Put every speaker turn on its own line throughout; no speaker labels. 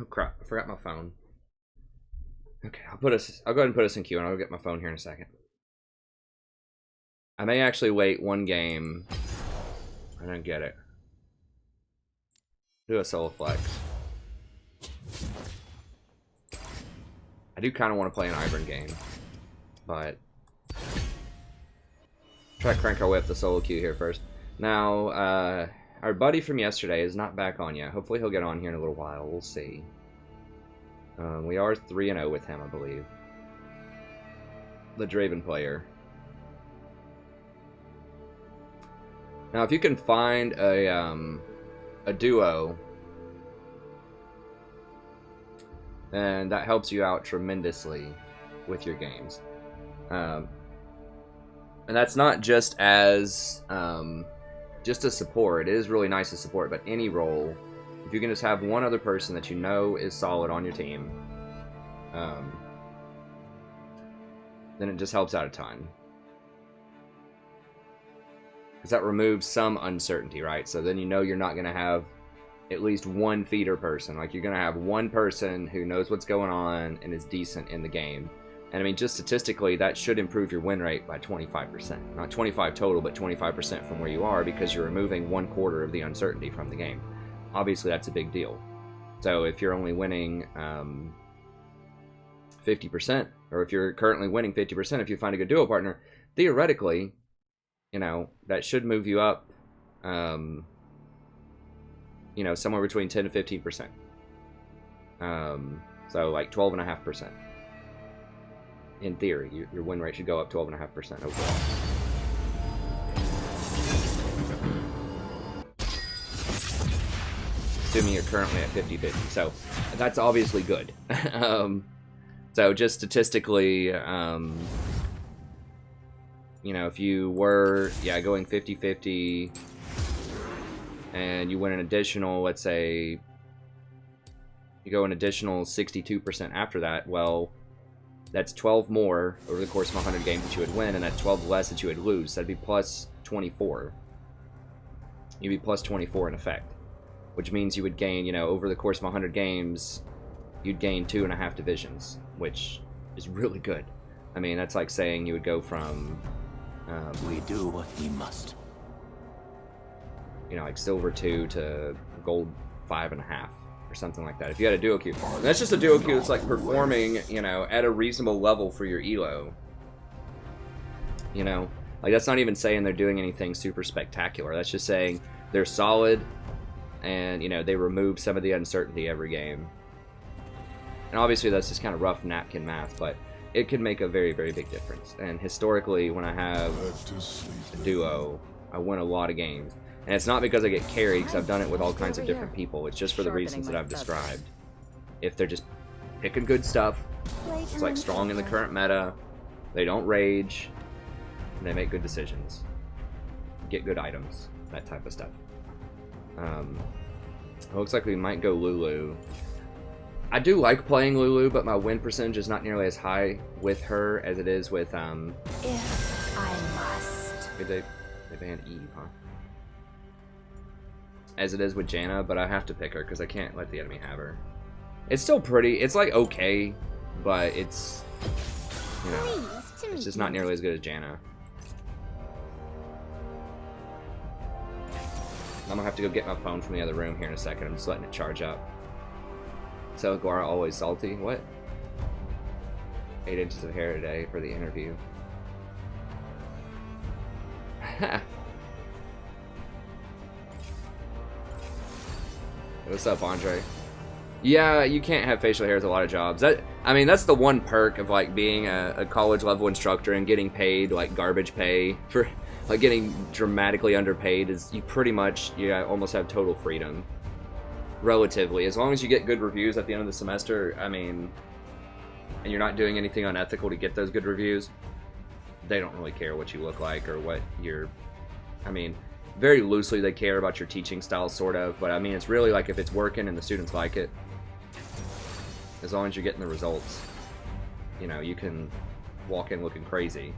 Oh crap, I forgot my phone. Okay, I'll go ahead and put us in queue and I'll get my phone here in a second. I may actually wait one game. I don't get it. Do a solo flex. I do kind of want to play an Ivern game, but try to crank our way up the solo queue here first. Now, our buddy from yesterday is not back on yet. Hopefully he'll get on here in a little while. We'll see. We are 3-0 with him, I believe. The Draven player. Now, if you can find a duo, then that helps you out tremendously with your games. And that's not just as just a support. It is really nice to support, but any role, if you can just have one other person that you know is solid on your team, then it just helps out a ton. Because that removes some uncertainty, right? So then you know you're not going to have at least one feeder person. Like, you're going to have one person who knows what's going on and is decent in the game. And I mean, just statistically, that should improve your win rate by 25%. Not 25 total, but 25% from where you are, because you're removing 1/4 of the uncertainty from the game. Obviously, that's a big deal. So if you're only winning 50%, or if you're currently winning 50%, if you find a good duo partner, theoretically, you know, that should move you up, you know, somewhere between 10 to 15%. So like 12.5%. In theory, your win rate should go up 12.5% overall. Assuming you're currently at 50-50. So that's obviously good. So just statistically, you know, if you were, going 50-50, and you win an additional, let's say, you go an additional 62% after that, well, that's 12 more over the course of 100 games that you would win, and that's 12 less that you would lose. So that'd be plus 24. You'd be plus 24 in effect, which means you would gain, you know, over the course of 100 games, you'd gain 2.5 divisions, which is really good. I mean, that's like saying you would go from...
we do what we must.
You know, like silver 2 to gold 5.5. Or something like that. If you had a duo queue. That's just a duo queue that's like performing, you know, at a reasonable level for your elo. You know? Like, that's not even saying they're doing anything super spectacular. That's just saying they're solid and, you know, they remove some of the uncertainty every game. And obviously that's just kind of rough napkin math, but it can make a very, very big difference. And historically, when I have a duo, I win a lot of games. And it's not because I get carried, because I've done it with all kinds of different people. It's just for the reasons that I've described. If they're just picking good stuff, it's like strong in the current meta, they don't rage, and they make good decisions. Get good items, that type of stuff. It looks like we might go Lulu. I do like playing Lulu, but my win percentage is not nearly as high with her as it is with,
If I must.
They banned Eve, huh? As it is with Janna, but I have to pick her because I can't let the enemy have her. It's still pretty. It's like okay, but it's, you know, it's just not nearly as good as Janna. I'm gonna have to go get my phone from the other room here in a second. I'm just letting it charge up. So Guara always salty. What? 8 inches of hair today for the interview. What's up, Andre? Yeah, you can't have facial hair with a lot of jobs. I mean, that's the one perk of like being a college level instructor and getting paid like garbage pay for like getting dramatically underpaid is you pretty much almost have total freedom. Relatively, as long as you get good reviews at the end of the semester, I mean, and you're not doing anything unethical to get those good reviews, they don't really care what you look like or what you're, I mean, very loosely they care about your teaching style, sort of, but I mean, it's really like if it's working and the students like it, as long as you're getting the results, you know, you can walk in looking crazy.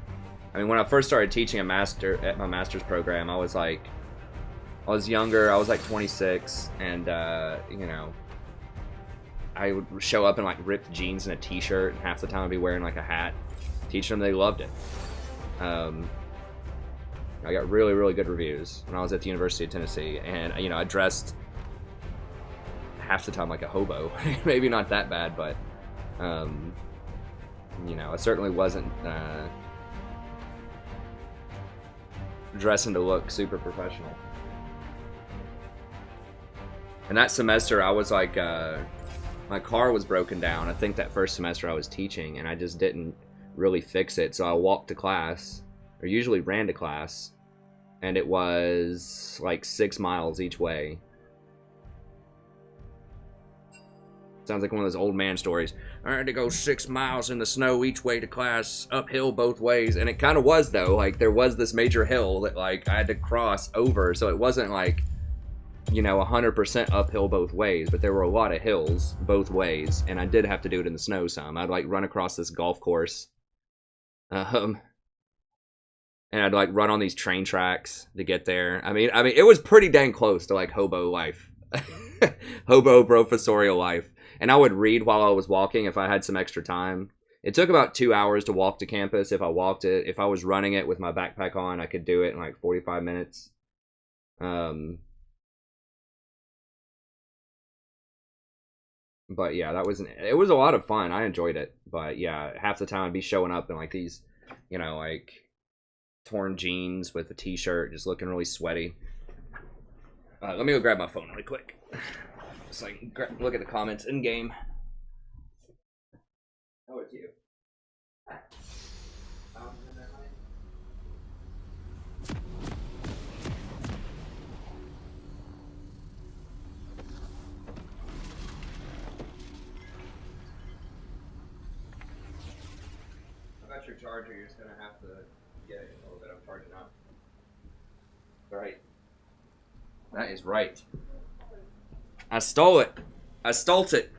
I mean, when I first started teaching at my master's program, I was younger, I was like 26, and, you know, I would show up in like ripped jeans and a t-shirt, and half the time I'd be wearing like a hat. Teach them, they loved it. I got really, really good reviews when I was at the University of Tennessee, and you know, I dressed half the time like a hobo. Maybe not that bad, but you know, I certainly wasn't dressing to look super professional. And that semester, I was like, my car was broken down. I think that first semester I was teaching, and I just didn't really fix it. So I walked to class, or usually ran to class, and it was like 6 miles each way. Sounds like one of those old man stories. I had to go 6 miles in the snow each way to class, uphill both ways. And it kind of was, though. Like, there was this major hill that, like, I had to cross over. So it wasn't, like, you know, 100% uphill both ways. But there were a lot of hills both ways. And I did have to do it in the snow some. I'd, like, run across this golf course. And I'd, like, run on these train tracks to get there. I mean, it was pretty dang close to, like, hobo life. Hobo professorial life. And I would read while I was walking if I had some extra time. It took about 2 hours to walk to campus if I walked it. If I was running it with my backpack on, I could do it in like 45 minutes. But yeah, it was a lot of fun. I enjoyed it. But yeah, half the time I'd be showing up in like these, you know, like torn jeans with a t-shirt, just looking really sweaty. Let me go grab my phone really quick. So I can look at the comments in game. Oh, it's you. I got your charger. You're just gonna have to get it a little bit. I'm charging up. Right. That is right. I stole it. I stole it.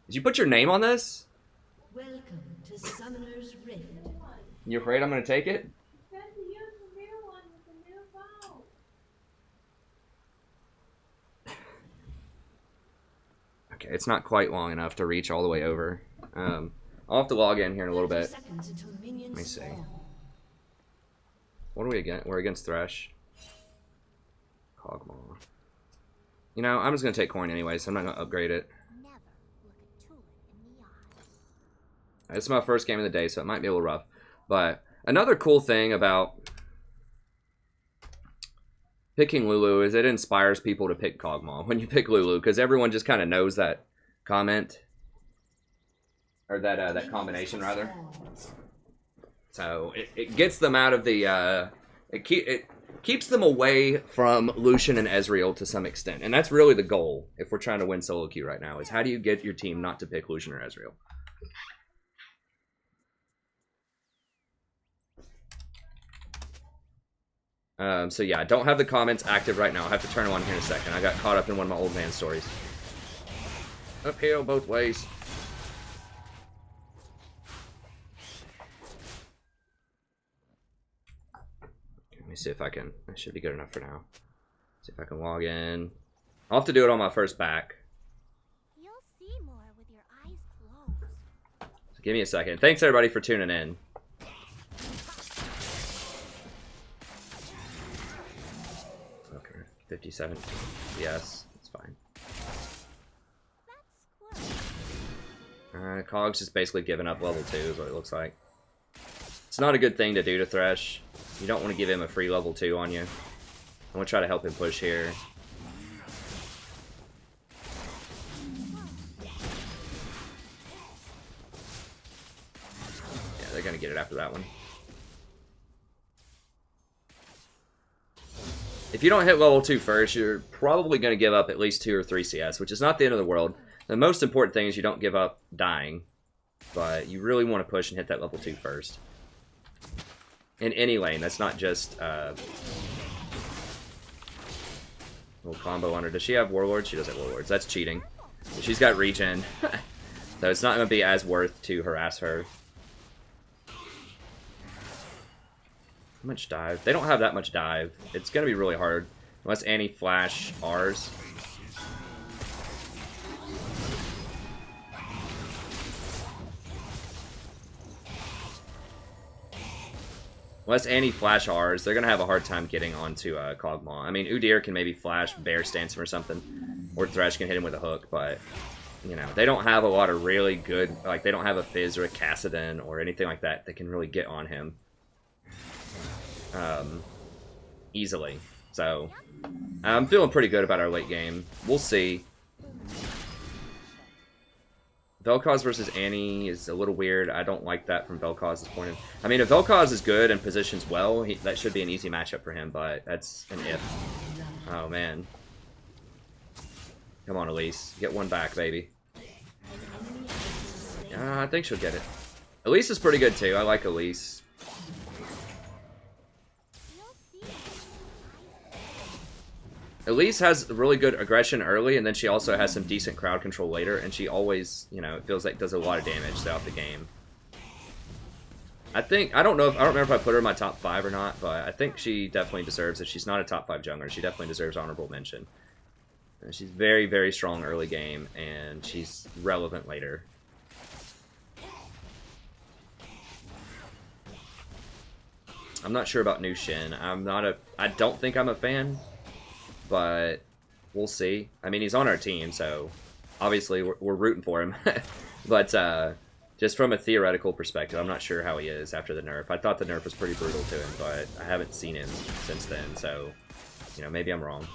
Did you put your name on this?
Welcome to Summoner's Rift.
You afraid I'm gonna take it? Okay, it's not quite long enough to reach all the way over. I'll have to log in here in a little bit. Let me see. What are we against? We're against Thresh. Cogmaw. You know, I'm just going to take coin anyway, so I'm not going to upgrade it. This is my first game of the day, so it might be a little rough. But another cool thing about picking Lulu is it inspires people to pick Cogmaw when you pick Lulu, because everyone just kind of knows that comment. Or that combination, rather. So it gets them out of the... It keeps them away from Lucian and Ezreal to some extent. And that's really the goal if we're trying to win solo queue right now, is how do you get your team not to pick Lucian or Ezreal? So yeah, I don't have the comments active right now. I'll have to turn them on here in a second. I got caught up in one of my old man stories. Uphill both ways. Let me see if I can. That should be good enough for now. See if I can log in. I'll have to do it on my first back.
You'll see more with your eyes closed.
So give me a second. Thanks everybody for tuning in. Okay, 57. Yes, it's fine. Cog's just basically giving up level 2 is what it looks like. It's not a good thing to do to Thresh. You don't want to give him a free level 2 on you. I'm going to try to help him push here. Yeah, they're going to get it after that one. If you don't hit level 2 first, you're probably going to give up at least 2 or 3 CS, which is not the end of the world. The most important thing is you don't give up dying. But you really want to push and hit that level 2 first. In any lane, that's not just little combo on her. Does she have Warlords? She does have Warlords. That's cheating. She's got regen. So it's not going to be as worth to harass her. How much dive? They don't have that much dive. It's going to be really hard. Unless Annie flash R's. Unless Annie flash R's, they're going to have a hard time getting onto Kog'Maw. I mean, Udyr can maybe flash Bear Stance him or something. Or Thresh can hit him with a hook, but, you know, they don't have a lot of really good, like, they don't have a Fizz or a Kassadin or anything like that that can really get on him easily. So, I'm feeling pretty good about our late game. We'll see. Vel'Koz versus Annie is a little weird. I don't like that from Vel'Koz's point of view. I mean, if Vel'Koz is good and positions well, that should be an easy matchup for him, but that's an if. Oh, man. Come on, Elise. Get one back, baby. I think she'll get it. Elise is pretty good, too. I like Elise. Elise has really good aggression early, and then she also has some decent crowd control later, and she always, you know, it feels like does a lot of damage throughout the game. I don't remember if I put her in my top 5 or not, but I think she definitely deserves it. She's not a top 5 jungler. She definitely deserves honorable mention. And she's very, very strong early game, and she's relevant later. I'm not sure about New Shin. I don't think I'm a fan. But we'll see. I mean, he's on our team, so obviously we're rooting for him. But just from a theoretical perspective, I'm not sure how he is after the nerf. I thought the nerf was pretty brutal to him, but I haven't seen him since then, so, you know, maybe I'm wrong.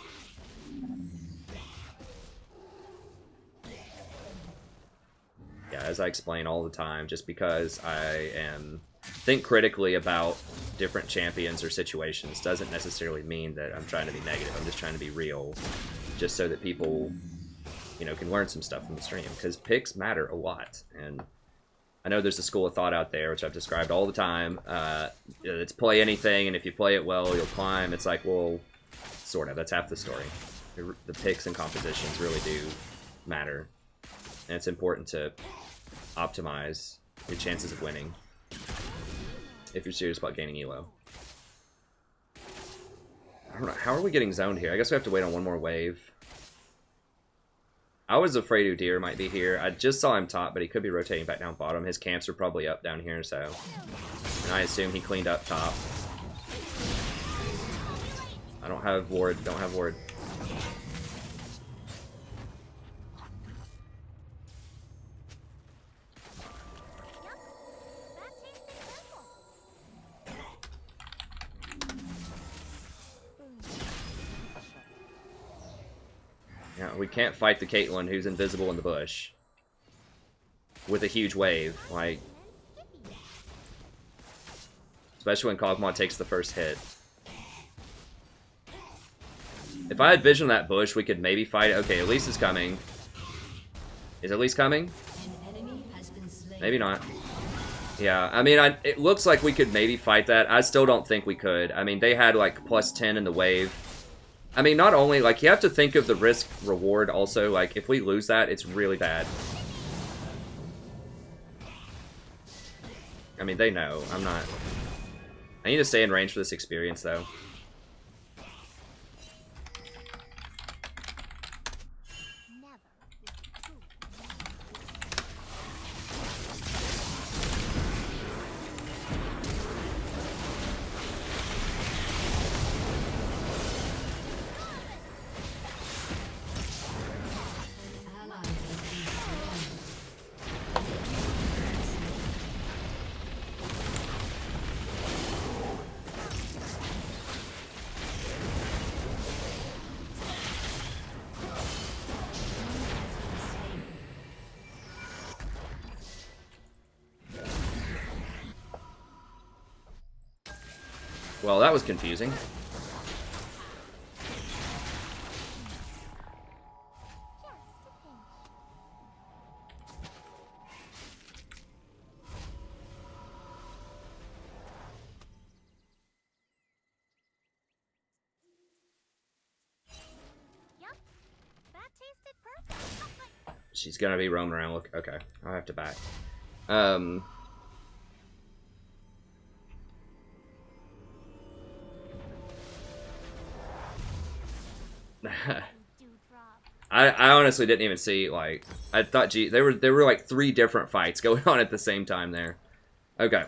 Yeah, as I explain all the time, just because I think critically about different champions or situations doesn't necessarily mean that I'm trying to be negative. I'm just trying to be real, just so that people, you know, can learn some stuff from the stream, because picks matter a lot. And I know there's a school of thought out there, which I've described all the time. It's play anything, and if you play it well, you'll climb. It's like, well, sort of. That's half the story. The picks and compositions really do matter, and it's important to optimize your chances of winning if you're serious about gaining elo. I don't know. How are we getting zoned here? I guess we have to wait on one more wave. I was afraid Udyr might be here. I just saw him top, but he could be rotating back down bottom. His camps are probably up down here, so... And I assume he cleaned up top. I don't have ward. Don't have ward. Yeah, we can't fight the Caitlyn who's invisible in the bush with a huge wave, like, especially when Kog'Maw takes the first hit. If I had vision of that bush, we could maybe fight it. Okay, Elise is coming. Is Elise coming? Maybe not. Yeah, I mean, it looks like we could maybe fight that. I still don't think we could. I mean, they had like +10 in the wave. I mean, not only, like, you have to think of the risk-reward also. Like, if we lose that, it's really bad. I mean, they know. I'm not... I need to stay in range for this experience, though. Well, that was confusing.
Yep, that tasted perfect.
She's gonna be roaming around. Look, okay, I'll have to back. I honestly didn't even see, like, I thought, gee, there were like 3 different fights going on at the same time there. Okay.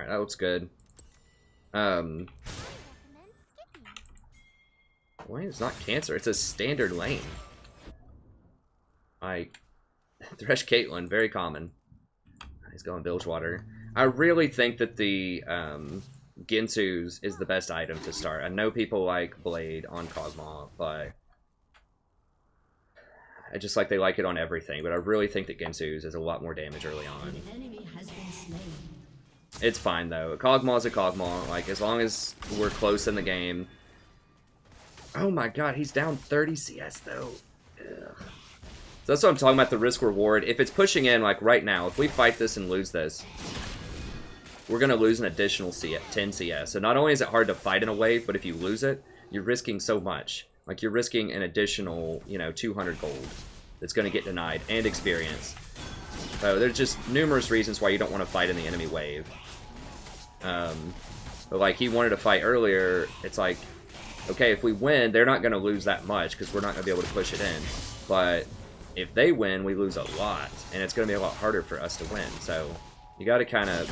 Alright, that looks good.
I recommend skipping.
Why it's not cancer? It's a standard lane. Thresh Caitlyn, very common. He's going Bilgewater. I really think that the Ginsu's is the best item to start. I know people like Blade on Cosmo, but I just like they like it on everything. But I really think that Ginsu's is a lot more damage early on.
An enemy has been slain.
It's fine though. Kog'Maw is a Kog'Maw. Like as long as we're close in the game. Oh my god, he's down 30 CS though. Ugh. So that's what I'm talking about, the risk reward. If it's pushing in like right now, if we fight this and lose this, we're gonna lose an additional 10 CS. So not only is it hard to fight in a wave, but if you lose it, you're risking so much. Like you're risking an additional, you know, 200 gold that's gonna get denied and experience. So there's just numerous reasons why you don't want to fight in the enemy wave. But like he wanted to fight earlier, it's like, okay, if we win, they're not going to lose that much because we're not going to be able to push it in. But if they win, we lose a lot, and it's going to be a lot harder for us to win. So you got to kind of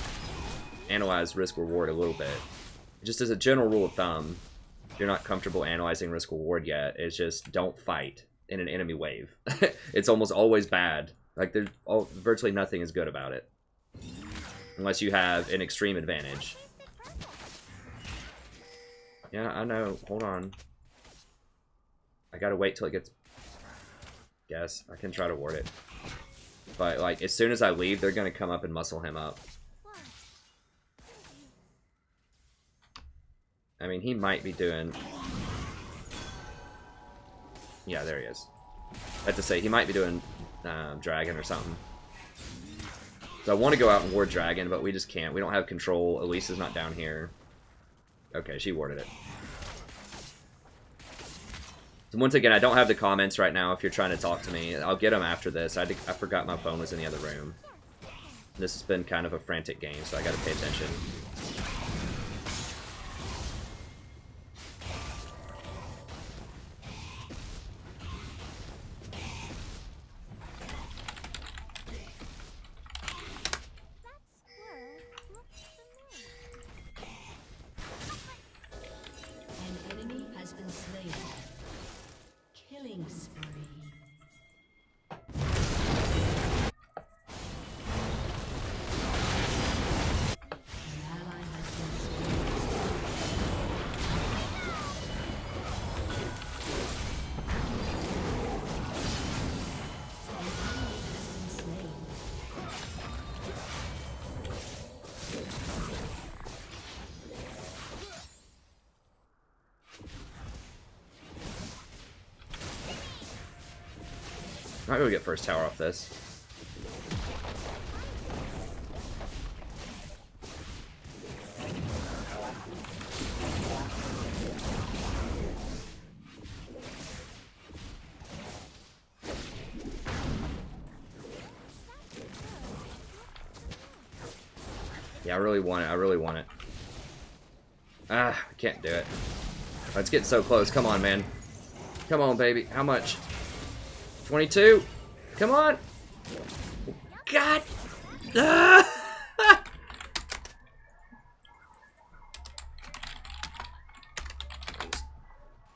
analyze risk-reward a little bit. Just as a general rule of thumb, if you're not comfortable analyzing risk-reward yet, it's just don't fight in an enemy wave. It's almost always bad. Like, virtually nothing is good about it. Unless you have an extreme advantage. Yeah, I know. Hold on. I gotta wait till it gets... Guess. I can try to ward it. But, like, as soon as I leave, they're gonna come up and muscle him up. I mean, he might be doing... Yeah, there he is. I have to say, he might be doing Dragon or something. So I want to go out and ward Dragon, but we just can't. We don't have control. Elisa's not down here. Okay, she warded it. So once again, I don't have the comments right now if you're trying to talk to me. I'll get them after this. I forgot my phone was in the other room. This has been kind of a frantic game, so I gotta pay attention. I'm not gonna get first tower off this. Yeah, I really want it. I really want it. Ah, I can't do it. Oh, it's getting so close. Come on, man. Come on, baby. How much? 22. Come on. God. Ah!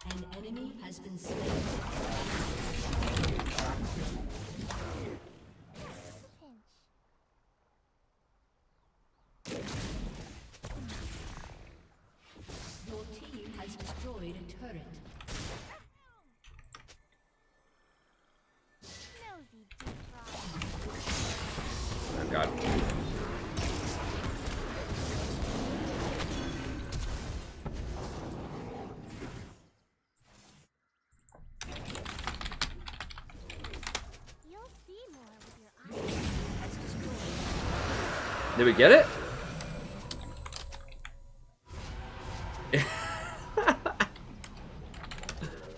An enemy has been slain. Your team has destroyed a turret.
Oh god.
You'll see more with your eyes.
Did we get it?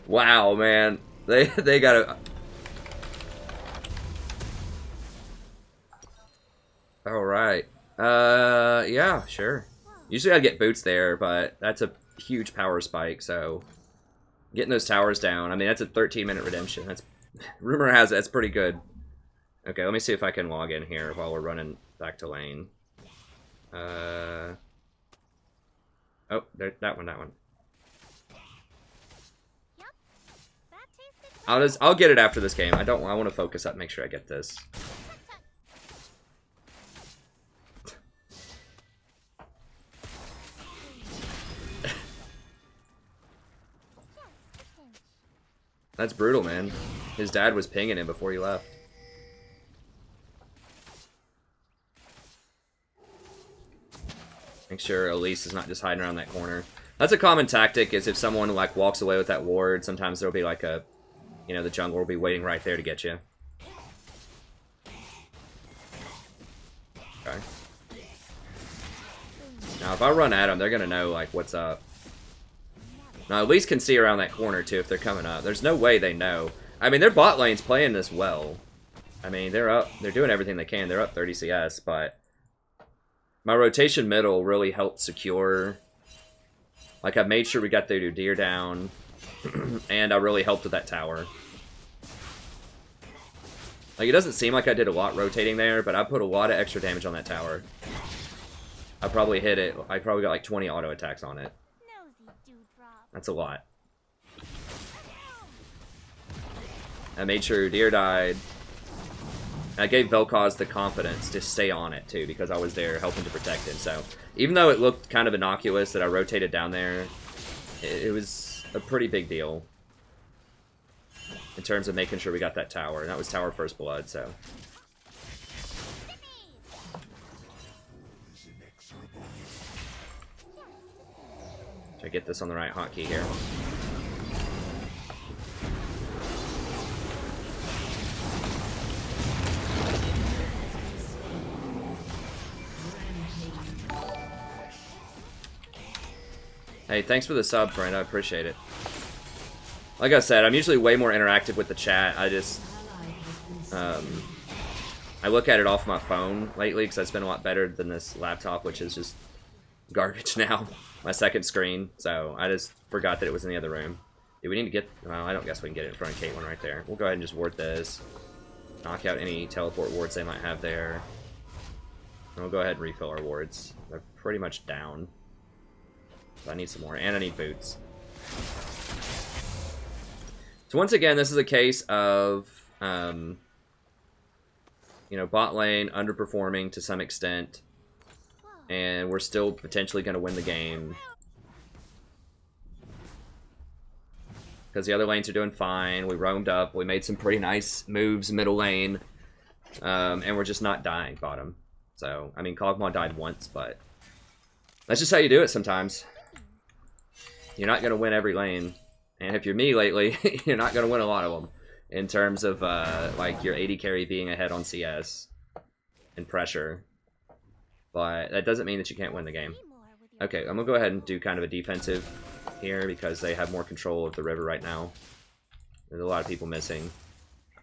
Wow, man. They got a... Alright. Yeah, sure. Usually I'd get boots there, but that's a huge power spike, so... Getting those towers down, I mean, that's a 13-minute redemption. That's... Rumor has it, that's pretty good. Okay, let me see if I can log in here while we're running back to lane. Oh, there, that one.
Yep. That tasted
I'll get it after this game. I want to focus up, make sure I get this. That's brutal, man. His dad was pinging him before he left. Make sure Elise is not just hiding around that corner. That's a common tactic, is if someone like walks away with that ward, sometimes there'll be like a, you know, the jungle will be waiting right there to get you. Okay. Now if I run at them, they're gonna know like what's up. Now Elise can see around that corner too if they're coming up. There's no way they know. I mean, their bot lane's playing this well. I mean, they're doing everything they can. They're up 30 CS, but my rotation middle really helped secure. Like, I made sure we got their deer down, and I really helped with that tower. Like, it doesn't seem like I did a lot rotating there, but I put a lot of extra damage on that tower. I probably hit it. I probably got like 20 auto attacks on it.
nosy dewdrop.
That's a lot. I made sure deer died. I gave Vel'Koz the confidence to stay on it, too, because I was there helping to protect him. So, even though it looked kind of innocuous that I rotated down there, it was a pretty big deal in terms of making sure we got that tower. And that was tower first blood, so. Try to get this on the right hotkey here. Hey, thanks for the sub, friend. I appreciate it. Like I said, I'm usually way more interactive with the chat. I just, I look at it off my phone lately because it's been a lot better than this laptop, which is just garbage now. My second screen. So I just forgot that it was in the other room. Do we need to get? Well, I don't guess we can get it in front of Caitlyn right there. We'll go ahead and just ward this. Knock out any teleport wards they might have there. And we'll go ahead and refill our wards. They're pretty much down. So I need some more, and I need boots. So once again, this is a case of, you know, bot lane underperforming to some extent, and we're still potentially going to win the game. Because the other lanes are doing fine. We roamed up. We made some pretty nice moves middle lane, and we're just not dying bottom. So, I mean, Kog'Maw died once, but that's just how you do it sometimes. You're not going to win every lane. And if you're me lately, you're not going to win a lot of them. In terms of, like, your AD carry being ahead on CS and pressure. But that doesn't mean that you can't win the game. Okay, I'm going to go ahead and do kind of a defensive here because they have more control of the river right now. There's a lot of people missing.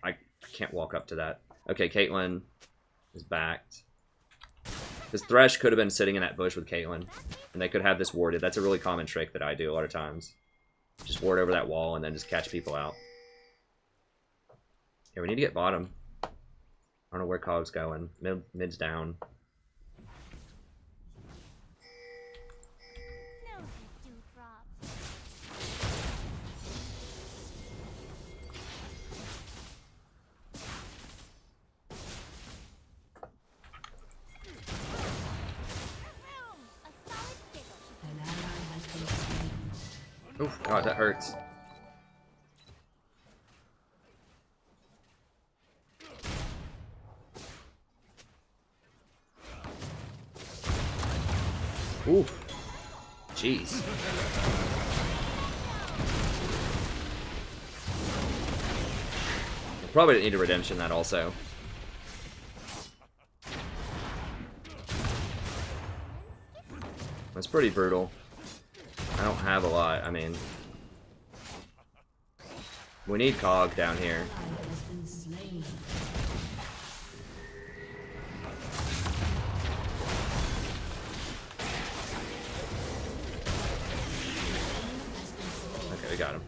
I can't walk up to that. Okay, Caitlyn is backed. This Thresh could have been sitting in that bush with Caitlyn, and they could have this warded. That's a really common trick that I do a lot of times. Just ward over that wall and then just catch people out. Yeah, we need to get bottom. I don't know where Cog's going. Mid's down.
Nosy dewdrop. A solid giggle.
An ally has been slain.
Oof, God, that hurts. Oof. Jeez. Probably didn't need a redemption that also. That's pretty brutal. I don't have a lot, I mean... We need Cog down here.
Ally has been slain.
Okay, we got him.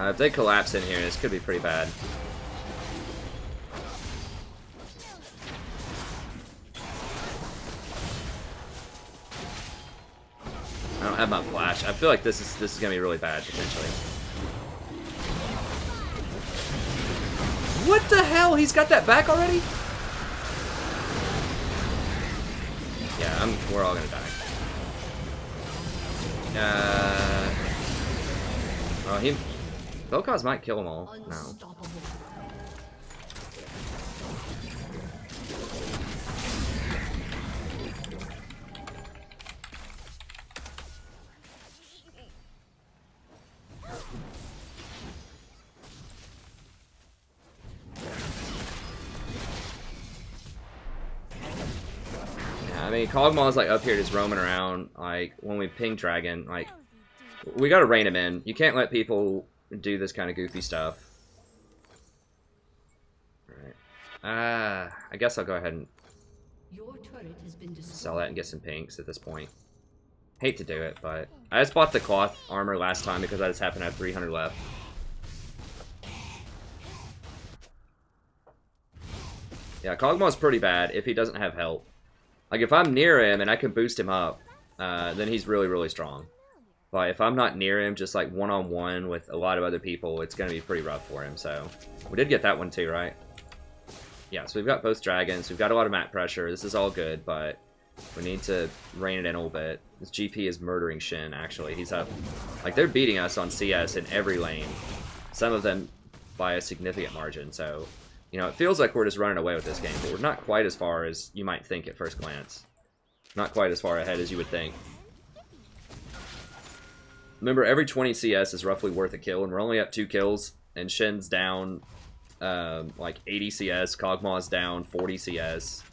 If they collapse in here, this could be pretty bad. I don't have my flash. I feel like this is gonna be really bad potentially. What the hell? He's got that back already? Yeah, we're all gonna die. Oh, Vel'Koz might kill them all. No.
Unstoppable.
I mean, Kog'Maw's like up here just roaming around. Like when we ping Dragon, like we gotta rein him in. You can't let people do this kind of goofy stuff. Alright. I guess I'll go ahead and
Your turret has been destroyed.
sell that and get some pinks at this point. Hate to do it, but I just bought the cloth armor last time because I just happened to have 300 left. Yeah, Kog'Maw's pretty bad if he doesn't have help. Like, if I'm near him and I can boost him up, then he's really, really strong. But if I'm not near him, just like one-on-one with a lot of other people, it's going to be pretty rough for him. So, we did get that one too, right? Yeah, so we've got both dragons. We've got a lot of map pressure. This is all good, but we need to rein it in a little bit. This GP is murdering Shin, actually. He's up. Like, they're beating us on CS in every lane. Some of them by a significant margin, so... You know, it feels like we're just running away with this game, but we're not quite as far as you might think at first glance. Not quite as far ahead as you would think. Remember, every 20 CS is roughly worth a kill, and we're only at 2 kills, and Shin's down like 80 CS, Kog'Maw's down 40 CS.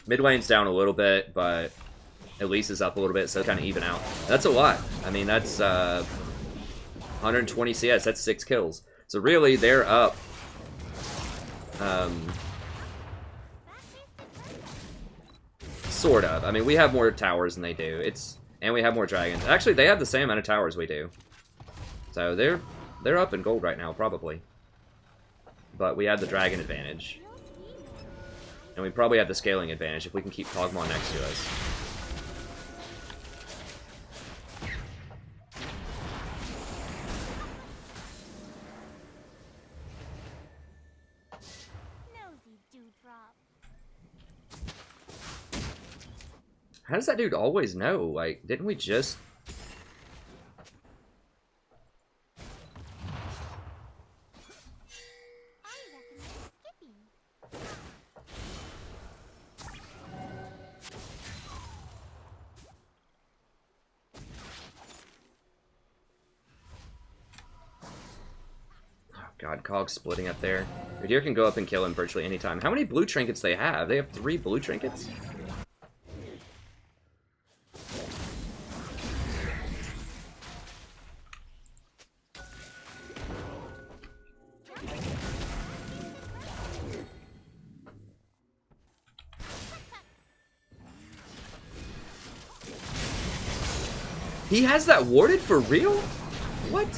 Mid lane's down a little bit, but Elise is up a little bit, so kind of even out. That's a lot. I mean, that's 120 CS, that's 6 kills. So really, they're up. Sort of. I mean, we have more towers than they do. And we have more dragons. Actually, they have the same amount of towers we do. So they're up in gold right now, probably. But we have the dragon advantage. And we probably have the scaling advantage if we can keep Kog'Maw next to us. How does that dude always know? Like, didn't we just... Oh god, Cog's splitting up there. Your can go up and kill him virtually anytime. How many blue trinkets they have? They have 3 blue trinkets? He has that warded for real? What?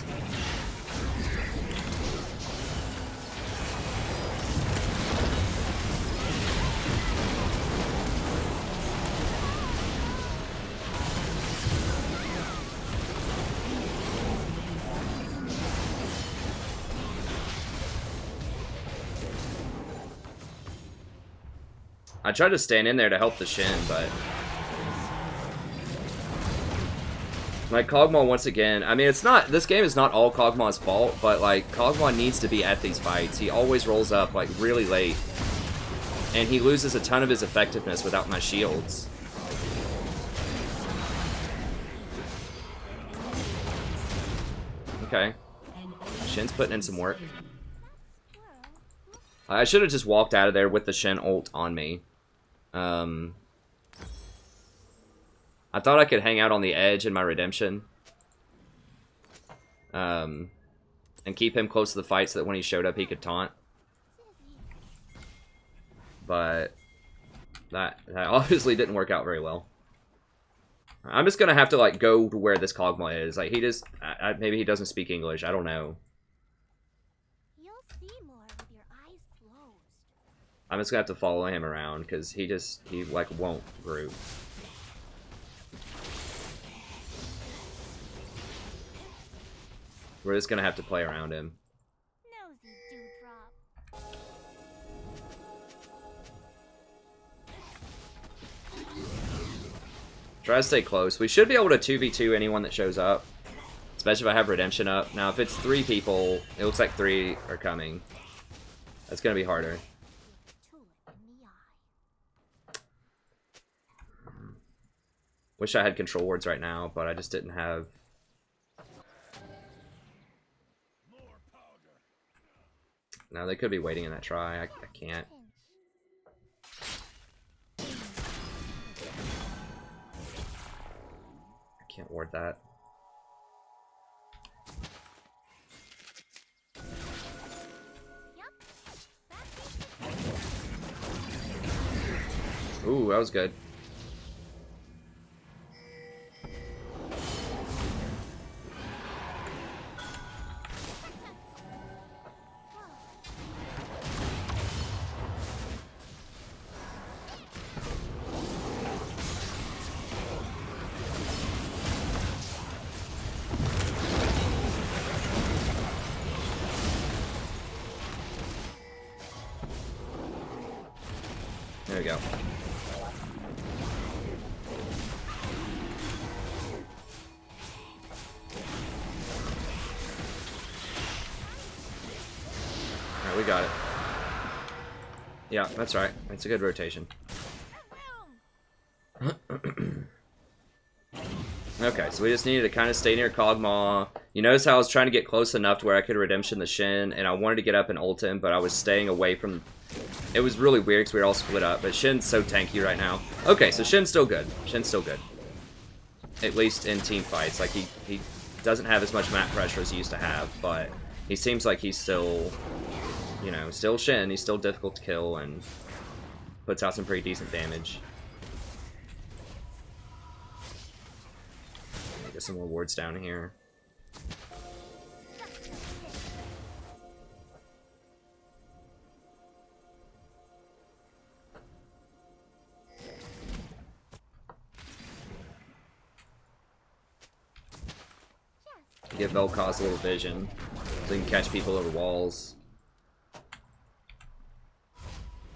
I tried to stand in there to help the Shin, but... Like, Kog'Maw, once again, I mean, it's not, this game is not all Kog'Maw's fault, but, like, Kog'Maw needs to be at these fights. He always rolls up, like, really late. And he loses a ton of his effectiveness without my shields. Okay. Shin's putting in some work. I should have just walked out of there with the Shin ult on me. I thought I could hang out on the edge in my redemption. And keep him close to the fight so that when he showed up he could taunt. But that obviously didn't work out very well. I'm just gonna have to, like, go to where this Kog'Maw is. Like, he just... maybe he doesn't speak English. I don't know.
You'll see more with your eyes closed.
I'm just gonna have to follow him around, because he, like, won't group. We're just gonna have to play around him.
Nosy dewdrop.
Try to stay close. We should be able to 2v2 anyone that shows up. Especially if I have Redemption up. Now, if it's 3 people, it looks like 3 are coming. That's gonna be harder.
Tulip in the eye.
Wish I had control wards right now, but I just didn't have... No, they could be waiting in that try. I can't. I can't ward that. Ooh, that was good. There we go. Alright, we got it. Yeah, that's right. That's a good rotation. Okay, so we just needed to kind of stay near Kog'Maw. You notice how I was trying to get close enough to where I could Redemption the Shin, and I wanted to get up and ult him, but I was staying away from... It was really weird because we were all split up, but Shin's so tanky right now. Okay, so Shin's still good. Shin's still good. At least in team fights. Like, he doesn't have as much map pressure as he used to have, but he seems like he's still, you know, still Shin. He's still difficult to kill and puts out some pretty decent damage. Get some rewards down here. Give Vel'Koz a little vision, so he can catch people over walls.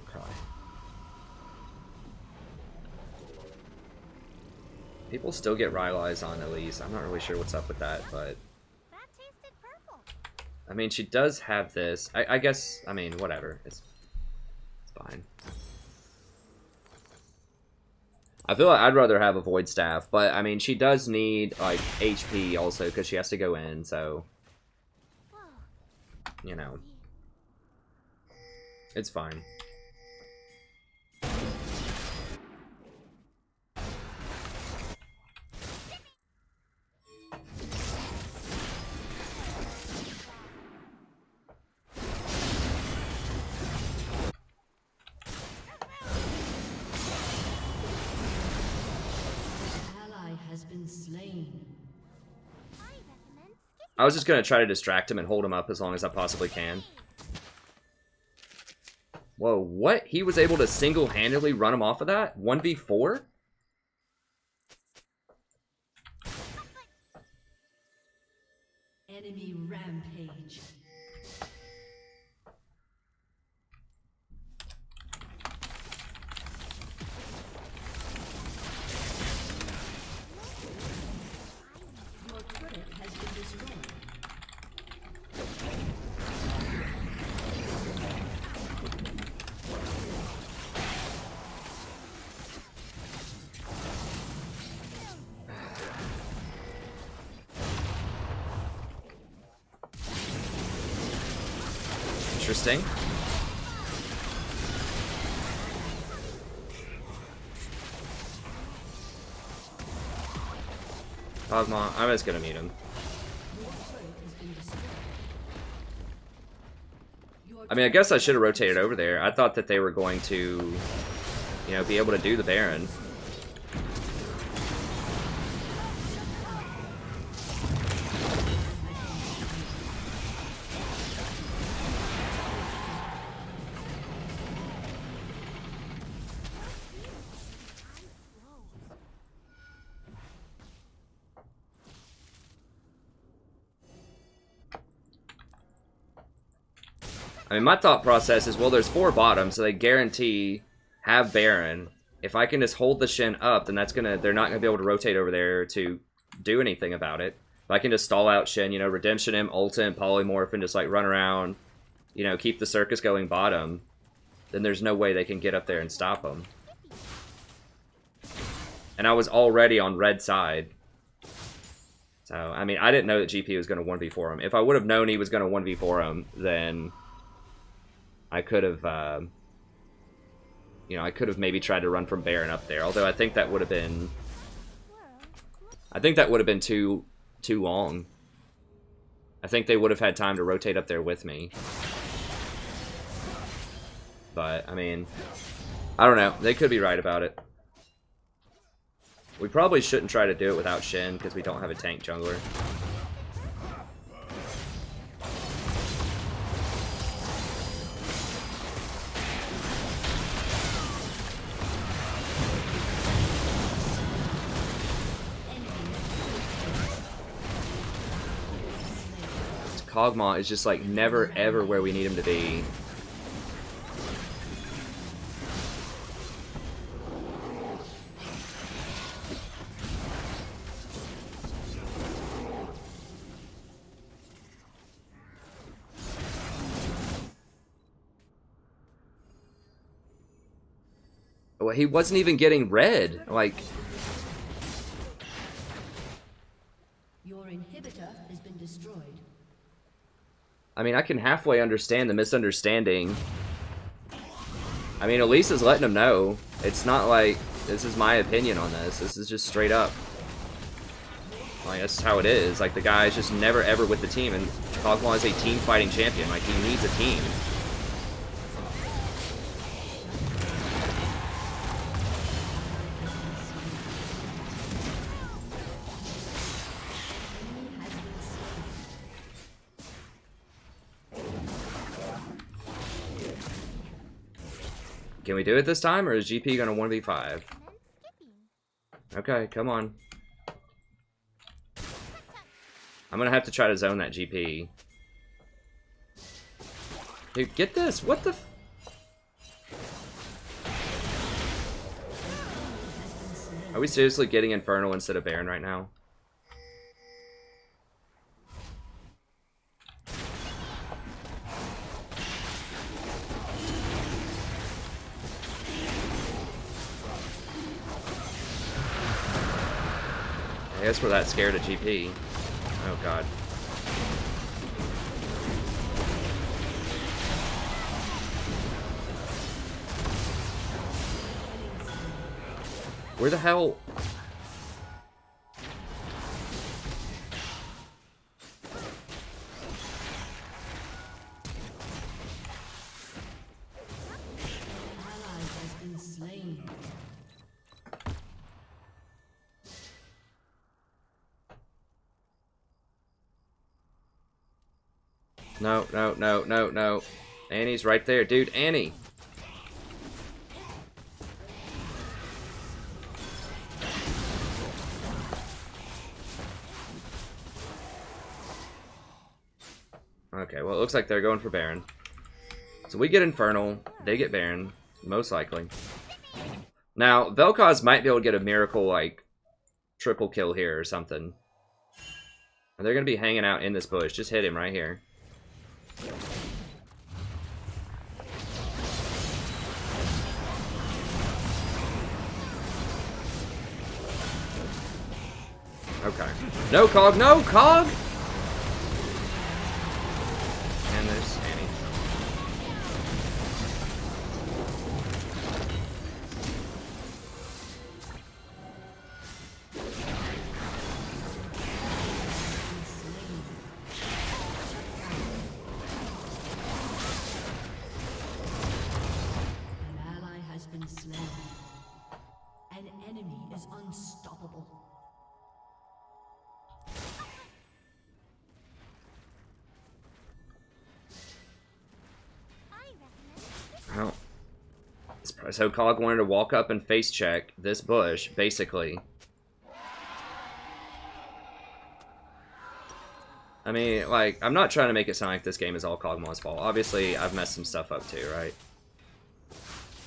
Okay. People still get Rylai's on Elise. I'm not really sure what's up with that, but...
That tasted purple.
I mean, she does have this. I guess, I mean, whatever. It's fine. I feel like I'd rather have a Void Staff, but I mean, she does need like HP also because she has to go in, so you know, it's fine. I was just gonna try to distract him and hold him up as long as I possibly can. Whoa, what? He was able to single-handedly run him off of that? 1v4?
Enemy rampage. Your turret has been destroyed.
Interesting. Kog'Maw, I'm just gonna meet him. I mean, I guess I should have rotated over there. I thought that they were going to, you know, be able to do the Baron. I mean, my thought process is, well, there's 4 bottoms, so they guarantee have Baron. If I can just hold the Shen up, then they're not gonna be able to rotate over there to do anything about it. If I can just stall out Shen, you know, redemption him, ult him, polymorph, and just like run around, you know, keep the circus going bottom, then there's no way they can get up there and stop them. And I was already on red side. So, I mean, I didn't know that GP was going to 1v4 him. If I would have known he was going to 1v4 him, then I could have, you know, I could have maybe tried to run from Baron up there. Although I think that would have been, too long. I think they would have had time to rotate up there with me. But, I mean, I don't know. They could be right about it. We probably shouldn't try to do it without Shen, because we don't have a tank jungler. Kog'Maw is just, like, never, ever where we need him to be. Well, he wasn't even getting red. Like,
Your inhibitor has been destroyed.
I mean, I can halfway understand the misunderstanding. I mean, Elisa's letting him know. It's not like, this is my opinion on this. This is just straight up. Like, that's how it is. Like, the guy is just never ever with the team, and Kog'Maw is a team fighting champion. Like, he needs a team. Can we do it this time, or is GP gonna 1v5? Okay, come on. I'm gonna have to try to zone that GP. Dude, get this! What the f— Are we seriously getting Infernal instead of Baron right now? I guess we're that scared of GP. Oh god. Where the hell? No, no, no, no, no. Annie's right there. Dude, Annie! Okay, well, it looks like they're going for Baron. So we get Infernal, they get Baron, most likely. Now, Vel'Koz might be able to get a miracle, like, triple kill here or something. And they're going to be hanging out in this bush. Just hit him right here. Okay. No, Cog! No, Cog! And there's Annie.
An ally has been slain. An enemy is unstoppable.
Well, so Cog wanted to walk up and face check this bush, basically. I mean, like, I'm not trying to make it sound like this game is all Kog'Maw's fault. Obviously, I've messed some stuff up too, right?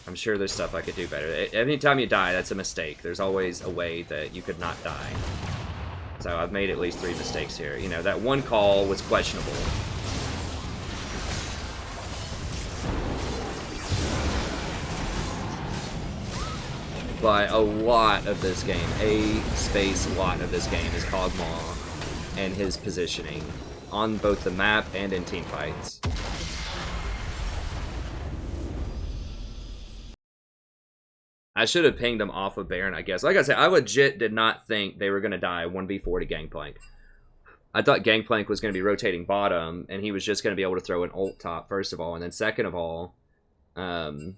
I'm sure there's stuff I could do better. Anytime you die, that's a mistake. There's always a way that you could not die. So I've made at least 3 mistakes here. You know, that one call was questionable. But a lot of this game, lot of this game is Kog'Maw and his positioning on both the map and in team fights. I should have pinged them off of Baron, I guess. Like I said, I legit did not think they were going to die 1v4 to Gangplank. I thought Gangplank was going to be rotating bottom, and he was just going to be able to throw an ult top, first of all. And then second of all, even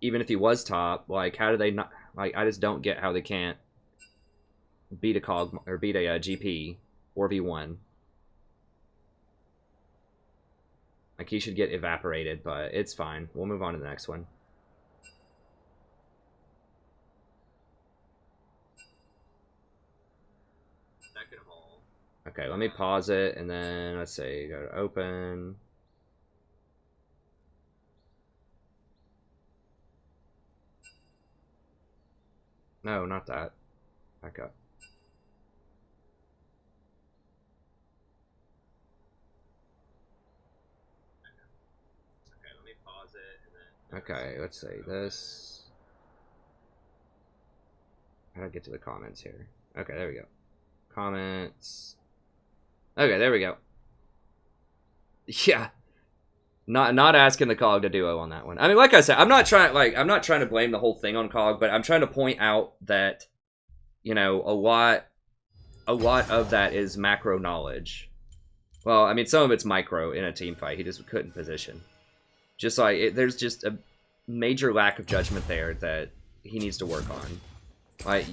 if he was top, like, how do they not... Like, I just don't get how they can't beat a GP 4v1. Like, he should get evaporated, but it's fine. We'll move on to the next one. Okay, let me pause it, and then, let's see, go to open. No, not that. Back up. Okay, let me pause it, and then... Okay, let's say this. How do I get to the comments here? Okay, there we go. Comments. Okay, there we go. Yeah. Not asking the COG to duo on that one. I mean, like I said, I'm not trying to blame the whole thing on COG, but I'm trying to point out that, you know, a lot of that is macro knowledge. Well, I mean, some of it's micro in a team fight. He just couldn't position. Just like there's just a major lack of judgment there that he needs to work on. Like,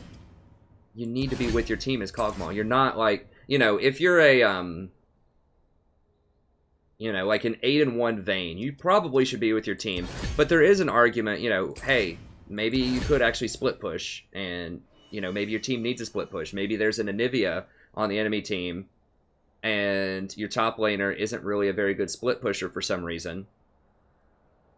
you need to be with your team as Kog'Maw. You're not like, you know, if you're a you know, like an 8-1 Vayne, you probably should be with your team. But there is an argument, you know, hey, maybe you could actually split push, and, you know, maybe your team needs a split push. Maybe there's an Anivia on the enemy team, and your top laner isn't really a very good split pusher for some reason,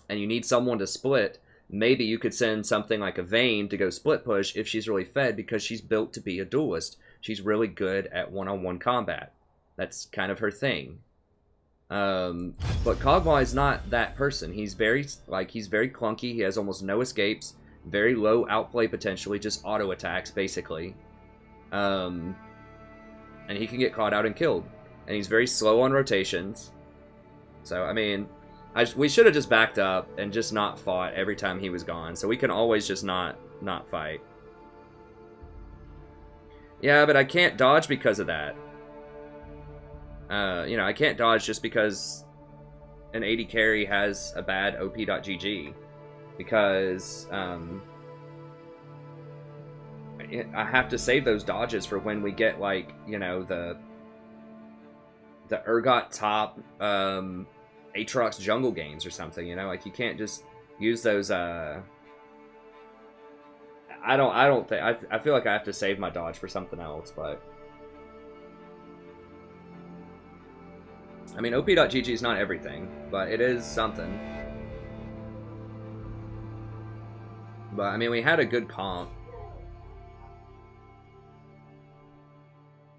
and you need someone to split. Maybe you could send something like a Vayne to go split push if she's really fed, because she's built to be a duelist. She's really good at one-on-one combat. That's kind of her thing. But Kog'Maw is not that person. He's very clunky. He has almost no escapes, very low outplay potentially, just auto attacks basically. And he can get caught out and killed. And he's very slow on rotations. So I mean, we should have just backed up and just not fought every time he was gone, so we can always just not fight. Yeah, but I can't dodge because of that. You know, I can't dodge just because an AD carry has a bad OP.GG. Because, I have to save those dodges for when we get, like, you know, the Urgot top, Aatrox jungle games or something, you know? Like, you can't just use those, I don't think, I feel like I have to save my dodge for something else, but... I mean, OP.GG is not everything, but it is something. But, I mean, we had a good comp.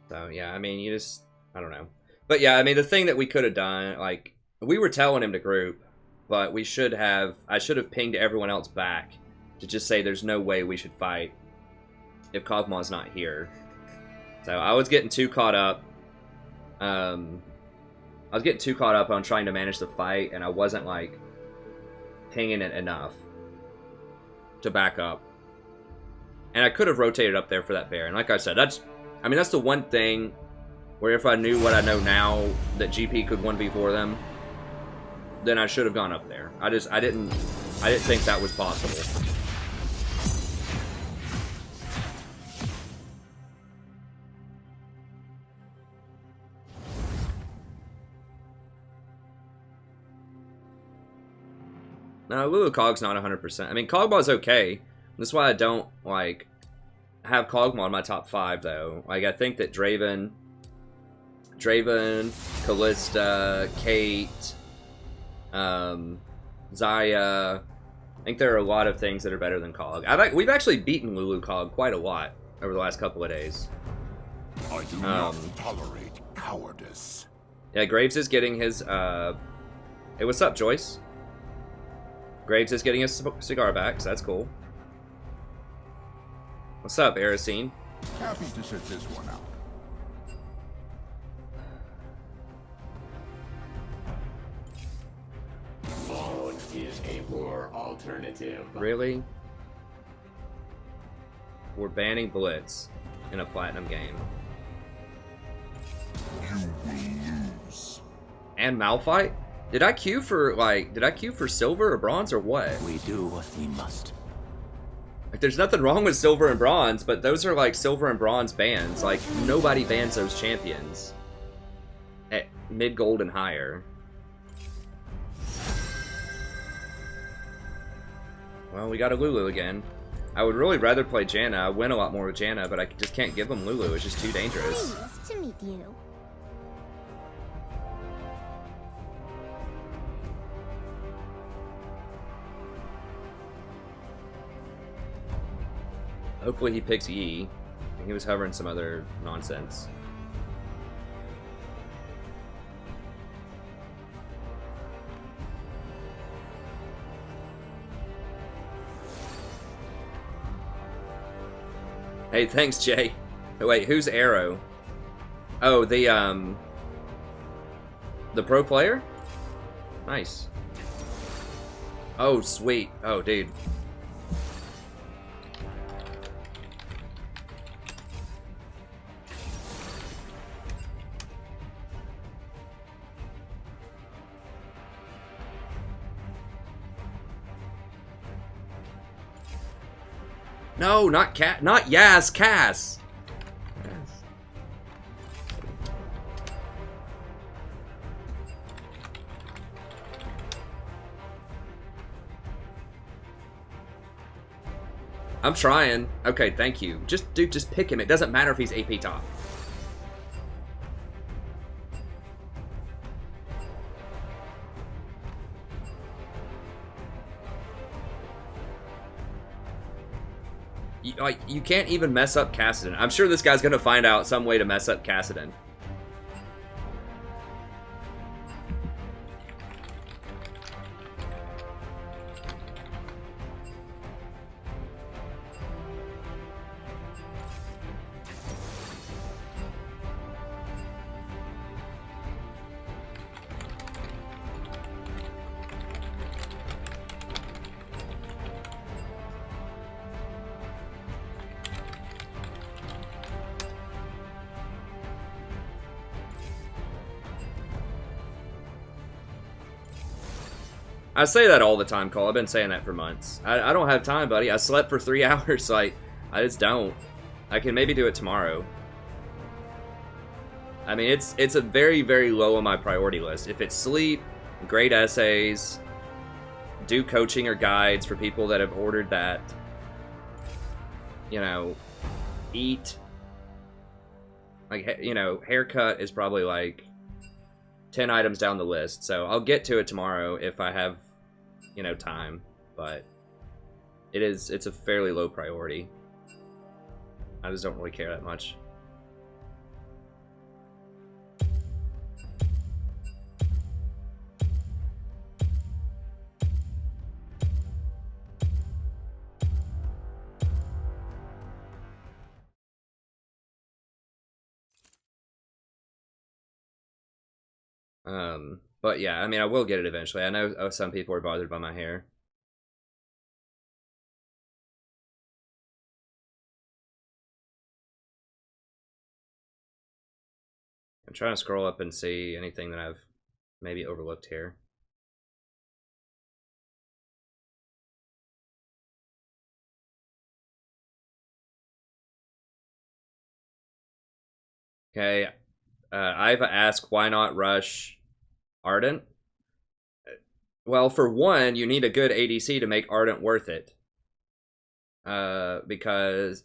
So, yeah, I mean, you just... I don't know. But, yeah, I mean, the thing that we could have done, like... We were telling him to group, but we should have... I should have pinged everyone else back to just say there's no way we should fight if Kog'Maw's not here. So, I was getting too caught up. I was getting too caught up on trying to manage the fight, and I wasn't, like, pinging it enough to back up. And I could have rotated up there for that Baron. Like I said, that's the one thing where if I knew what I know now, that GP could 1v4 them, then I should have gone up there. I didn't think that was possible. No, Lulu Cog's not 100%. I mean, Kog'Maw's okay. That's why I don't, like, have Kog'Maw in my top 5, though. Like, I think that Draven Draven, Callista, Kate, Zaya. I think there are a lot of things that are better than Cog. We've actually beaten Lulu Cog quite a lot over the last couple of days.
I do not tolerate cowardice.
Yeah, Graves is getting his, Hey, what's up, Joyce? Graves is getting his cigar back, so that's cool. What's up, Erosine?
Happy to sit this one out.
Phone is a poor alternative.
Really? We're banning Blitz in a platinum game.
You will lose.
And Malphite? Did I queue for silver or bronze or what?
We do what we must.
Like, there's nothing wrong with silver and bronze, but those are like silver and bronze bans. Like, nobody bans those champions at mid-gold and higher. Well, we got a Lulu again. I would really rather play Janna. I win a lot more with Janna, but I just can't give him Lulu. It's just too dangerous.
Pleased to meet you.
Hopefully he picks Yi. He was hovering some other nonsense. Hey, thanks, Jay. Oh, wait, who's Arrow? Oh, the pro player? Nice. Oh, sweet. Oh, dude. No, not Cat, not Yaz, Cass. I'm trying. Okay, thank you. Just, dude, just pick him. It doesn't matter if he's AP top. You can't even mess up Kassadin. I'm sure this guy's gonna find out some way to mess up Kassadin. I say that all the time, Cole. I've been saying that for months. I don't have time, buddy. I slept for 3 hours. Like, I just don't. I can maybe do it tomorrow. I mean, it's a very, very low on my priority list. If it's sleep, great essays, do coaching or guides for people that have ordered that, you know, eat. Like, you know, haircut is probably like 10 items down the list. So I'll get to it tomorrow if I have, you know, time, but it's a fairly low priority. I just don't really care that much. But yeah, I mean, I will get it eventually. I know some people are bothered by my hair. I'm trying to scroll up and see anything that I've maybe overlooked here. Okay, I've asked why not rush Ardent. Well, for one, you need a good ADC to make Ardent worth it. Because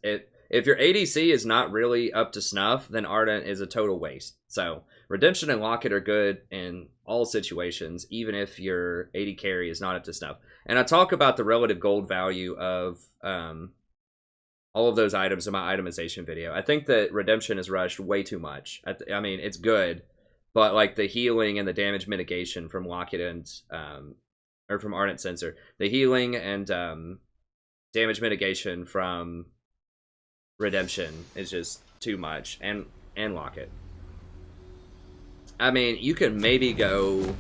If your ADC is not really up to snuff, then Ardent is a total waste. So Redemption and Locket are good in all situations, even if your AD carry is not up to snuff. And I talk about the relative gold value of all of those items in my itemization video. I think that Redemption is rushed way too much. I mean, it's good, but like the healing and the damage mitigation from Locket and or from Ardent Sensor, the healing and damage mitigation from Redemption is just too much, and Locket. I mean, you could maybe go,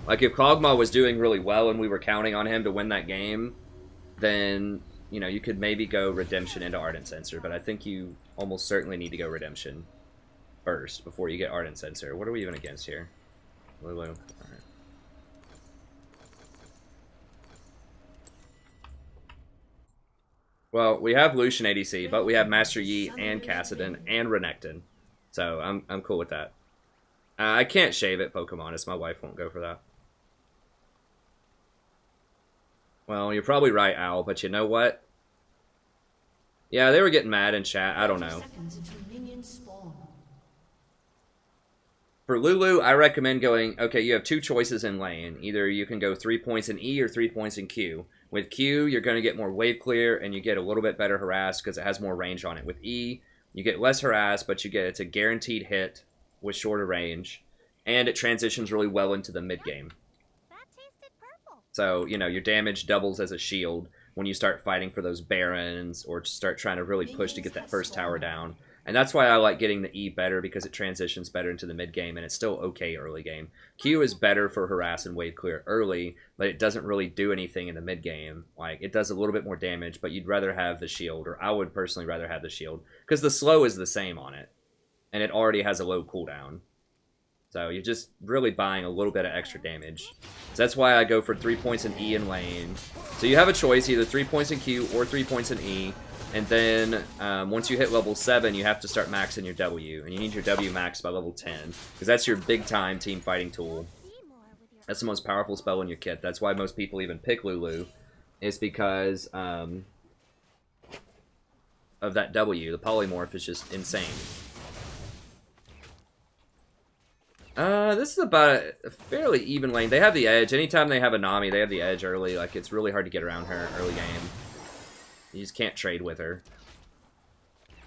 like if Kog'Maw was doing really well and we were counting on him to win that game, then, you know, you could maybe go Redemption into Ardent Sensor, but I think you almost certainly need to go Redemption first before you get Ardent Sensor. What are we even against here? Lulu. All right. Well, we have Lucian ADC, but we have Master Yi and Kassadin and Renekton. So I'm cool with that. I can't shave it, Pokemon. My wife won't go for that. Well, you're probably right, Owl, but you know what? Yeah, they were getting mad in chat. I don't know. For Lulu, I recommend going, okay, you have two choices in lane. Either you can go 3 points in E or 3 points in Q. With Q, you're going to get more wave clear, and you get a little bit better harass because it has more range on it. With E, you get less harass, but it's a guaranteed hit with shorter range, and it transitions really well into the mid-game.
That tasted purple.
So, you know, your damage doubles as a shield when you start fighting for those Barons or start trying to really push to get that first tower down. And that's why I like getting the E better, because it transitions better into the mid-game, and it's still okay early game. Q is better for harass and wave clear early, but it doesn't really do anything in the mid-game. Like, it does a little bit more damage, but you'd rather have the shield, or I would personally rather have the shield, because the slow is the same on it, and it already has a low cooldown. So you're just really buying a little bit of extra damage. So that's why I go for 3 points in E in lane. So you have a choice, either 3 points in Q or 3 points in E. And then, once you hit level 7, you have to start maxing your W. And you need your W maxed by level 10. Because that's your big-time team fighting tool. That's the most powerful spell in your kit. That's why most people even pick Lulu. Is because of that W. The polymorph is just insane. This is about a fairly even lane. They have the edge. Anytime they have a Nami, they have the edge early. Like, it's really hard to get around her early game. You just can't trade with her.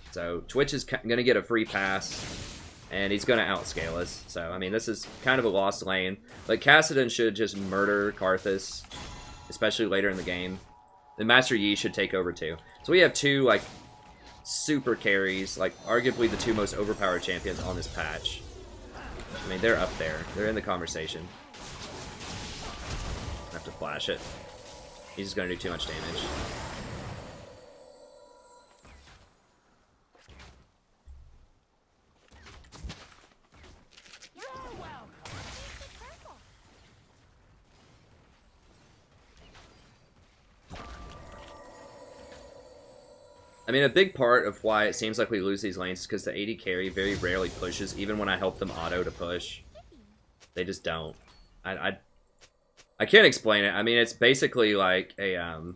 So, Twitch is going to get a free pass, and he's going to outscale us. So, I mean, this is kind of a lost lane. Like, Kassadin should just murder Karthus, especially later in the game. Then Master Yi should take over, too. So, we have two, like, super carries, like, arguably the two most overpowered champions on this patch. I mean, they're up there. They're in the conversation. I have to flash it. He's just going to do too much damage. I mean, a big part of why it seems like we lose these lanes is because the AD carry very rarely pushes, even when I help them auto to push. They just don't. I can't explain it. I mean, it's basically like a, An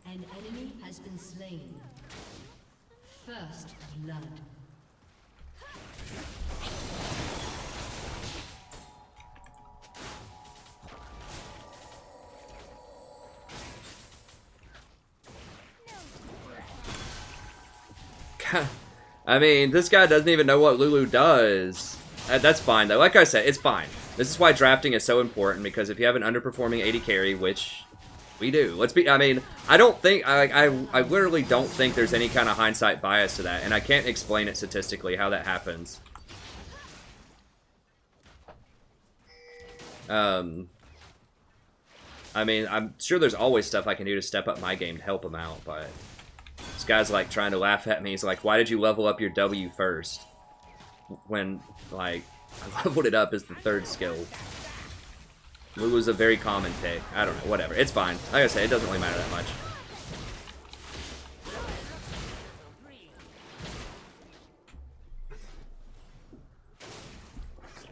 enemy has been slain. First blood.
I mean, this guy doesn't even know what Lulu does. That's fine, though. Like I said, it's fine. This is why drafting is so important, because if you have an underperforming AD carry, which we do, I mean, I don't think, I literally don't think there's any kind of hindsight bias to that, and I can't explain it statistically how that happens. I mean, I'm sure there's always stuff I can do to step up my game to help him out, but this guy's like trying to laugh at me. He's like, why did you level up your W first? When, like, I leveled it up as the third skill. Lulu's a very common pick. I don't know, whatever. It's fine. Like I say, it doesn't really matter that much.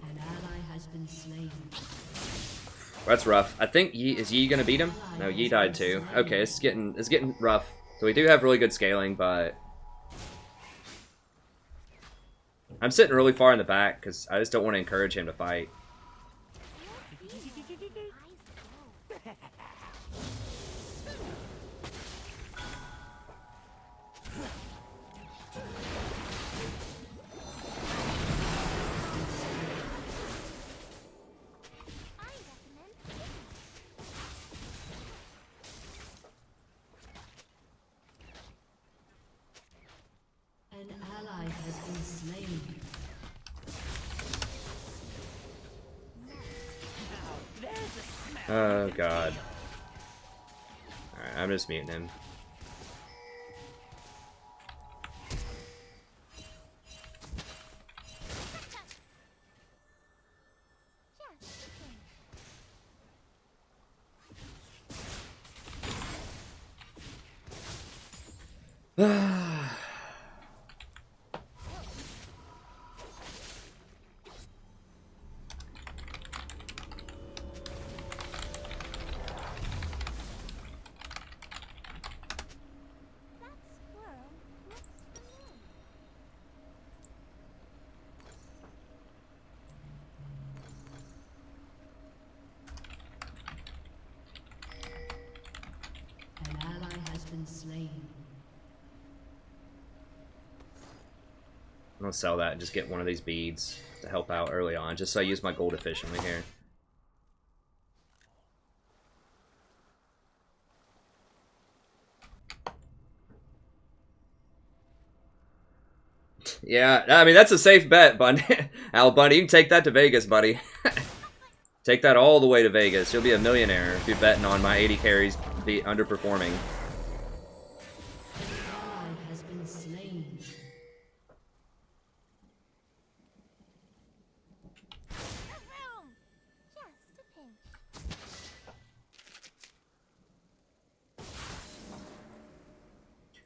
An ally has been slain.
That's rough. I think is Yi gonna beat him? No, Yi died too. Okay, it's getting rough. So we do have really good scaling, but I'm sitting really far in the back because I just don't want to encourage him to fight.
An ally has been slain.
Oh god. Alright, I'm just muting him.
An ally has been slain.
I'm gonna sell that and just get one of these beads to help out early on, just so I use my gold efficiently here. Yeah, I mean, that's a safe bet, Bunny. Al Bunny, you can take that to Vegas, buddy. Take that all the way to Vegas. You'll be a millionaire if you're betting on my 80 carries be underperforming.
An ally has been slain.
Just a pinch.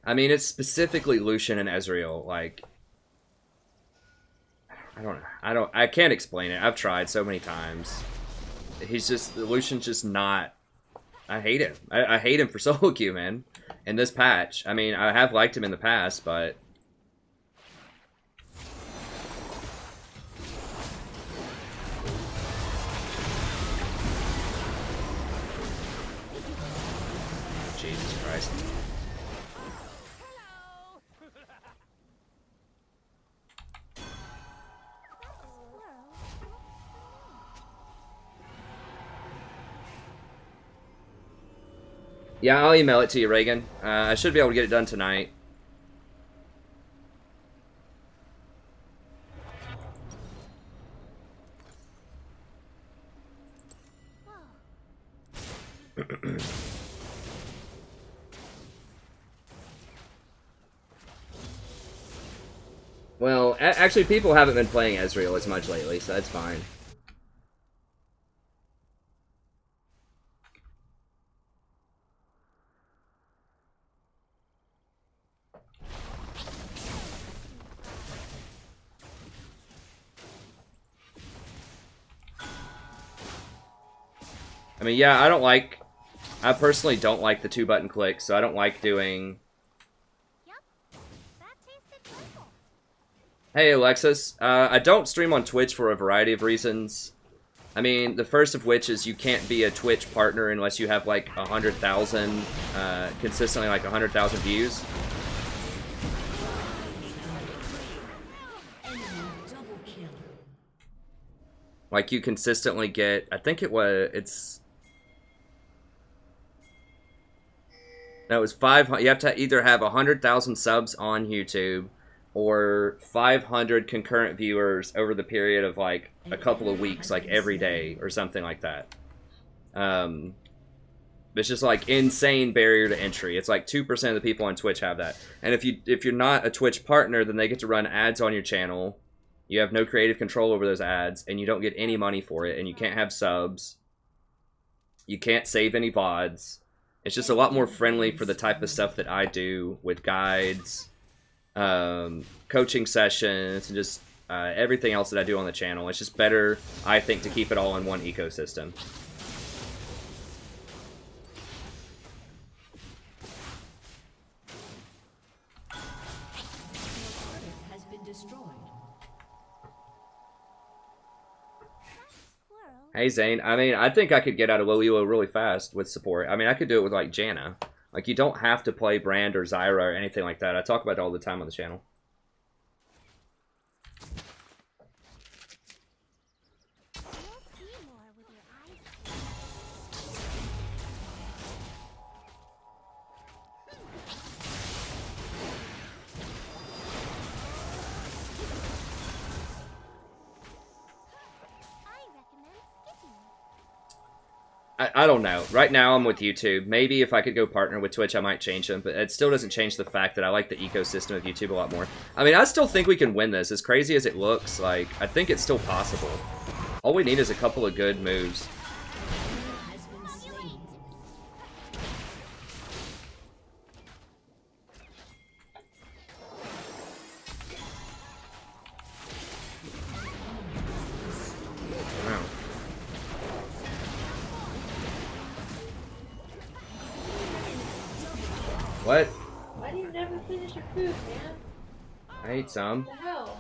I mean, it's specifically Lucian and Ezreal. Like, I can't explain it. I've tried so many times. Lucian's just not. I hate him. I hate him for solo queue, man. In this patch. I mean, I have liked him in the past, but Jesus Christ. Yeah, I'll email it to you, Reagan. I should be able to get it done tonight. Well, actually, people haven't been playing Ezreal as much lately, so that's fine. I mean, yeah, I personally don't like the 2-button click, so I don't like doing...
Yep. That tasted purple.
Hey, Alexis. I don't stream on Twitch for a variety of reasons. I mean, the first of which is you can't be a Twitch partner unless you have, like, 100,000, consistently, like, 100,000 views.
Enemy double kill.
Like, you consistently get... I think it's... No, it was 500. You have to either have 100,000 subs on YouTube or 500 concurrent viewers over the period of like a couple of weeks, like every day or something like that. It's just like insane barrier to entry. It's like 2% of the people on Twitch have that. And if you're not a Twitch partner, then they get to run ads on your channel. You have no creative control over those ads, and you don't get any money for it, and you can't have subs. You can't save any VODs. It's just a lot more friendly for the type of stuff that I do with guides, coaching sessions, and just everything else that I do on the channel. It's just better, I think, to keep it all in one ecosystem.
destroyed.
Squirrel.
Hey Zane, I mean, I think I could get out of low elo really fast with support. I mean, I could do it with like Janna. Like, you don't have to play Brand or Zyra or anything like that. I talk about it all the time on the channel.
You'll see more with your eyes closed. I recommend skipping.
I don't know. Right now, I'm with YouTube. Maybe if I could go partner with Twitch, I might change them. But it still doesn't change the fact that I like the ecosystem of YouTube a lot more. I mean, I still think we can win this. As crazy as it looks, like, I think it's still possible. All we need is a couple of good moves.
Has been slain.
Wow. What?
Why do you never finish your food, man?
I ate some.
What the hell?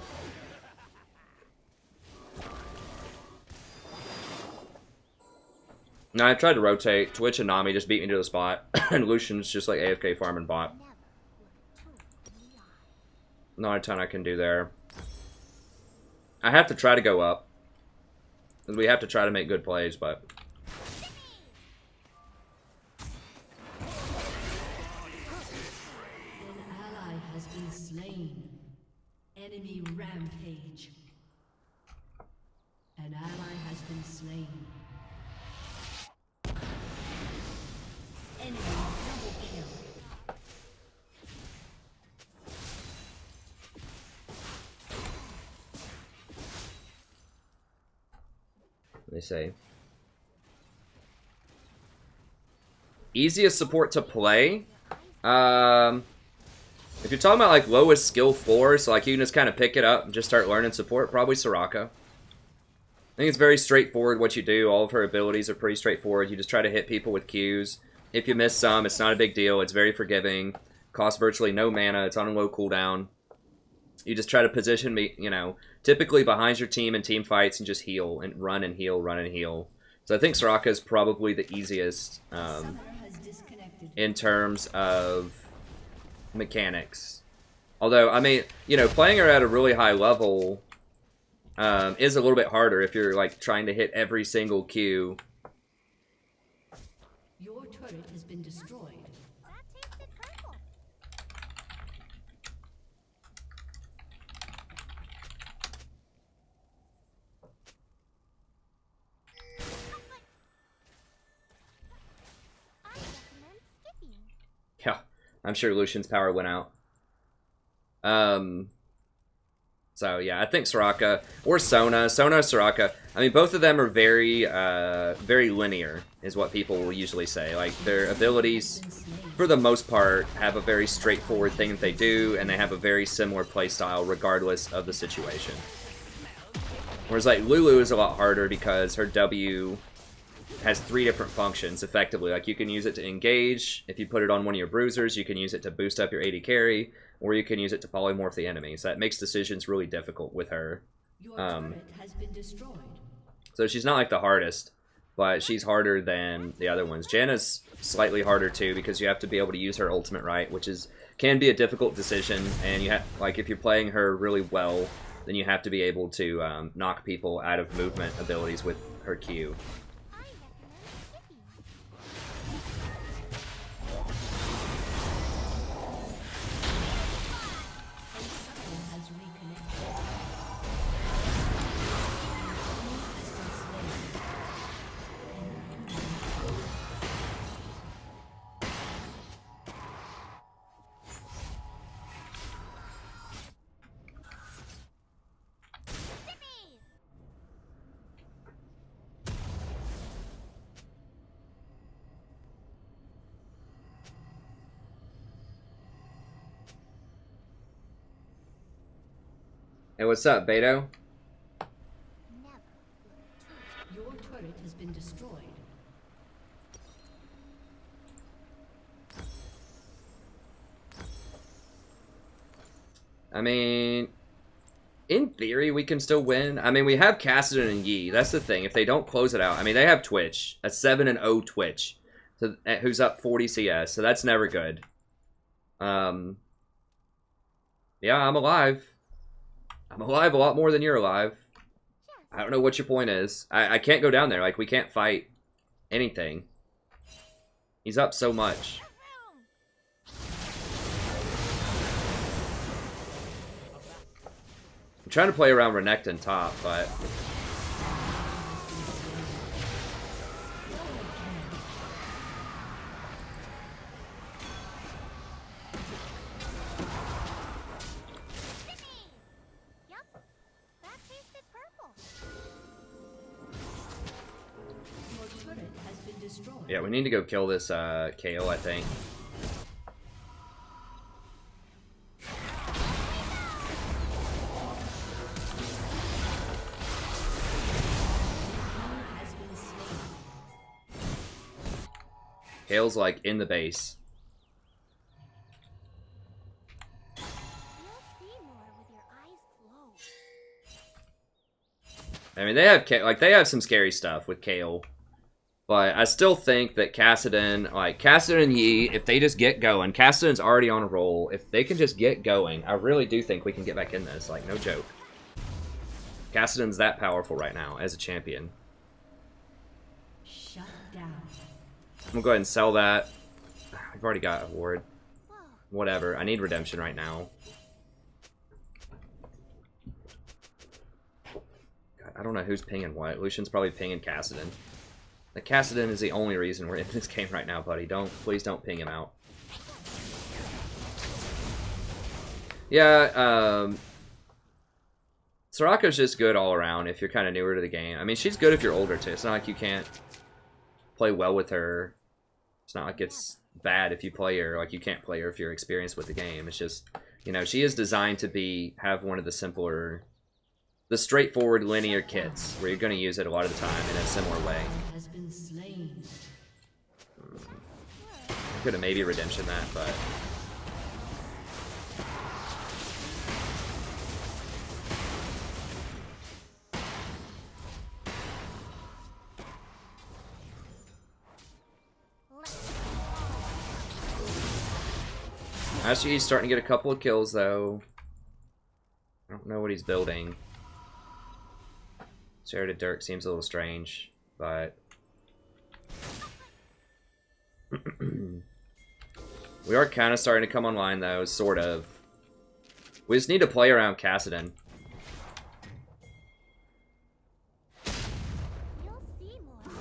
No, I tried to rotate. Twitch and Nami just beat me to the spot. And Lucian's just like AFK farming bot.
Never look too in the eye.
Not a ton I can do there. I have to try to go up. We have to try to make good plays, but...
An ally has been slain. Enemy rampage. An ally has been slain. Enemy double kill.
They say. Easiest support to play? If you're talking about like lowest skill floor, so like you can just kind of pick it up and just start learning support, probably Soraka. I think it's very straightforward what you do. All of her abilities are pretty straightforward. You just try to hit people with Qs. If you miss some, it's not a big deal. It's very forgiving. Costs virtually no mana. It's on a low cooldown. You just try to position me, you know, typically behind your team in team fights and just heal and run and heal, run and heal. So I think Soraka is probably the easiest
Summoner has disconnected.
in terms of mechanics. Although, I mean, you know, playing her at a really high level is a little bit harder if you're like trying to hit every single Q.
Your turret has been destroyed.
That tasted purple. I recommend skipping.
Yeah, I'm sure Lucian's power went out. So yeah, I think Soraka or Sona, Soraka. I mean, both of them are very, very linear, is what people will usually say. Like their abilities,
Been slain.
for the most part, have a very straightforward thing that they do, and they have a very similar playstyle regardless of the situation. Whereas like Lulu is a lot harder because her W has 3 different functions effectively. Like you can use it to engage. If you put it on one of your bruisers, you can use it to boost up your AD carry, or you can use it to polymorph the enemy. So that makes decisions really difficult with her.
Your turret has been destroyed.
So she's not like the hardest, but she's harder than the other ones. Janna's slightly harder too because you have to be able to use her ultimate right, which can be a difficult decision. And you have like if you're playing her really well, then you have to be able to knock people out of movement abilities with her Q.
I recommend skipping.
A summoner has reconnected. Has been slain.
Skipping.
Hey, what's up, Beto?
Never look too.
Your turret has been destroyed.
I mean, In theory, we can still win. I mean, we have Kassadin and Yi. That's the thing. If they don't close it out, I mean, they have Twitch. A 7-0 Twitch, so, who's up 40 CS. So that's never good. Yeah, I'm alive. I'm alive a lot more than you're alive. I don't know what your point is. I can't go down there. Like, we can't fight anything. He's up so much. I'm trying to play around Renekton top, but... Yeah, we need to go kill this Kayle, I think. Kayle's like in the base.
You'll see more with your eyes closed.
I mean, they have some scary stuff with Kayle. But I still think that Kassadin and Yi, if they just get going, Kassadin's already on a roll. If they can just get going, I really do think we can get back in this. Like, no joke. Kassadin's that powerful right now as a champion.
Shut down.
I'm gonna go ahead and sell that. I've already got a ward. Whatever. I need redemption right now. God, I don't know who's pinging what. Lucian's probably pinging Kassadin. The Kassadin is the only reason we're in this game right now, buddy. Please don't ping him out. Yeah, Soraka's just good all around if you're kind of newer to the game. I mean, she's good if you're older, too. It's not like you can't play well with her. It's not like it's bad if you play her. Like, you can't play her if you're experienced with the game. It's just, you know, she is designed to have one of the simpler... the straightforward linear kits where you're going to use it a lot of the time in a similar way.
Has been slain.
I could have maybe redemption that, but actually he's starting to get a couple of kills though. I don't know what he's building. Zyra to Dirk seems a little strange, but we are kind of starting to come online though, sort of. We just need to play around Kassadin.
You'll see more.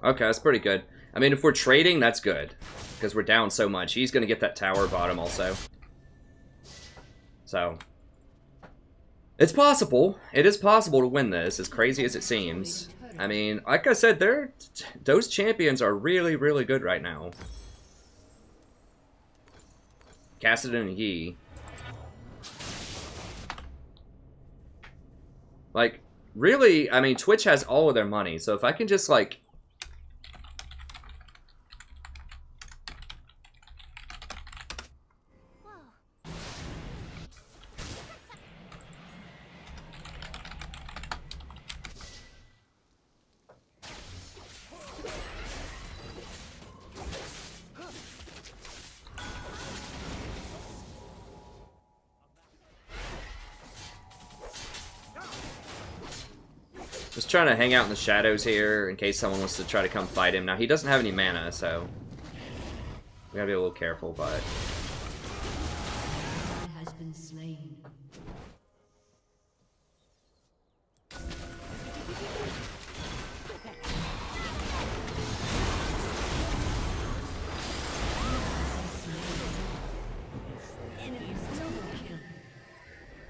Okay, that's pretty good. I mean, if we're trading, that's good. Because we're down so much. He's going to get that tower bottom also. So. It's possible. It is possible to win this, as crazy as it seems. I mean, like I said, those champions are really, really good right now. Kassadin and Yi. Like, really, I mean, Twitch has all of their money. So if I can just, like... Just trying to hang out in the shadows here in case someone wants to try to come fight him. Now, he doesn't have any mana, so we gotta be a little careful, but...
Has been slain.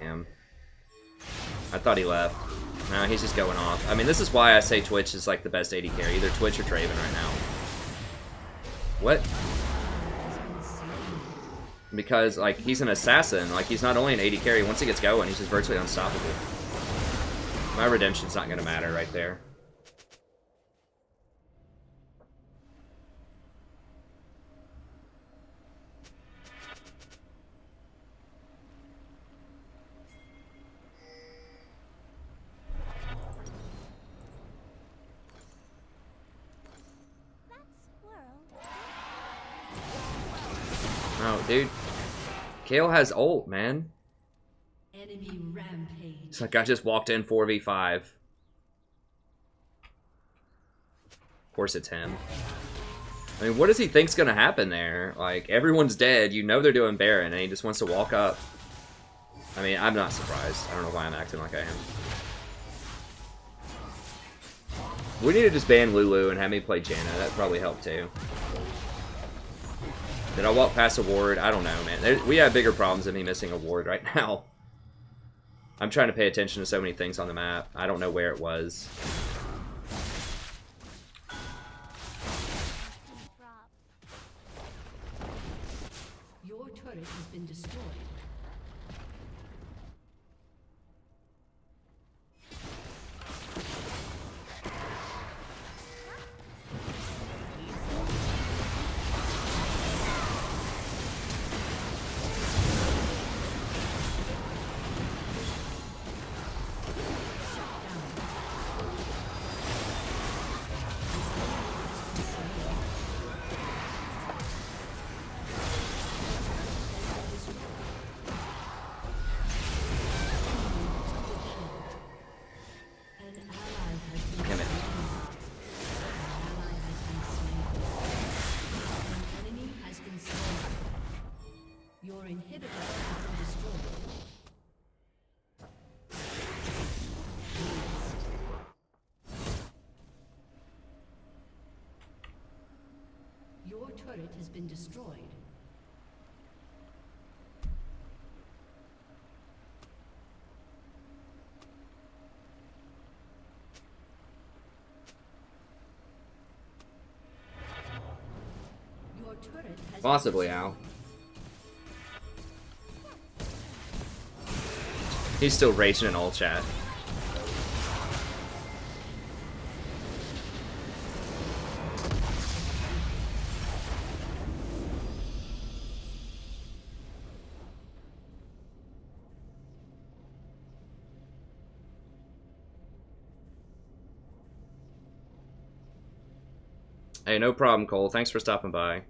Damn. I thought he left. No, he's just going off. I mean, this is why I say Twitch is like the best AD carry. Either Twitch or Draven right now. What? Because, like, he's an assassin. Like, he's not only an AD carry. Once he gets going, he's just virtually unstoppable. My redemption's not going to matter right there. Oh, dude. Kale has ult, man.
Enemy rampage.
It's like I just walked in 4v5. Of course it's him. I mean, what does he think's gonna happen there? Like, everyone's dead, you know they're doing Baron, and he just wants to walk up. I mean, I'm not surprised. I don't know why I'm acting like I am. We need to just ban Lulu and have me play Janna. That'd probably help too. Did I walk past a ward? I don't know, man. We have bigger problems than me missing a ward right now. I'm trying to pay attention to so many things on the map. I don't know where it was.
Your turret has been destroyed. Your turret has been destroyed. Your turret has
Possibly, Al. He's still raging in all chat. Hey, no problem, Cole. Thanks for stopping by.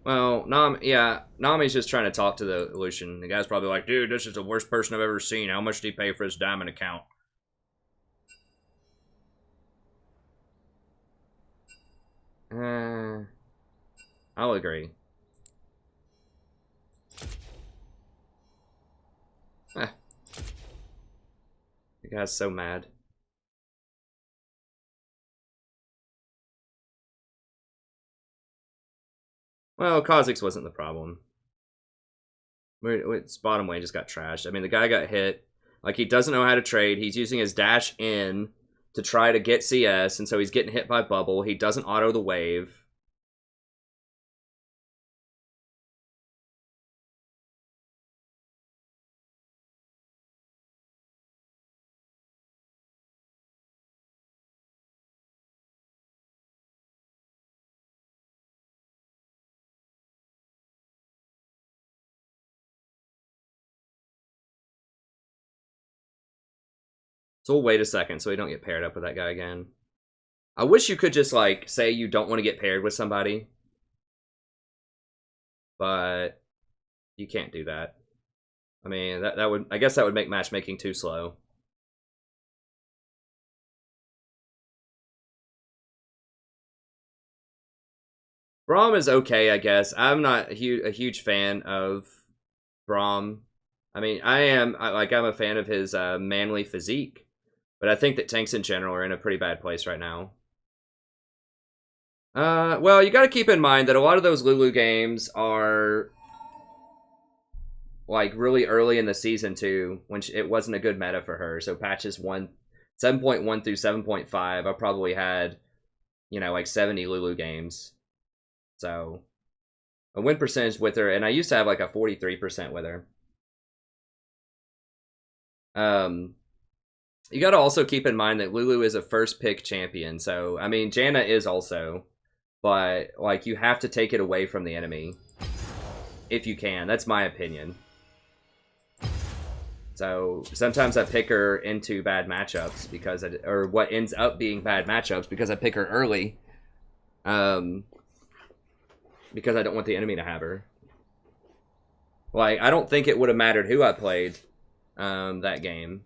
Well, Nami's just trying to talk to the Lucian. The guy's probably like, dude, this is the worst person I've ever seen. How much did he pay for his diamond account? I'll agree. The guy's so mad. Well, Kha'Zix wasn't the problem. Its bottom lane just got trashed. I mean, the guy got hit. Like, he doesn't know how to trade. He's using his dash in to try to get CS, and so he's getting hit by bubble. He doesn't auto the wave. So we'll wait a second so we don't get paired up with that guy again. I wish you could just, like, say you don't want to get paired with somebody. But you can't do that. I mean, that would, I guess that would make matchmaking too slow. Braum is okay, I guess. I'm not a huge fan of Braum. I mean, I'm a fan of his manly physique, but I think that tanks in general are in a pretty bad place right now. Well, you got to keep in mind that a lot of those Lulu games are like really early in the season too, when it wasn't a good meta for her. So patches 7.1 through 7.5, I probably had, you know, like 70 Lulu games. So a win percentage with her, and I used to have like a 43% with her. You got to also keep in mind that Lulu is a first pick champion. So, I mean, Janna is also, but like you have to take it away from the enemy if you can. That's my opinion. So sometimes I pick her into bad matchups because or what ends up being bad matchups because I pick her early. Because I don't want the enemy to have her. Like, I don't think it would have mattered who I played that game.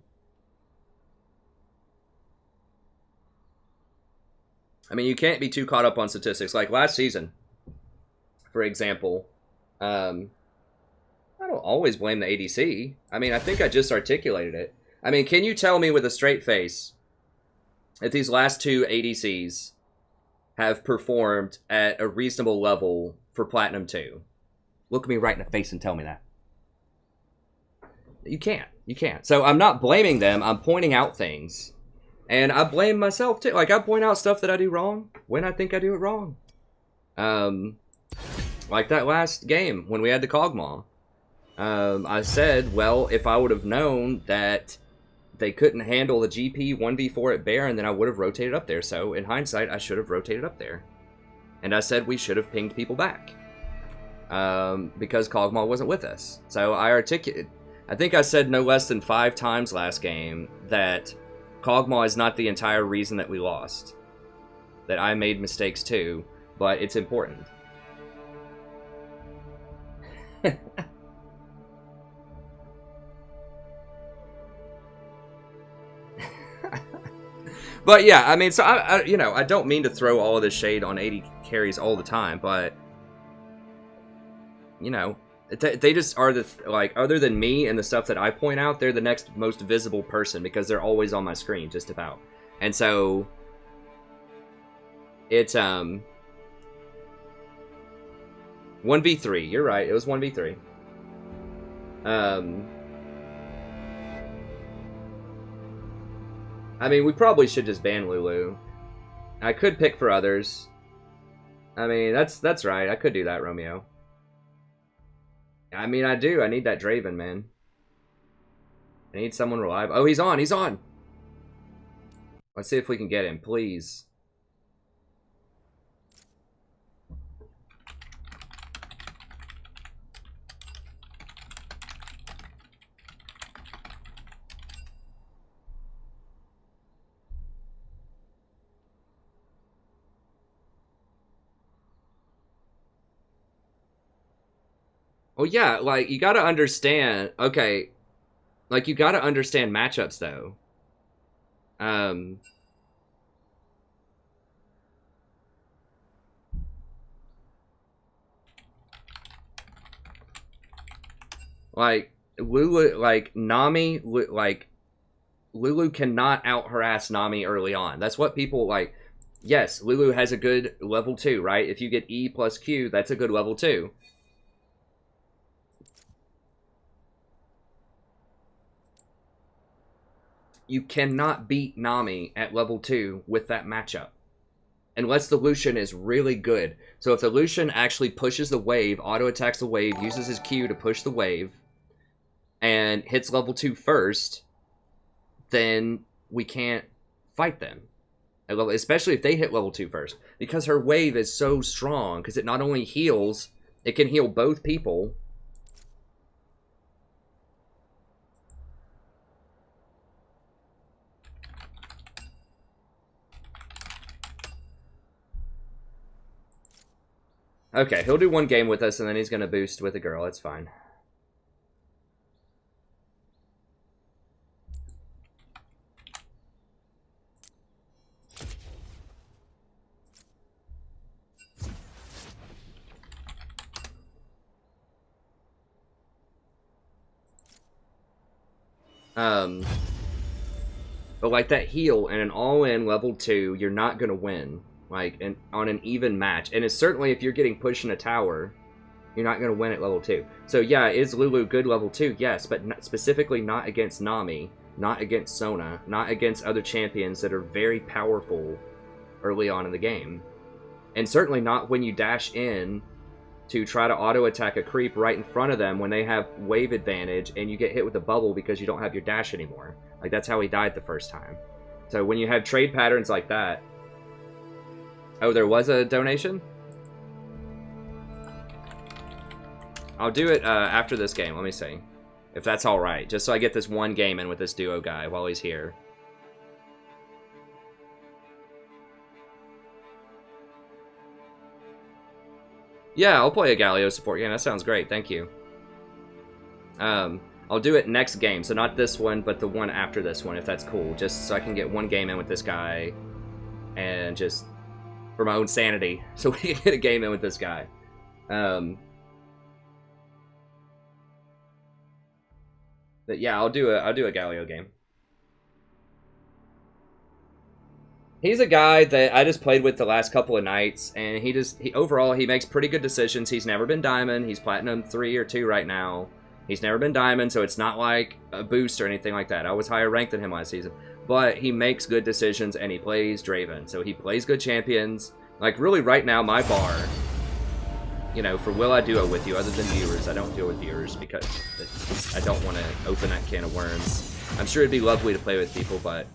I mean, you can't be too caught up on statistics. Like last season, for example, I don't always blame the ADC. I mean, I think I just articulated it. I mean, can you tell me with a straight face that these last two ADCs have performed at a reasonable level for Platinum 2? Look me right in the face and tell me that. You can't. You can't. So I'm not blaming them. I'm pointing out things. And I blame myself too. Like, I point out stuff that I do wrong when I think I do it wrong. Like that last game when we had the Kog'Maw. I said, well, if I would have known that they couldn't handle the GP 1v4 at Baron, then I would have rotated up there. So, in hindsight, I should have rotated up there. And I said we should have pinged people back. Because Kog'Maw wasn't with us. So, I think I said no less than 5 times last game that Kog'Maw is not the entire reason that we lost. That I made mistakes too, but it's important. But yeah, I mean, so I you know, I don't mean to throw all of this shade on 80 carries all the time, but you know, they just are like, other than me and the stuff that I point out, they're the next most visible person because they're always on my screen, just about. And so it's 1v3. You're right, it was 1v3. I mean, we probably should just ban Lulu. I could pick for others. I mean, that's right. I could do that, Romeo. I mean, I do. I need that Draven, man. I need someone reliable. Oh, he's on. He's on. Let's see if we can get him, please. Well, yeah, like, you gotta understand, okay, like, you gotta understand matchups, though. Like, Lulu, like, Nami, like, Lulu cannot out-harass Nami early on. That's what people, like, yes, Lulu has a good level 2, right? If you get E plus Q, that's a good level 2. You cannot beat Nami at level 2 with that matchup. Unless the Lucian is really good. So if the Lucian actually pushes the wave, auto-attacks the wave, uses his Q to push the wave, and hits level 2 first, then we can't fight them. Especially if they hit level 2 first. Because her wave is so strong, because it not only heals, it can heal both people. Okay, he'll do one game with us, and then he's going to boost with a girl. It's fine. But like that heal and an all-in level 2, you're not gonna win. Like on an even match. And it's certainly if you're getting pushed in a tower, you're not gonna win at level 2. So yeah, is Lulu good level 2? Yes, but specifically not against Nami, not against Sona, not against other champions that are very powerful early on in the game. And certainly not when you dash in to try to auto-attack a creep right in front of them when they have wave advantage and you get hit with a bubble because you don't have your dash anymore. Like, that's how he died the first time. So when you have trade patterns like that... Oh, there was a donation? I'll do it after this game. Let me see. If that's alright. Just so I get this one game in with this duo guy while he's here. Yeah, I'll play a Galio support. Yeah, that sounds great. Thank you. I'll do it next game. So not this one, but the one after this one, if that's cool. Just so I can get one game in with this guy. And just for my own sanity. So we can get a game in with this guy. But yeah, I'll do a Galio game. He's a guy that I just played with the last couple of nights, and overall he makes pretty good decisions. He's never been Diamond. He's Platinum 3 or 2 right now. He's never been Diamond, so it's not like a boost or anything like that. I was higher ranked than him last season. But he makes good decisions, and he plays Draven. So he plays good champions. Like, really, right now, my bar, you know, for will I duo with you, other than viewers, I don't duo with viewers because I don't want to open that can of worms. I'm sure it'd be lovely to play with people, but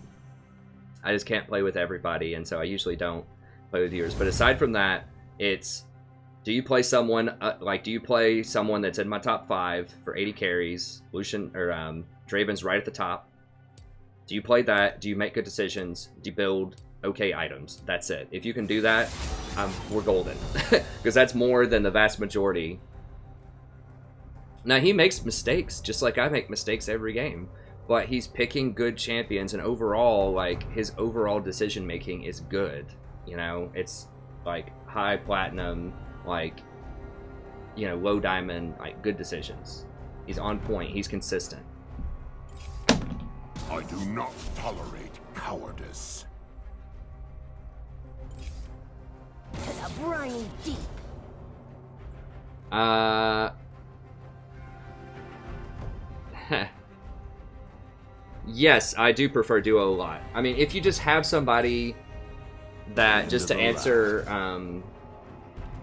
I just can't play with everybody, and so I usually don't play with viewers. But aside from that, it's, do you play someone, do you play someone that's in my top 5 for 80 carries, Lucian, or Draven's right at the top? Do you play that? Do you make good decisions? Do you build okay items? That's it. If you can do that, we're golden. Because that's more than the vast majority. Now, he makes mistakes, just like I make mistakes every game. But he's picking good champions, and overall, like, his overall decision-making is good. You know, it's, like, high platinum, like, you know, low diamond, like, good decisions. He's on point. He's consistent.
I do not tolerate cowardice.
To the briny deep.
Yes, I do prefer duo a lot. I mean, if you just have somebody that, just to answer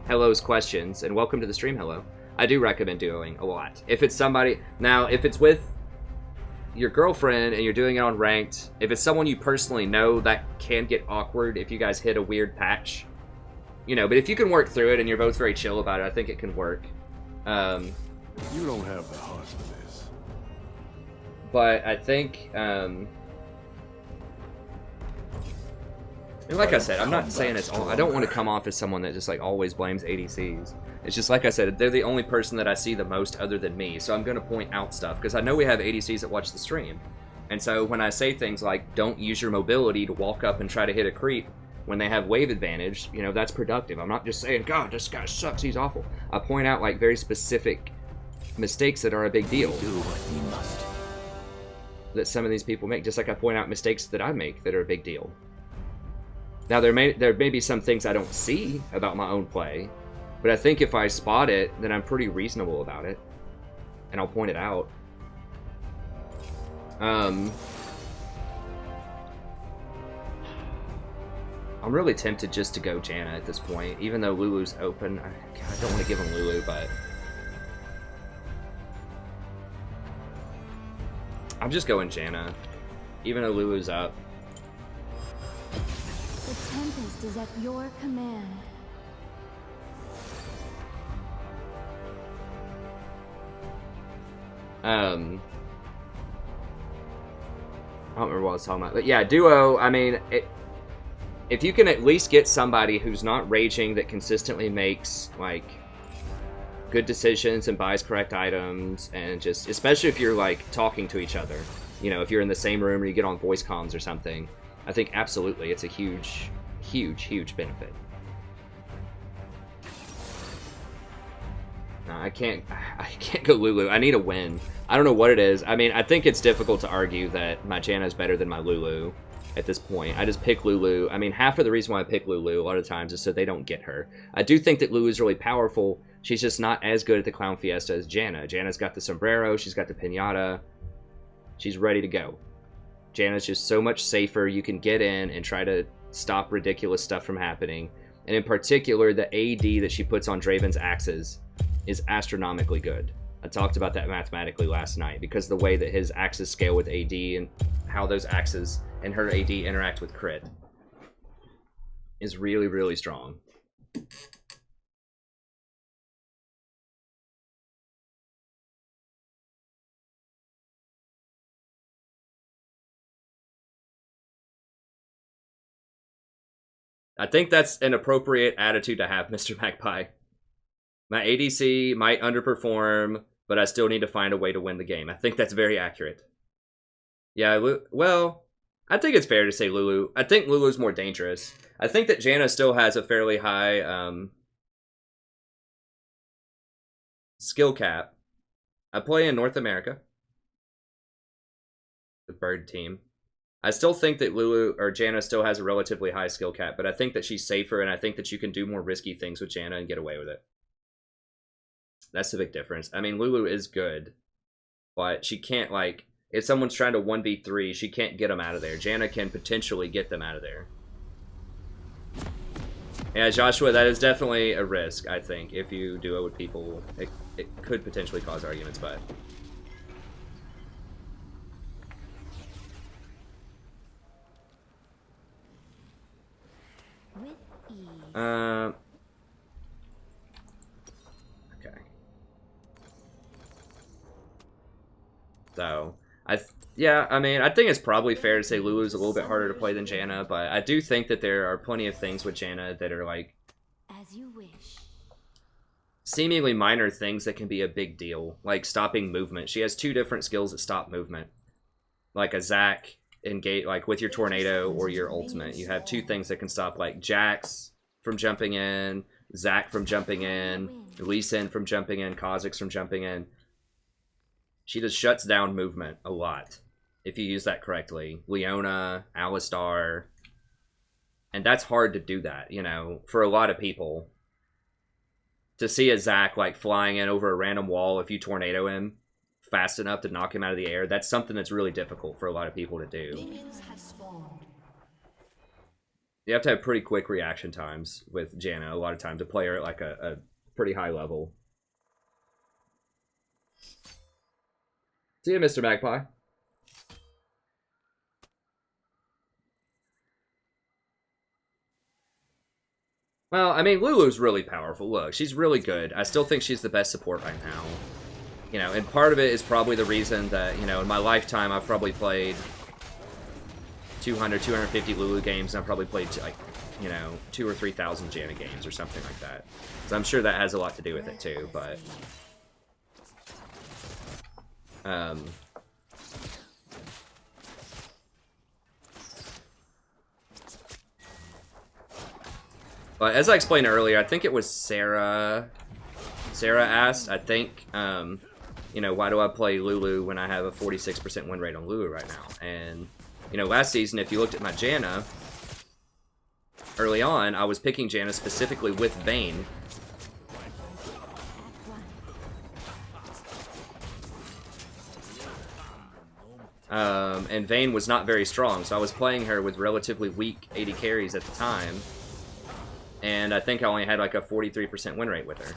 Hello's questions, and welcome to the stream, Hello, I do recommend duoing a lot. If it's somebody, now, if it's with your girlfriend and you're doing it on ranked, if it's someone you personally know, that can get awkward if you guys hit a weird patch. You know, but if you can work through it and you're both very chill about it, I think it can work.
You don't have the heart for this.
But I think, and like I said, I'm not saying it's all, I don't want to come off as someone that just like always blames ADCs. It's just like I said, they're the only person that I see the most other than me, so I'm going to point out stuff, because I know we have ADCs that watch the stream. And so when I say things like, don't use your mobility to walk up and try to hit a creep when they have wave advantage, you know, that's productive. I'm not just saying, God, this guy sucks, he's awful. I point out like very specific mistakes that are a big deal.
Do what we must.
That some of these people make, just like I point out mistakes that I make that are a big deal. Now there may be some things I don't see about my own play, but I think if I spot it, then I'm pretty reasonable about it, and I'll point it out. I'm really tempted just to go Janna at this point, even though Lulu's open. I don't want to give him Lulu, but I'm just going Janna, even though Lulu's up.
The Tempest is at your command.
I don't remember what I was talking about, but yeah, duo, I mean, if you can at least get somebody who's not raging, that consistently makes, like, good decisions and buys correct items, and just, especially if you're, like, talking to each other, you know, if you're in the same room or you get on voice comms or something, I think absolutely it's a huge, huge, huge benefit. No, I can't go Lulu. I need a win. I don't know what it is. I mean, I think it's difficult to argue that my Janna is better than my Lulu at this point. I just pick Lulu. I mean, half of the reason why I pick Lulu a lot of times is so they don't get her. I do think that Lulu is really powerful. She's just not as good at the Clown Fiesta as Janna. Janna's got the sombrero. She's got the pinata. She's ready to go. Janna's just so much safer. You can get in and try to stop ridiculous stuff from happening. And in particular, the AD that she puts on Draven's axes is astronomically good. I talked about that mathematically last night because the way that his axes scale with AD and how those axes and her AD interact with crit is really, really strong. I think that's an appropriate attitude to have, Mr. Magpie. My ADC might underperform, but I still need to find a way to win the game. I think that's very accurate. Yeah, well, I think it's fair to say Lulu. I think Lulu's more dangerous. I think that Janna still has a fairly high skill cap. I play in North America. The bird team. I still think that Lulu or Janna still has a relatively high skill cap, but I think that she's safer, and I think that you can do more risky things with Janna and get away with it. That's the big difference. I mean, Lulu is good, but she can't, like, if someone's trying to 1v3, she can't get them out of there. Janna can potentially get them out of there. Yeah, Joshua, that is definitely a risk, I think. If you duo with people, it could potentially cause arguments, but... Okay. So, yeah, I mean, I think it's probably fair to say Lulu's a little bit harder to play than Janna, but I do think that there are plenty of things with Janna that are, like,
As you wish.
seemingly minor things that can be a big deal, like stopping movement. She has two different skills that stop movement. Like a Zac engage, like with your tornado or your ultimate. You have two things that can stop, like Jax from jumping in, Zac from jumping in, Lee Sin from jumping in, Kha'Zix from jumping in. She just shuts down movement a lot, if you use that correctly. Leona, Alistar. And that's hard to do that, you know, for a lot of people. To see a Zac, like, flying in over a random wall if you tornado him fast enough to knock him out of the air, that's something that's really difficult for a lot of people to do.
Minions have spawned.
You have to have pretty quick reaction times with Janna a lot of times to play her at, like, a pretty high level. See you, Mr. Magpie. Well, I mean, Lulu's really powerful. Look, she's really good. I still think she's the best support right now. You know, and part of it is probably the reason that, you know, in my lifetime, I've probably played 200, 250 Lulu games, and I've probably played, like, you know, 2,000 or 3,000 Janna games or something like that. So I'm sure that has a lot to do with it, too, but... But as I explained earlier, I think it was Sarah asked, I think, you know, why do I play Lulu when I have a 46% win rate on Lulu right now? And, you know, last season, if you looked at my Janna, early on, I was picking Janna specifically with Vayne. And Vayne was not very strong, so I was playing her with relatively weak 80 carries at the time. And I think I only had like a 43% win rate with her.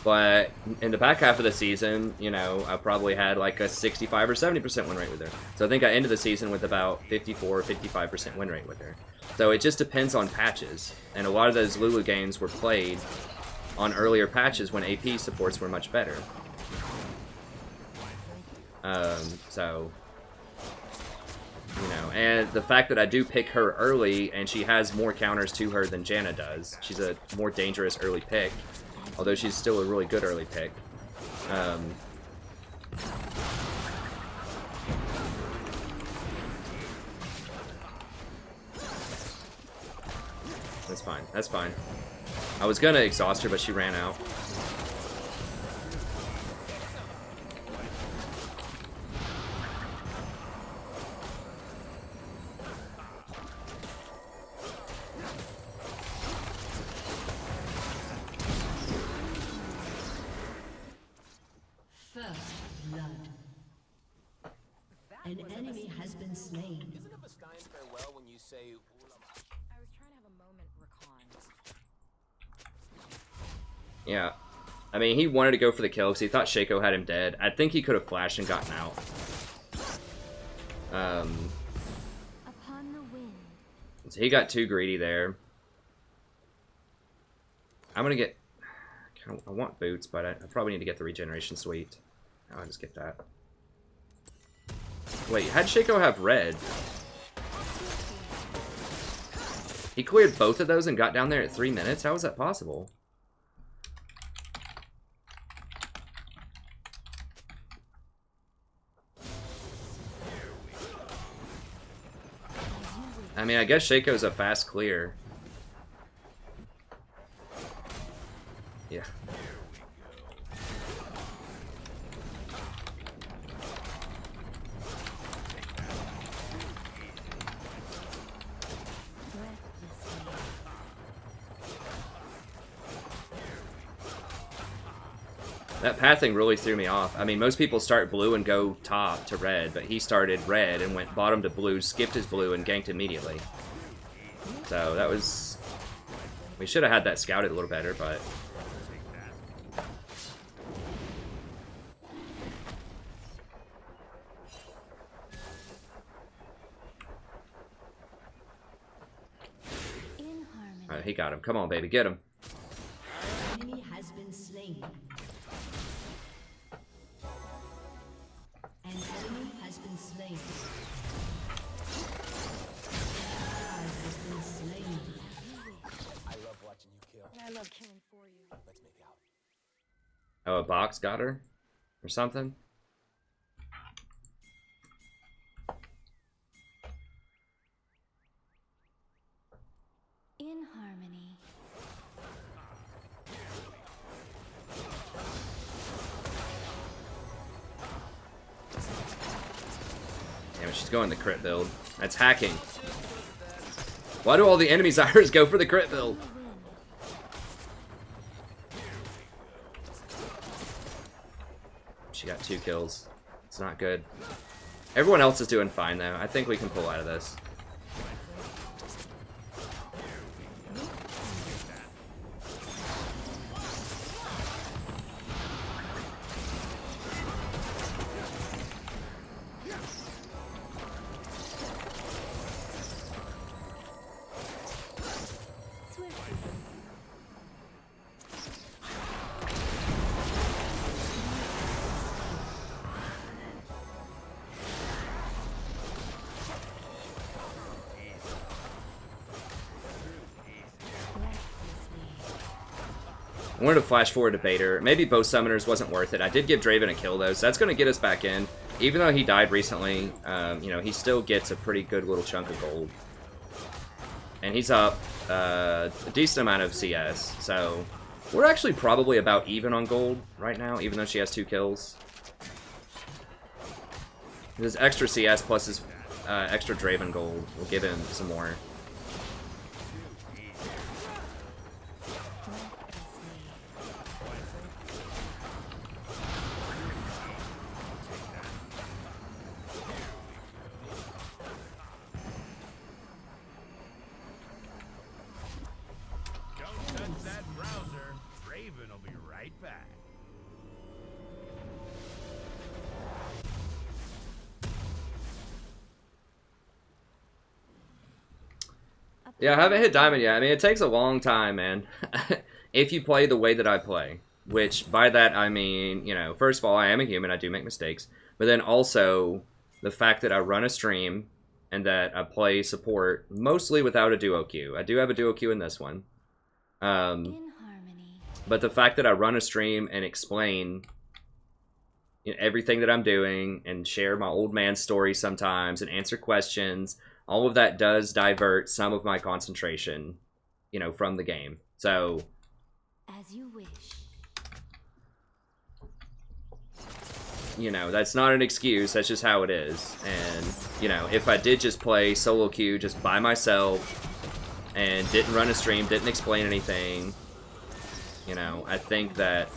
But in the back half of the season, you know, I probably had like a 65 or 70% win rate with her. So I think I ended the season with about 54 or 55% win rate with her. So it just depends on patches. And a lot of those Lulu games were played on earlier patches when AP supports were much better. So... You know, and the fact that I do pick her early, and she has more counters to her than Janna does. She's a more dangerous early pick, although she's still a really good early pick. That's fine. That's fine. I was gonna exhaust her, but she ran out.
First blood. An enemy has been slain.
Isn't it a Stein farewell when you say
I was trying to have a moment, Rakan.
Yeah. I mean, he wanted to go for the kill because he thought Shaco had him dead. I think he could have flashed and gotten out.
Upon the wind.
So he got too greedy there. I'm gonna get... I want boots, but I probably need to get the regeneration suite. I'll just get that. Wait, how'd Shaco have red? He cleared both of those and got down there at 3 minutes? How was that possible? I mean, I guess Shaco's a fast clear. Yeah. That pathing really threw me off. I mean, most people start blue and go top to red, but he started red and went bottom to blue, skipped his blue, and ganked immediately. So that was... We should have had that scouted a little better, but...
In harmony.
Alright, he got him. Come on, baby, get him.
Enemy has been slain. An enemy has been slain. An ally has been slain.
I love watching you kill.
And I love killing for you.
Let's make out.
Oh, a box got her? Or something?
In harmony.
Damn it, she's going the crit build. That's hacking. Why do all the enemy Zyras go for the crit build? She got 2 kills. It's not good. Everyone else is doing fine, though. I think we can pull out of this. I wanted to flash forward to Baiter. Maybe both summoners wasn't worth it. I did give Draven a kill, though, so that's going to get us back in. Even though he died recently, you know, he still gets a pretty good little chunk of gold. And he's up a decent amount of CS, so we're actually probably about even on gold right now, even though she has 2 kills. His extra CS plus his extra Draven gold will give him some more. Yeah, I haven't hit Diamond yet. I mean, it takes a long time, man. If you play the way that I play. Which, by that, I mean, you know, first of all, I am a human. I do make mistakes. But then also, the fact that I run a stream and that I play support mostly without a duo queue. I do have a duo queue in this one.
In harmony.
But the fact that I run a stream and explain, you know, everything that I'm doing and share my old man story sometimes and answer questions... All of that does divert some of my concentration, you know, from the game. So
As you wish.
You know, that's not an excuse, that's just how it is. And, you know, if I did just play solo queue just by myself and didn't run a stream, didn't explain anything, you know, I think that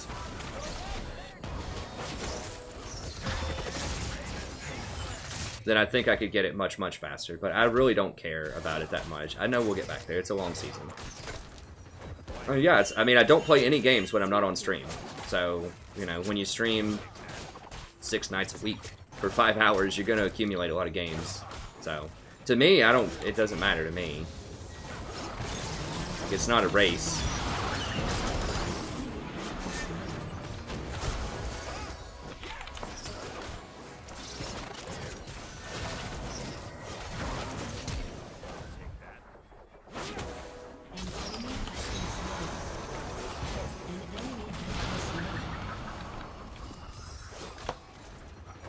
then I think I could get it much, much faster. But I really don't care about it that much. I know we'll get back there. It's a long season. Yeah, I mean, I don't play any games when I'm not on stream. So, you know, when you stream 6 nights a week for 5 hours, you're going to accumulate a lot of games. So, to me, it doesn't matter to me. It's not a race.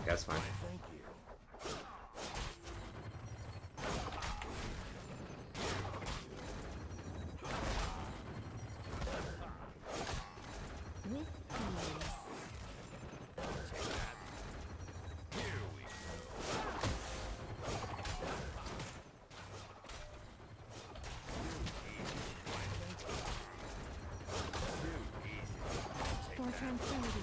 That's fine.
With ease. For tranquility.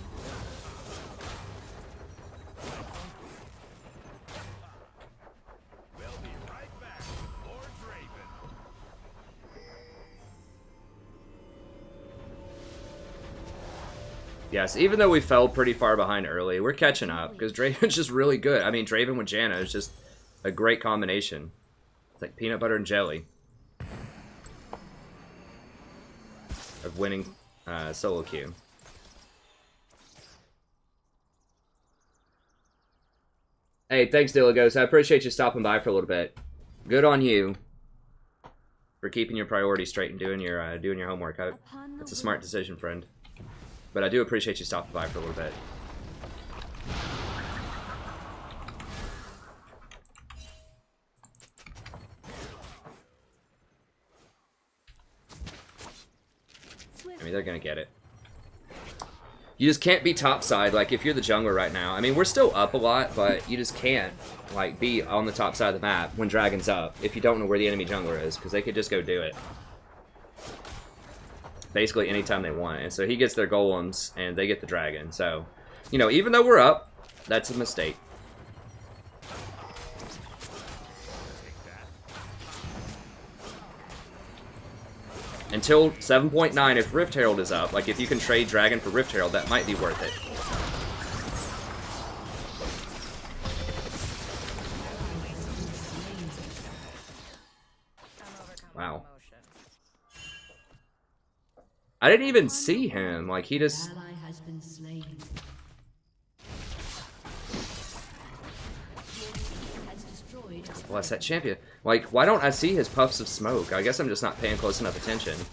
Yes, even though we fell pretty far behind early, we're catching up, because Draven's just really good. I mean, Draven with Janna is just a great combination. It's like peanut butter and jelly. Of winning solo queue. Hey, thanks, Dilligos. I appreciate you stopping by for a little bit. Good on you for keeping your priorities straight and doing your homework. That's a smart decision, friend. But I do appreciate you stopping by for a little bit. I mean, they're gonna get it. You just can't be topside, like, if you're the jungler right now. I mean, we're still up a lot, but you just can't, like, be on the top side of the map when Dragon's up if you don't know where the enemy jungler is, because they could just go do it. Basically anytime they want. And so he gets their golems and they get the dragon. So, you know, even though we're up, that's a mistake. Until 7.9, if Rift Herald is up, like if you can trade dragon for Rift Herald, that might be worth it. Wow. I didn't even see him. Like, he just...
Ally has been slain. Has destroyed.
Well, that's that champion. Like, why don't I see his puffs of smoke? I guess I'm just not paying close enough attention.
As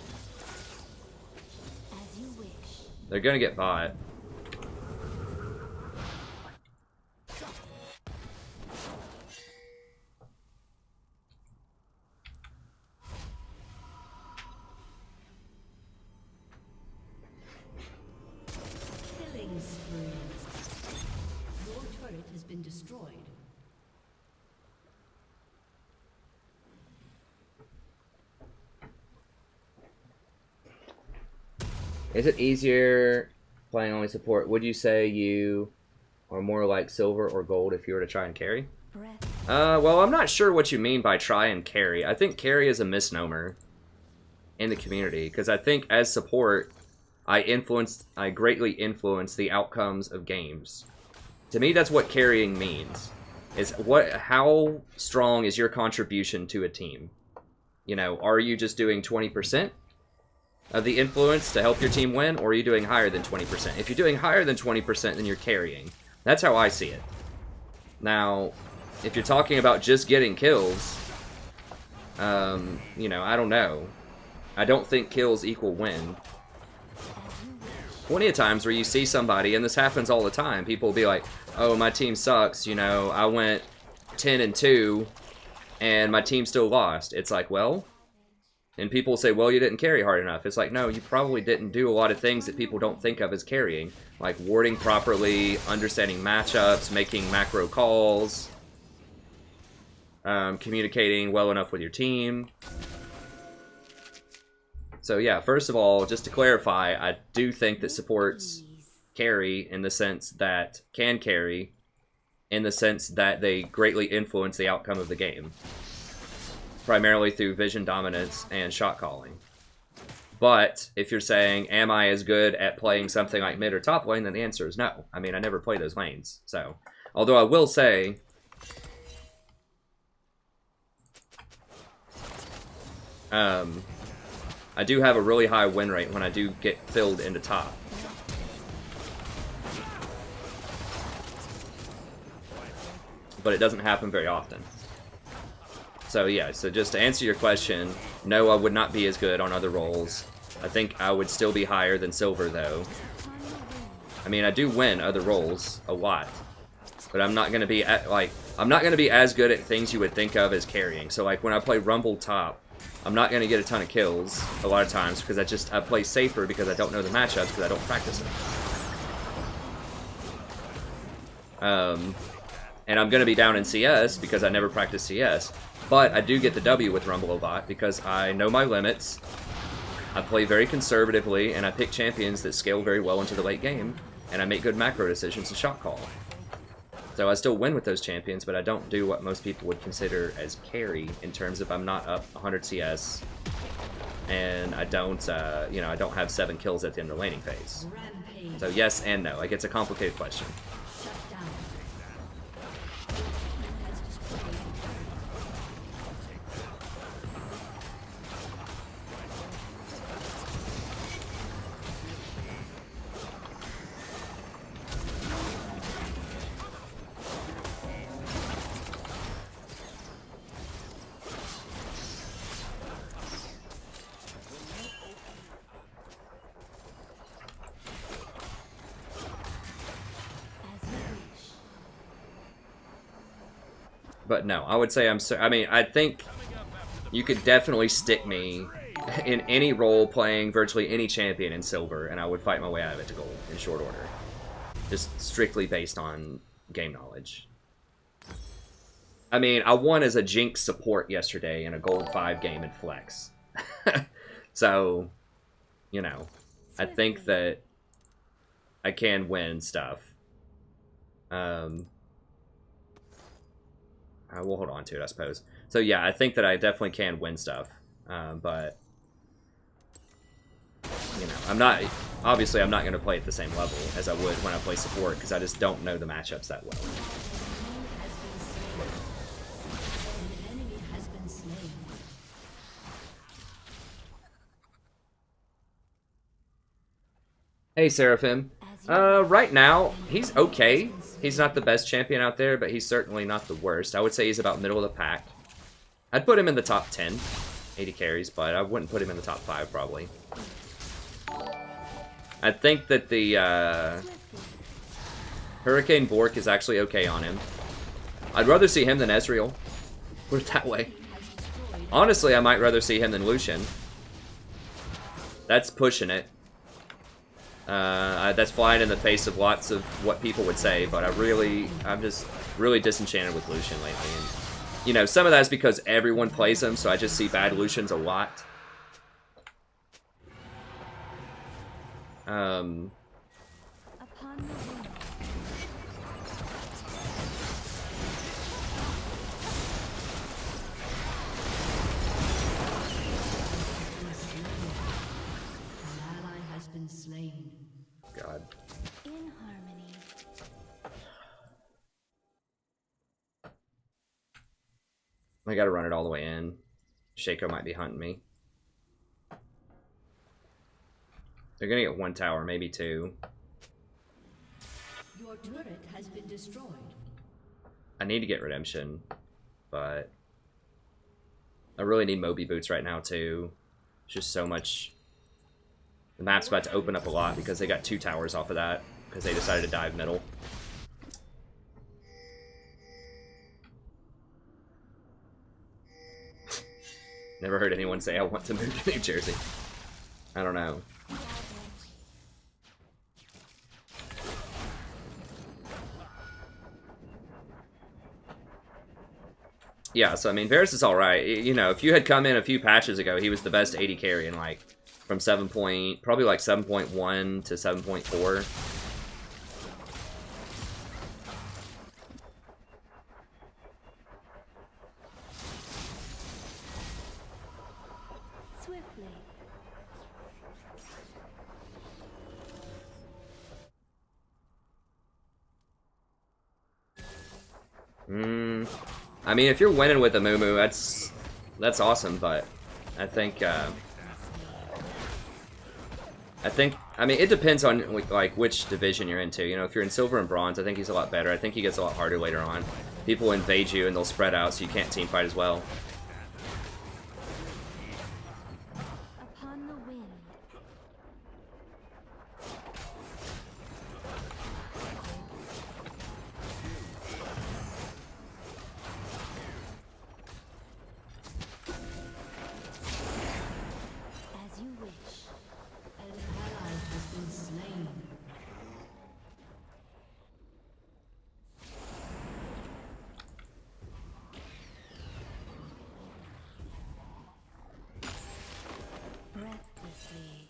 you wish.
They're gonna get bought.
Killing spree. Your turret has been destroyed.
Is it easier playing only support? Would you say you are more like silver or gold if you were to try and carry?
Breath.
Well, I'm not sure what you mean by try and carry. I think carry is a misnomer in the community, because I think as support, I greatly influence the outcomes of games. To me, that's what carrying means. Is how strong is your contribution to a team? You know, are you just doing 20% of the influence to help your team win, or are you doing higher than 20%? If you're doing higher than 20%, then you're carrying. That's how I see it. Now, if you're talking about just getting kills, you know, I don't know. I don't think kills equal win. Plenty of times where you see somebody, and this happens all the time, people will be like, oh, my team sucks, you know, I went 10-2, and my team still lost. It's like, well, And people say, well, you didn't carry hard enough. It's like, no, you probably didn't do a lot of things that people don't think of as carrying. Like warding properly, understanding matchups, making macro calls, communicating well enough with your team. So yeah, first of all, just to clarify, I do think that supports carry in the sense that can carry, in the sense that they greatly influence the outcome of the game. Primarily through vision dominance and shot calling. But if you're saying, am I as good at playing something like mid or top lane, then the answer is no. I mean, I never play those lanes. So, although I will say, I do have a really high win rate when I do get filled into top. But it doesn't happen very often. So yeah, so just to answer your question, no, I would not be as good on other roles. I think I would still be higher than silver though. I mean, I do win other roles a lot, but I'm not gonna be I'm not gonna be as good at things you would think of as carrying. So like when I play Rumble top, I'm not gonna get a ton of kills a lot of times because I play safer because I don't know the matchups because I don't practice them. And I'm gonna be down in CS because I never practice CS. But I do get the W with Rumble a lot because I know my limits, I play very conservatively, and I pick champions that scale very well into the late game, and I make good macro decisions and shot call. So I still win with those champions, but I don't do what most people would consider as carry in terms of I'm not up 100 CS, and I don't, you know, I don't have 7 kills at the end of the laning phase.
Rampage.
So yes and no. Like, it's a complicated question.
Shut down.
But no, I would say I mean, I think you could definitely stick me in any role playing virtually any champion in silver, and I would fight my way out of it to gold in short order. Just strictly based on game knowledge. I mean, I won as a Jinx support yesterday in a gold 5 game in Flex. So, you know, I think that I can win stuff. We'll hold on to it, I suppose. So yeah, I think that I definitely can win stuff, but you know, obviously I'm not going to play at the same level as I would when I play support because I just don't know the matchups that well.
An enemy has been slain.
Hey Seraphim, right now he's okay. He's not the best champion out there, but he's certainly not the worst. I would say he's about middle of the pack. I'd put him in the top 10, 80 carries, but I wouldn't put him in the top 5 probably. I think that the Hurricane Bork is actually okay on him. I'd rather see him than Ezreal. Put it that way. Honestly, I might rather see him than Lucian. That's pushing it. That's flying in the face of lots of what people would say, but I'm just really disenchanted with Lucian lately. And, you know, some of that is because everyone plays him, so I just see bad Lucians a lot.
Upon the wind.
An ally has been slain.
God.
In harmony.
I gotta run it all the way in. Shaco might be hunting me. They're gonna get 1 tower, maybe 2.
Your turret has been destroyed.
I need to get redemption, but I really need Moby Boots right now too. It's just so much. The map's about to open up a lot because they got 2 towers off of that because they decided to dive middle. Never heard anyone say I want to move to New Jersey. I don't know. Yeah, so I mean, Varus is alright. You know, if you had come in a few patches ago, he was the best AD carry in like, from probably like 7.1 to 7.4.
Swiftly.
I mean, if you're winning with a Mumu, that's awesome, but I think, I mean, it depends on, like, which division you're into. You know, if you're in Silver and Bronze, I think he's a lot better. I think he gets a lot harder later on. People invade you and they'll spread out, so you can't team fight as well.
Upon the wind. As you wish.
An ally has been slain.
Breathlessly.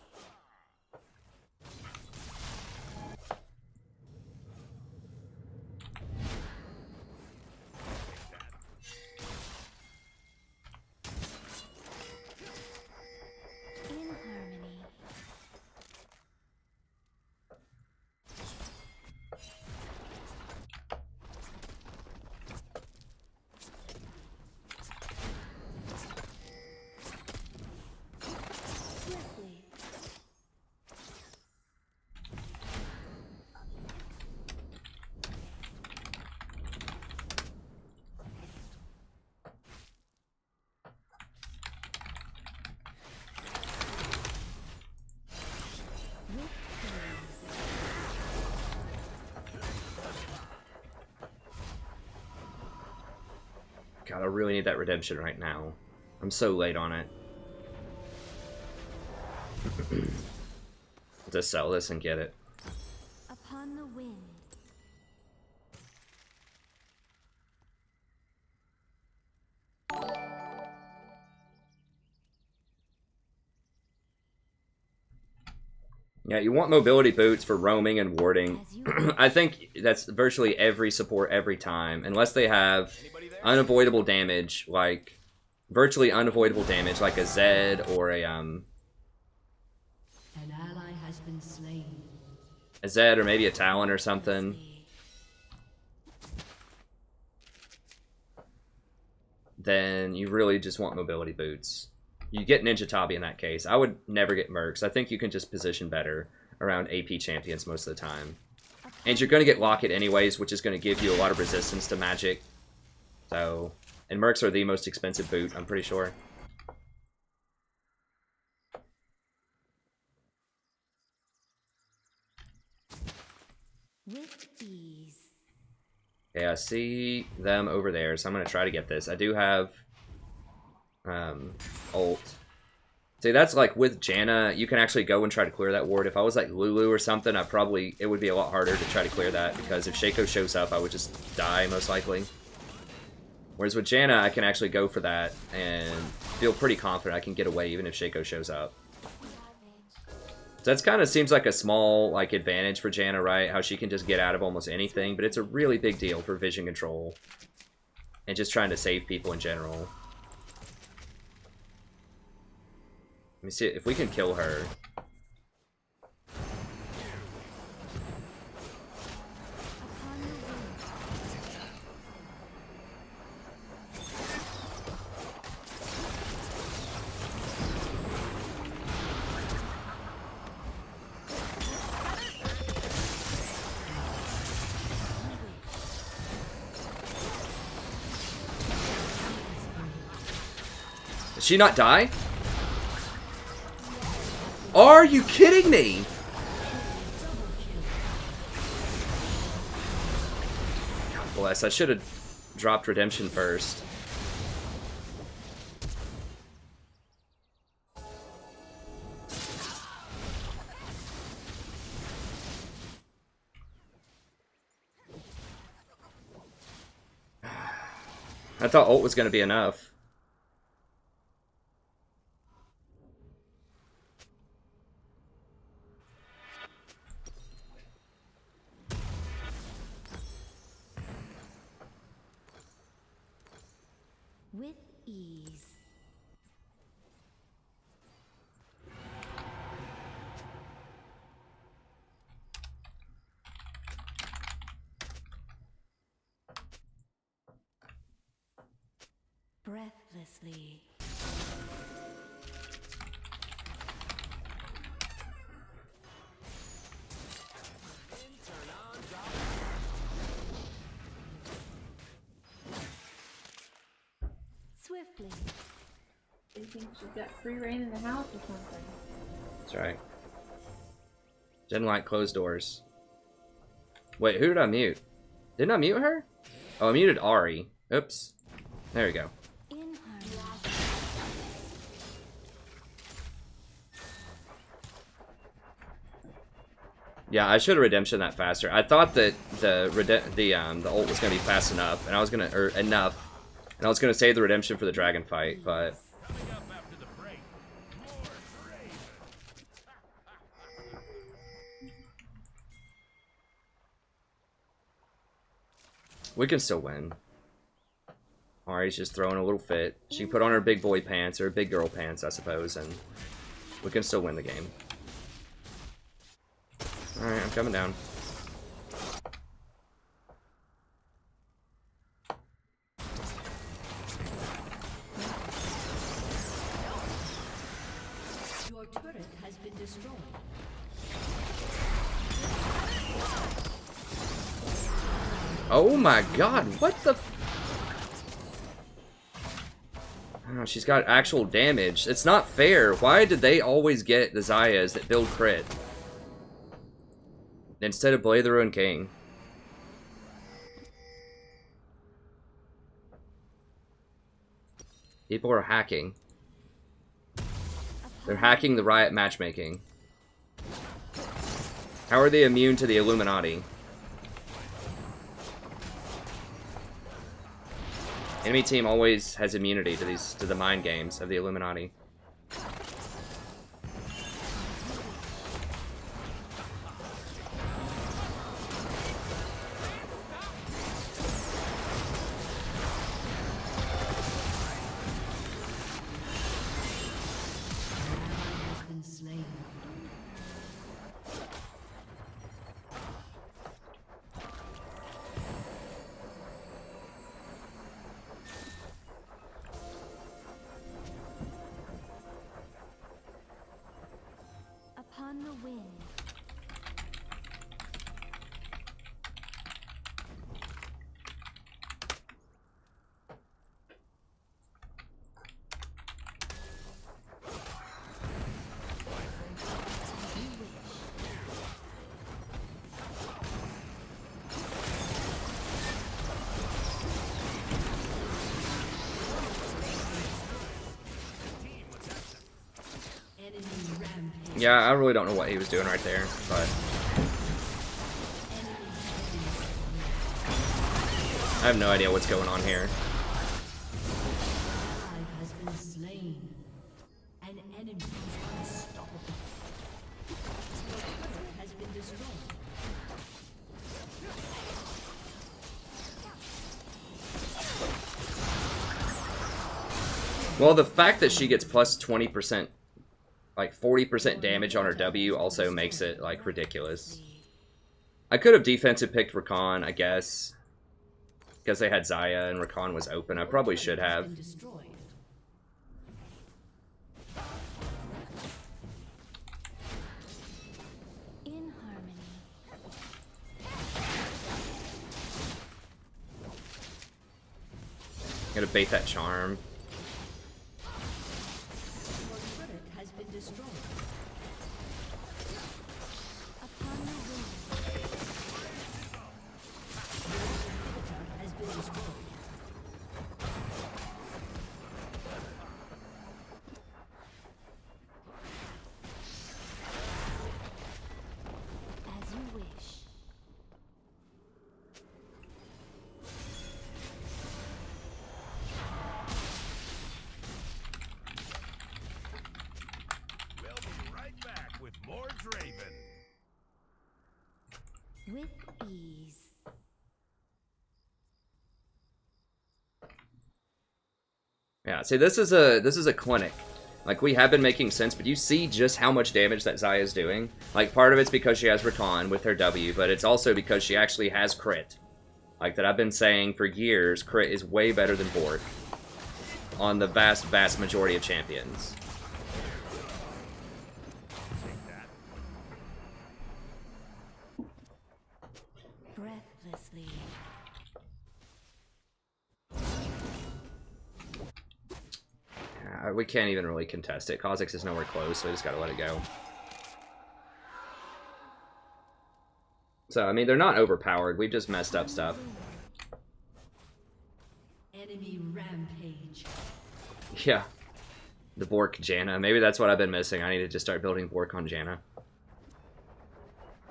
In harmony. Swiftly. With ease.
God, I really need that redemption right now. I'm so late on it. Just sell this and get it.
Upon the wind.
Yeah, you want mobility boots for roaming and warding.
As you
I think that's virtually every support every time, unless they have unavoidable damage, like virtually unavoidable damage, like a Zed or
An ally has been slain.
a Zed or maybe a Talon or something. Then you really just want mobility boots. You get Ninja Tabi in that case. I would never get Mercs. I think you can just position better around AP champions most of the time. And you're going to get Locket anyways, which is going to give you a lot of resistance to magic. So, and Mercs are the most expensive boot, I'm pretty sure.
with ease.
Yeah, I see them over there, so I'm going to try to get this. I do have ult. See, that's like with Janna, you can actually go and try to clear that ward. If I was like Lulu or something, it would be a lot harder to try to clear that, because if Shaco shows up, I would just die, most likely. Whereas with Janna, I can actually go for that and feel pretty confident I can get away even if Shaco shows up. So that kind of seems like a small advantage for Janna, right? How she can just get out of almost anything, but it's a really big deal for vision control and just trying to save people in general. Let me see if we can kill her. Did she not die? Are you kidding me? God bless, I should have dropped Redemption first. I thought ult was going to be enough.
With ease. Breathlessly. Swiftly.
They think she's got free reign in the house or something.
That's right. Didn't like closed doors. Wait, who did I mute? Didn't I mute her? Oh, I muted Ari. Oops. There we go.
In harmony.
Yeah, I should have redemption that faster. I thought that the ult was gonna be fast enough, and I was gonna and I was gonna save the redemption for the dragon fight, but we can still win. Ari's just throwing a little fit. She put on her big boy pants, or big girl pants, I suppose, and we can still win the game. Alright, I'm coming down.
Your turret has been destroyed.
Oh my god, what the oh, she's got actual damage. It's not fair. Why did they always get the Zyas that build crit instead of Blade the Ruined King? People are hacking. They're hacking the Riot matchmaking. How are they immune to the Illuminati? Enemy team always has immunity to the mind games of the Illuminati.
Has been slain.
Upon the wind.
Enemy rampage.
Yeah, I really don't know what he was doing right there, but I have no idea what's going on here.
Ally has been slain. An enemy is unstoppable. Your turret has been destroyed.
Well, the fact that she gets plus 20%, like 40% damage on her W also makes it, like, ridiculous. I could have defensive picked Rakan, I guess, because they had Xayah and Rakan was open. I probably should have.
Been destroyed.
In harmony.
Gotta bait that charm.
Your turret has been destroyed.
Upon the wind.
Inhibitor has been destroyed.
As you wish. With ease.
Yeah, see, this is a clinic. Like, we have been making sense, but you see just how much damage that Zyra is doing. Like, part of it's because she has Rakan with her W, but it's also because she actually has crit. Like, that I've been saying for years, crit is way better than Bork on the vast, vast majority of champions.
Breathlessly.
We can't even really contest it. Kha'Zix is nowhere close, so we just gotta let it go. So, I mean, they're not overpowered. We've just messed up stuff.
Enemy rampage.
Yeah. The Bork Janna. Maybe that's what I've been missing. I need to just start building Bork on Janna.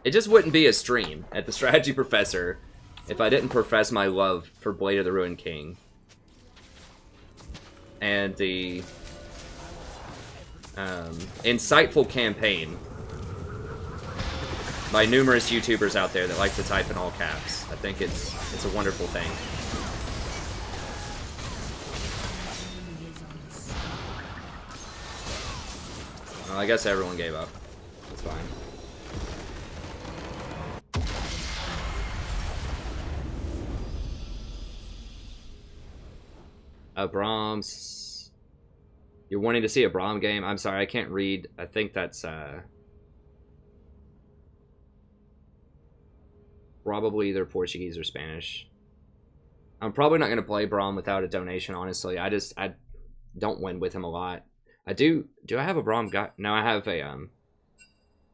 It just wouldn't be a stream at the Strategy Professor if I didn't profess my love for Blade of the Ruined King. And the insightful campaign by numerous YouTubers out there that like to type in all caps. I think it's a wonderful thing. Well, I guess everyone gave up. That's fine. Brahms. You're wanting to see a Braum game? I'm sorry, I can't read. I think that's probably either Portuguese or Spanish. I'm probably not going to play Braum without a donation, honestly. I don't win with him a lot. Do I have a Braum guide? No, I have a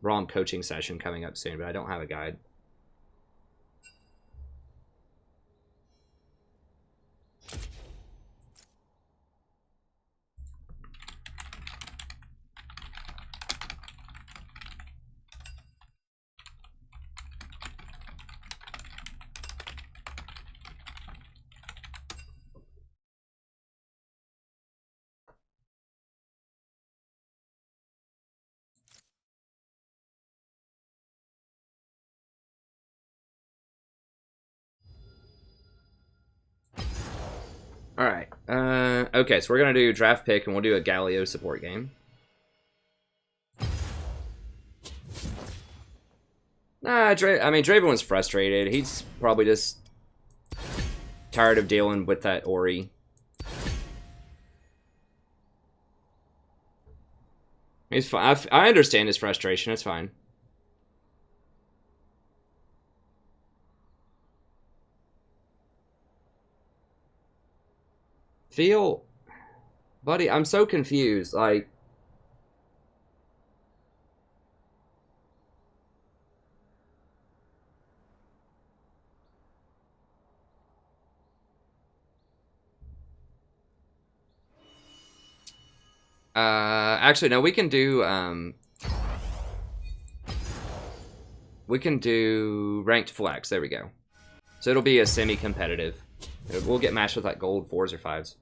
Braum coaching session coming up soon, but I don't have a guide. Alright, okay, so we're gonna do draft pick and we'll do a Galio support game. I mean, Draven was frustrated. He's probably just tired of dealing with that Ori. He's fine. I understand his frustration, it's fine. Buddy, I'm so confused, like... actually, no, we can do ranked flex, there we go. So it'll be a semi-competitive. We'll get matched with like gold 4s or 5s.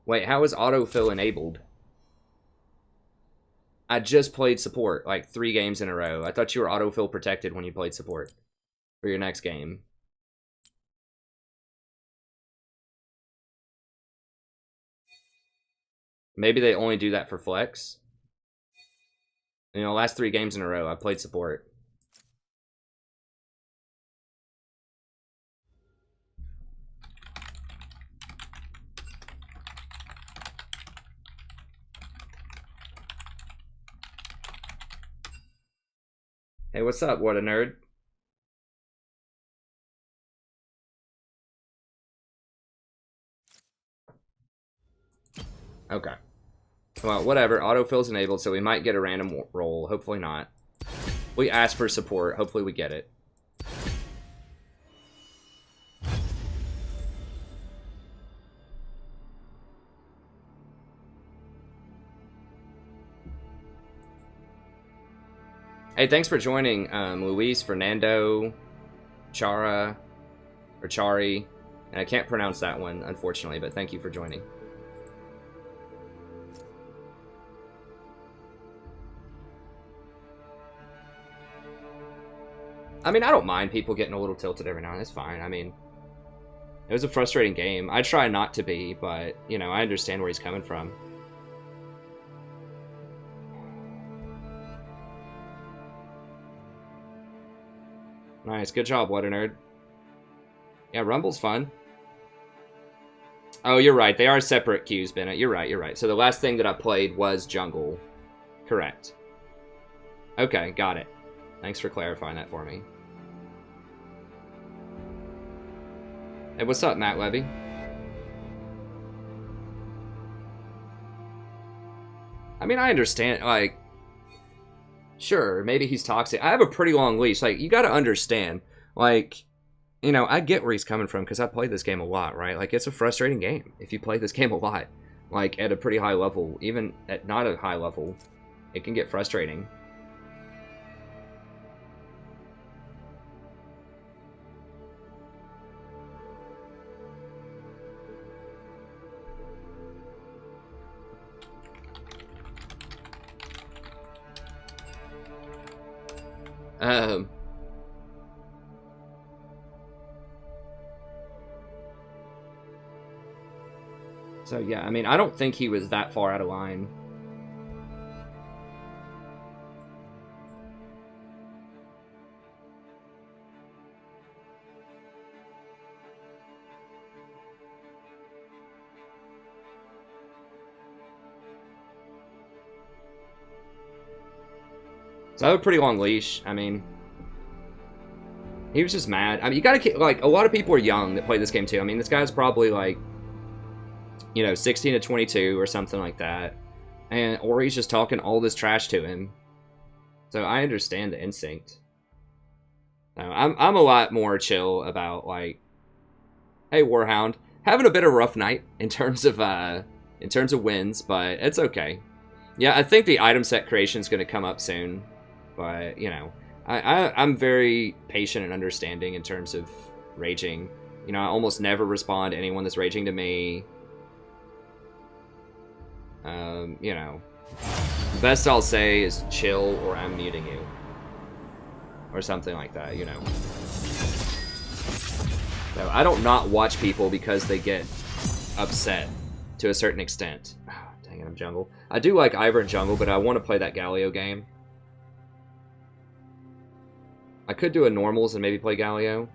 Wait, how is autofill enabled? I just played support like 3 games in a row. I thought you were autofill protected when you played support for your next game. Maybe they only do that for flex. You know, last 3 games in a row, I played support. Hey, what's up? What a nerd. Okay. Well, whatever. Autofill's enabled, so we might get a random roll. Hopefully not. We asked for support. Hopefully we get it. Hey, thanks for joining, Luis, Fernando, Chara, or Chari. And I can't pronounce that one, unfortunately, but thank you for joining. I mean, I don't mind people getting a little tilted every now and then. It's fine. I mean, it was a frustrating game. I try not to be, but, you know, I understand where he's coming from. Nice. Good job, What a Nerd. Yeah, Rumble's fun. Oh, you're right. They are separate queues, Bennett. You're right. You're right. So the last thing that I played was Jungle. Correct. Okay, got it. Thanks for clarifying that for me. Hey, what's up, Matt Levy? I mean, I understand, like, sure, maybe he's toxic. I have a pretty long leash. Like, you gotta understand, like, you know, I get where he's coming from because I played this game a lot, right? Like, it's a frustrating game if you play this game a lot. Like, at a pretty high level, even at not a high level, it can get frustrating. So yeah, I mean, I don't think he was that far out of line. So I have a pretty long leash. I mean, he was just mad. I mean, you gotta, like, a lot of people are young that play this game too. I mean, this guy's probably like, you know, 16 to 22 or something like that. And, or he's just talking all this trash to him. So I understand the instinct. No, I'm a lot more chill about, like, hey, Warhound, having a bit of a rough night in terms of wins, but it's okay. Yeah, I think the item set creation is going to come up soon, but, you know, I'm very patient and understanding in terms of raging. You know, I almost never respond to anyone that's raging to me. You know, the best I'll say is chill or I'm muting you. Or something like that, you know. So I don't not watch people because they get upset to a certain extent. Oh, dang it, I'm jungle. I do like Ivor and jungle, but I want to play that Galio game. I could do a normals and maybe play Galio.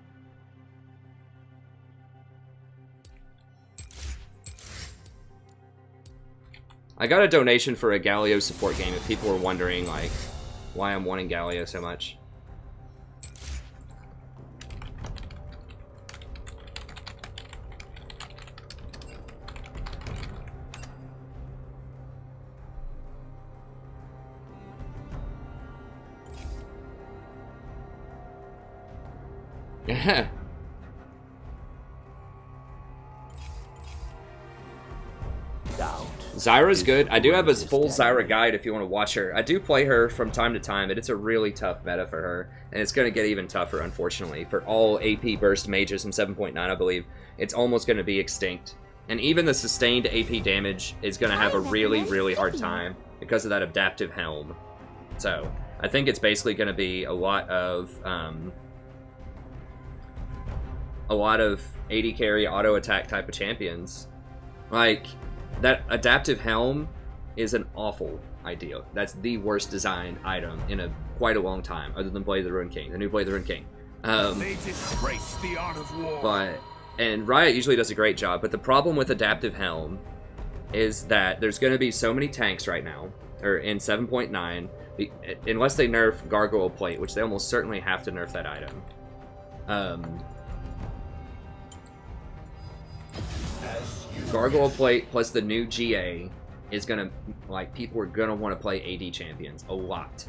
I got a donation for a Galio support game if people were wondering, like, why I'm wanting Galio so much. Yeah. Zyra's good. I do have a full Zyra guide if you want to watch her. I do play her from time to time, but it's a really tough meta for her. And it's going to get even tougher, unfortunately. For all AP burst mages in 7.9, I believe, it's almost going to be extinct. And even the sustained AP damage is going to have a really, really hard time because of that adaptive helm. So, I think it's basically going to be a lot of AD carry, auto attack type of champions. Like, that adaptive helm is an awful idea. That's the worst designed item in quite a long time, other than Blade of the Ruined King, the new Blade of the Ruined King.
They disgrace the art of war.
And Riot usually does a great job, but the problem with adaptive helm is that there's going to be so many tanks right now, or in 7.9, unless they nerf Gargoyle Plate, which they almost certainly have to nerf that item. Gargoyle Plate plus the new GA is gonna, like, people are gonna want to play AD champions a lot.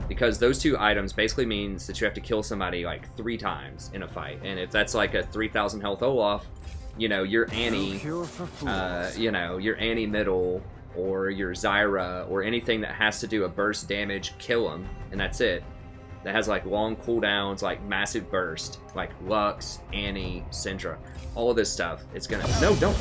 Because those two items basically means that you have to kill somebody, like, 3 times in a fight. And if that's, like, a 3,000 health Olaf, you know, your Annie, you know, your Annie middle, or your Zyra, or anything that has to do a burst damage, kill them, and that's it. That has, like, long cooldowns, like, massive burst, like Lux, Annie, Syndra. All of this stuff, it's gonna... No, don't...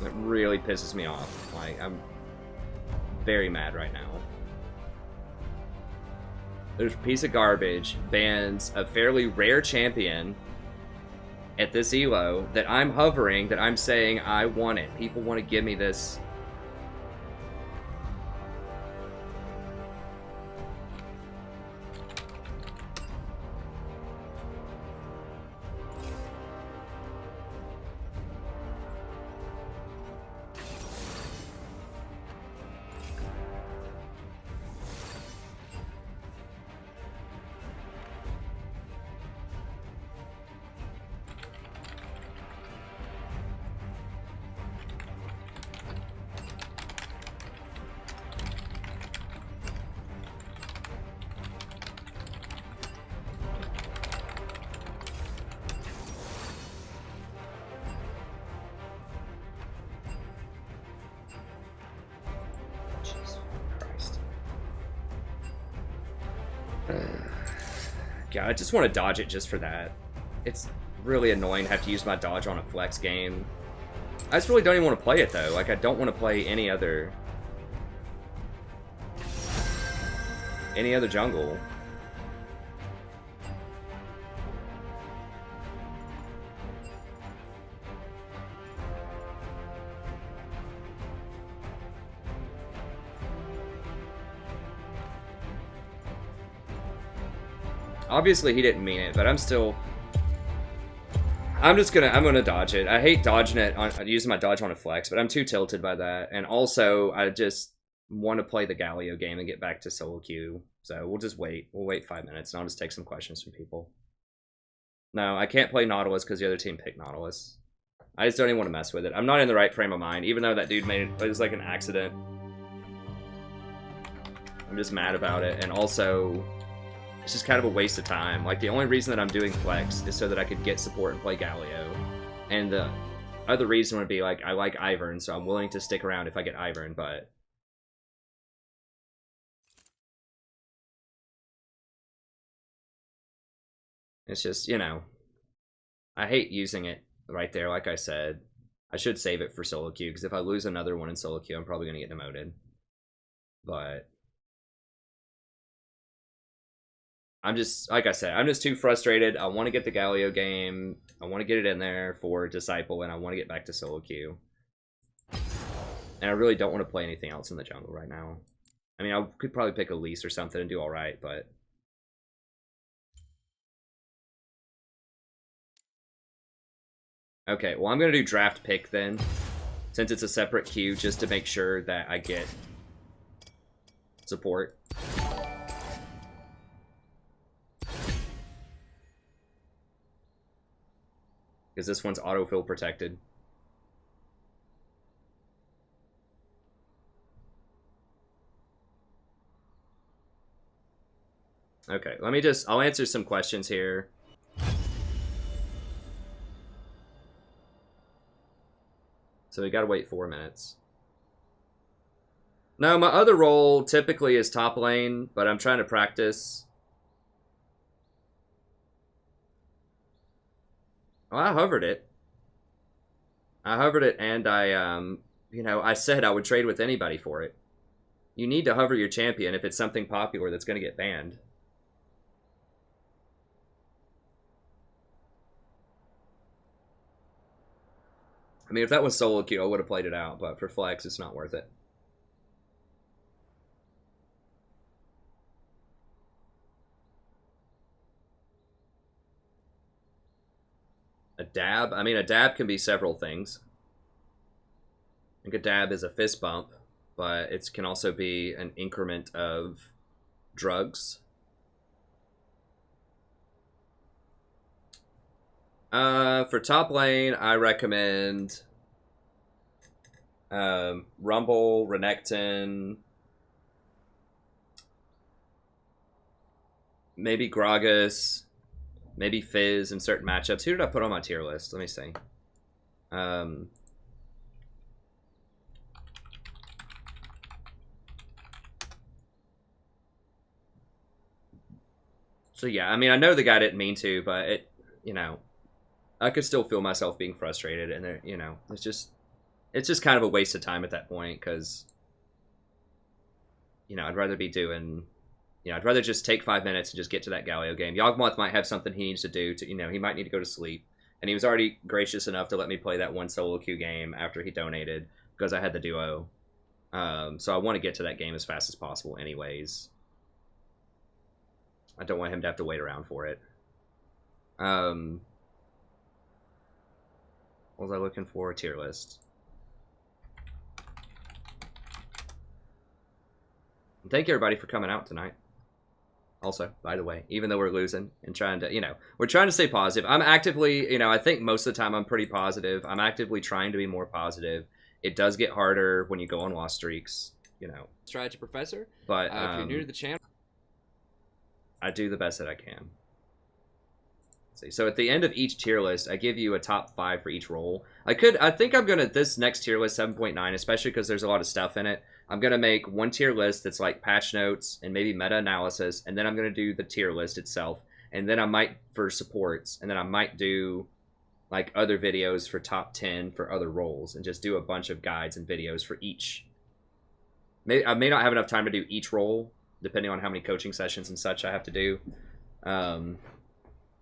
It really pisses me off. Like, I'm very mad right now. There's a piece of garbage bans a fairly rare champion at this elo that I'm hovering, that I'm saying I want it. People want to give me this. God, I just want to dodge it just for that. It's really annoying to have to use my dodge on a flex game. I just really don't even want to play it, though. Like, I don't want to play any other jungle. Obviously, he didn't mean it, but I'm gonna dodge it. I hate dodging it on using my dodge on a flex, but I'm too tilted by that. And also, I just want to play the Galio game and get back to solo queue. So we'll just wait. We'll wait 5 minutes, and I'll just take some questions from people. No, I can't play Nautilus because the other team picked Nautilus. I just don't even want to mess with it. I'm not in the right frame of mind, even though that dude made it. It was like an accident. I'm just mad about it, and also, it's just kind of a waste of time. Like, the only reason that I'm doing flex is so that I could get support and play Galio. And the other reason would be, like, I like Ivern, so I'm willing to stick around if I get Ivern, but it's just, you know, I hate using it right there, like I said. I should save it for solo queue, because if I lose another one in solo queue, I'm probably going to get demoted. But I'm just, like I said, I'm just too frustrated. I want to get the Galio game. I want to get it in there for Disciple, and I want to get back to solo queue. And I really don't want to play anything else in the jungle right now. I mean, I could probably pick Elise or something and do alright, but okay, well, I'm going to do draft pick then, since it's a separate queue, just to make sure that I get support. Because this one's autofill protected. Okay, let me just, I'll answer some questions here. So we gotta wait 4 minutes. No, my other role typically is top lane, but I'm trying to practice. Well, I hovered it. And you know, I said I would trade with anybody for it. You need to hover your champion if it's something popular that's going to get banned. I mean, if that was solo queue, I would have played it out, but for flex, it's not worth it. A dab? I mean, a dab can be several things. I think a dab is a fist bump, but it can also be an increment of drugs. For top lane, I recommend Rumble, Renekton, maybe Gragas, maybe Fizz in certain matchups. Who did I put on my tier list? Let me see. So yeah, I mean, I know the guy didn't mean to, but it, you know, I could still feel myself being frustrated, and there, you know, it's just, it's just kind of a waste of time at that point, because, you know, I'd rather be doing, you know, I'd rather just take 5 minutes and just get to that Galio game. Yawgmoth might have something he needs to do to, you know, he might need to go to sleep. And he was already gracious enough to let me play that one solo queue game after he donated, because I had the duo. So I want to get to that game as fast as possible anyways. I don't want him to have to wait around for it. What was I looking for? A tier list. And thank you everybody for coming out tonight. Also, by the way, even though we're losing and trying to, you know, we're trying to stay positive. I'm actively, you know, I think most of the time I'm pretty positive. I'm actively trying to be more positive. It does get harder when you go on loss streaks, you know. Strategy Professor. But
if you're new to the channel,
I do the best that I can. See, so at the end of each tier list, I give you a top 5 for each role. I think I'm gonna, this next tier list, 7.9, especially because there's a lot of stuff in it. I'm gonna make one tier list that's like patch notes and maybe meta analysis, and then I'm gonna do the tier list itself, and then I might for supports, and then I might do like other videos for top 10 for other roles, and just do a bunch of guides and videos for each. I may not have enough time to do each role, depending on how many coaching sessions and such I have to do.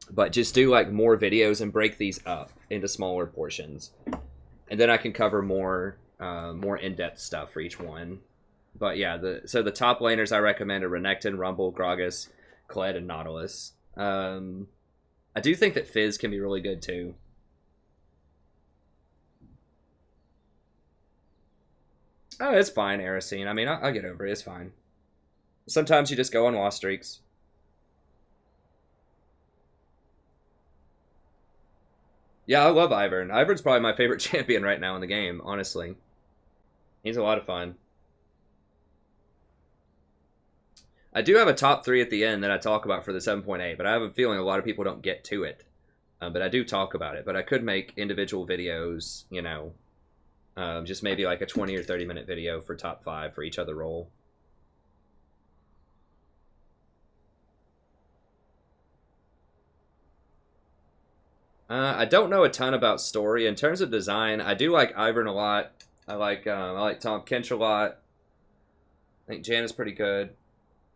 But just do like more videos and break these up into smaller portions, and then I can cover more in-depth stuff for each one. But yeah, so the top laners I recommend are Renekton, Rumble, Gragas, Kled, and Nautilus. I do think that Fizz can be really good too. Oh, it's fine, Erosine. I mean, I'll get over it. It's fine. Sometimes you just go on loss streaks. Yeah, I love Ivern. Ivern's probably my favorite champion right now in the game, honestly. He's a lot of fun. I do have a top 3 at the end that I talk about for the 7.8, but I have a feeling a lot of people don't get to it. But I do talk about it. But I could make individual videos, you know, just maybe like a 20 or 30 minute video for top 5 for each other role. I don't know a ton about story. In terms of design, I do like Ivern a lot. I like Tom Kench a lot. I think Janna's pretty good.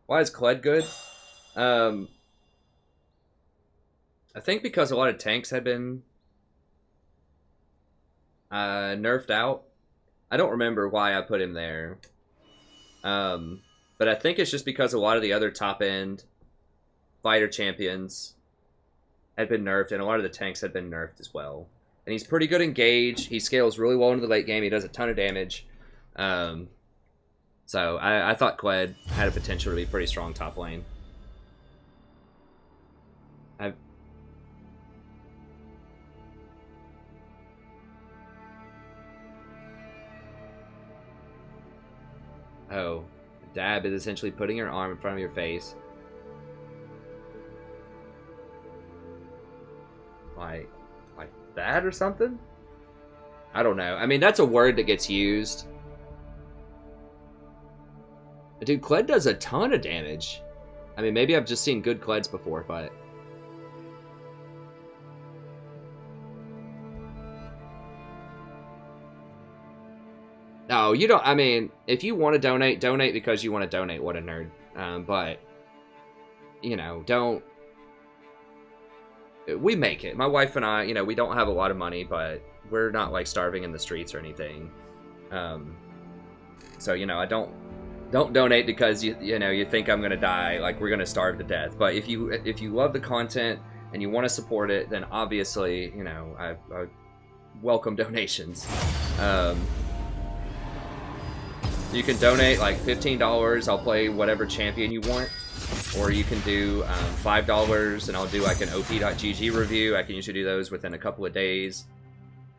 Why is Kled good? I think because a lot of tanks had been nerfed out. I don't remember why I put him there. But I think it's just because a lot of the other top-end fighter champions had been nerfed, and a lot of the tanks had been nerfed as well. And he's pretty good engage. He scales really well into the late game. He does a ton of damage. So I thought Kled had a potential to be pretty strong top lane. Oh, dab is essentially putting your arm in front of your face. Like that or something? I don't know. I mean, that's a word that gets used. Dude, Kled does a ton of damage. I mean, maybe I've just seen good Kleds before, but... No, you don't... I mean, if you want to donate because you want to donate. What a nerd. But, you know, don't... We make it. My wife and I, you know, we don't have a lot of money, but we're not, like, starving in the streets or anything. So, you know, I don't donate because, you know, you think I'm going to die, like, we're going to starve to death. But if you love the content and you want to support it, then obviously, you know, I welcome donations. You can donate, like, $15. I'll play whatever champion you want. Or you can do $5 and I'll do like an op.gg review. I can usually do those within a couple of days.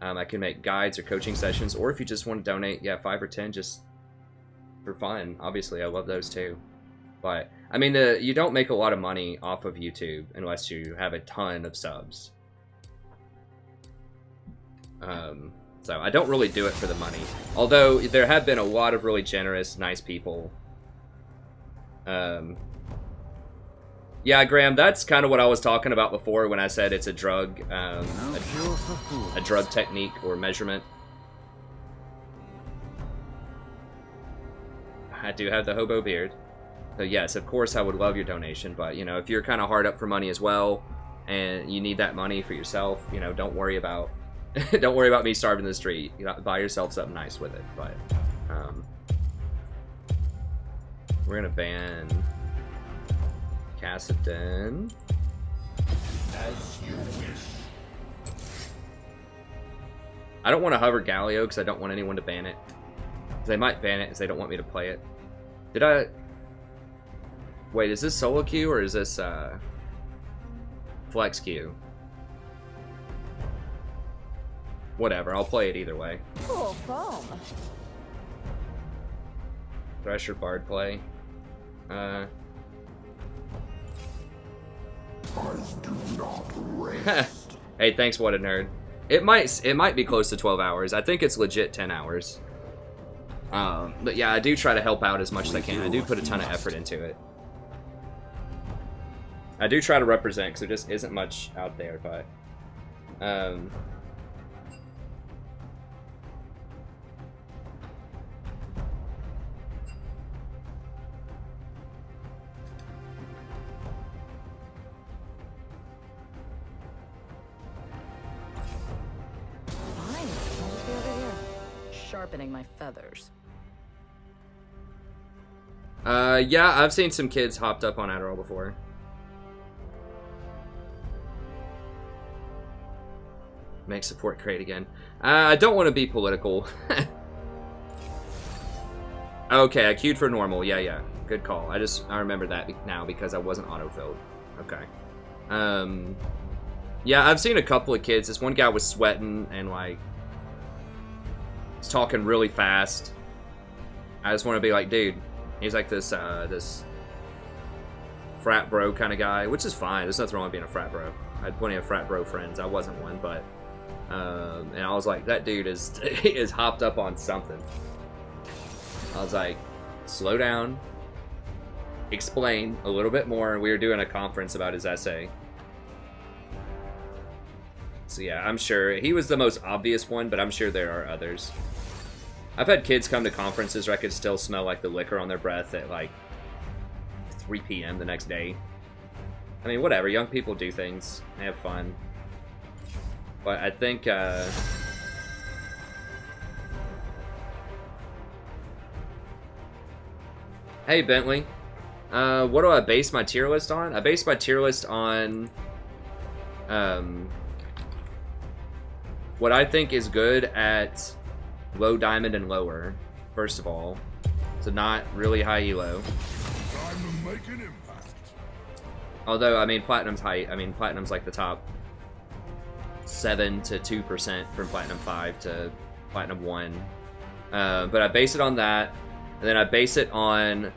I can make guides or coaching sessions. Or if you just want to donate, yeah, 5 or 10 just for fun. Obviously, I love those too. But, I mean, you don't make a lot of money off of YouTube unless you have a ton of subs. So I don't really do it for the money. Although, there have been a lot of really generous, nice people. Yeah, Graham, that's kind of what I was talking about before when I said it's a drug, a drug technique or measurement. I do have the hobo beard. So yes, of course I would love your donation, but you know, if you're kind of hard up for money as well, and you need that money for yourself, you know, don't worry about don't worry about me starving the street. You know, buy yourself something nice with it. But we're gonna ban Cassidon.
As you wish.
I don't want to hover Galio because I don't want anyone to ban it. They might ban it because they don't want me to play it. Did I... Wait, is this solo queue or is this flex queue? Whatever, I'll play it either way.
Cool foam.
Thresher Bard play. Hey, thanks, what a nerd. It might be close to 12 hours. I think it's legit 10 hours. But yeah, I do try to help out as much as I can. I do put a ton of effort into it. I do try to represent because there just isn't much out there, but
Fine, I'll just be over here, sharpening my feathers.
yeah, I've seen some kids hopped up on Adderall before. Make support crate again. I don't want to be political. Okay, I queued for normal. Yeah. Good call. I remember that now because I wasn't autofilled. Okay. Yeah, I've seen a couple of kids. This one guy was sweating and like he's talking really fast. I just want to be like, dude, he's like this this frat bro kind of guy, which is fine. There's nothing wrong with being a frat bro. I had plenty of frat bro friends. I wasn't one, but and I was like, that dude is hopped up on something. I was like, slow down, explain a little bit more. We were doing a conference about his essay. So yeah, I'm sure he was the most obvious one, but I'm sure there are others. I've had kids come to conferences where I could still smell like the liquor on their breath at like 3 p.m. the next day. I mean, whatever, young people do things, they have fun. But I think, hey, Bentley. What do I base my tier list on? I base my tier list on, what I think is good at low diamond and lower, first of all. So not really high elo.
Time to make an impact.
Although, I mean, Platinum's high. I mean, Platinum's like the top 7 to 2% from Platinum 5 to Platinum 1. But I base it on that. And then I base it on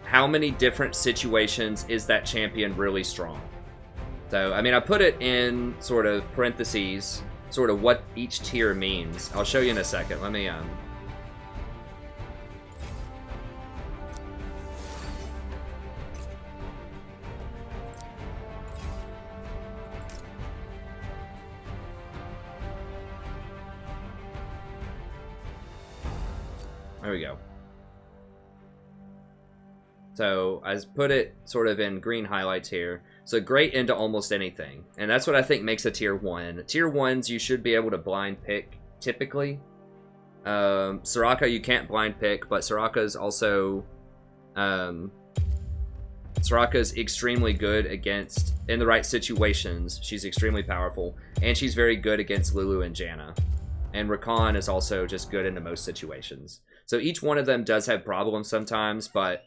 how many different situations is that champion really strong. So, I mean, I put it in sort of parentheses, sort of what each tier means. I'll show you in a second. Let me, there we go. So I put it sort of in green highlights here. So great into almost anything. And that's what I think makes a tier 1. Tier 1s you should be able to blind pick typically. Soraka you can't blind pick, but Soraka's also Soraka's extremely good against, in the right situations, she's extremely powerful. And she's very good against Lulu and Janna. And Rakan is also just good into most situations. So each one of them does have problems sometimes, but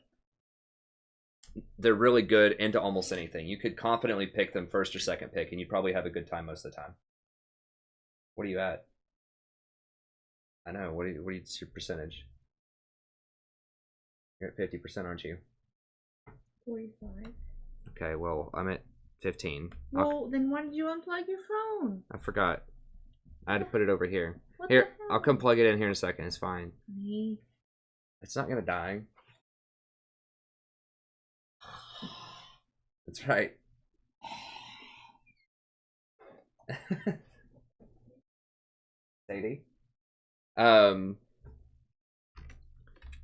they're really good into almost anything. You could confidently pick them first or second pick, and you probably have a good time most of the time. What are you at? I know. What's your percentage? You're at 50%, aren't you?
45.
Okay, well, I'm at 15.
Well, then why did you unplug your phone?
I forgot. I had to put it over here.
What
Here,
the hell?
I'll come plug it in here in a second. It's fine.
Me.
It's not gonna die. That's right. Sadie.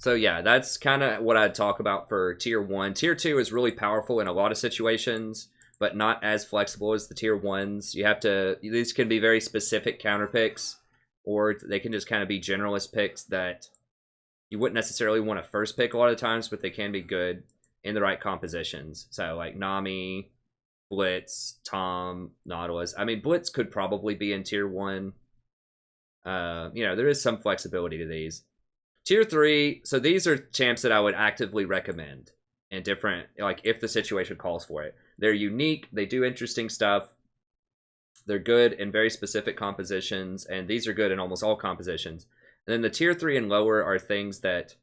So yeah, that's kind of what I'd talk about for tier 1. Tier 2 is really powerful in a lot of situations, but not as flexible as the tier 1s. You have to, these can be very specific counter picks, or they can just kind of be generalist picks that you wouldn't necessarily want to first pick a lot of times, but they can be good in the right compositions. So like Nami, Blitz, Tom, Nautilus. I mean, Blitz could probably be in tier 1. You know, there is some flexibility to these. Tier 3, so these are champs that I would actively recommend in different, like, if the situation calls for it. They're unique, they do interesting stuff, they're good in very specific compositions, and these are good in almost all compositions. And then the tier 3 and lower are things that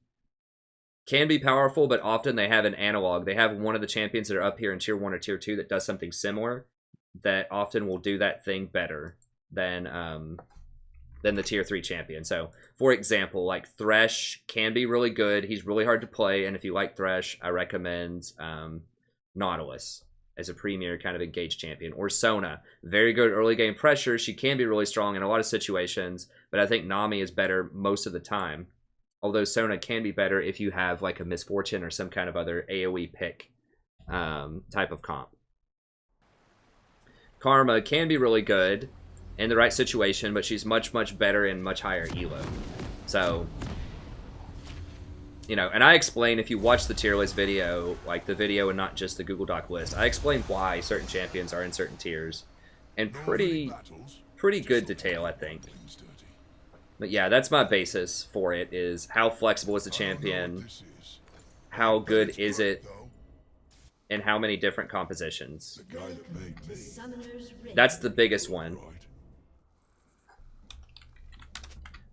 can be powerful, but often they have an analog. They have one of the champions that are up here in tier 1 or tier 2 that does something similar, that often will do that thing better than the tier 3 champion. So, for example, like Thresh can be really good. He's really hard to play, and if you like Thresh, I recommend Nautilus as a premier kind of engaged champion. Or Sona, very good early game pressure. She can be really strong in a lot of situations, but I think Nami is better most of the time. Although Sona can be better if you have like a Misfortune or some kind of other AoE pick type of comp. Karma can be really good in the right situation, but she's much, much better and much higher elo. So, you know, and I explain, if you watch the tier list video, like the video and not just the Google Doc list, I explain why certain champions are in certain tiers. And pretty good detail, I think. But yeah, that's my basis for it, is how flexible is the champion, how good is it, and how many different compositions. That's the biggest one.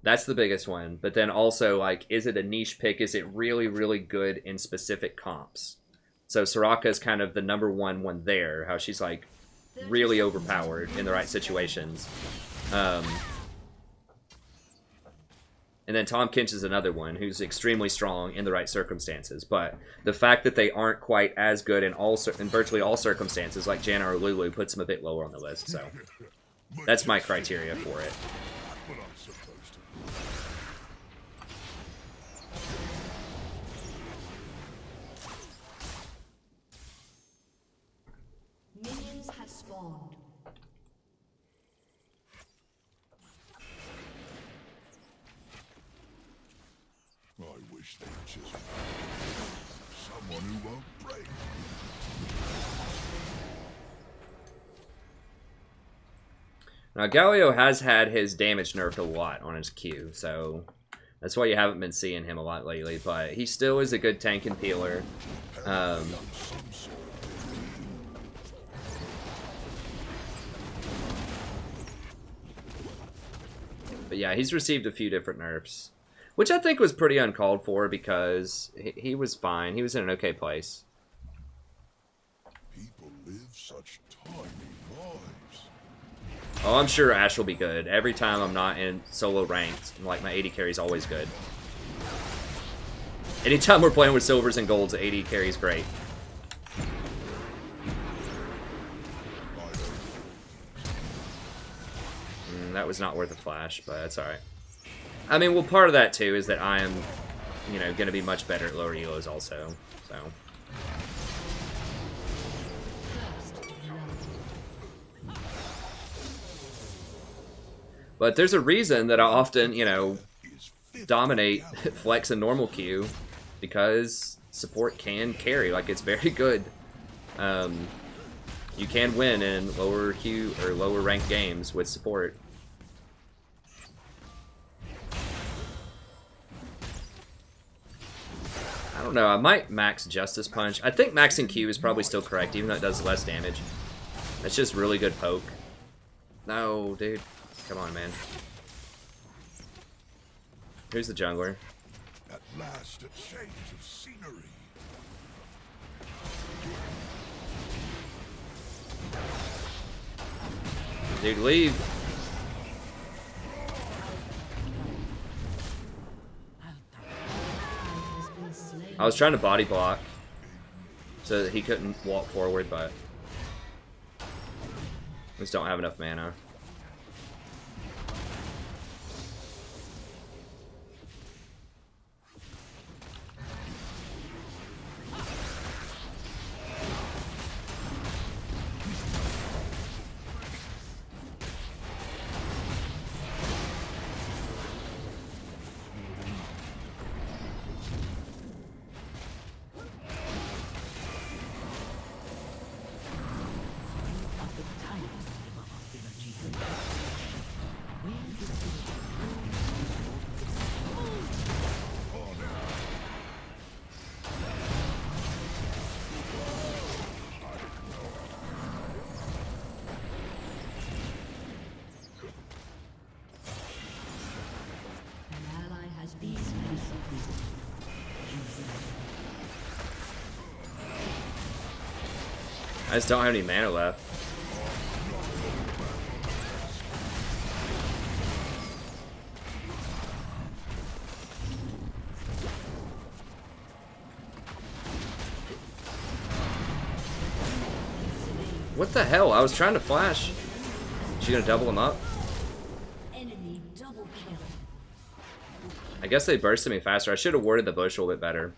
That's the biggest one. But then also, like, is it a niche pick? Is it really, really good in specific comps? So Soraka is kind of the number one there. How she's, like, really overpowered in the right situations. And then Tom Kinch is another one who's extremely strong in the right circumstances. But the fact that they aren't quite as good in virtually all circumstances, like Janna or Lulu, puts them a bit lower on the list. So that's my criteria for it.
Minions have spawned.
I wish they'd just someone who won't break.
Now, Galio has had his damage nerfed a lot on his Q, so that's why you haven't been seeing him a lot lately, but he still is a good tank and peeler. But yeah, he's received a few different nerfs, which I think was pretty uncalled for, because he was fine. He was in an okay place.
People live such tiny lives.
Oh, I'm sure Ashe will be good. Every time I'm not in solo ranked, like, my AD carry is always good. Anytime we're playing with silvers and golds, AD carry is great. That was not worth a flash, but that's alright. I mean, well, part of that, too, is that I am, you know, going to be much better at lower elos also, so. But there's a reason that I often, you know, dominate flex and normal queue, because support can carry. Like, it's very good. You can win in lower queue or lower ranked games with support. I don't know, I might max Justice Punch. I think maxing Q is probably still correct, even though it does less damage. That's just really good poke. No, dude. Come on, man. Who's the jungler?
At last, a change of scenery.
Dude, leave. I was trying to body block so that he couldn't walk forward, but I just don't have enough mana. I just don't have any mana left. What the hell? I was trying to flash. She gonna double him up?
Enemy double kill.
I guess they bursted me faster. I should have worded the bush a little bit better.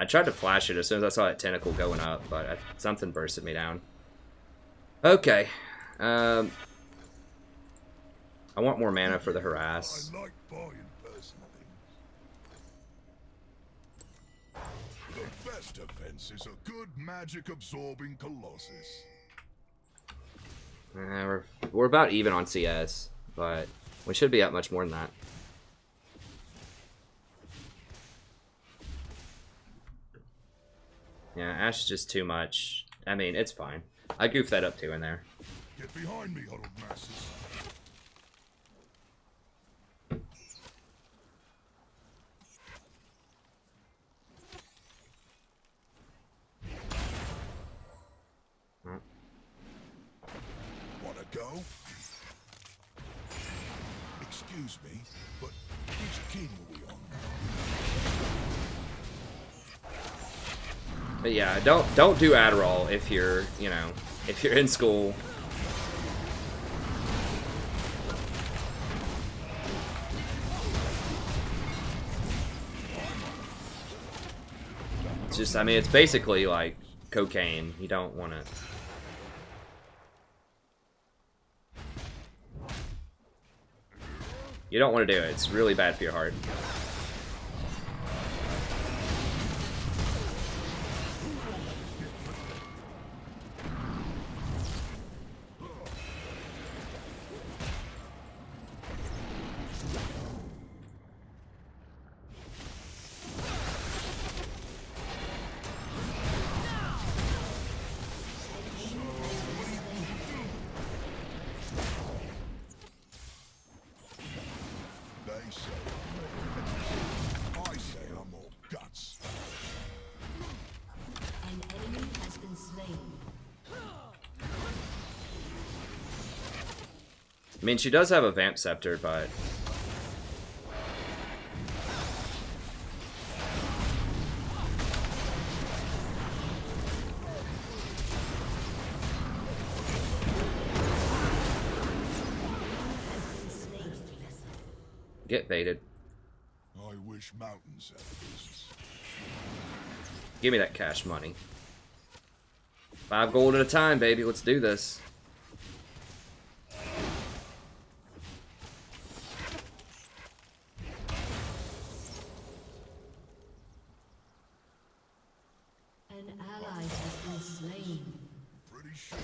I tried to flash it as soon as I saw that tentacle going up, but something bursted me down. Okay. I want more mana for the harass.
I like buying person things. The best defense is a good magic-absorbing colossus.
We're about even on CS, but we should be up much more than that. Yeah, Ash is just too much. I mean, it's fine. I goofed that up too in there.
Get behind me, huddled masses. Wanna go? Excuse me, but which king are we on?
But yeah, don't do Adderall if you're, you know, if you're in school. It's just, I mean, it's basically like cocaine. You don't want to. You don't want to do it. It's really bad for your heart.
I say I'm all guts.
An enemy has been slain.
I mean, she does have a Vamp Scepter, but get baited.
I wish mountains had business.
Give me that cash money. 5 gold at a time, baby. Let's do this.
An ally has been slain.
Pretty sure.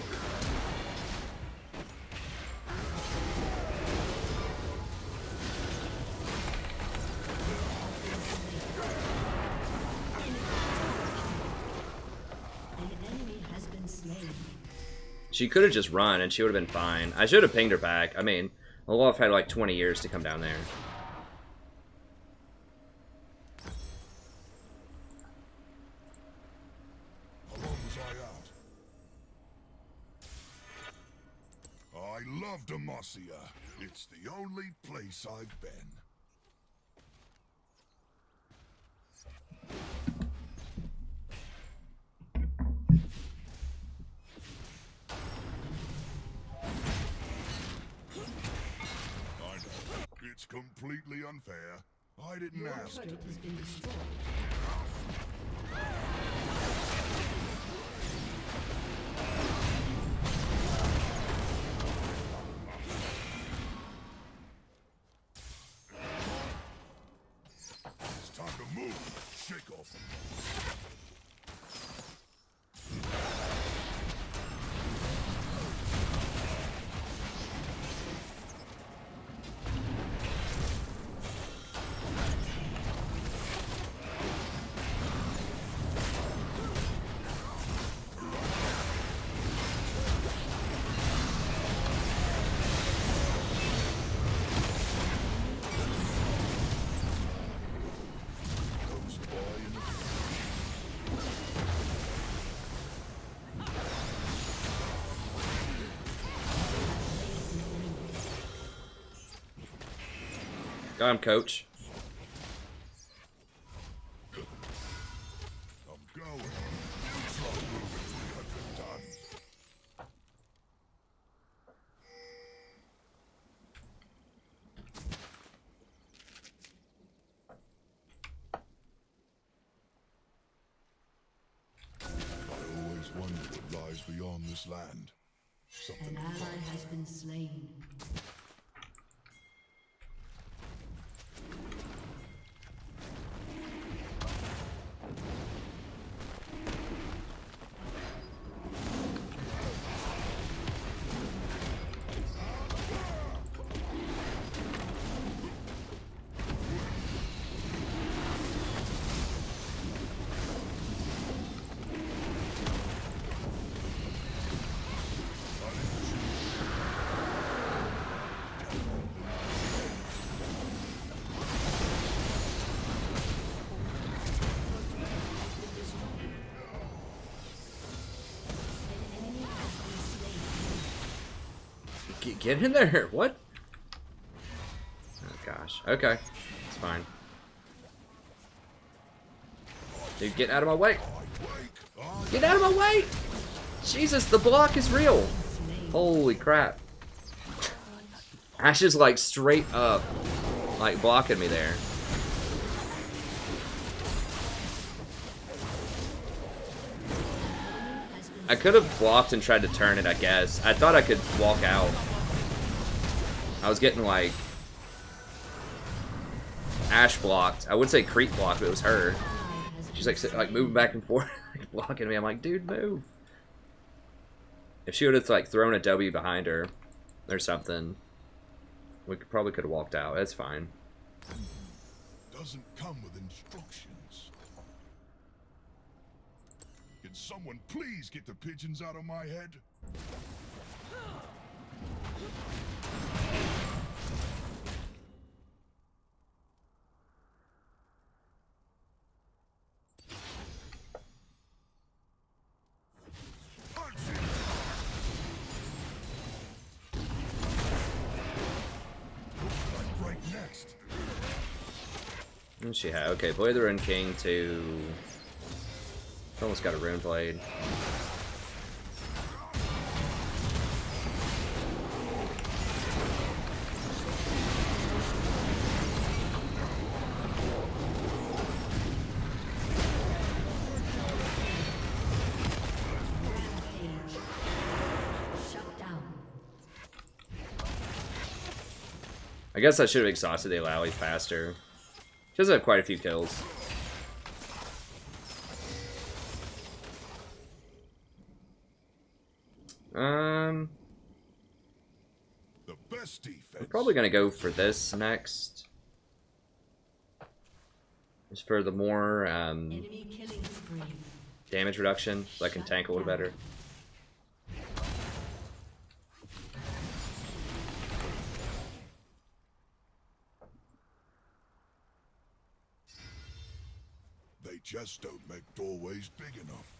An enemy has been slain.
She could have just run and she would have been fine. I should have pinged her back. I mean, Olaf had like 20 years to come down there.
How long was I out? I love Demacia. It's the only place I've been. I know. It's completely unfair. I didn't ask.
Turret has been destroyed.
It's time to move. Shake off.
I'm coach.
I'm going. It's not moving till I've been done. I always wonder what lies beyond this land. Something
An ally has been slain.
Get in there. What? Oh gosh. Okay. It's fine. Dude, get out of my way. Get out of my way! Jesus, the block is real. Holy crap. Ash is like straight up, like blocking me there. I could have blocked and tried to turn it, I guess. I thought I could walk out. I was getting like Ash blocked. I would say creep blocked, but it was her. She's like moving back and forth, blocking me. I'm like, dude, move. If she would have like thrown a W behind her or something, we probably could have walked out. That's fine.
Doesn't come with instructions. Can someone please get the pigeons out of my head? Right next.
What does she have? Okay, Blade of the Rune King to... Almost got a Rune Blade.
Shut down.
I guess I should have exhausted the Lally faster. She does have quite a few kills.
The best defense.
I'm probably gonna go for this next. Just for the more
Enemy killing spree.
damage reduction, so I can tank a little better.
They just don't make doorways big enough.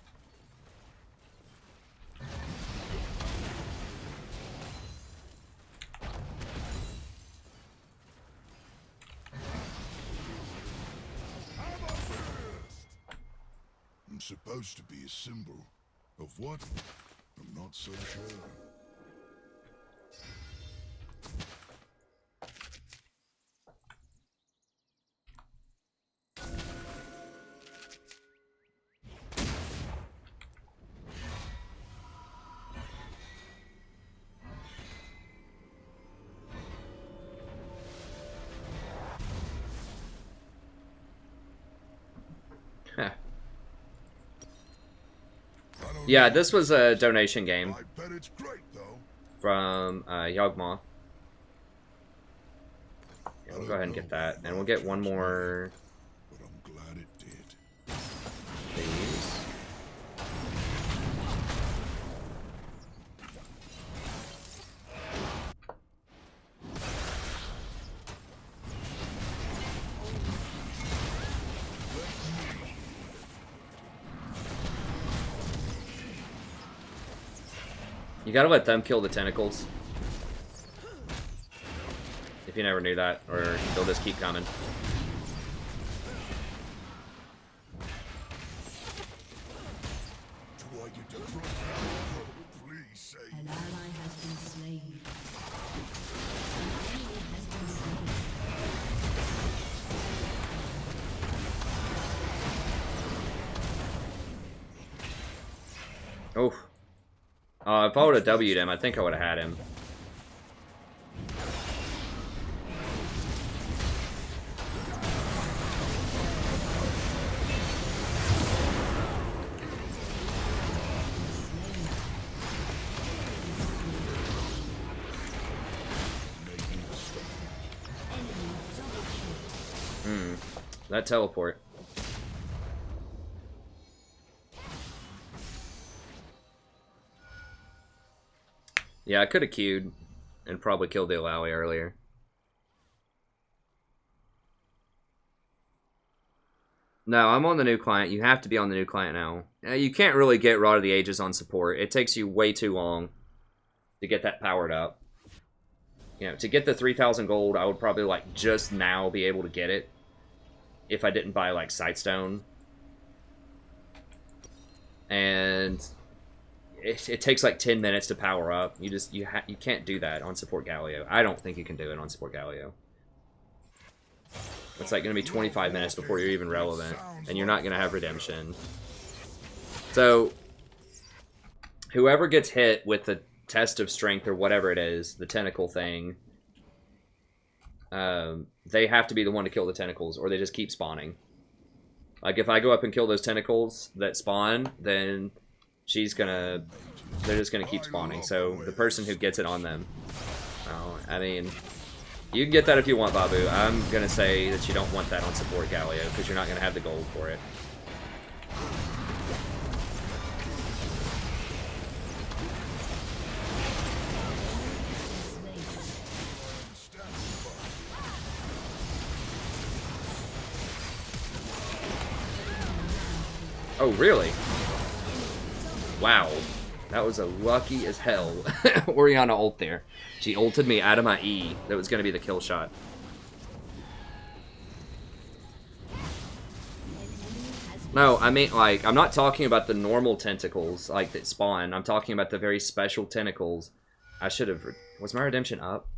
I'm supposed to be a symbol of what? I'm not so sure.
Huh. Yeah, this was a donation game
I bet it's great though.
from Yawgmoth. Yeah, we'll go ahead and get that, and we'll get one more.
But I'm glad it did.
Please. You gotta let them kill the tentacles. If you never knew that, or they'll just keep coming.
Do I get to cross? Please say.
An ally has been slain. An enemy has been slain.
Oh. If I would have W'd him, I think I would have had him. That teleport. Yeah, I could have queued and probably killed the Alawi earlier. No, I'm on the new client. You have to be on the new client now. You can't really get Rod of the Ages on support. It takes you way too long to get that powered up. You know, to get the 3,000 gold, I would probably, like, just now be able to get it. If I didn't buy, like, Sightstone. And it takes, like, 10 minutes to power up. You can't do that on support Galio. I don't think you can do it on support Galio. It's, like, going to be 25 minutes before you're even relevant. And you're not going to have redemption. So, whoever gets hit with the test of strength or whatever it is, the tentacle thing, they have to be the one to kill the tentacles, or they just keep spawning. Like, if I go up and kill those tentacles that spawn, then they're just gonna keep spawning. So, the person who gets it on them. Oh, I mean, you can get that if you want, Babu. I'm gonna say that you don't want that on support Galio, because you're not gonna have the gold for it. Oh, really? Wow. That was a lucky as hell Orianna ult there. She ulted me out of my E. That was going to be the kill shot. No, I mean, like, I'm not talking about the normal tentacles, like, that spawn. I'm talking about the very special tentacles. I should have... Was my redemption up?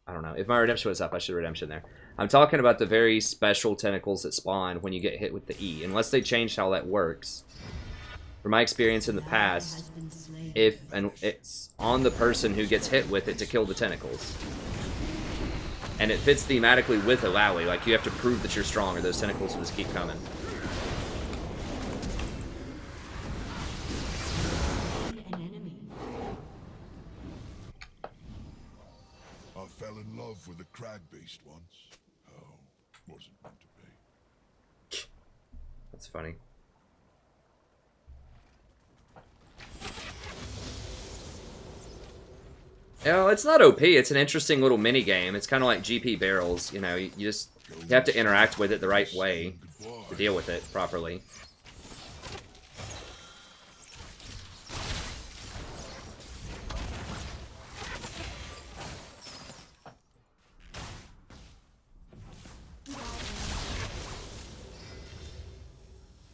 I don't know. If my redemption was up, I should have redemption there. I'm talking about the very special tentacles that spawn when you get hit with the E. Unless they changed how that works. From my experience in the past, it's on the person who gets hit with it to kill the tentacles. And it fits thematically with Alawi. Like, you have to prove that you're strong or those tentacles will just keep coming.
I fell in love with a crag beast once. Oh, wasn't meant to be.
That's funny. You know, it's not OP. It's an interesting little mini game. It's kind of like GP barrels. You know, you have to interact with it the right way to deal with it properly.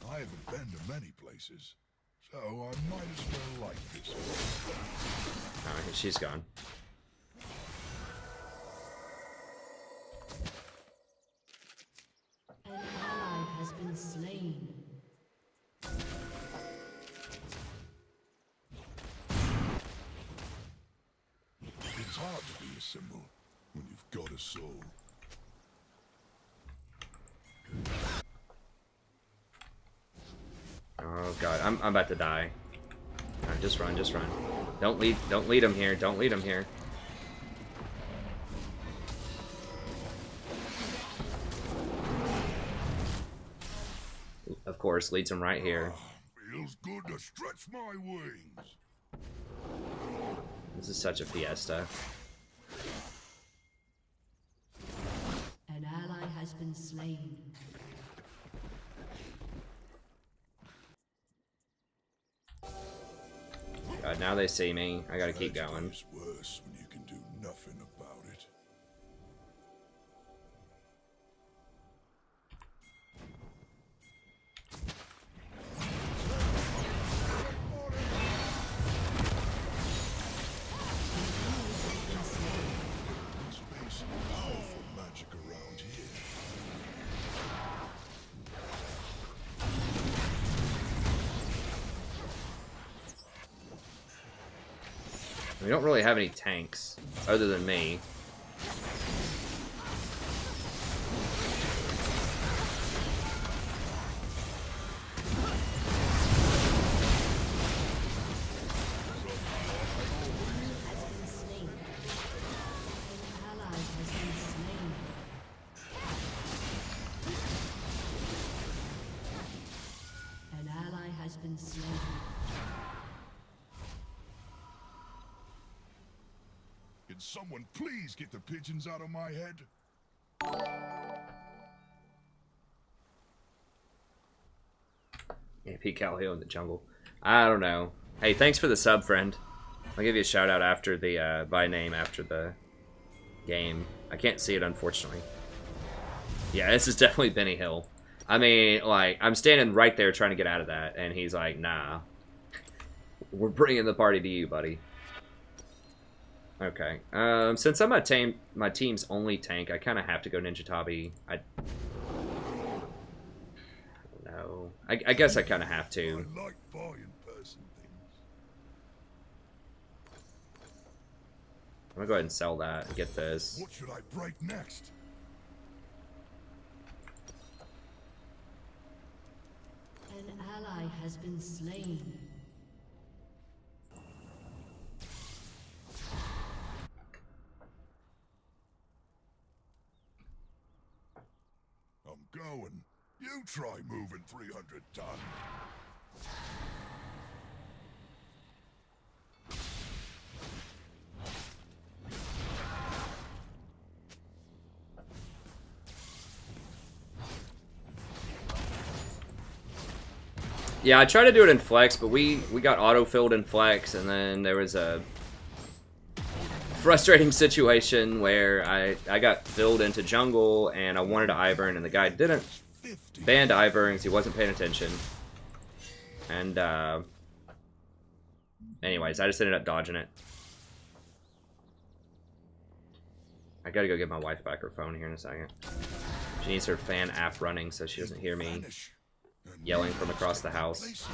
I haven't been to many places, so I might as well like this one.
Alright, she's gone.
An ally has been slain.
It's hard to be a symbol when you've got a soul.
Oh god, I'm about to die. Alright, just run, just run. Don't lead him here, don't lead him here. Of course, leads him right here.
Feels good to stretch my wings.
This is such a fiesta.
An ally has been slain.
God, now they see me. I gotta keep going.
It's worse when you can do nothing about it.
We don't really have any tanks, other than me.
Can someone please get the pigeons out of my head?
Yeah, Pete Galio in the jungle. I don't know. Hey, thanks for the sub, friend. I'll give you a shout out after the by name after the game. I can't see it, unfortunately. Yeah, this is definitely Benny Hill. I mean, like, I'm standing right there trying to get out of that, and he's like, nah. We're bringing the party to you, buddy. Okay. Since I'm my team's only tank, I kind of have to go Ninja Tabi. I don't know. I guess I kind of have to.
I like buying person things.
I'm gonna go ahead and sell that and get this.
What should I break next?
An ally has been slain.
I'm going. You try moving 300 ton.
Yeah, I tried to do it in Flex, but we got auto-filled in Flex, and then there was a frustrating situation where I got filled into jungle, and I wanted to Ivern, and the guy didn't ban Ivern because he wasn't paying attention. And, anyways, I just ended up dodging it. I gotta go get my wife back her phone here in a second. She needs her fan app running so she doesn't hear me yelling from across the house.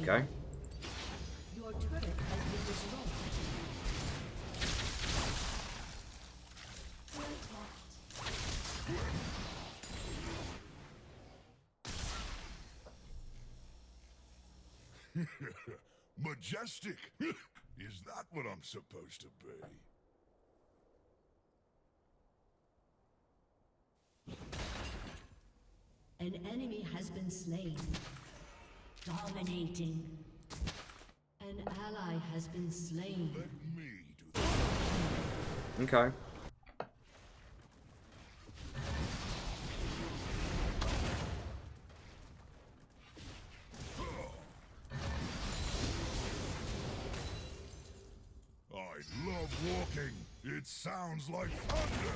Okay.
Your turret has been destroyed.
Majestic. Is that what I'm supposed to be?
An enemy has been slain. Dominating. An ally has been slain.
Let me do that.
Okay.
I love walking. It sounds like thunder.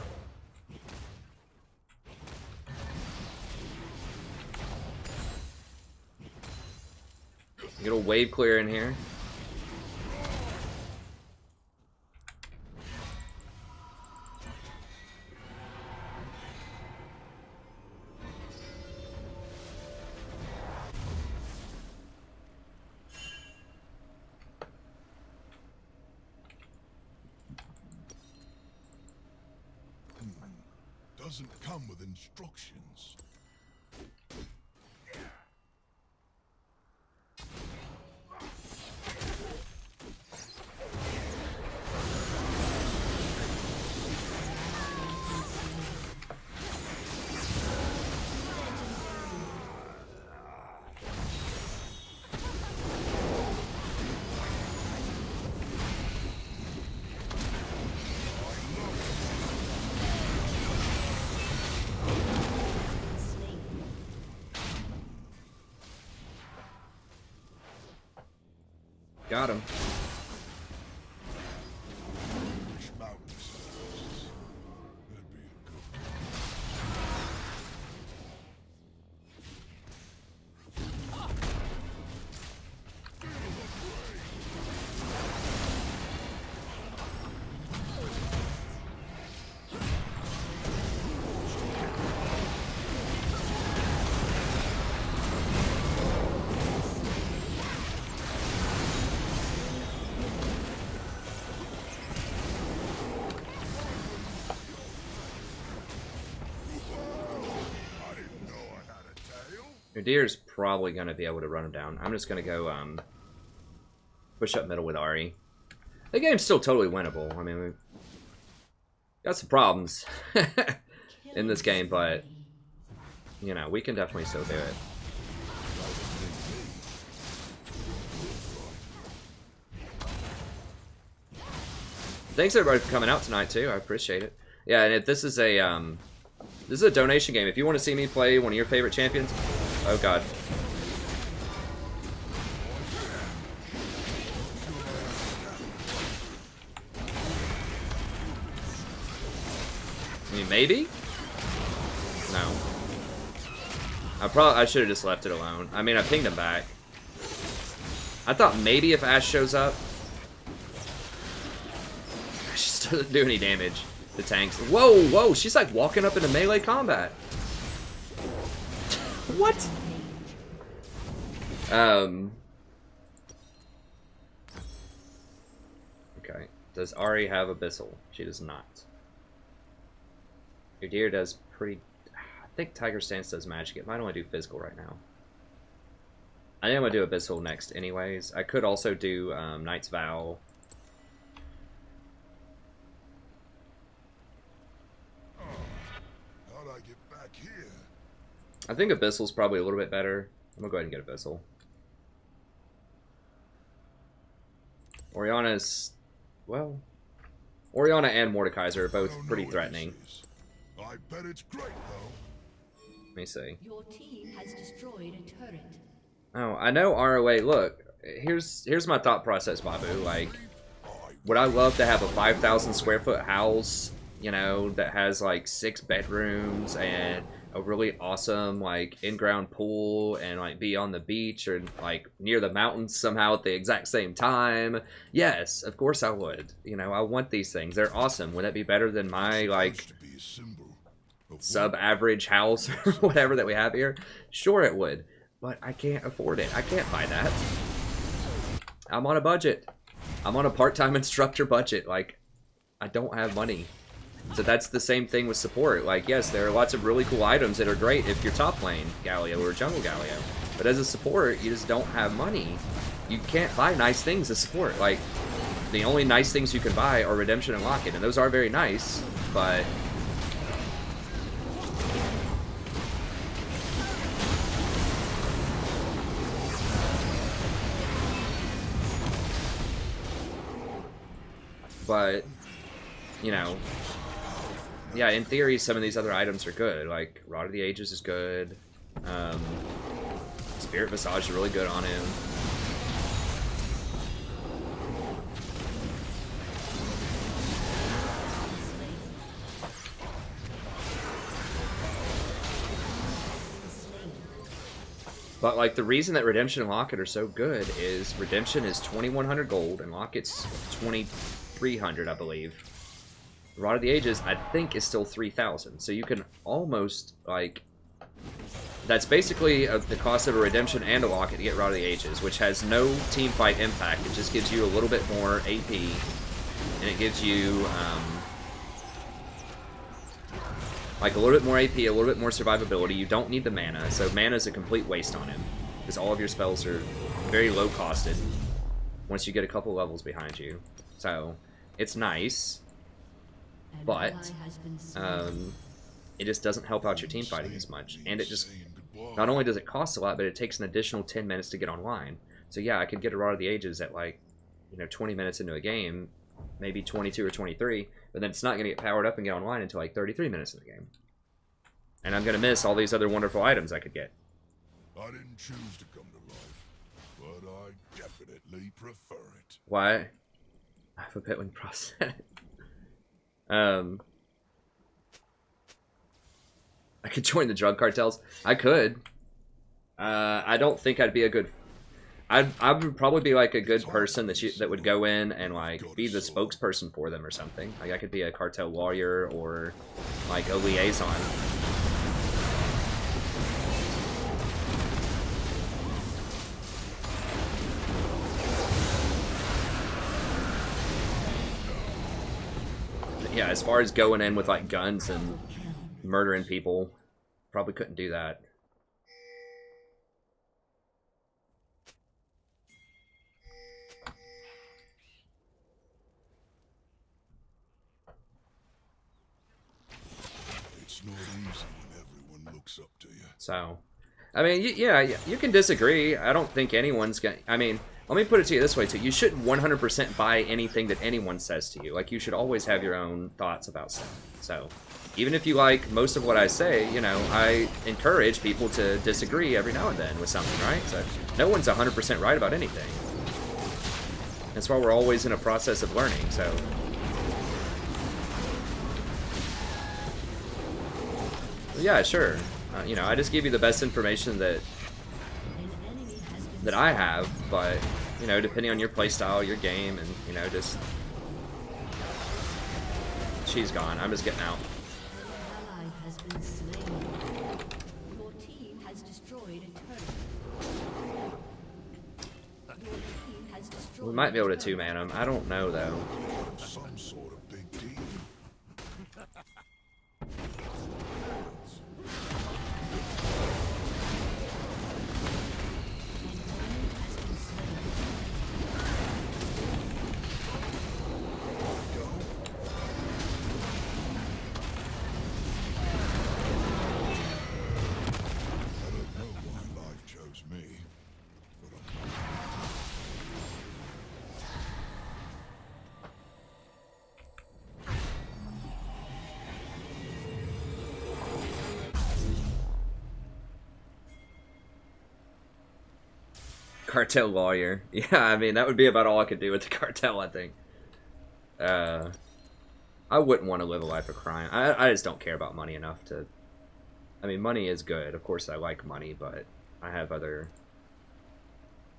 Get a wave clear in here.
Doesn't come with instructions.
Got him.
Which mountain size? That'd be a good
Nadier's probably going to be able to run him down. I'm just going to go push up middle with Ahri. The game's still totally winnable. I mean, we've got some problems in this game, but, you know, we can definitely still do it. Thanks everybody for coming out tonight too. I appreciate it. Yeah, and if this is a donation game. If you want to see me play one of your favorite champions, oh god. I mean, maybe? No. I should have just left it alone. I mean, I pinged him back. I thought maybe if Ashe shows up, Ashe just doesn't do any damage. The tanks. Whoa, whoa, she's like walking up into melee combat. What? Okay. Does Ahri have Abyssal? She does not. Your deer does pretty... I think Tiger Stance does magic. It might only do physical right now. I think I'm going to do Abyssal next anyways. I could also do Knight's Vow.
How'd I get back here?
I think Abyssal's probably a little bit better. I'm going to go ahead and get Abyssal. Oriana's... Well... Oriana and Mordekaiser are both pretty threatening.
I bet it's great, though.
Let me see.
Your team has destroyed a turret.
Oh, I know ROA. Look, here's my thought process, Babu. Like, would I love to have a 5,000 square foot house, you know, that has like 6 bedrooms and a really awesome like in-ground pool and like be on the beach or like near the mountains somehow at the exact same time? Yes, of course I would. You know, I want these things. They're awesome. Would that be better than my like sub-average house or whatever that we have here? Sure it would. But I can't afford it. I can't buy that. I'm on a budget. I'm on a part-time instructor budget. Like, I don't have money. So that's the same thing with support. Like, yes, there are lots of really cool items that are great if you're top lane Galio or jungle Galio. But as a support, you just don't have money. You can't buy nice things as support. Like, the only nice things you can buy are Redemption and Locket. And those are very nice, but... But, you know, yeah, in theory, some of these other items are good. Like, Rod of the Ages is good. Spirit Visage is really good on him. But, like, the reason that Redemption and Locket are so good is Redemption is 2,100 gold and Locket's 2,300, I believe. Rod of the Ages, I think, is still 3,000. So you can almost, like... That's basically the cost of a Redemption and a Locket to get Rod of the Ages, which has no team fight impact. It just gives you a little bit more AP. And it gives you, like, a little bit more AP, a little bit more survivability. You don't need the mana, so mana is a complete waste on him. Because all of your spells are very low-costed once you get a couple levels behind you. So, it's nice, but it just doesn't help out your team fighting as much. And it just, not only does it cost a lot, but it takes an additional 10 minutes to get online. So yeah, I could get a Rod of the Ages at, like, you know, 20 minutes into a game, maybe 22 or 23, but then it's not going to get powered up and get online until like 33 minutes in the game. And I'm going to miss all these other wonderful items I could get.
I didn't choose to come to life, but I definitely prefer it.
Why? I have a bit when process. I could join the drug cartels. I could. I don't think I'd be a good. I would probably be like a good person that would go in and like be the spokesperson for them or something. Like I could be a cartel lawyer or like a liaison. Yeah, as far as going in with like guns and murdering people, probably couldn't do that.
It's not easy when everyone looks up to you.
So, I mean, yeah, you can disagree. I don't think anyone's gonna. I mean, let me put it to you this way too: you shouldn't 100% buy anything that anyone says to you. Like, you should always have your own thoughts about stuff. So, even if you like most of what I say, you know, I encourage people to disagree every now and then with something, right? So, no one's 100% right about anything. That's why we're always in a process of learning. So. Yeah, sure. You know, I just give you the best information that I have, but you know, depending on your playstyle, your game, and you know, just she's gone. I'm just getting out.
An ally has been slain. Your team has destroyed a turret. Your team has destroyed
We might be able to
a turret.
two-man him. I don't know though.
Some sort of big deal. I don't know why life chose me, but I'm
Cartel lawyer. Yeah, I mean, that would be about all I could do with the cartel, I think. I wouldn't want to live a life of crime. I just don't care about money enough to... I mean, money is good. Of course, I like money, but I have other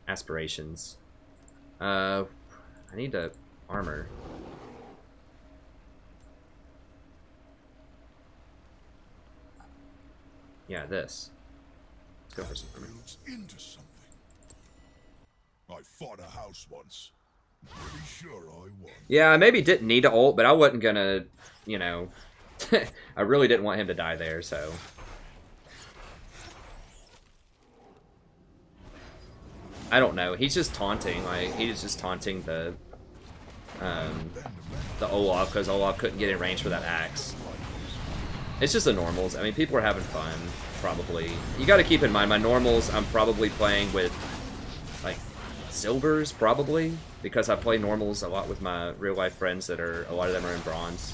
aspirations. I need to armor. Yeah, this. Let's go for some armor.
builds into something. I fought a house once. Pretty sure I won.
Yeah, I maybe didn't need to ult, but I wasn't gonna, you know... I really didn't want him to die there, so... I don't know. He's just taunting. Like, he's just taunting the Olaf, because Olaf couldn't get in range for that axe. It's just the normals. I mean, people are having fun, probably. You gotta keep in mind, my normals, I'm probably playing with, like, silvers, probably, because I play normals a lot with my real-life friends that are, a lot of them are in bronze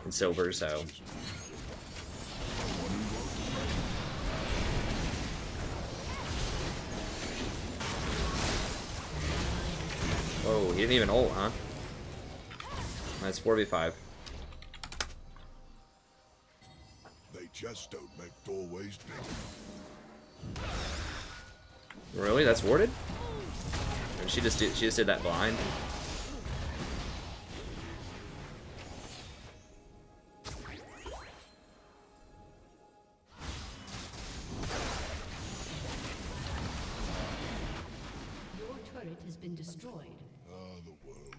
and silver, so... Whoa, he didn't even ult, huh? That's 4v5.
They just don't make doorways big.
Really? That's warded? Or she just did that blind?
Your turret has been destroyed.
Ah, the world.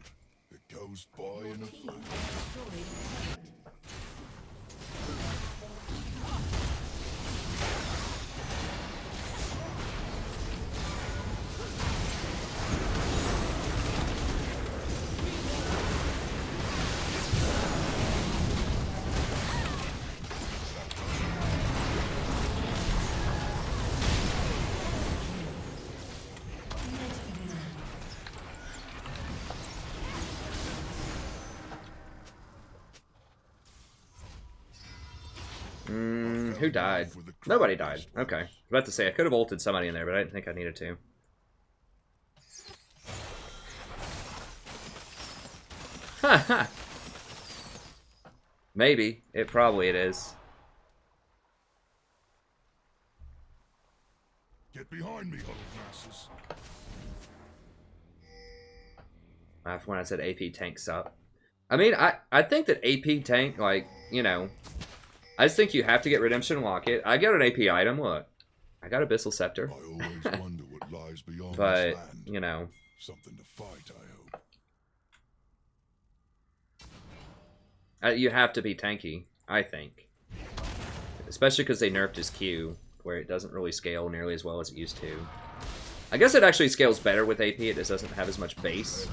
It goes by
Your
in a
team
flash.
has destroyed a turret.
Who died? Nobody died. Okay. I was about to say, I could have ulted somebody in there, but I didn't think I needed to. Maybe. It is.
Get behind me, huddled masses.
When I said AP tank suck. I mean, I think that AP tank, like, you know, I just think you have to get Redemption Locket. I got an AP item, look. I got Abyssal Scepter.
I always wonder what lies beyond
But,
this land.
you know.
Something to fight, I hope.
You have to be tanky, I think. Especially because they nerfed his Q, where it doesn't really scale nearly as well as it used to. I guess it actually scales better with AP, it just doesn't have as much base.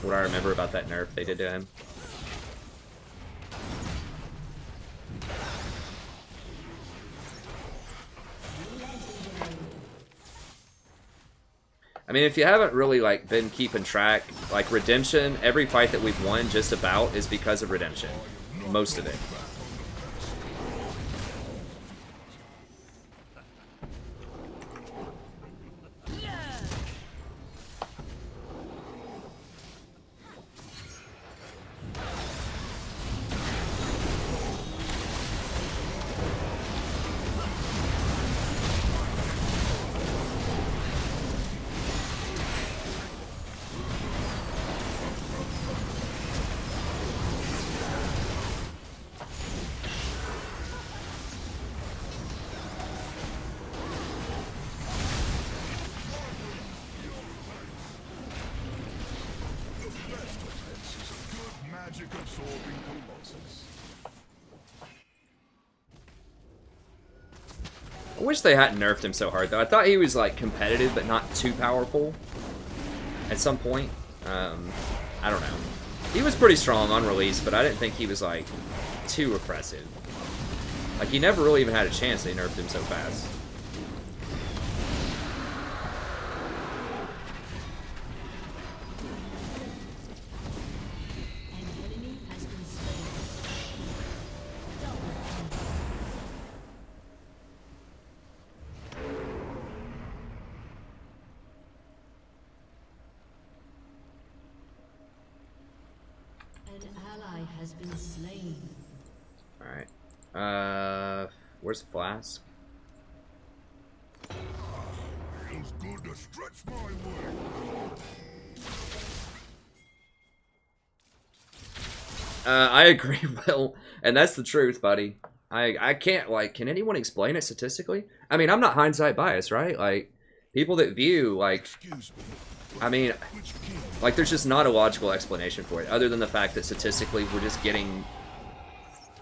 What I remember about that nerf they did to him. I mean, if you haven't really, like, been keeping track, like, Redemption, every fight that we've won just about is because of Redemption. Most of it. I wish they hadn't nerfed him so hard, though. I thought he was, like, competitive, but not too powerful at some point. I don't know. He was pretty strong on release, but I didn't think he was, like, too oppressive. Like, he never really even had a chance. They nerfed him so fast. Where's Flask?
Feels good to stretch my wings.
I agree, Will, and that's the truth, buddy. I can't, like, can anyone explain it statistically? I mean, I'm not hindsight biased, right? Like, people that view, like, I mean, like, there's just not a logical explanation for it, other than the fact that statistically we're just getting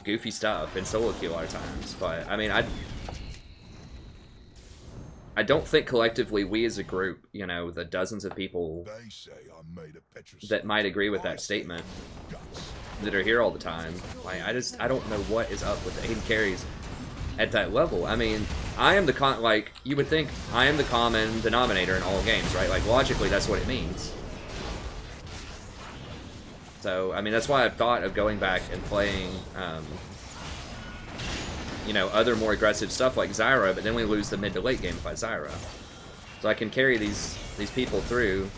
goofy stuff in solo queue a lot of times. But I mean, I don't think collectively we as a group, you know, the dozens of people that might agree with that statement that are here all the time, like, I don't know what is up with AD carries at that level. I mean, I am the like, you would think I am the common denominator in all games, right? Like, logically that's what it means. So, I mean, that's why I've thought of going back and playing, you know, other more aggressive stuff like Zyra, but then we lose the mid to late game if I Zyra. So I can carry these people through.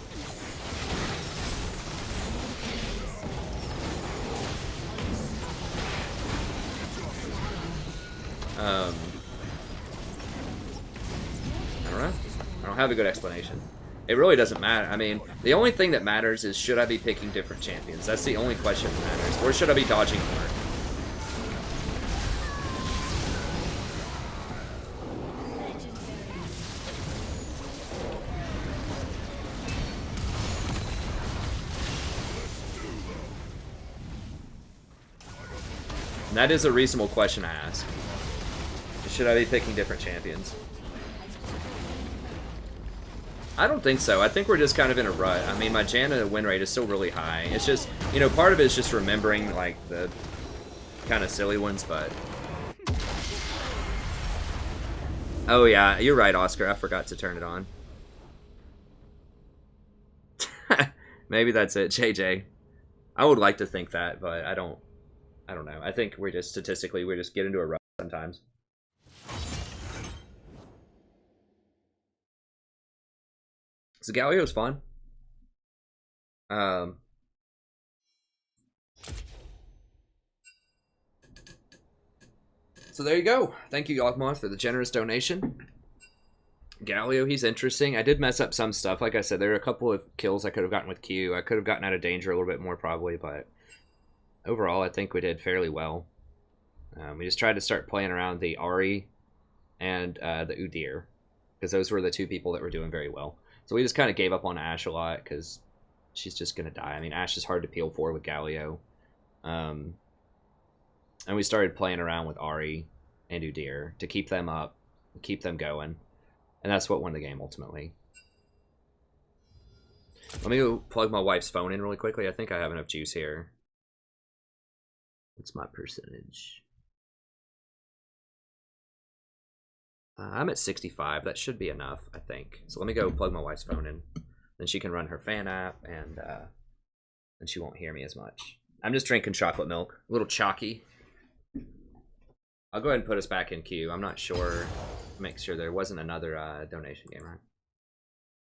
I don't know. I don't have a good explanation. It really doesn't matter. I mean, the only thing that matters is, should I be picking different champions? That's the only question that matters. Or should I be dodging more? And that is a reasonable question to ask. Should I be picking different champions? I don't think so. I think we're just kind of in a rut. I mean, my Janna win rate is still really high. It's just, you know, part of it is just remembering, like, the kind of silly ones, but... Oh, yeah, you're right, Oscar. I forgot to turn it on. Maybe that's it, JJ. I would like to think that, but I don't know. I think we're just, statistically, we just get into a rut sometimes. So Galio's fun. So there you go. Thank you, Yawgmoth, for the generous donation. Galio, he's interesting. I did mess up some stuff. Like I said, there are a couple of kills I could have gotten with Q. I could have gotten out of danger a little bit more probably, but overall I think we did fairly well. We just tried to start playing around the Ahri and the Udyr, because those were the two people that were doing very well. So we just kind of gave up on Ashe a lot, because she's just going to die. I mean, Ashe is hard to peel for with Galio. And we started playing around with Ahri and Udyr to keep them up, keep them going. And that's what won the game, ultimately. Let me go plug my wife's phone in really quickly. I think I have enough juice here. What's my percentage? I'm at 65. That should be enough, I think. So let me go plug my wife's phone in. Then she can run her fan app, and she won't hear me as much. I'm just drinking chocolate milk. A little chalky. I'll go ahead and put us back in queue. I'm not sure. Make sure there wasn't another donation game, right?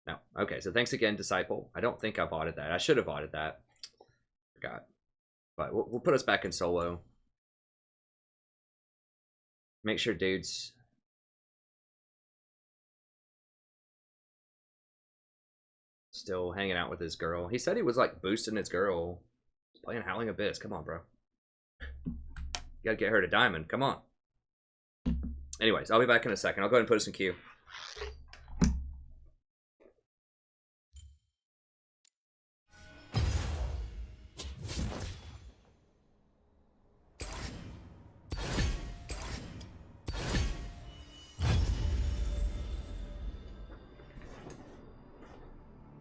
No. Okay, so thanks again, Disciple. I don't think I've audited that. I should have audited that. Forgot. But we'll put us back in solo. Make sure dude's still hanging out with his girl. He said he was like boosting his girl. Playing Howling Abyss. Come on, bro. You gotta get her to diamond. Come on. Anyways, I'll be back in a second. I'll go ahead and put us in queue.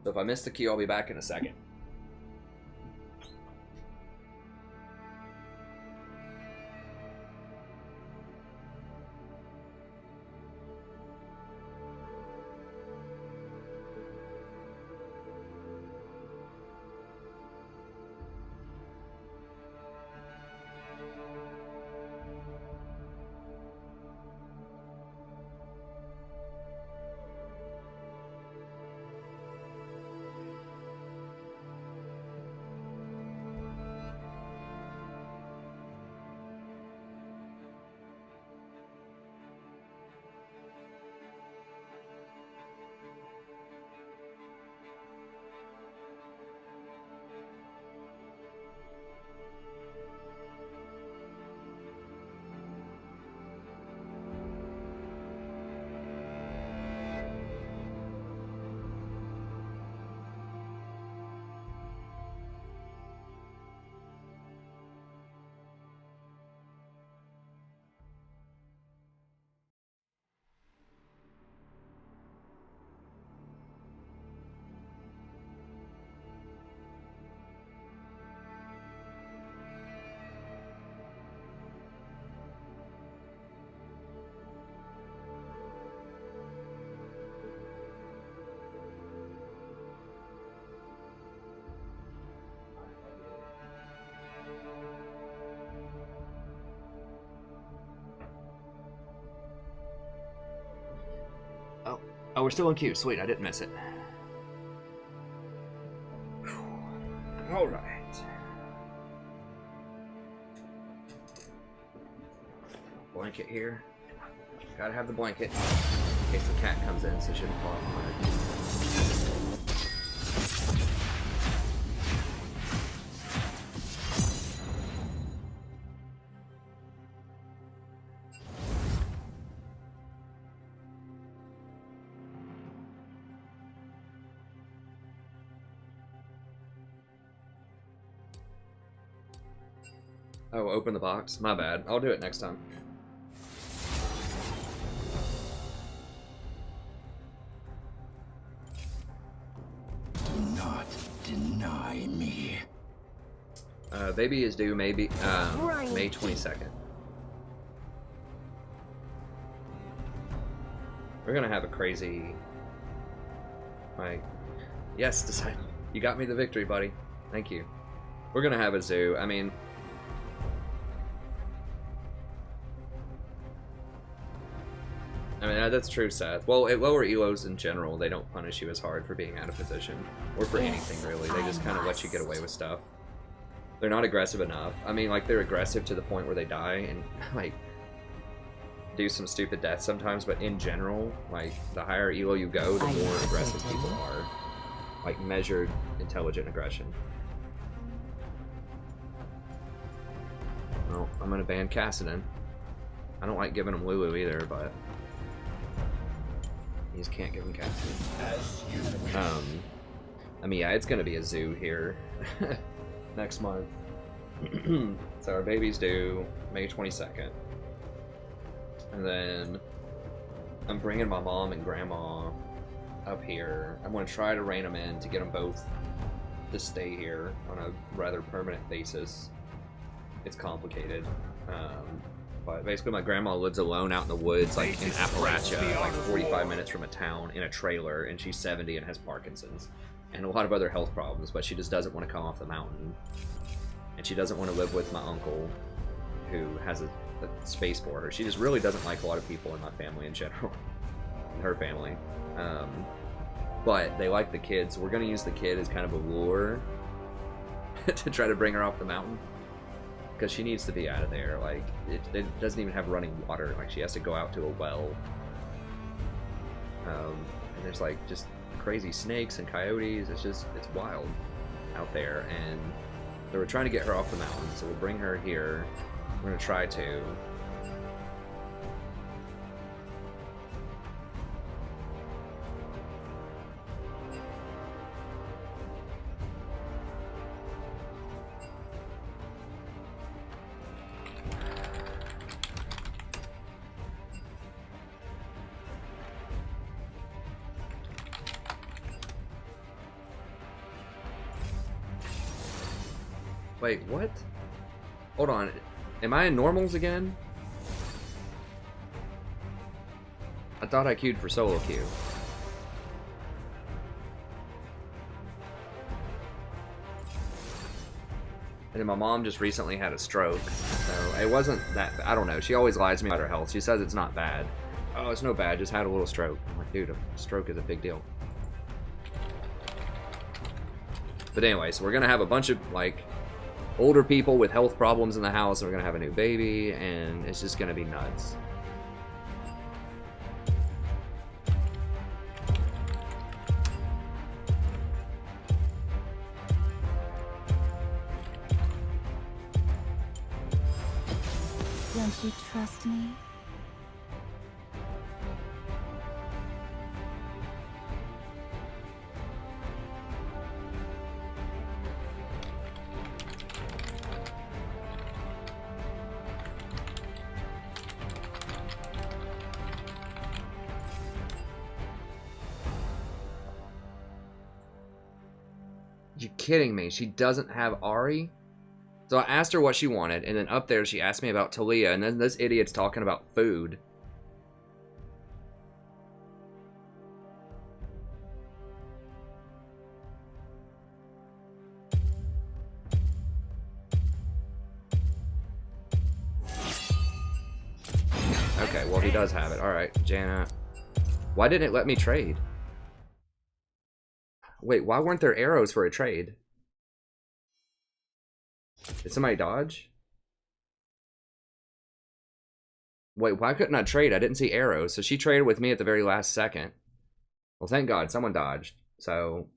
So if I miss the queue, I'll be back in a second. Oh, we're still in queue. Sweet, I didn't miss it. All right. Blanket here. Gotta have the blanket in case the cat comes in, so it shouldn't fall apart. Oh, open the box. My bad. I'll do it next time.
Do not deny me.
Baby is due maybe May 22nd. We're gonna have a crazy. Yes, Disciple. You got me the victory, buddy. Thank you. We're gonna have a zoo. I mean. That's true, Seth. Well, at lower elos in general, they don't punish you as hard for being out of position. Or for anything, really. They just kind of let you get away with stuff. They're not aggressive enough. I mean, like, they're aggressive to the point where they die, and, like, do some stupid deaths sometimes, but in general, like, the higher elo you go, the more aggressive people are. Like, measured, intelligent aggression. Well, I'm gonna ban Cassidon. I don't like giving him Lulu either, but you just can't give him Cassidon. I mean, yeah, it's gonna be a zoo here next month. So our baby's due May 22nd. And then I'm bringing my mom and grandma up here. I'm going to try to rein them in to get them both to stay here on a rather permanent basis. It's complicated. But basically my grandma lives alone out in the woods, like in Appalachia, like 45 minutes from a town in a trailer, and she's 70 and has Parkinson's and a lot of other health problems, but she just doesn't want to come off the mountain. And she doesn't want to live with my uncle, who has a space for her. She just really doesn't like a lot of people in my family in general. Her family. But they like the kid, so we're going to use the kid as kind of a lure to try to bring her off the mountain. Because she needs to be out of there. Like, it doesn't even have running water. Like, she has to go out to a well. And there's, like, just crazy snakes and coyotes. It's wild out there. And so we're trying to get her off the mountain, so we'll bring her here. We're going to try to. Wait, what? Hold on. Am I in normals again? I thought I queued for solo queue. And then my mom just recently had a stroke, so it wasn't that, I don't know, she always lies to me about her health. She says it's not bad. Oh, it's no bad, just had a little stroke. I'm like, dude, a stroke is a big deal. But anyway, so we're gonna have a bunch of, like, older people with health problems in the house, and we're gonna have a new baby, and it's just gonna be nuts.
Don't you trust me?
You kidding me? She doesn't have Ari? So I asked her what she wanted, and then up there she asked me about Talia, and then this idiot's talking about food. Okay, well he does have it. Alright, Janna. Why didn't it let me trade? Wait, why weren't there arrows for a trade? Did somebody dodge? Wait, why couldn't I trade? I didn't see arrows. So she traded with me at the very last second. Well, thank God someone dodged. So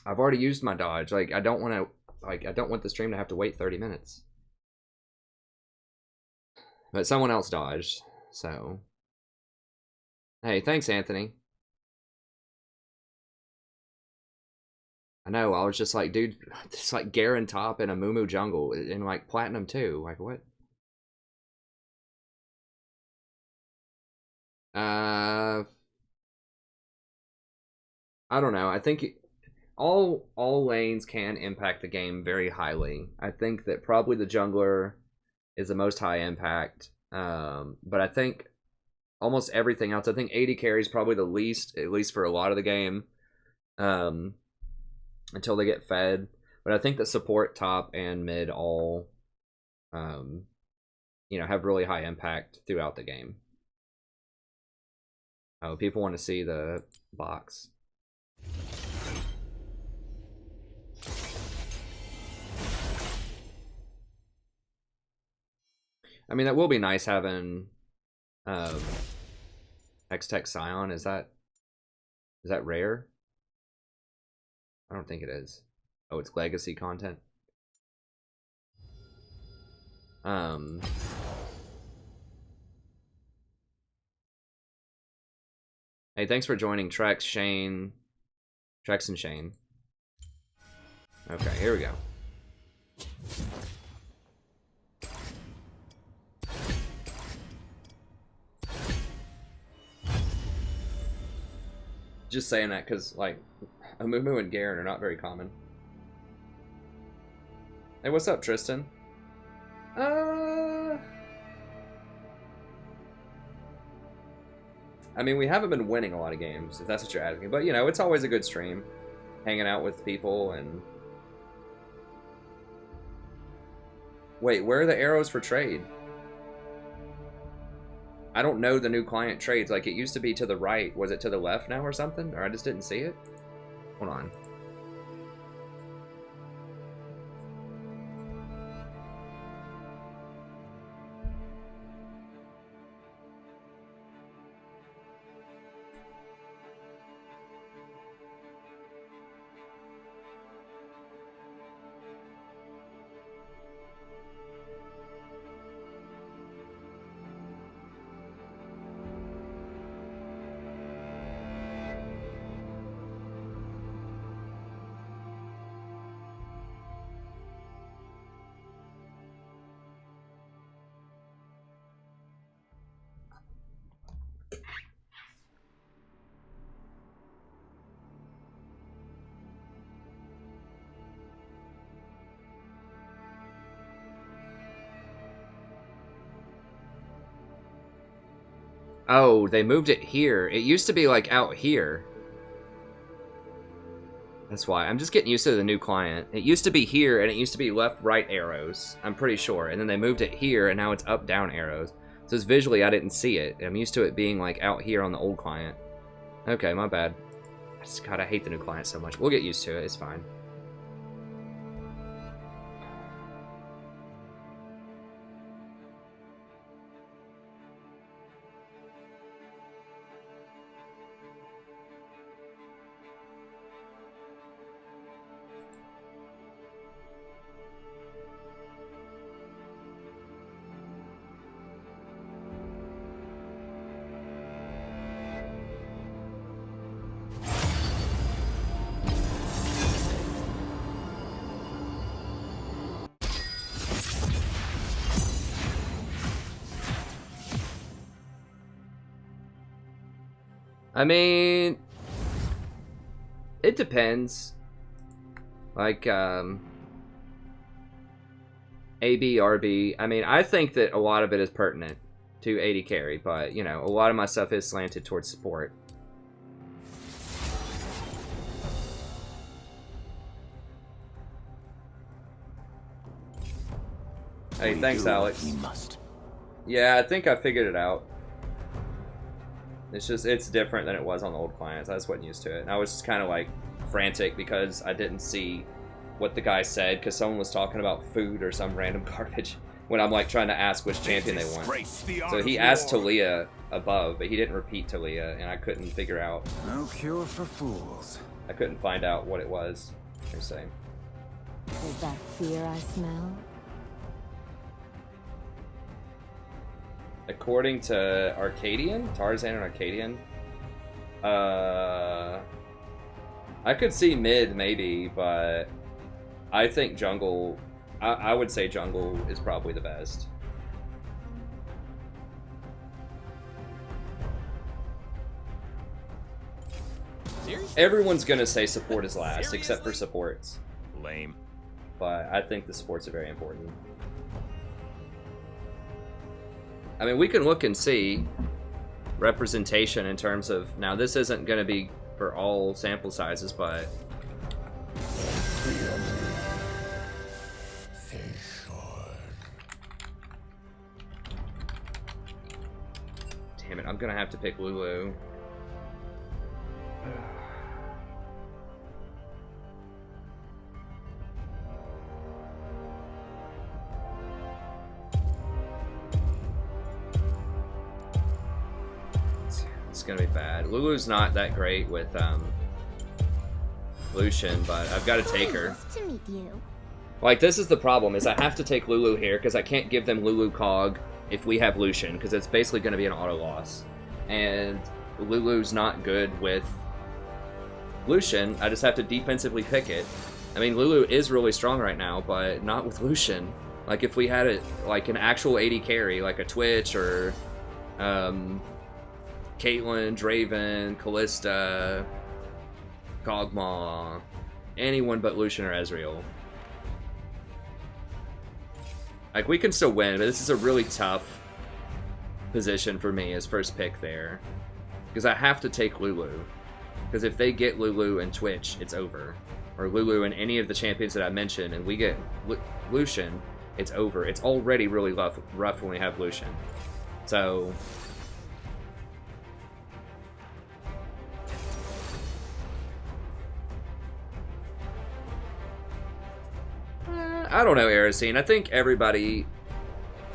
I've already used my dodge. Like, I don't want to, like, I don't want the stream to have to wait 30 minutes. But someone else dodged. So hey, thanks, Anthony. I know, I was just like, dude, it's like Garen top in a Mumu jungle in like Platinum 2. Like, what? I don't know. I think all lanes can impact the game very highly. I think that probably the jungler is the most high impact. But I think almost everything else, I think AD carry is probably the least, at least for a lot of the game. Until they get fed. But I think that support, top, and mid all, you know, have really high impact throughout the game. Oh, people want to see the box. I mean, that will be nice having X-Tech Scion, is that rare? I don't think it is. Oh, it's legacy content. Hey, thanks for joining Trex and Shane. Okay, here we go. Just saying that because, like, Amumu and Garen are not very common. Hey, what's up, Tristan? I mean, we haven't been winning a lot of games, if that's what you're asking. But, you know, it's always a good stream. Hanging out with people and... Wait, where are the arrows for trade? I don't know the new client trades. Like, it used to be to the right. Was it to the left now or something? Or I just didn't see it? Hold on. Oh, they moved it here. It used to be, like, out here. That's why. I'm just getting used to the new client. It used to be here, and it used to be left-right arrows. I'm pretty sure. And then they moved it here, and now it's up-down arrows. So it's visually, I didn't see it. I'm used to it being, like, out here on the old client. Okay, my bad. God, I hate the new client so much. We'll get used to it. It's fine. I mean, it depends. Like, AB, RB. I mean, I think that a lot of it is pertinent to AD carry, but, you know, a lot of my stuff is slanted towards support. Hey, thanks, Alex. Yeah, I think I figured it out. It's just, it's different than it was on the old clients. I just wasn't used to it. And I was just kind of like frantic because I didn't see what the guy said because someone was talking about food or some random garbage when I'm like trying to ask which champion they want. So he asked Talia above, but he didn't repeat Talia, and I couldn't figure out.
No cure for fools.
I couldn't find out what it was. You're saying.
Is that fear I smell?
According to Arcadian, Tarzan and Arcadian, I could see mid maybe, but I think jungle, I would say jungle is probably the best. Seriously? Everyone's gonna say support is last, seriously? Except for supports.
Lame.
But I think the supports are very important. I mean, we can look and see representation in terms of... Now, this isn't going to be for all sample sizes, but... Damn it, I'm going to have to pick Lulu. gonna be bad. Lulu's not that great with Lucian, but I've got to take her.
Nice to meet you.
Like, this is the problem, is I have to take Lulu here, because I can't give them Lulu Cog if we have Lucian, because it's basically going to be an auto loss. And Lulu's not good with Lucian. I just have to defensively pick it. I mean, Lulu is really strong right now, but not with Lucian. Like, if we had it, like, an actual AD carry, like a Twitch or Caitlyn, Draven, Callista, Kog'Maw, anyone but Lucian or Ezreal. Like, we can still win, but this is a really tough position for me as first pick there. Because I have to take Lulu. Because if they get Lulu and Twitch, it's over. Or Lulu and any of the champions that I mentioned, and we get Lucian, it's over. It's already really rough when we have Lucian. So... I don't know, Erisine. I think everybody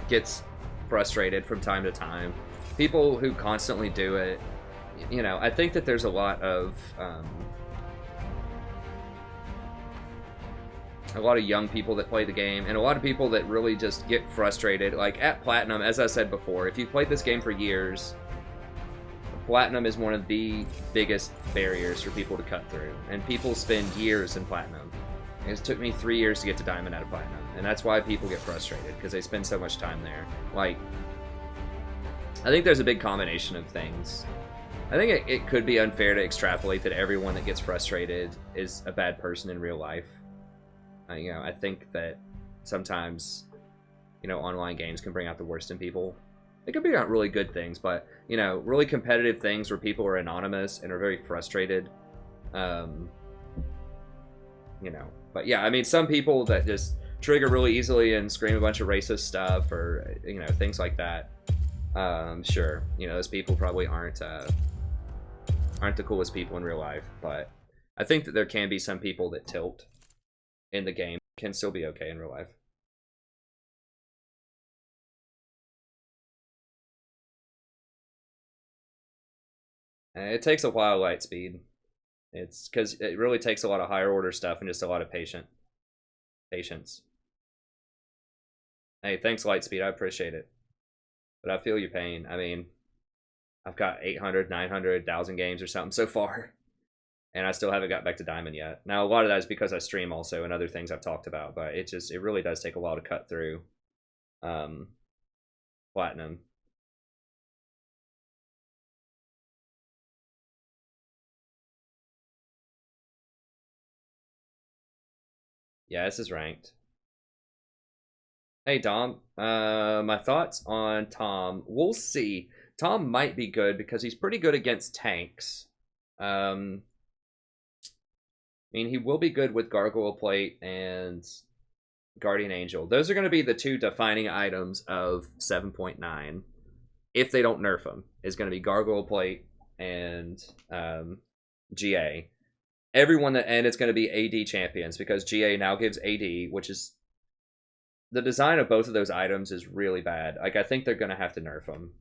gets frustrated from time to time. People who constantly do it, you know, I think that there's a lot of young people that play the game, and a lot of people that really just get frustrated. Like, at Platinum, as I said before, if you've played this game for years, Platinum is one of the biggest barriers for people to cut through. And people spend years in Platinum. It took me 3 years to get to Diamond out of Platinum, and that's why people get frustrated, because they spend so much time there. Like, I think there's a big combination of things. I think it could be unfair to extrapolate that everyone that gets frustrated is a bad person in real life. You know, I think that sometimes, you know, online games can bring out the worst in people. They can bring out really good things, but, you know, really competitive things where people are anonymous and are very frustrated. You know, but yeah, I mean, some people that just trigger really easily and scream a bunch of racist stuff or, you know, things like that. Sure, you know, those people probably aren't the coolest people in real life, but I think that there can be some people that tilt in the game can still be okay in real life. It takes a while, Lightspeed. It's because it really takes a lot of higher order stuff and just a lot of patience. Hey, thanks, Lightspeed. I appreciate it. But I feel your pain. I mean, I've got 800, 900, 1,000 games or something so far. And I still haven't got back to Diamond yet. Now, a lot of that is because I stream also and other things I've talked about. But it really does take a while to cut through Platinum. Yeah, this is ranked. Hey, Dom. My thoughts on Tom. We'll see. Tom might be good because he's pretty good against tanks. I mean, he will be good with Gargoyle Plate and Guardian Angel. Those are going to be the two defining items of 7.9. If they don't nerf them, is going to be Gargoyle Plate and GA. Everyone and it's going to be AD champions because GA now gives AD, which is the design of both of those items is really bad. Like, I think they're going to have to nerf them.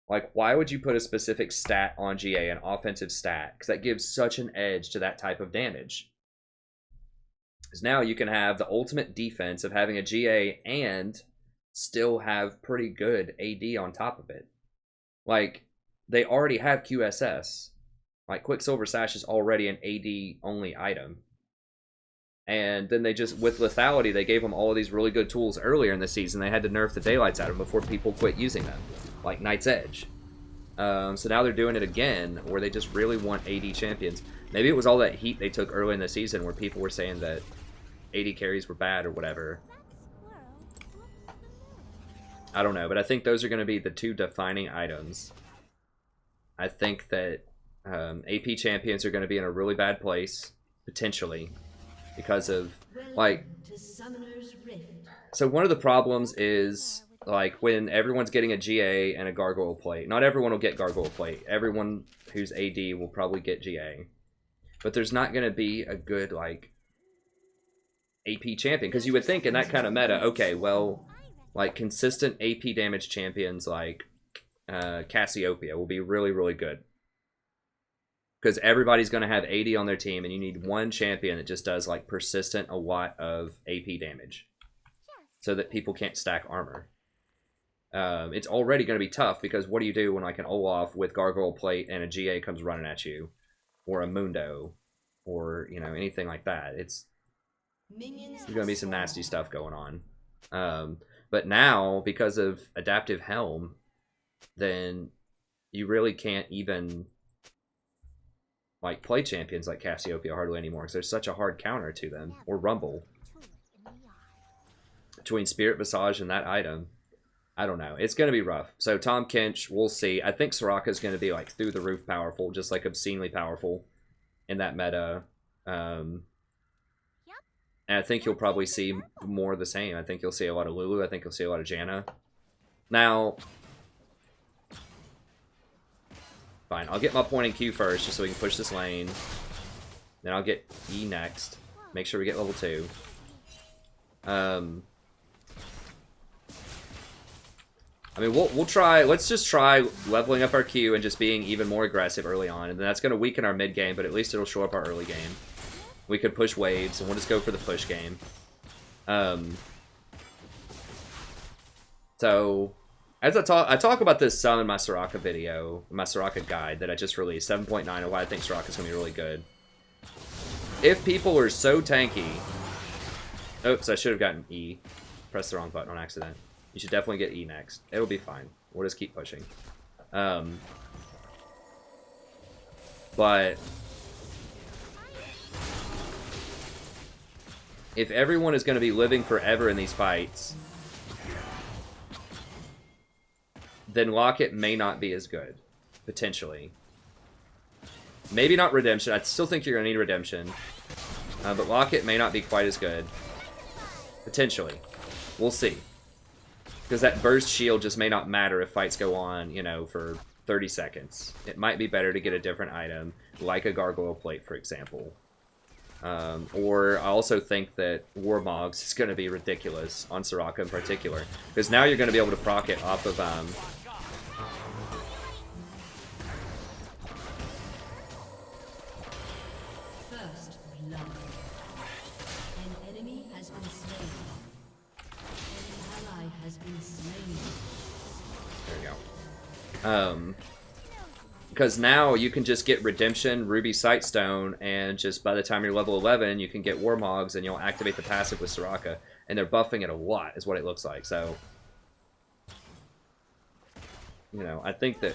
Like, why would you put a specific stat on GA, an offensive stat? Because that gives such an edge to that type of damage. Because now you can have the ultimate defense of having a GA and still have pretty good AD on top of it. Like, they already have QSS. Like, Quicksilver Sash is already an AD-only item. And then they just, with lethality, they gave them all of these really good tools earlier in the season. They had to nerf the daylights out of them before people quit using them. Like Knight's Edge. So now they're doing it again, where they just really want AD champions. Maybe it was all that heat they took early in the season where people were saying that AD carries were bad or whatever. I don't know, but I think those are going to be the two defining items. I think that AP champions are going to be in a really bad place, potentially, because of, like... So one of the problems is, like, when everyone's getting a GA and a Gargoyle Plate. Not everyone will get Gargoyle Plate. Everyone who's AD will probably get GA. But there's not going to be a good, like, AP champion. Because you would think in that kind of meta, okay, well, like, consistent AP damage champions like Cassiopeia will be really, really good. Because everybody's going to have 80 on their team, and you need one champion that just does like persistent a lot of AP damage, so that people can't stack armor. It's already going to be tough because what do you do when like an Olaf with Gargoyle Plate and a GA comes running at you, or a Mundo, or you know anything like that? There's going to be some nasty stuff going on. But now because of Adaptive Helm, then you really can't even like play champions like Cassiopeia hardly anymore because there's such a hard counter to them, or Rumble. Between Spirit Visage and that item, I don't know. It's going to be rough. So Tom Kench, we'll see. I think Soraka is going to be like through the roof powerful, just like obscenely powerful in that meta. And I think you'll probably see more of the same. I think you'll see a lot of Lulu. I think you'll see a lot of Janna. Now, fine. I'll get my point in Q first, just so we can push this lane. Then I'll get E next. Make sure we get level 2. I mean, we'll try. Let's just try leveling up our Q and just being even more aggressive early on, and then that's going to weaken our mid game, but at least it'll show up our early game. We could push waves, and we'll just go for the push game. So, as I talk about this some in my Soraka video, my Soraka guide that I just released, 7.9, and why I think Soraka's going to be really good. If people are so tanky... Oops, I should have gotten E. Pressed the wrong button on accident. You should definitely get E next. It'll be fine. We'll just keep pushing. But... if everyone is going to be living forever in these fights, then Locket may not be as good, potentially. Maybe not Redemption. I still think you're going to need Redemption. But Locket may not be quite as good. Potentially. We'll see. Because that burst shield just may not matter if fights go on, you know, for 30 seconds. It might be better to get a different item, like a Gargoyle Plate, for example. Or I also think that Warmogs is going to be ridiculous on Soraka in particular. Because now you're going to be able to proc it off of...
First blood. An enemy has been slain. An ally has been slain.
There we go. Because now you can just get Redemption, Ruby Sightstone, and just by the time you're level 11, you can get Warmogs, and you'll activate the passive with Soraka. And they're buffing it a lot, is what it looks like. So, you know, I think that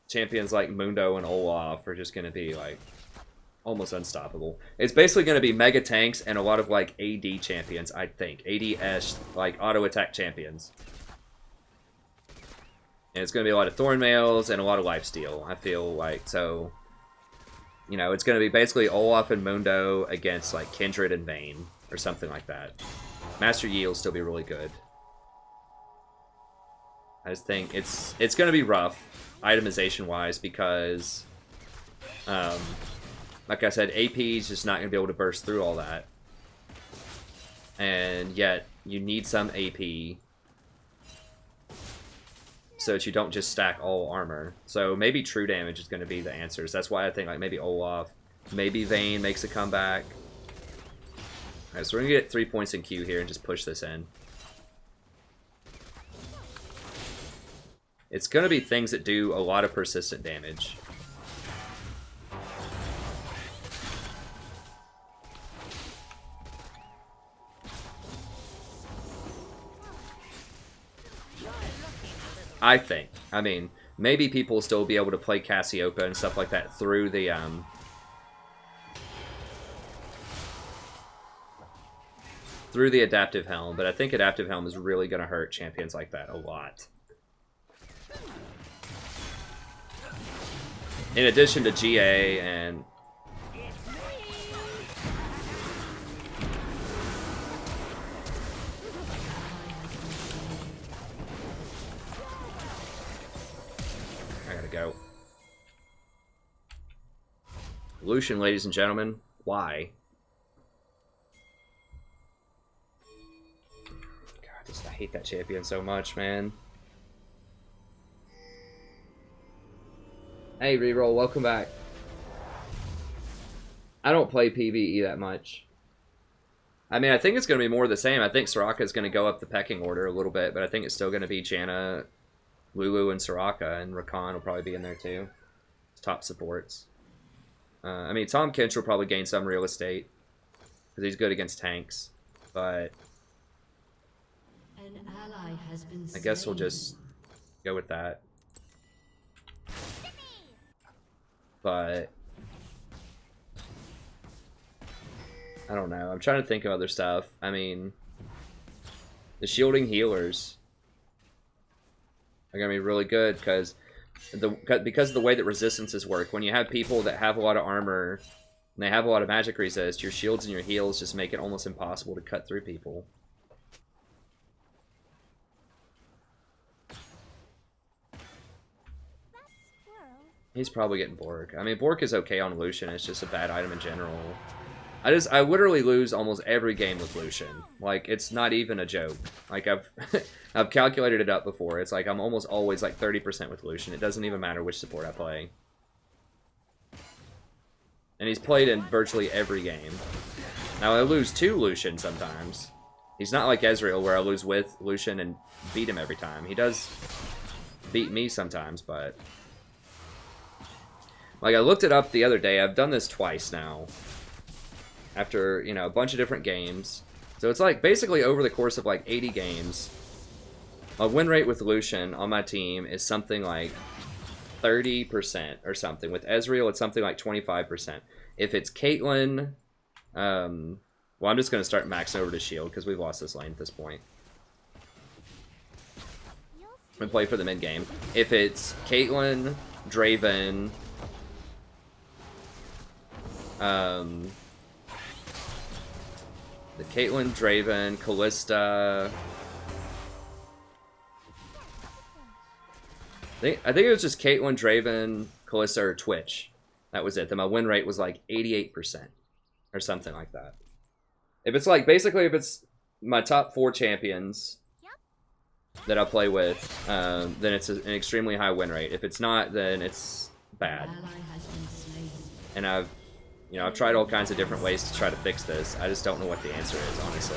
champions like Mundo and Olaf are just going to be, like, almost unstoppable. It's basically going to be mega tanks and a lot of, like, AD champions, I think. AD-esque, like, auto-attack champions. And it's going to be a lot of Thornmails and a lot of lifesteal, I feel like. So, you know, it's going to be basically Olaf and Mundo against, like, Kindred and Vayne, or something like that. Master Yi will still be really good. I just think it's going to be rough, itemization-wise, because, like I said, AP is just not going to be able to burst through all that. And yet, you need some AP... so that you don't just stack all armor. So maybe true damage is going to be the answers. That's why I think like maybe Olaf, maybe Vayne makes a comeback. Alright, so we're going to get 3 points in Q here and just push this in. It's going to be things that do a lot of persistent damage. I think. I mean, maybe people will still be able to play Cassiopeia and stuff like that through the, through the Adaptive Helm, but I think Adaptive Helm is really going to hurt champions like that a lot. In addition to GA and... go. Lucian, ladies and gentlemen, why? God, I hate that champion so much, man. Hey, Reroll, welcome back. I don't play PvE that much. I mean, I think it's going to be more of the same. I think Soraka is going to go up the pecking order a little bit, but I think it's still going to be Janna, Lulu, and Soraka, and Rakan will probably be in there too. Top supports. I mean, Tom Kench will probably gain some real estate because he's good against tanks, but
An ally has been
I guess we'll
slain.
just go with that. But I don't know. I'm trying to think of other stuff. I mean, the shielding healers are gonna be really good because of the way that resistances work. When you have people that have a lot of armor and they have a lot of magic resist, your shields and your heals just make it almost impossible to cut through people. He's probably getting Bork. I mean, Bork is okay on Lucian. It's just a bad item in general. I literally lose almost every game with Lucian. Like, it's not even a joke. Like, I've calculated it up before. It's like I'm almost always like 30% with Lucian. It doesn't even matter which support I play. And he's played in virtually every game. Now, I lose to Lucian sometimes. He's not like Ezreal, where I lose with Lucian and beat him every time. He does beat me sometimes, but like, I looked it up the other day. I've done this twice now. After, you know, a bunch of different games. So it's like, basically over the course of like 80 games, my win rate with Lucian on my team is something like 30% or something. With Ezreal, it's something like 25%. If it's Caitlyn, well, I'm just going to start maxing over to shield because we've lost this lane at this point. I'm going to play for the mid game. If it's Caitlyn, Draven, the Caitlyn, Draven, Callista. I think it was just Caitlyn, Draven, Callista, or Twitch. That was it. Then my win rate was like 88% or something like that. If it's like, basically, if it's my top 4 champions that I play with, then it's an extremely high win rate. If it's not, then it's bad. And I've tried all kinds of different ways to try to fix this. I just don't know what the answer is, honestly.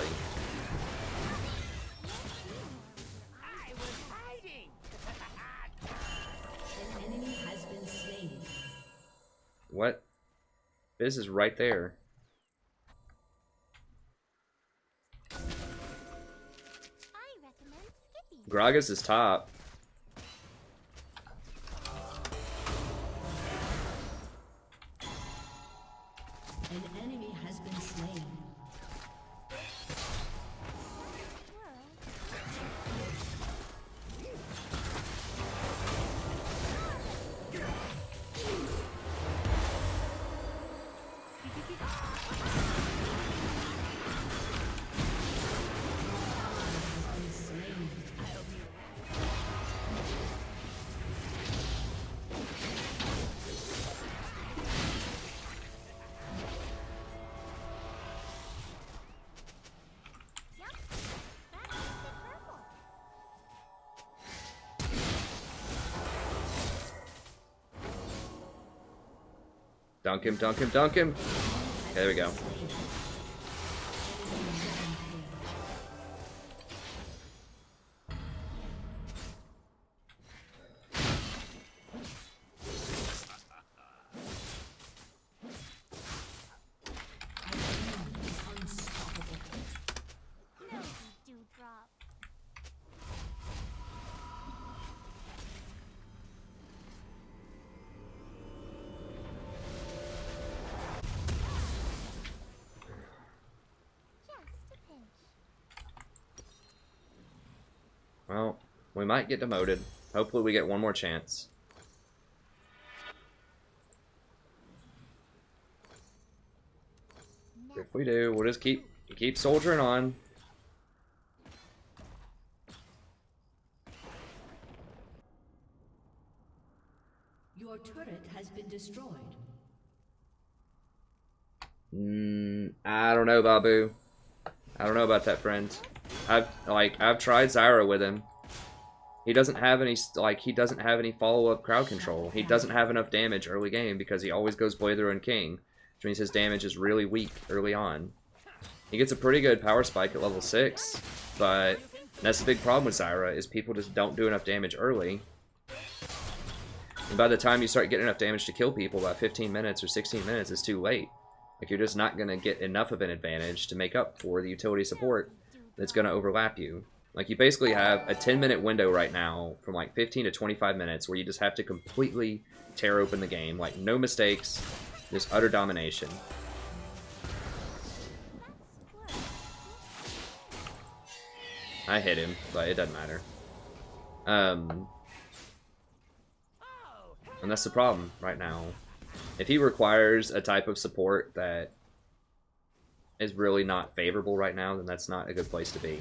An enemy has been slain.
What? Fizz is right there.
I recommend skipping.
Gragas is top.
An enemy has been slain.
Dunk him, dunk him, dunk him. Okay, there we go.
Dewdrop. Just a pinch.
Well, we might get demoted. Hopefully we get one more chance. If we do, we'll just keep soldiering on.
Your turret has been destroyed.
I don't know, Babu. I don't know about that, friend. I've tried Zyra with him. He doesn't have any follow-up crowd control. He doesn't have enough damage early game because he always goes Blazer and King. which means his damage is really weak early on. He gets a pretty good power spike at level 6, but that's the big problem with Zyra, is people just don't do enough damage early. And by the time you start getting enough damage to kill people, about 15 minutes or 16 minutes is too late. Like, you're just not going to get enough of an advantage to make up for the utility support that's going to overlap you. Like, you basically have a 10-minute window right now from like 15 to 25 minutes where you just have to completely tear open the game. Like, no mistakes, just utter domination. I hit him, but it doesn't matter. And that's the problem right now. If he requires a type of support that is really not favorable right now, then that's not a good place to be.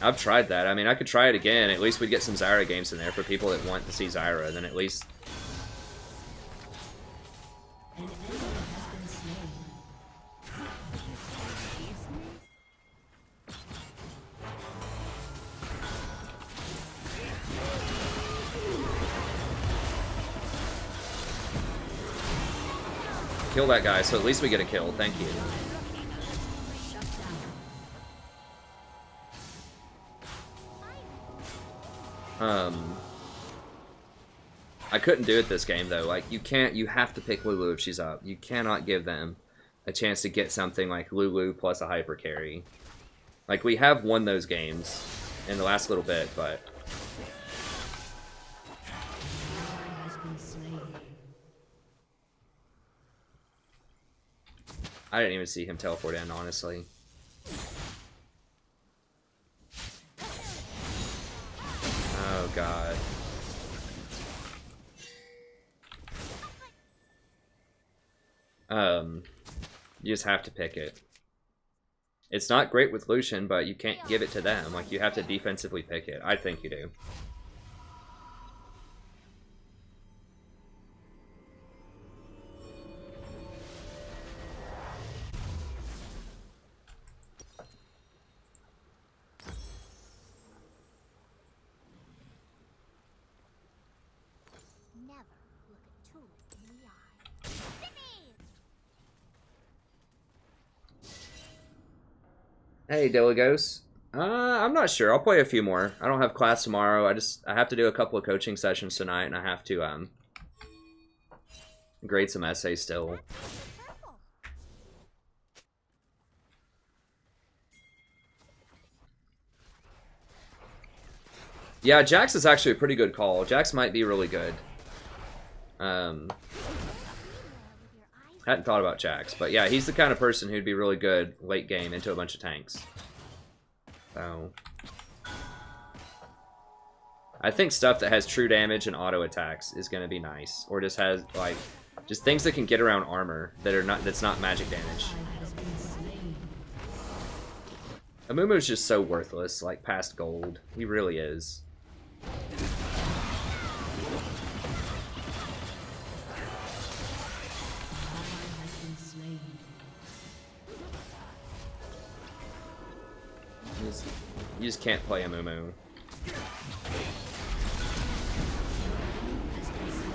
I've tried that. I mean, I could try it again. At least we'd get some Zyra games in there for people that want to see Zyra. Then at least...
An enemy has been slain.
Kill that guy, so at least we get a kill. Thank you.
Shut down.
I couldn't do it this game though. Like, you have to pick Lulu if she's up. You cannot give them a chance to get something like Lulu plus a hyper carry. Like, we have won those games in the last little bit, but
Has been slain.
I didn't even see him teleport in, honestly. Oh god. You just have to pick it. It's not great with Lucian, but you can't give it to them. Like, you have to defensively pick it. I think you do.
Never look a tulip in the eye. Sickies!
Hey, Vel'Koz. I'm not sure. I'll play a few more. I don't have class tomorrow. I have to do a couple of coaching sessions tonight, and I have to grade some essays still.
Purple.
Yeah, Jax is actually a pretty good call. Jax might be really good. Hadn't thought about Jax, but yeah, he's the kind of person who'd be really good late game into a bunch of tanks. So I think stuff that has true damage and auto attacks is gonna be nice, or just has like just things that can get around armor that's not magic damage.
Has been slain.
Amumu's just so worthless, like past gold. He really is.
Has been slain.
You just can't play Amumu.
Has been slain.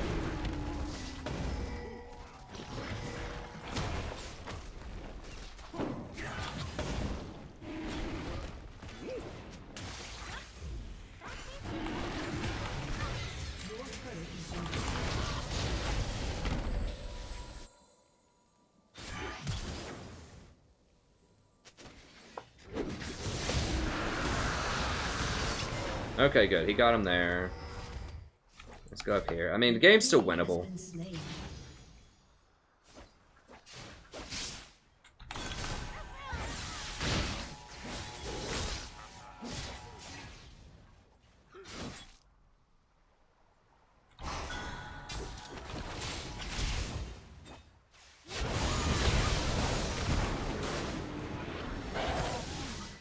Your turret has been
Okay, good. He got him there. Let's go up here. I mean, the game's still winnable.
been slain.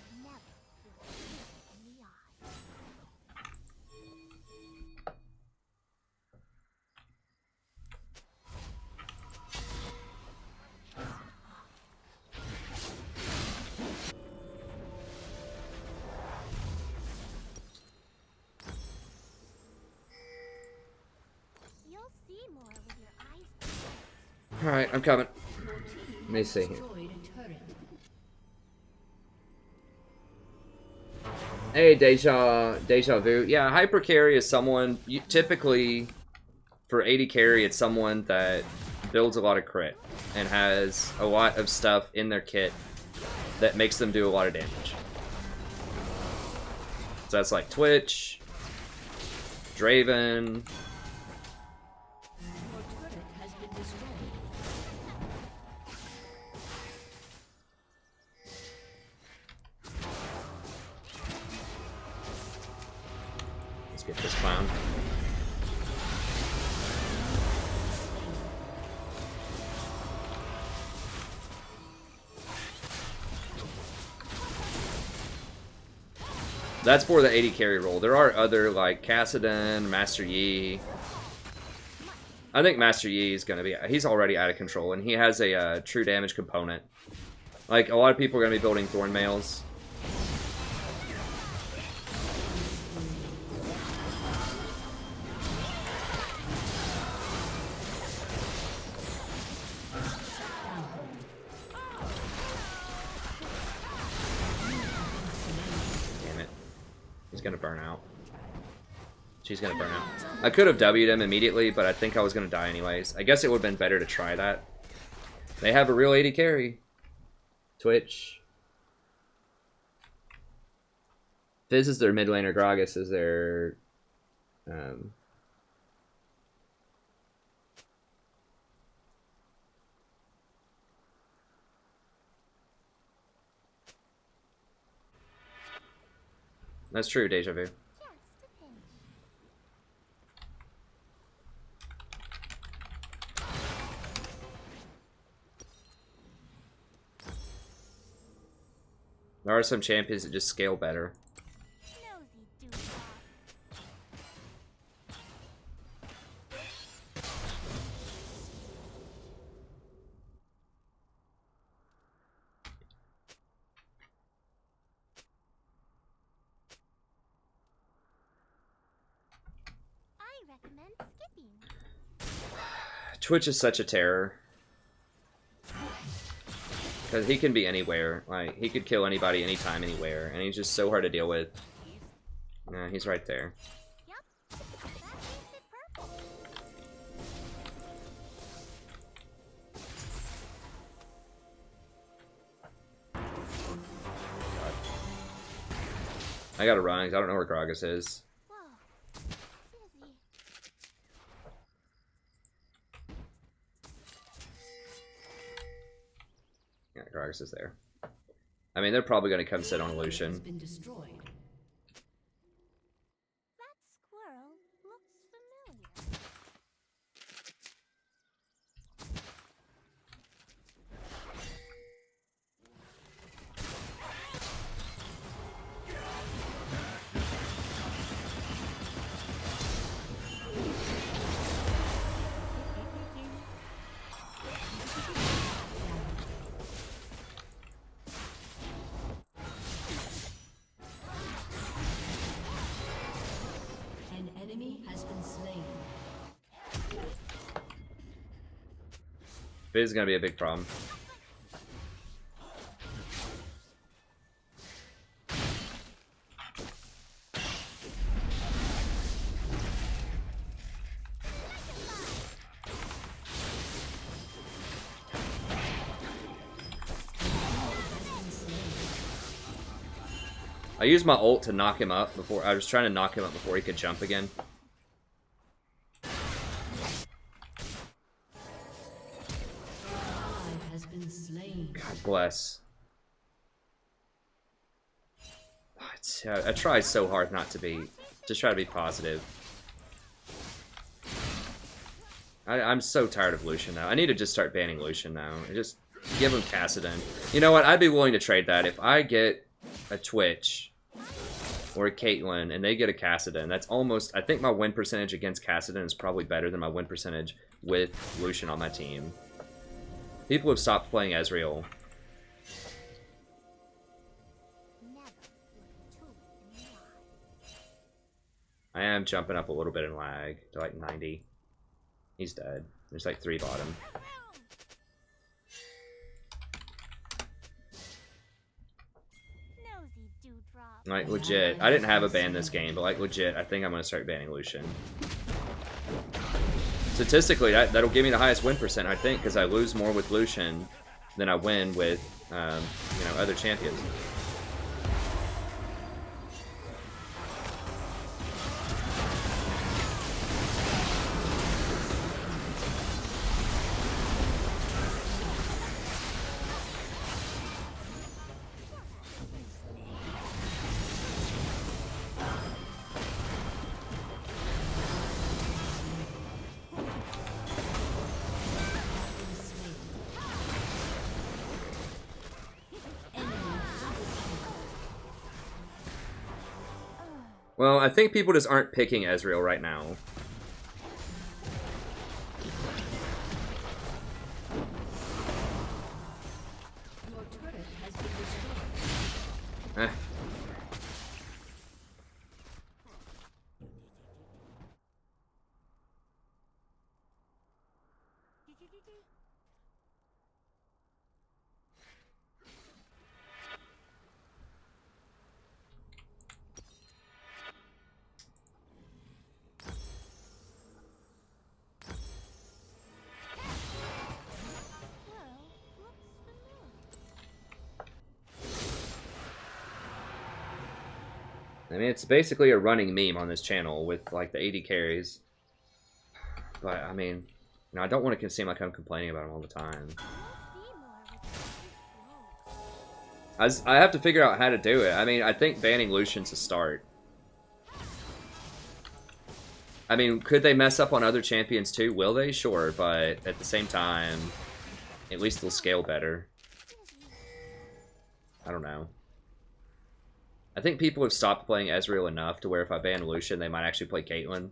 Never look a tulip in the eye.
Alright, I'm coming.
Your team
Let me
has
see here.
destroyed a turret.
Hey, Deja Vu. Yeah, hyper carry is someone, typically, for 80 carry, it's someone that builds a lot of crit and has a lot of stuff in their kit that makes them do a lot of damage. So that's like Twitch, Draven.
Your turret has been destroyed.
Let's get this clown. That's for the 80 carry role. There are other, like, Kassadin, Master Yi. I think Master Yi is going to be... He's already out of control, and he has a true damage component. Like, a lot of people are going to be building Thorn Mails. He's gonna burn out. She's gonna burn out. I could have W'd him immediately, but I think I was gonna die anyways. I guess it would have been better to try that. They have a real 80 carry. Twitch. Fizz is their mid laner, Gragas is their... That's true, Deja Vu.
Just a pinch.
There are some champions that just scale better.
Nosy doodah. I recommend skipping.
Twitch is such a terror. Because he can be anywhere. Like, he could kill anybody, anytime, anywhere. And he's just so hard to deal with. Yeah, he's right there.
Yep. That makes it perfect.
I gotta run, 'cause I don't know where Gragas is.
Whoa. Dizzy.
Yeah, Gragas is there. I mean, they're probably gonna come sit on
Has
Lucian.
been destroyed.
That squirrel looks familiar.
An enemy has been slain.
Fizz is gonna be a big problem. I used my ult to knock him up before. I was trying to knock him up before he could jump again.
Ally has been slain.
God bless. I try so hard not to be, just try to be positive. I'm so tired of Lucian now. I need to just start banning Lucian now. Just give him Kassadin. You know what? I'd be willing to trade that. If I get a Twitch or a Caitlyn and they get a Kassadin, that's almost... I think my win percentage against Kassadin is probably better than my win percentage with Lucian on my team. People have stopped playing Ezreal.
Never look too in the eye.
I am jumping up a little bit in lag to like 90. He's dead. There's like 3 bottom. Like, legit. I didn't have a ban this game, but like, legit, I think I'm going to start banning Lucian. Statistically, that'll give me the highest win percent, I think, because I lose more with Lucian than I win with, you know, other champions. Well, I think people just aren't picking Ezreal right now.
Your turret has been destroyed.
Eh. I mean, it's basically a running meme on this channel with, like, the 80 carries. But, I mean, you know, I don't want to seem like I'm complaining about them all the time. I have to figure out how to do it. I mean, I think banning Lucian's a start. I mean, could they mess up on other champions too? Will they? Sure, but at the same time, at least they'll scale better. I don't know. I think people have stopped playing Ezreal enough to where if I ban Lucian, they might actually play Caitlyn.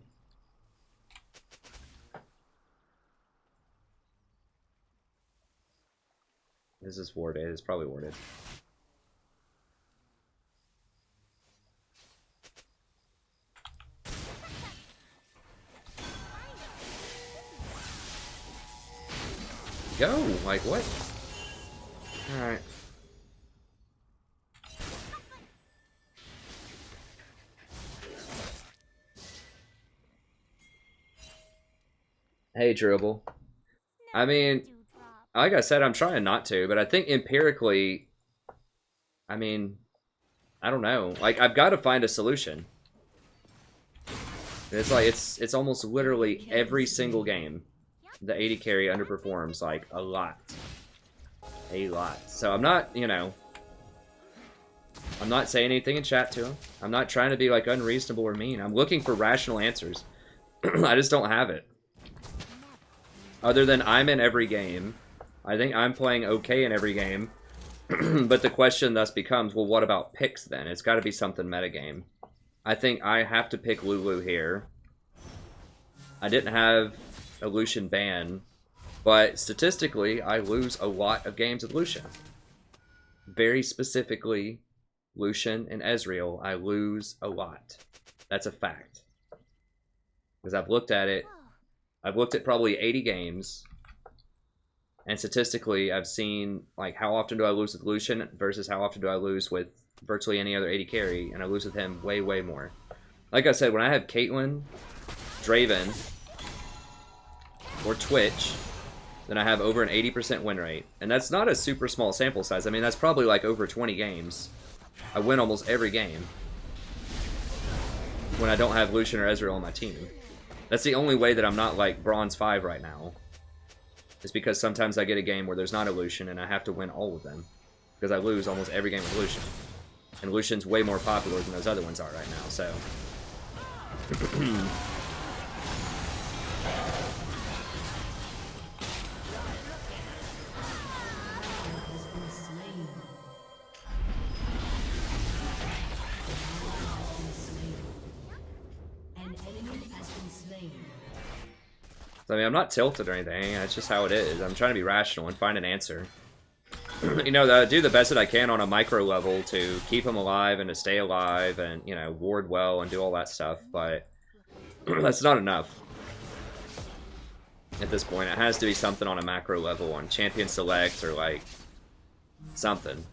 This is warded. It's probably warded. Go! Like, what? Alright. Hey, Dribble. I mean, like I said, I'm trying not to, but I think empirically, I mean, I don't know. Like, I've got to find a solution. It's like, it's almost literally every single game the 80 carry underperforms, like, a lot. A lot. So I'm not, you know, I'm not saying anything in chat to him. I'm not trying to be, like, unreasonable or mean. I'm looking for rational answers. I just don't have it. Other than I'm in every game. I think I'm playing okay in every game. But the question thus becomes, well, what about picks then? It's got to be something metagame. I think I have to pick Lulu here. I didn't have a Lucian ban, but statistically, I lose a lot of games with Lucian. Very specifically, Lucian and Ezreal, I lose a lot. That's a fact. Because I've looked at it. I've looked at probably 80 games, and statistically, I've seen, like, how often do I lose with Lucian versus how often do I lose with virtually any other 80 carry, and I lose with him way, way more. Like I said, when I have Caitlyn, Draven, or Twitch, then I have over an 80% win rate. And that's not a super small sample size. I mean, that's probably like over 20 games. I win almost every game when I don't have Lucian or Ezreal on my team. That's the only way that I'm not like Bronze 5 right now. Is because sometimes I get a game where there's not a Lucian and I have to win all of them. Because I lose almost every game with Lucian. And Lucian's way more popular than those other ones are right now, so... I mean, I'm not tilted or anything. That's just how it is. I'm trying to be rational and find an answer. You know, do the best that I can on a micro level to keep him alive and to stay alive and, you know, ward well and do all that stuff. But that's not enough at this point. It has to be something on a macro level on champion select or, like, something.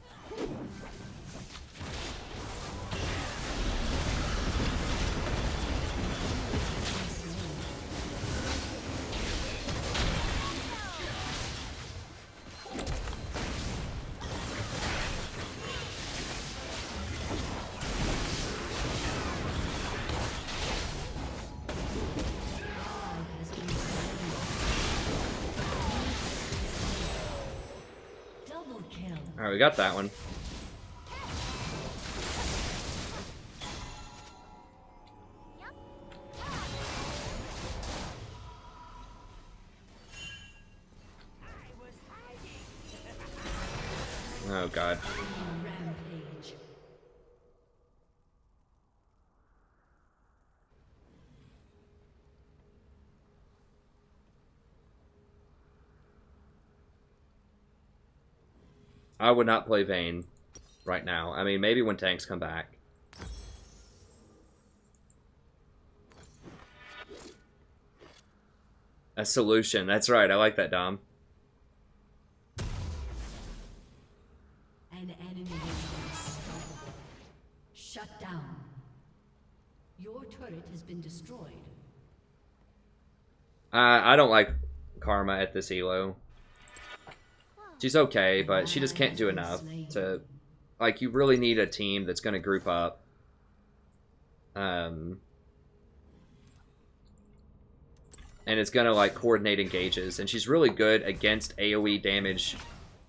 we got that one. Oh god.
Rampage.
I would not play Vayne right now. I mean, maybe when tanks come back. A solution. That's right. I like that, Dom.
An enemy is unstoppable. Shut down. Your turret has been destroyed.
I don't like Karma at this elo. She's okay, but she just can't do enough to... Like, you really need a team that's going to group up. And it's going to, like, coordinate engages. And she's really good against AoE damage,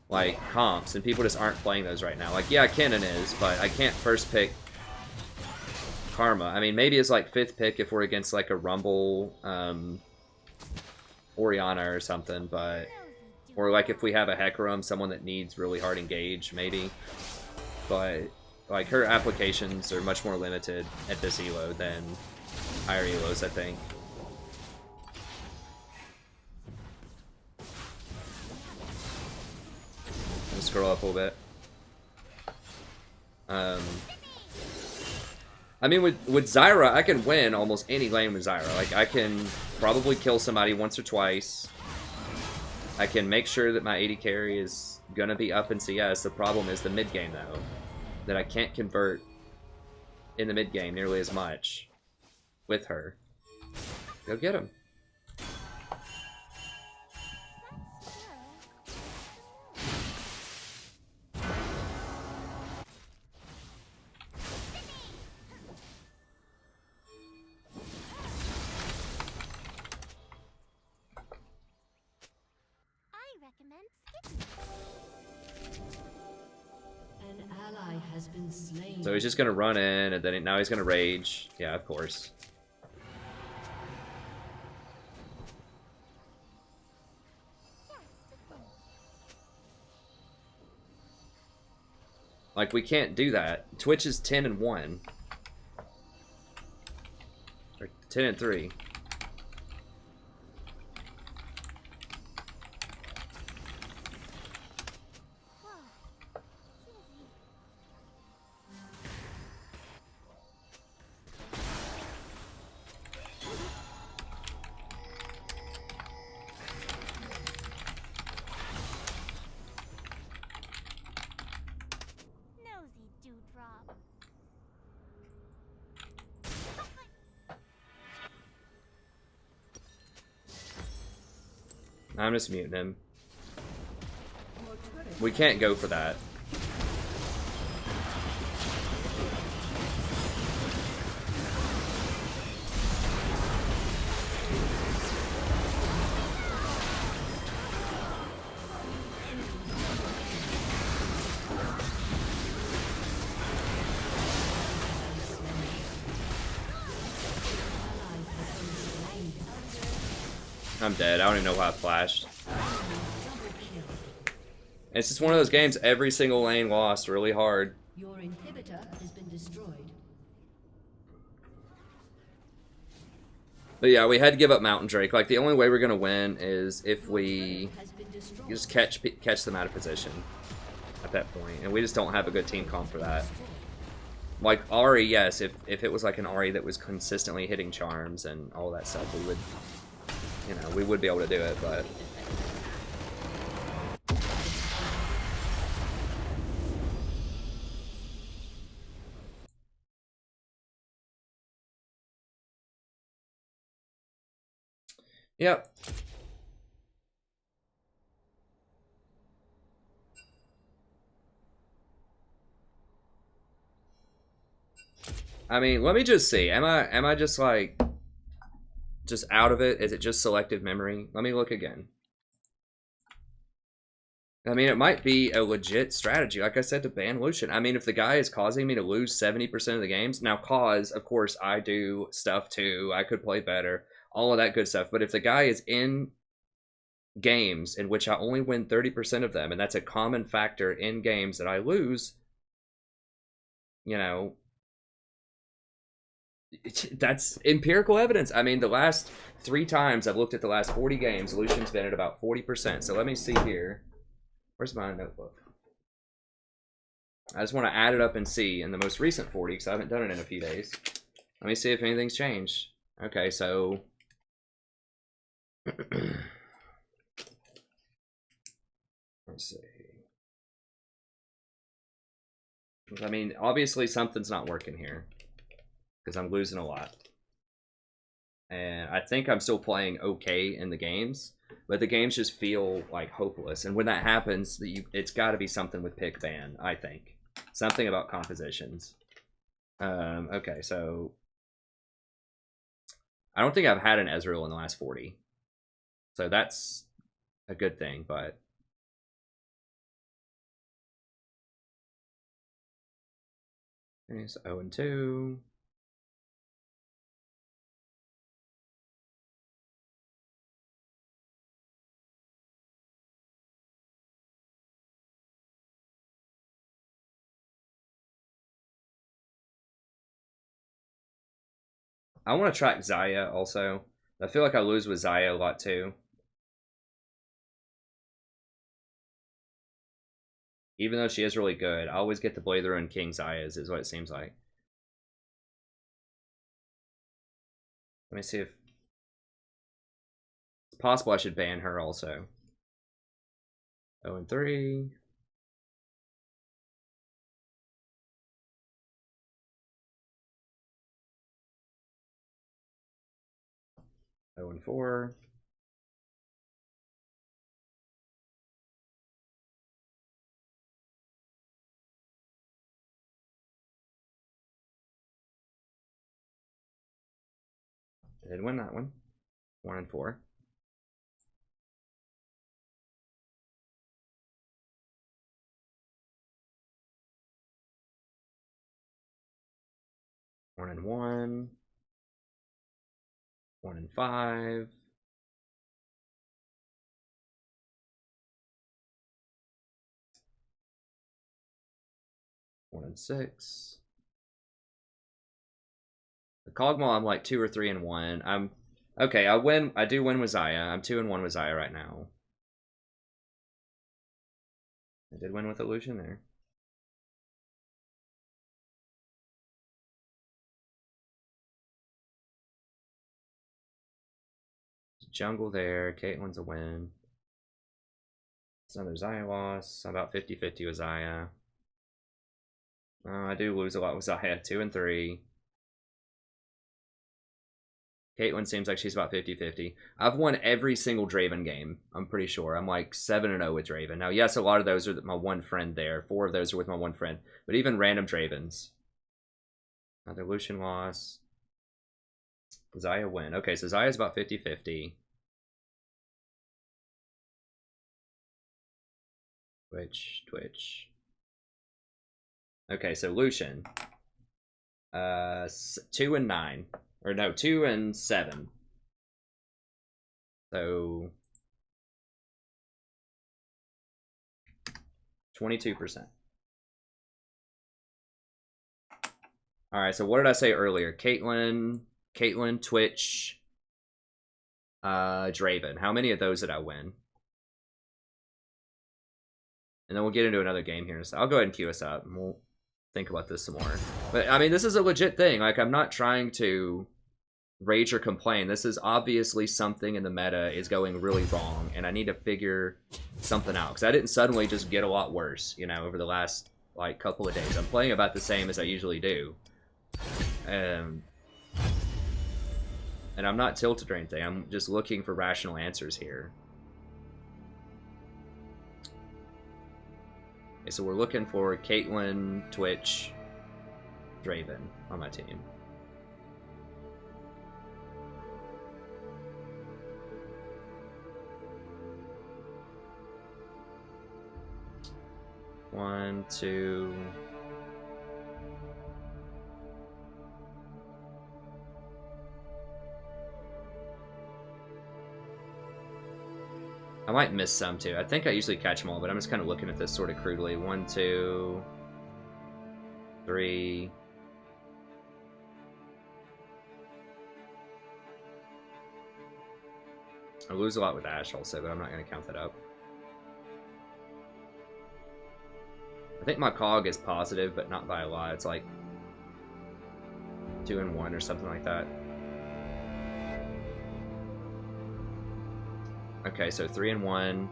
like, comps. And people just aren't playing those right now. Like, yeah, Kennen is, but I can't first pick Karma. I mean, maybe it's, like, 5th pick if we're against, like, a Rumble, Orianna or something, but... Or, like, if we have a Hecarim, someone that needs really hard engage, maybe. But, like, her applications are much more limited at this elo than higher elos, I think. Let me scroll up a little bit. I mean, with Zyra, I can win almost any lane with Zyra. Like, I can probably kill somebody once or twice. I can make sure that my AD carry is going to be up in CS. The problem is the mid game, though. That I can't convert in the mid game nearly as much with her. Go get him.
An ally has been slain.
So he's just going to run in, and then now he's going to rage. Yeah, of course. Like, we can't do that. Twitch is 10-1. Or 10-3.
Nosy dewdrop.
I'm just muting him. We can't go for that. I'm dead. I don't even know how it flashed. It's just one of those games, every single lane lost really hard.
Your inhibitor has been destroyed.
But yeah, we had to give up Mountain Drake. Like, the only way we're gonna win is if we
Has been destroyed.
just catch them out of position at that point. And we just don't have a good team comp for that. Like, Ahri, yes, if it was like an Ahri that was consistently hitting charms and all that stuff, we would, you know, we would be able to do it, but... Yep. I mean, let me just see. Am I just like just out of it? Is it just selective memory? Let me look again. I mean, it might be a legit strategy, like I said, to ban Lucian. I mean, if the guy is causing me to lose 70% of the games, now cause, of course, I do stuff too. I could play better, all of that good stuff. But if the guy is in games in which I only win 30% of them, and that's a common factor in games that I lose, you know, that's empirical evidence. I mean, the last 3 times I've looked at the last 40 games, Lucian's been at about 40%. So let me see here. Where's my notebook? I just want to add it up and see in the most recent 40 because I haven't done it in a few days. Let me see if anything's changed. Okay, so let's see. I mean, obviously something's not working here because I'm losing a lot. And I think I'm still playing okay in the games, but the games just feel like hopeless. And when that happens, it's got to be something with pick ban, I think. Something about compositions. Okay, so I don't think I've had an Ezreal in the last 40. So that's a good thing, but it's 0-2. I want to track Zyra also. I feel like I lose with Zyra a lot too. Even though she is really good, I always get to play the Ruined King Zyras, is what it seems like. Let me see if it's possible I should ban her also. 0-3. Oh and 4. I did win that one. 1-4. One and 1. 1-5. One and 6. The Kog'Maw, I'm like 2 or 3-1. I'm okay. I do win with Zyra. I'm 2-1 with Zyra right now. I did win with Illusion there. Jungle there. Caitlyn's a win. It's another Zyra loss. I'm about 50-50 with Zyra. I do lose a lot with Zyra. 2-3. Caitlyn seems like she's about 50-50. I've won every single Draven game, I'm pretty sure. I'm like 7-0 with Draven. Now, yes, a lot of those are my one friend there. 4 of those are with my one friend. But even random Dravens. Another Lucian loss. Zyra win. Okay, so Zyra's about 50-50. Twitch. Okay, so Lucian. 2-9. Or no, 2-7. So 22%. Alright, so what did I say earlier? Caitlyn, Twitch, Draven. How many of those did I win? And then we'll get into another game here. So I'll go ahead and queue us up and we'll think about this some more. But I mean, this is a legit thing. Like, I'm not trying to rage or complain. This is obviously something in the meta is going really wrong, and I need to figure something out because I didn't suddenly just get a lot worse, you know, over the last like couple of days. I'm playing about the same as I usually do, and I'm not tilted or anything. I'm just looking for rational answers here. Okay, so we're looking for Caitlyn, Twitch, Draven on my team. 1, 2. I might miss some too. I think I usually catch them all, but I'm just kind of looking at this sort of crudely. 1, 2, 3. I lose a lot with Ash also, but I'm not going to count that up. I think my cog is positive, but not by a lot. It's like 2 and 1 or something like that. Okay, so 3 and 1.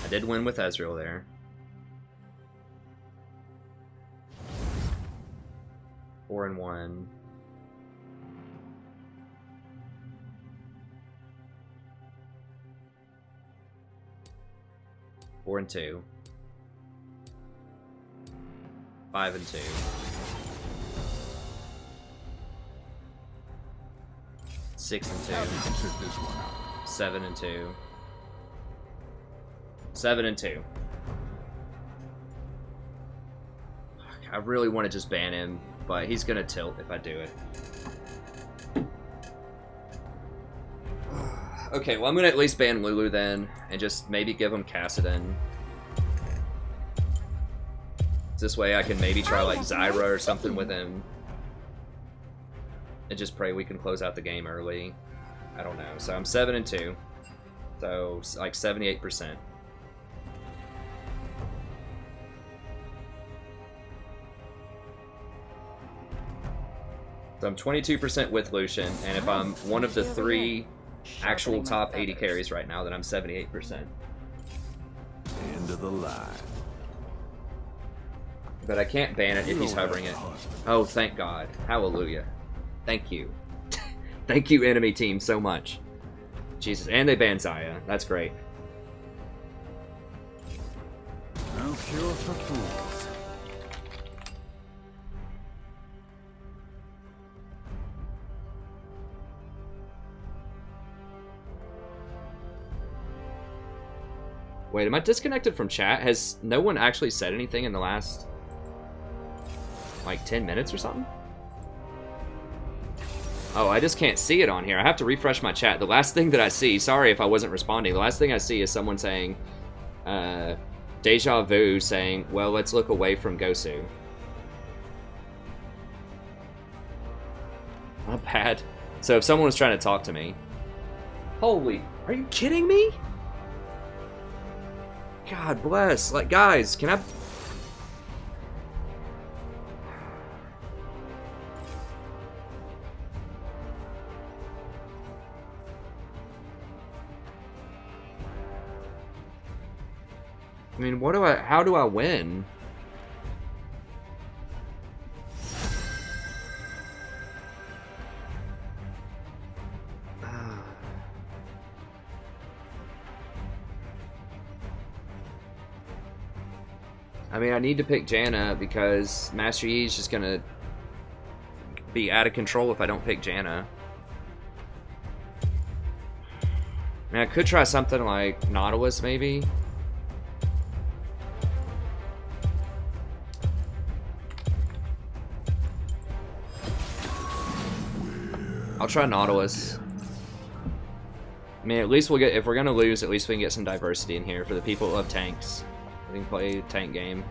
I did win with Ezreal there. 4 and 1. Four and 2. 5 and 2. 6 and 2. 7 and 2. 7 and 2. I really want to just ban him, but he's gonna tilt if I do it. Okay, well I'm gonna at least ban Lulu then, and just maybe give him Kassadin. This way I can maybe try like Zyra or something with him. And just pray we can close out the game early. I don't know. So I'm 7 and 2. So like 78%. So I'm 22% with Lucian, and if I'm one of the 3 actual top 80 carries right now, then I'm 78%.
End of the line.
But I can't ban it if he's hovering it. Oh, thank God. Hallelujah. Thank you. Thank you, enemy team, so much. Jesus, and they banned Zyra. That's great.
No cure for fools.
Wait, am I disconnected from chat? Has no one actually said anything in the last, like, 10 minutes or something? Oh, I just can't see it on here. I have to refresh my chat. The last thing that I see, sorry if I wasn't responding, the last thing I see is someone saying, Deja Vu saying, well, let's look away from Gosu. Not bad. So if someone was trying to talk to me. Holy, are you kidding me? God bless. Like, guys, can I... I mean, what do I... How do I win? I mean, I need to pick Janna because Master Yi is just gonna be out of control if I don't pick Janna. I mean, I could try something like Nautilus, maybe. I'll try Nautilus. I mean, at least we'll get, if we're gonna lose, at least we can get some diversity in here for the people who love tanks. We can play a tank game.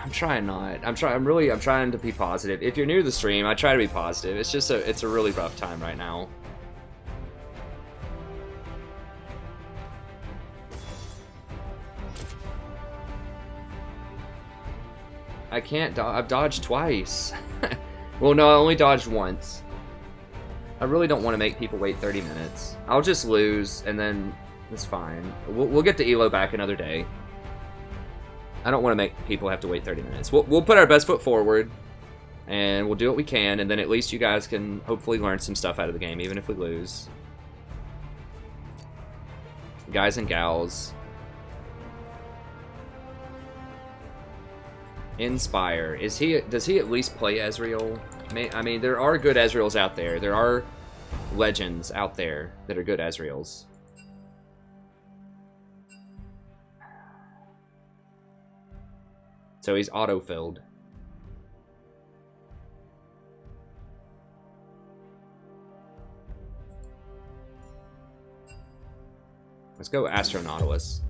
I'm trying not. I'm trying to be positive. If you're new to the stream, I try to be positive. It's just it's a really rough time right now. I can't I've dodged twice. Well, no, I only dodged once. I really don't want to make people wait 30 minutes. I'll just lose, and then it's fine. We'll get the elo back another day. I don't want to make people have to wait 30 minutes. We'll put our best foot forward, and we'll do what we can, and then at least you guys can hopefully learn some stuff out of the game, even if we lose. Guys and gals. Inspire. Is he? Does he at least play Ezreal? I mean, there are good Ezreals out there. There are legends out there that are good Ezreals. So he's auto-filled. Let's go Astro Nautilus.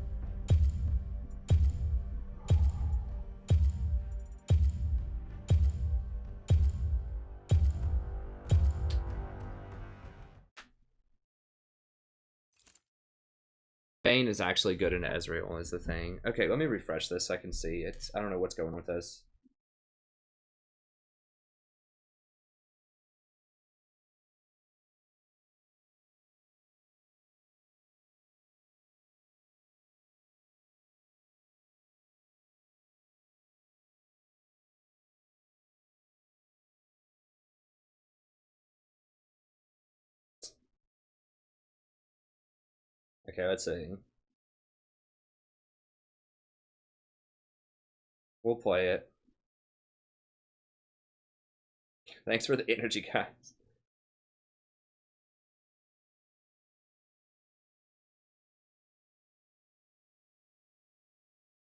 Bane is actually good in Ezreal is the thing. Okay, let me refresh this so I can see. I don't know what's going with this. Okay, let's see. We'll play it. Thanks for the energy, guys.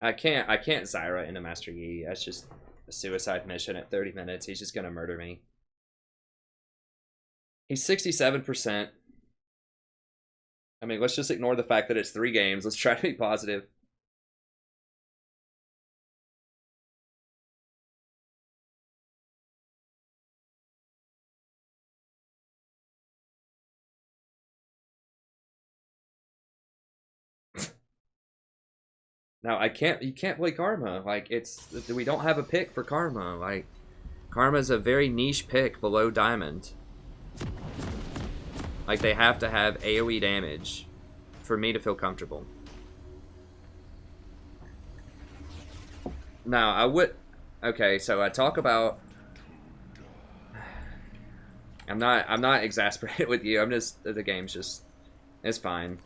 I can't Zyra into Master Yi. That's just a suicide mission at 30 minutes. He's just gonna murder me. He's 67%. I mean, let's just ignore the fact that it's 3 games. Let's try to be positive. Now, you can't play Karma. Like, we don't have a pick for Karma. Like, Karma's a very niche pick below Diamond. Like, they have to have AoE damage for me to feel comfortable. Now, I would... Okay, so I talk about... I'm not exasperated with you. I'm just... The game's just... It's fine.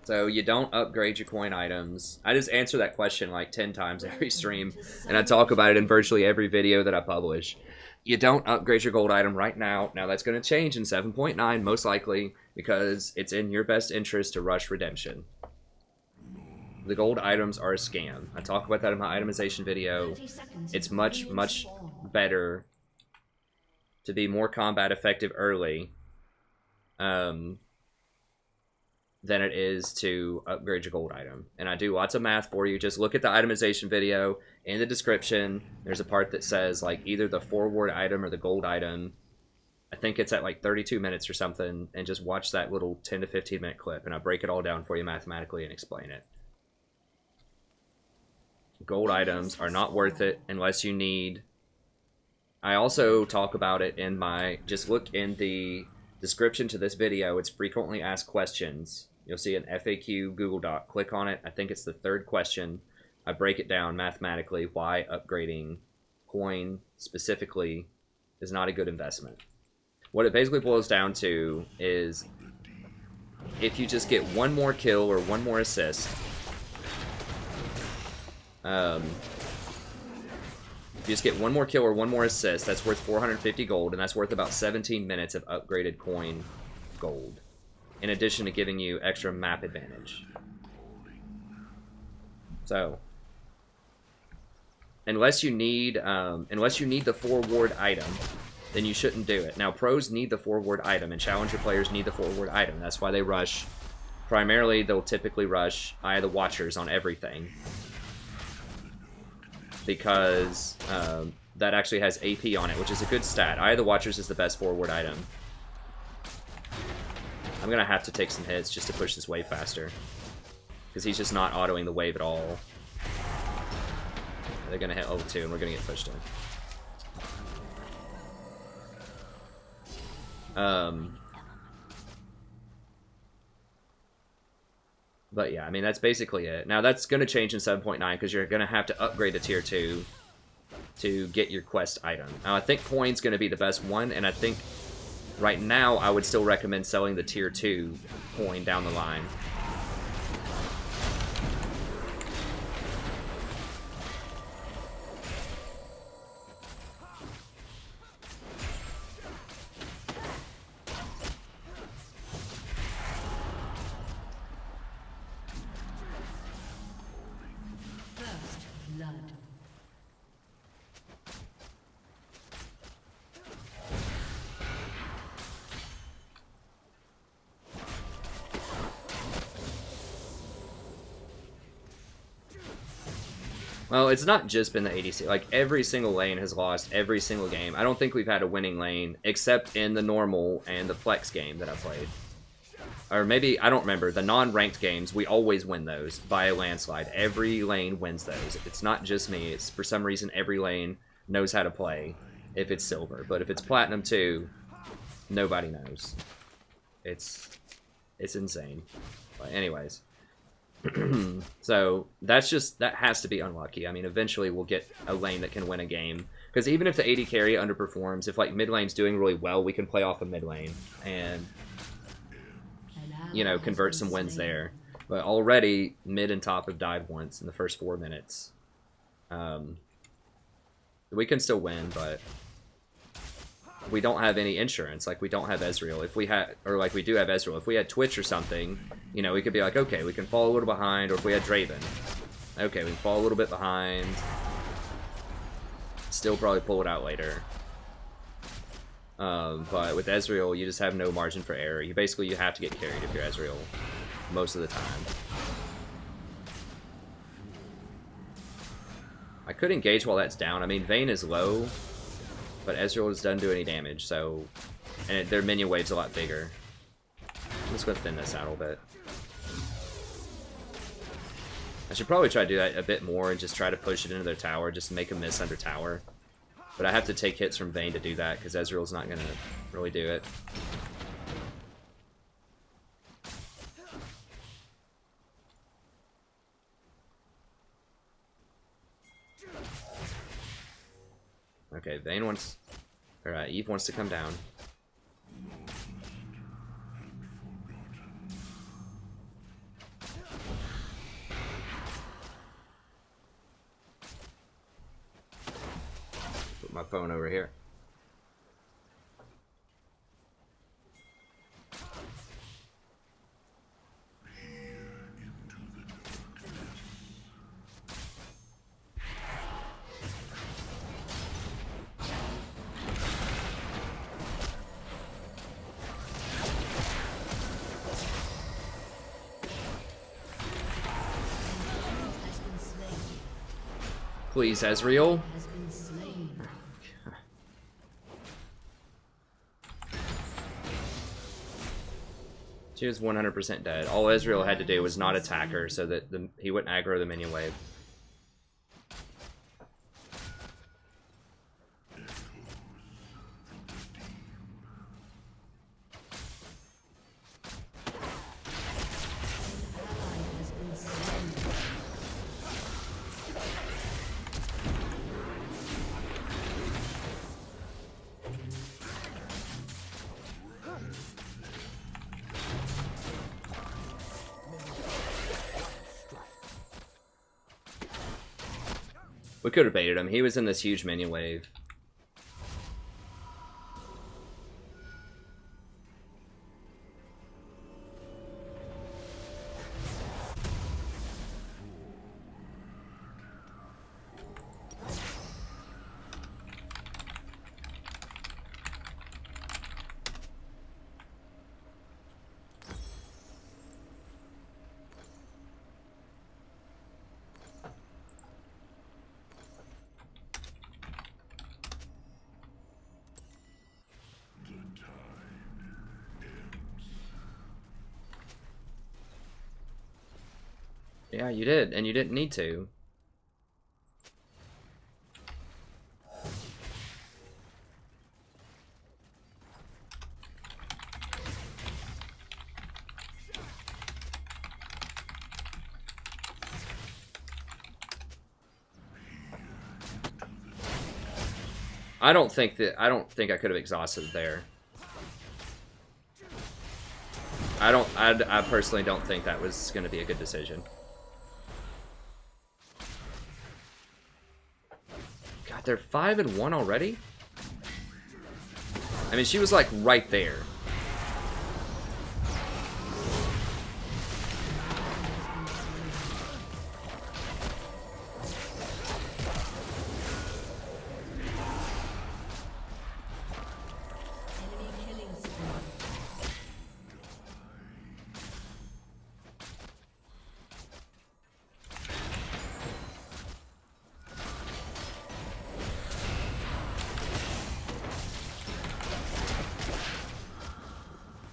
So, you don't upgrade your coin items. I just answer that question like 10 times every stream. And I talk about it in virtually every video that I publish. You don't upgrade your gold item right now. Now, that's going to change in 7.9, most likely, because it's in your best interest to rush redemption. The gold items are a scam. I talk about that in my itemization video. It's much, much better to be more combat effective early than it is to upgrade your gold item. And I do lots of math for you. Just look at the itemization video. In the description, there's a part that says, like, either the forward item or the gold item. I think it's at, like, 32 minutes or something. And just watch that little 10 to 15 minute clip. And I break it all down for you mathematically and explain it. Gold items are not worth it unless you need... I also talk about it in my... Just look in the description to this video. It's frequently asked questions. You'll see an FAQ Google Doc. Click on it. I think it's the 3rd question. I break it down mathematically why upgrading coin specifically is not a good investment. What it basically boils down to is if you just get one more kill or one more assist, if you just get one more kill or one more assist, that's worth 450 gold, and that's worth about 17 minutes of upgraded coin gold, in addition to giving you extra map advantage. So, unless you need the forward item, then you shouldn't do it. Now, pros need the forward item, and challenger players need the forward item. That's why they rush. Primarily, they'll typically rush Eye of the Watchers on everything, because that actually has AP on it, which is a good stat. Eye of the Watchers is the best forward item. I'm going to have to take some hits just to push this wave faster, because he's just not autoing the wave at all. They're going to hit level 2, and we're going to get pushed in. But yeah, I mean, that's basically it. Now, that's going to change in 7.9, because you're going to have to upgrade to tier 2 to get your quest item. Now, I think coin's going to be the best one, and I think right now I would still recommend selling the tier 2 coin down the line. Well, it's not just been the ADC. Like, every single lane has lost every single game. I don't think we've had a winning lane, except in the normal and the flex game that I played. Or maybe, I don't remember, the non-ranked games, we always win those by a landslide. Every lane wins those. It's not just me. It's, for some reason, every lane knows how to play if it's silver. But if it's platinum 2, nobody knows. It's insane. But anyways. So that has to be unlucky. I mean, eventually we'll get a lane that can win a game, because even if the AD carry underperforms, if like mid lane's doing really well, we can play off of mid lane and, you know, convert some wins there. But already mid and top have died once in the first 4 minutes. We can still win, but we don't have any insurance. Like, we don't have Ezreal. If we had, or like we do have Ezreal, if we had Twitch or something, you know, we could be like, okay, we can fall a little behind. Or if we had Draven, okay, we can fall a little bit behind, still probably pull it out later. But with Ezreal, you just have no margin for error. You have to get carried if you're Ezreal most of the time. I could engage while that's down. I mean, Vayne is low, but Ezreal doesn't do any damage, so... And their minion wave's a lot bigger. I'm just gonna thin this out a little bit. I should probably try to do that a bit more and just try to push it into their tower, just to make them miss under tower. But I have to take hits from Vayne to do that, because Ezreal's not gonna really do it. Okay, Vayne wants... Or, Eve wants to come down. Put my phone over here. Please, Ezreal. She was 100% dead. All Ezreal had to do was not attack her so that he wouldn't aggro the minion wave. We could have baited him. He was in this huge minion wave. Yeah, you did, and you didn't need to. I don't think I could have exhausted it there. I personally don't think that was going to be a good decision. God, they're 5-1 already? I mean, she was like right there.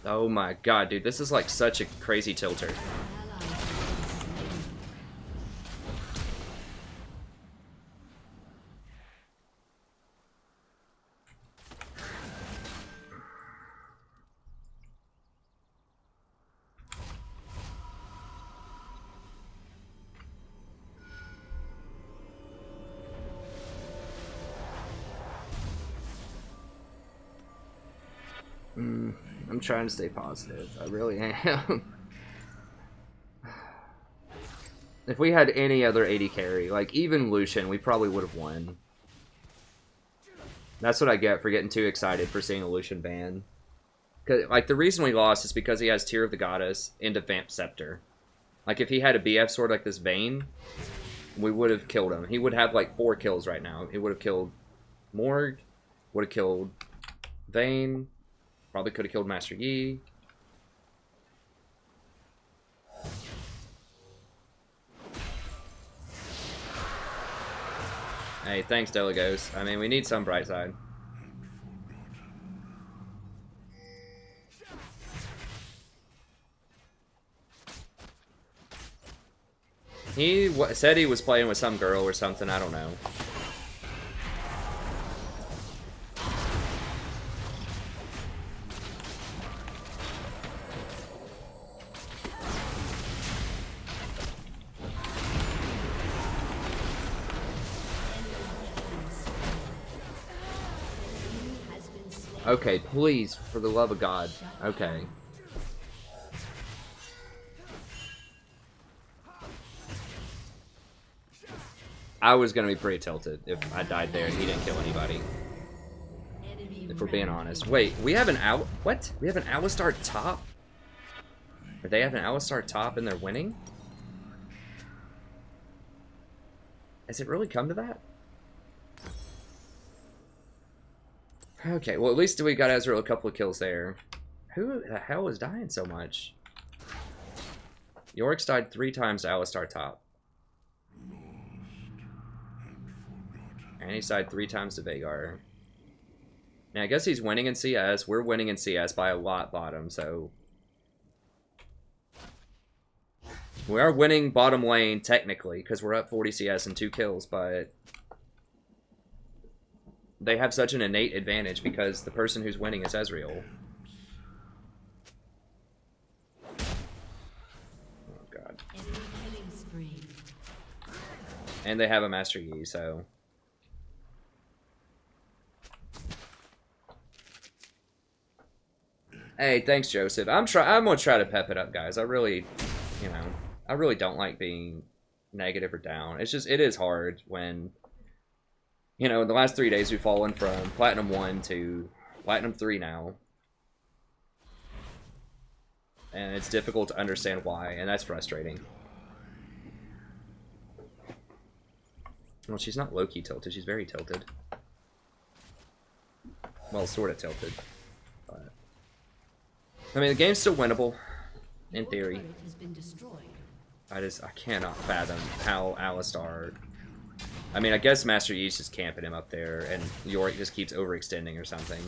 Oh my god, dude, this is like such a crazy tilter. I'm trying to stay positive. I really am. If we had any other AD carry, like even Lucian, we probably would have won. That's what I get for getting too excited for seeing a Lucian ban. Cause, like, the reason we lost is because he has Tear of the Goddess into Vamp Scepter. Like, if he had a BF sword like this Vayne, we would have killed him. He would have, like, 4 kills right now. He would have killed Morg, would have killed Vayne, probably could have killed Master Yi. Hey, thanks, Vel'Koz. I mean, we need some bright side. He said he was playing with some girl or something, I don't know. Okay, please, for the love of God. Okay. I was gonna be pretty tilted if I died there and he didn't kill anybody. If we're being honest. Wait, we have an what? We have an Alistar top? Or they have an Alistar top and they're winning? Has it really come to that? Okay, well at least we got Ezreal a couple of kills there. Who the hell is dying so much? Yorick's died 3 times to Alistar top. And he's died 3 times to Veigar. Now I guess he's winning in CS. We're winning in CS by a lot bottom, so... We are winning bottom lane, technically, because we're up 40 CS and 2 kills, but... They have such an innate advantage because the person who's winning is Ezreal. Oh god. And they have a Master Yi, so... Hey, thanks, Joseph. I'm gonna try to pep it up, guys. I really, you know, I really don't like being negative or down. It's just, it is hard when, you know, in the last 3 days we've fallen from Platinum 1 to Platinum 3 now. And it's difficult to understand why, and that's frustrating. Well, she's not low-key tilted, she's very tilted. Well, sort of tilted. But... I mean, the game's still winnable, in theory. I cannot fathom how Alistar... I mean, I guess Master Yi's just camping him up there, and Yorick just keeps overextending or something.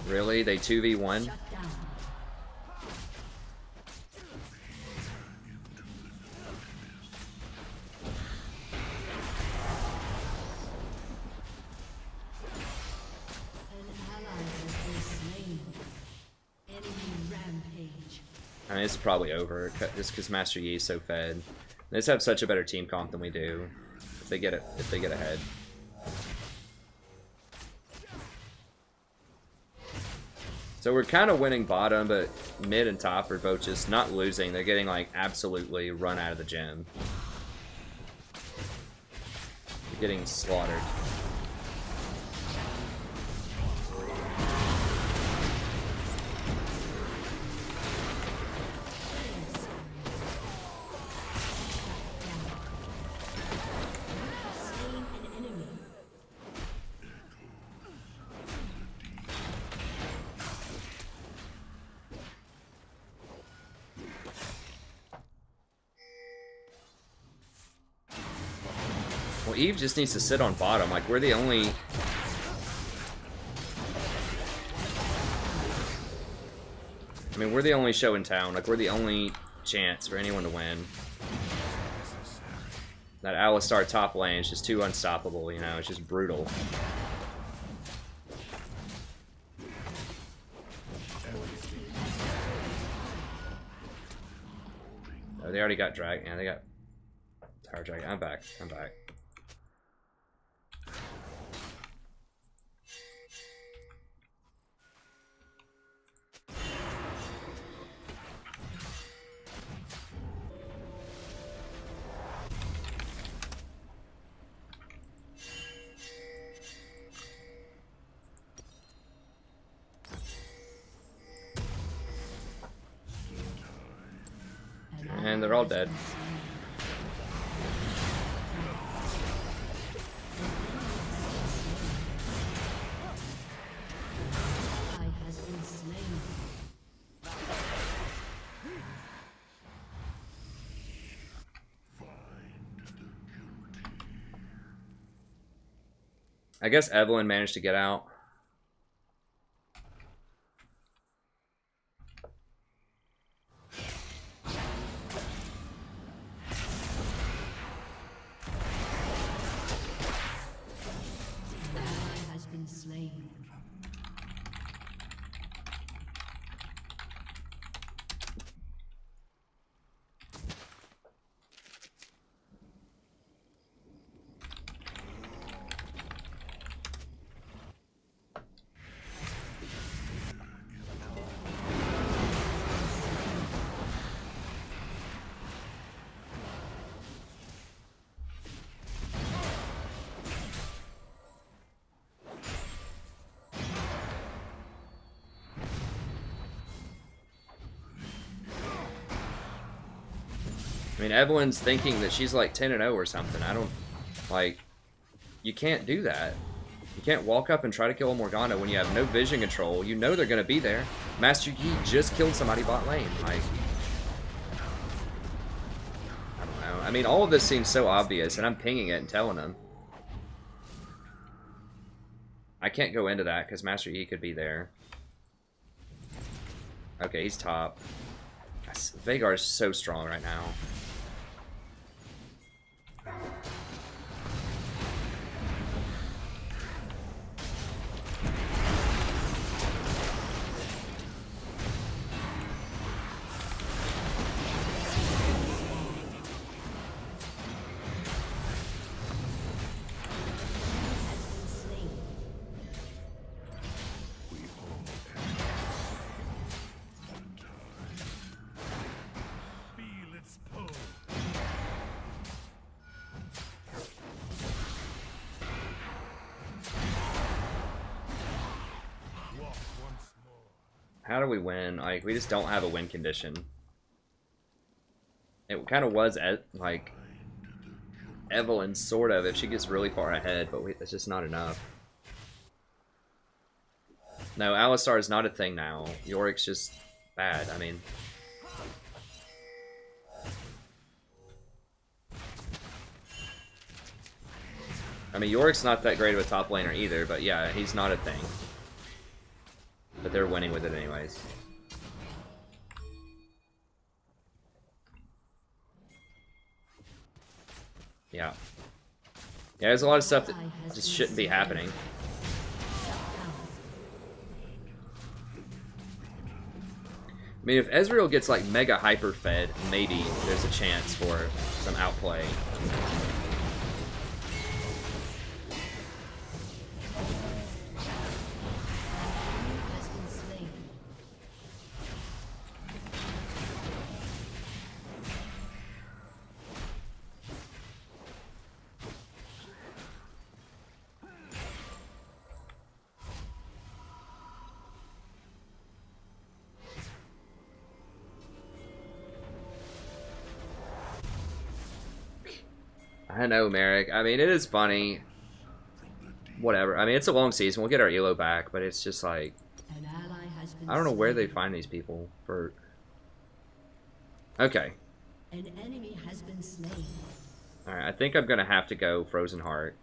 Really? They 2v1? I mean, it's probably over, just because Master Yi is so fed. They just have such a better team comp than we do. If they get ahead. So we're kind of winning bottom, but mid and top are both just not losing. They're getting like absolutely run out of the gym. They're getting slaughtered. Well, Eve just needs to sit on bottom. Like, we're the only... I mean, we're the only show in town. Like, we're the only chance for anyone to win. That Alistar top lane is just too unstoppable, you know? It's just brutal. Oh, they already got drag. Yeah, they got tower drag. I'm back. I'm back. And they're all dead. I guess Evelyn managed to get out. I mean, Evelyn's thinking that she's like 10-0 or something. I don't, like, you can't do that. You can't walk up and try to kill a Morgana when you have no vision control. You know they're going to be there. Master Yi just killed somebody bot lane. Like, I don't know. I mean, all of this seems so obvious, and I'm pinging it and telling them. I can't go into that because Master Yi could be there. Okay, he's top. Veigar is so strong right now. How do we win? Like, we just don't have a win condition. It kind of was, like, Evelyn, sort of, if she gets really far ahead, but it's just not enough. No, Alistar is not a thing now. Yorick's just bad, I mean. Yorick's not that great of a top laner either, but yeah, he's not a thing. But they're winning with it anyways. Yeah. Yeah, there's a lot of stuff that just shouldn't be happening. I mean, if Ezreal gets like mega hyper fed, maybe there's a chance for some outplay. I know, Merrick. I mean, it is funny. Whatever. I mean, it's a long season. We'll get our elo back, but it's just like... I don't know where they find these people for... Okay.
An enemy has been slain.
Alright, think I'm going to have to go Frozen Heart.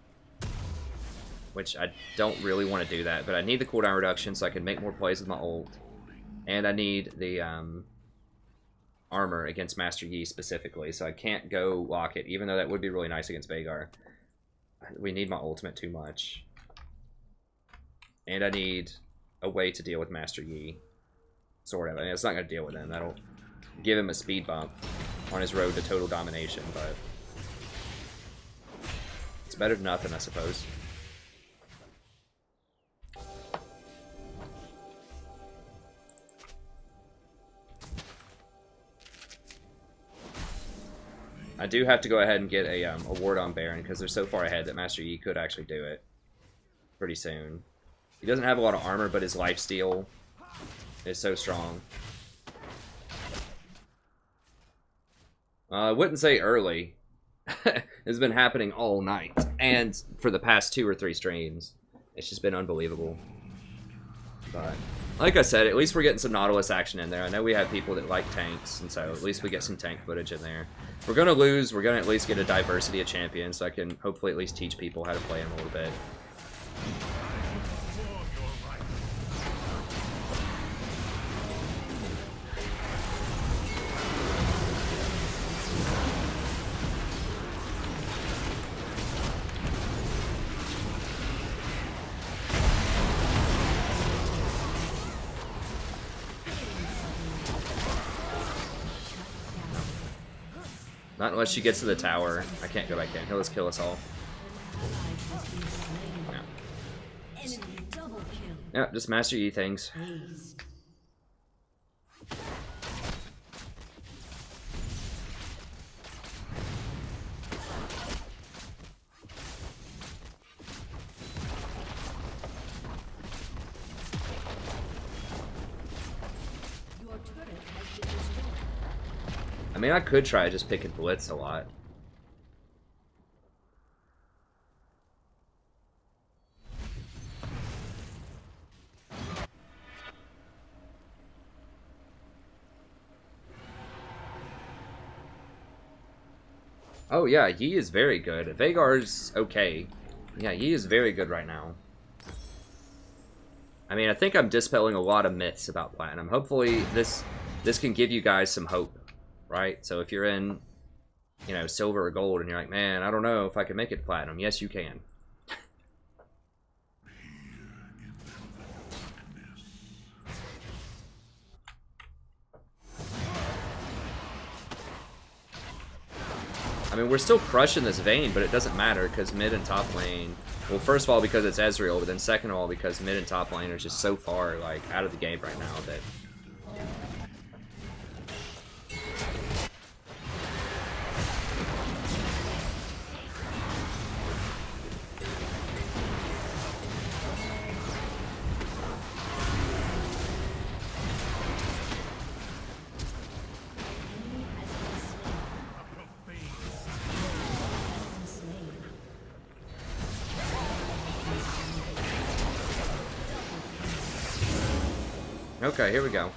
Which I don't really want to do that, but I need the cooldown reduction so I can make more plays with my ult. And I need the armor against Master Yi specifically, so I can't go lock it, even though that would be really nice against Veigar. We need my ultimate too much. And I need a way to deal with Master Yi. Sort of. I mean, it's not going to deal with him. That'll give him a speed bump on his road to total domination, but it's better than nothing, I suppose. I do have to go ahead and get a ward on Baron because they're so far ahead that Master Yi could actually do it pretty soon. He doesn't have a lot of armor, but his lifesteal is so strong. I wouldn't say early. It's been happening all night, and for the past 2 or 3 streams. It's just been unbelievable. But like I said, at least we're getting some Nautilus action in there. I know we have people that like tanks, and so at least we get some tank footage in there. If we're going to lose, we're going to at least get a diversity of champions, so I can hopefully at least teach people how to play them a little bit. Not unless she gets to the tower. I can't go back in. He'll just kill us all. Yeah. Yeah, just Master Yi things. I mean, I could try just picking Blitz a lot. Oh yeah, Yi is very good. Veigar's okay. Yeah, Yi is very good right now. I mean, I think I'm dispelling a lot of myths about Platinum. Hopefully this can give you guys some hope. Right? So if you're in, you know, silver or gold and you're like, man, I don't know if I can make it to platinum. Yes, you can. I mean, we're still crushing this Vayne, but it doesn't matter because mid and top lane, well, first of all, because it's Ezreal, but then second of all, because mid and top lane are just so far, like, out of the game right now that... Okay, here we go.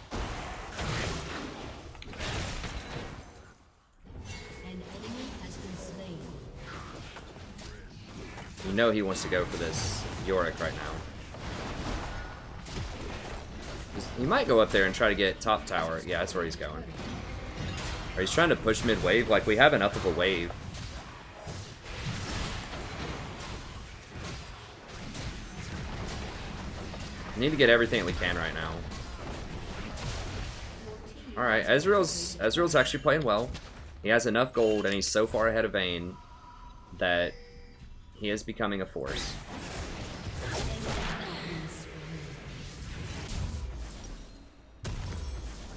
You know he wants to go for this Yorick right now. He might go up there and try to get top tower. Yeah, that's where he's going. Or he's trying to push mid wave. Like, we have enough of a wave. We need to get everything that we can right now. Alright, Ezreal's actually playing well. He has enough gold, and he's so far ahead of Vayne that he is becoming a force.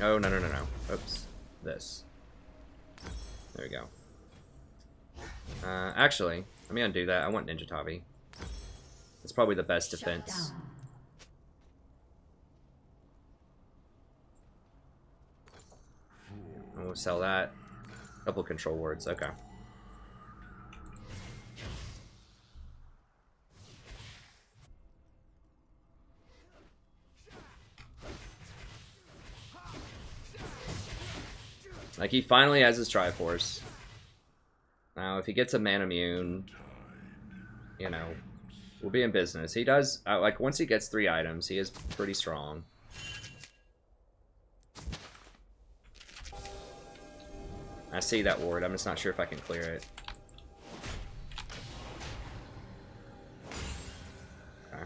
Oh, no, no, no, no. Oops. This. There we go. Actually, let me undo that. I want Ninja Tabi. It's probably the best defense. We'll sell that. A couple control wards, okay. Like, he finally has his Triforce. Now if he gets a man immune, you know, we'll be in business. He does, like, once he gets 3 items, he is pretty strong. I see that ward. I'm just not sure if I can clear it. Okay.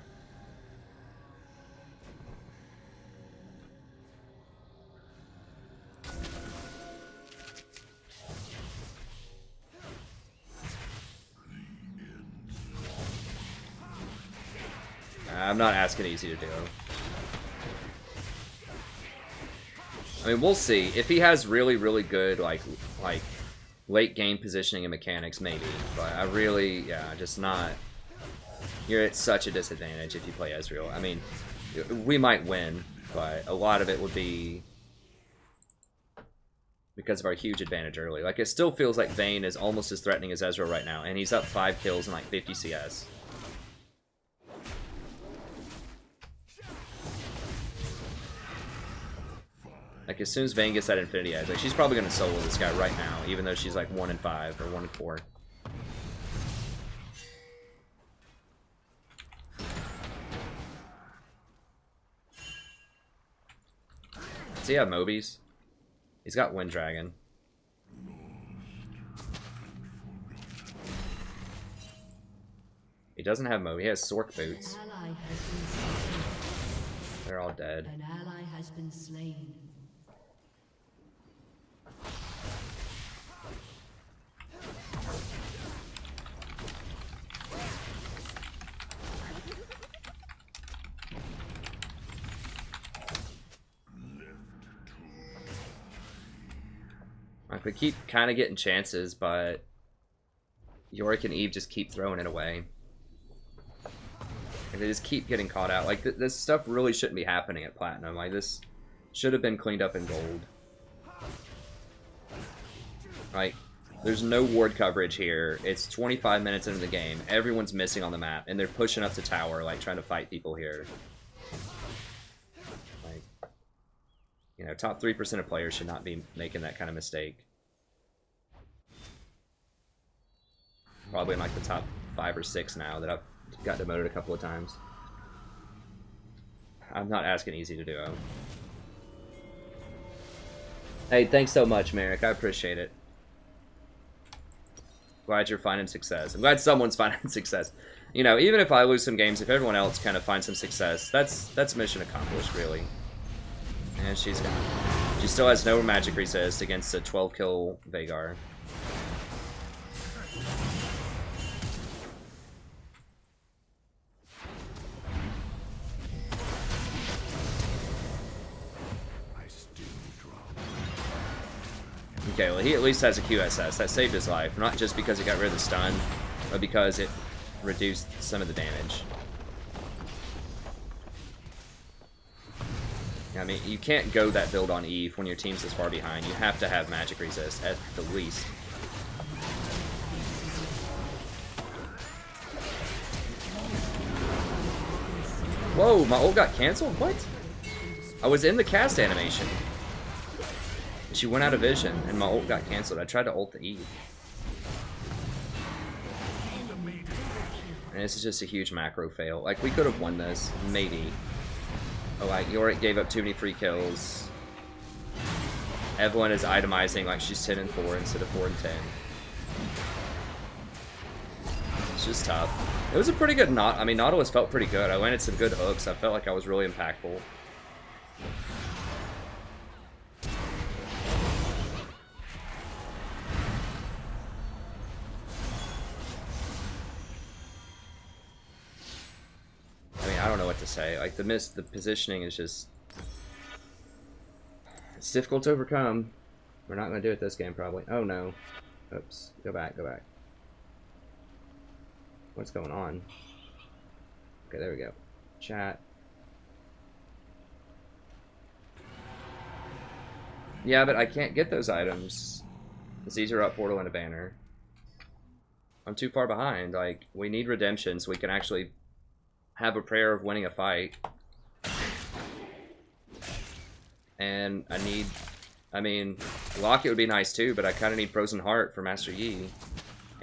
I'm not asking easy to do. I mean, we'll see. If he has really, really good, like late game positioning and mechanics, maybe. But I really, yeah, just not. You're at such a disadvantage if you play Ezreal. I mean, we might win, but a lot of it would be because of our huge advantage early. Like, it still feels like Vayne is almost as threatening as Ezreal right now, and he's up 5 kills and like 50 CS. Like, as soon as Vayne gets that Infinity Edge, like, she's probably going to solo this guy right now, even though she's like 1 in 5 or 1 in 4. Does he have Mobies? He's got Wind Dragon. He doesn't have Moby. He has Sork Boots. They're all dead.
An ally has been slain.
Like, we keep kind of getting chances, but Yorick and Eve just keep throwing it away. And they just keep getting caught out. Like, this stuff really shouldn't be happening at Platinum. Like, this should have been cleaned up in Gold. Like, there's no ward coverage here. It's 25 minutes into the game. Everyone's missing on the map, and they're pushing up to tower, like, trying to fight people here. Like, you know, top 3% of players should not be making that kind of mistake. Probably in, like, the top 5 or 6 now that I've got demoted a couple of times. I'm not asking easy to do. Hey, thanks so much, Merrick. I appreciate it. Glad you're finding success. I'm glad someone's finding success. You know, even if I lose some games, if everyone else kind of finds some success, that's mission accomplished, really. And she's gone. She still has no magic resist against a 12-kill Veigar. Okay, well, he at least has a QSS. That saved his life. Not just because he got rid of the stun, but because it reduced some of the damage. I mean, you can't go that build on Eve when your team's this far behind. You have to have magic resist, at the least. Whoa, my ult got canceled? What? I was in the cast animation. She went out of vision, and my ult got canceled. I tried to ult the Eve. And this is just a huge macro fail. Like, we could have won this, maybe. Oh, like, Yorick gave up too many free kills. Evelyn is itemizing like she's 10 and 4 instead of 4 and 10. It's just tough. It was a pretty good I mean, Nautilus felt pretty good. I landed some good hooks. I felt like I was really impactful. I don't know what to say. Like, the positioning is just... It's difficult to overcome. We're not going to do it this game, probably. Oh, no. Oops. Go back, go back. What's going on? Okay, there we go. Chat. Yeah, but I can't get those items. These are up portal and a banner. I'm too far behind. Like, we need redemption so we can actually have a prayer of winning a fight. And I mean, Locket would be nice too, but I kind of need Frozen Heart for Master Yi.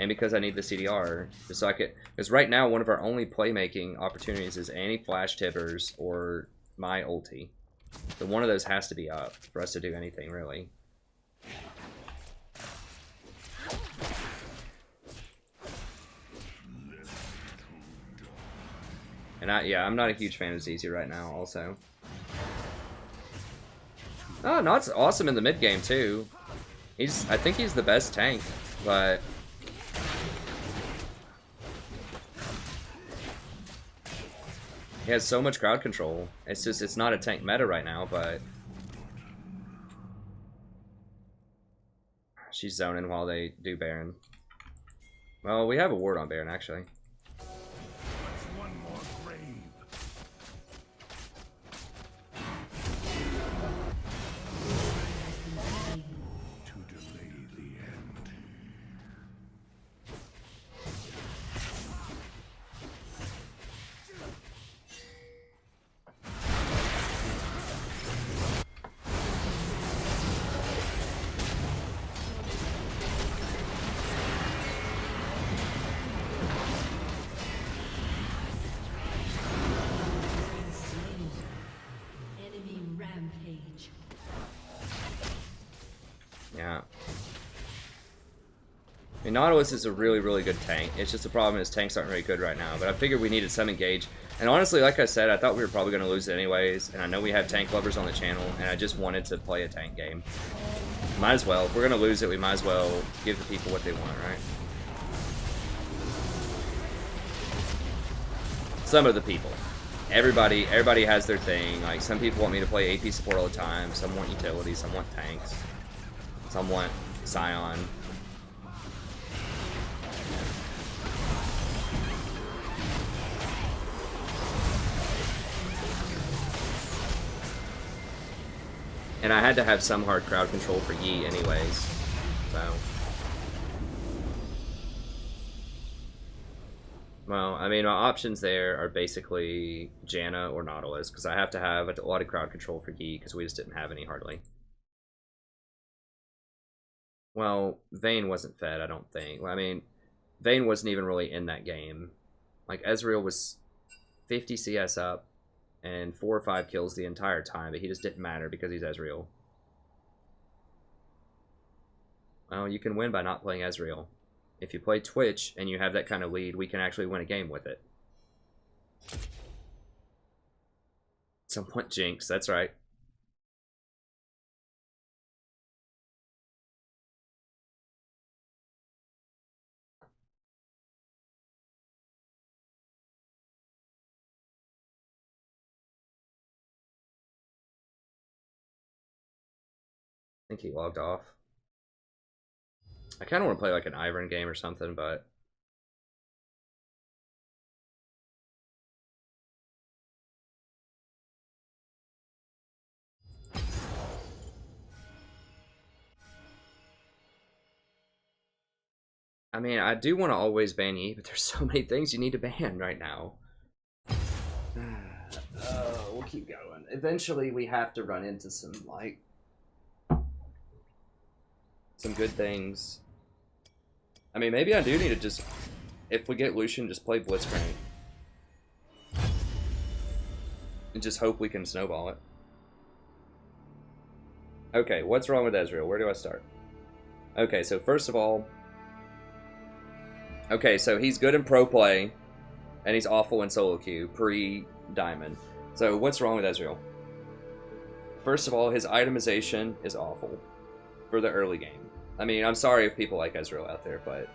and because I need the CDR, just so I could, because right now one of our only playmaking opportunities is any flash tippers or my ulti. So one of those has to be up for us to do anything, really. And I'm not a huge fan of ZZ right now, also. Oh, Not's awesome in the mid game too. I think he's the best tank, but he has so much crowd control. It's not a tank meta right now, but she's zoning while they do Baron. Well, we have a ward on Baron actually.
One more grave. To delay the end.
Enemy rampage.
Yeah. I mean, Nautilus is a really, really good tank. It's just the problem is tanks aren't very good right now. But I figured we needed some engage. And honestly, like I said, I thought we were probably going to lose it anyways. And I know we have tank lovers on the channel. And I just wanted to play a tank game. Might as well. If we're going to lose it, we might as well give the people what they want, right? Some of the people. Everybody has their thing. Like, some people want me to play AP support all the time. Some want utility. Some want tanks. Some want Scion. And I had to have some hard crowd control for Yi anyways, so. Well, I mean, my options there are basically Janna or Nautilus, because I have to have a lot of crowd control for Yi, because we just didn't have any hardly. Well, Vayne wasn't fed, I don't think. I mean, Vayne wasn't even really in that game. Like, Ezreal was 50 CS up, and 4 or 5 kills the entire time, but he just didn't matter because he's Ezreal. Well, you can win by not playing Ezreal. If you play Twitch and you have that kind of lead, we can actually win a game with it. Somewhat Jinx, that's right. I think he logged off. I kind of want to play like an Ivern game or something, but I mean, I do want to always ban Yi, but there's so many things you need to ban right now. We'll keep going. Eventually, we have to run into some, like, some good things. I mean, maybe I do need to just, if we get Lucian, just play Blitzcrank. And just hope we can snowball it. Okay, what's wrong with Ezreal? Where do I start? Okay, so first of all... Okay, so he's good in pro play, and he's awful in solo queue, pre-Diamond. So what's wrong with Ezreal? First of all, his itemization is awful for the early game. I mean, I'm sorry if people like Ezreal out there, but,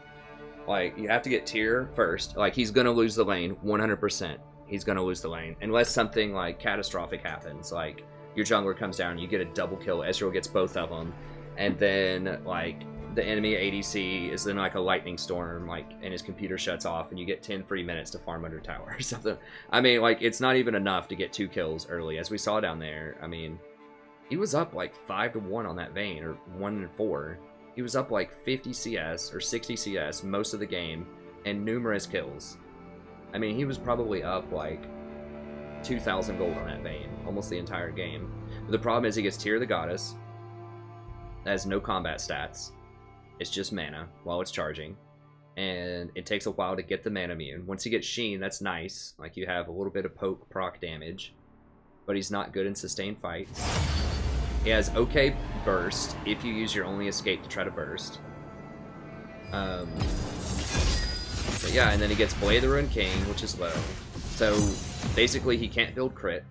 like, you have to get tier first. Like, he's gonna lose the lane, 100%. He's gonna lose the lane. Unless something, like, catastrophic happens. Like, your jungler comes down, you get a double kill, Ezreal gets both of them, and then, like, the enemy ADC is in, like, a lightning storm, like, and his computer shuts off, and you get 10 free minutes to farm under tower or something. I mean, like, it's not even enough to get 2 kills early, as we saw down there. I mean, he was up, like, 5-1 on that Vayne, or 1-4. He was up like 50 CS or 60 CS most of the game and numerous kills. I mean, he was probably up like 2,000 gold on that Vayne almost the entire game. But the problem is he gets Tear of the Goddess. That has no combat stats. It's just mana while it's charging. and it takes a while to get the mana immune. Once you get Sheen, that's nice. Like, you have a little bit of poke proc damage, but he's not good in sustained fights. He has okay burst if you use your only escape to try to burst. But yeah, and then he gets Blade of the Ruined King, which is low. So basically he can't build crit.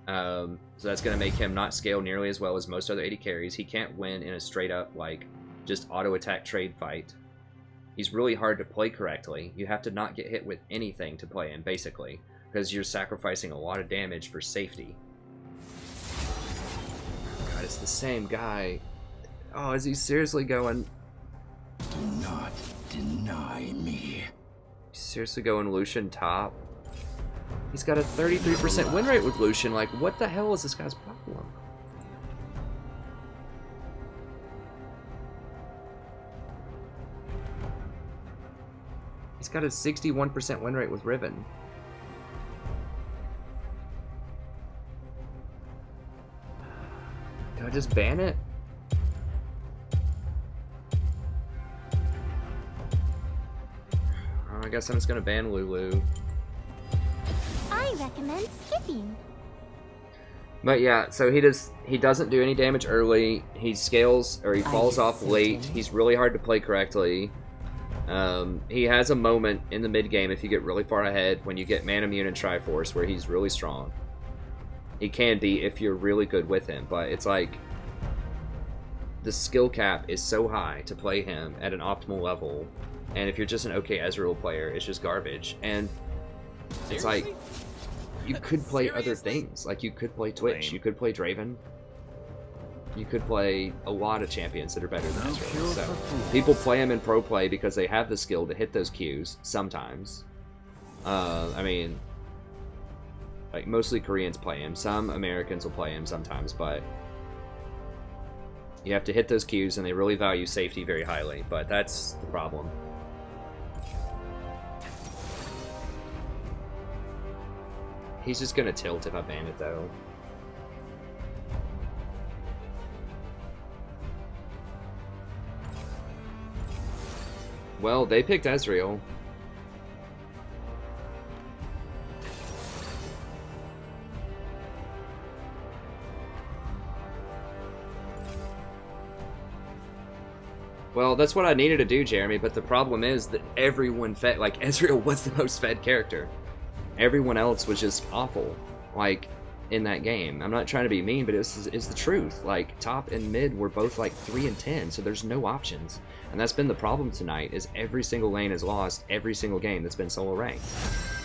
So that's going to make him not scale nearly as well as most other AD carries. He can't win in a straight up, like, just auto attack trade fight. He's really hard to play correctly. You have to not get hit with anything to play him, basically, because you're sacrificing a lot of damage for safety. God, it's the same guy. Oh, is he seriously going...
Do not deny me.
He's seriously going Lucian top? He's got a 33% win rate with Lucian. Like, what the hell is this guy's problem? He's got a 61% win rate with Riven. Do I just ban it? Oh, I guess I'm just gonna ban Lulu.
I recommend skipping.
But yeah, so he doesn't do any damage early. He scales, or he falls off late. He's really hard to play correctly. He has a moment in the mid game if you get really far ahead when you get Mana Immune and Triforce where he's really strong. He can be if you're really good with him, but it's like the skill cap is so high to play him at an optimal level, and if you're just an okay Ezreal player, it's just garbage. And it's like, you could play other things. Like, you could play Twitch, you could play Draven, you could play a lot of champions that are better than Ezreal. So people play him in pro play because they have the skill to hit those Qs sometimes. I mean, like, mostly Koreans play him. Some Americans will play him sometimes, but you have to hit those Qs, and they really value safety very highly. But that's the problem. He's just gonna tilt if I ban it, though. Well, they picked Ezreal. Well, that's what I needed to do, Jeremy, but the problem is that everyone fed, like, Ezreal was the most fed character. Everyone else was just awful, like, in that game. I'm not trying to be mean, but it's the truth. Like, top and mid were both like 3 and 10, so there's no options. And that's been the problem tonight, is every single lane has lost every single game that's been solo ranked.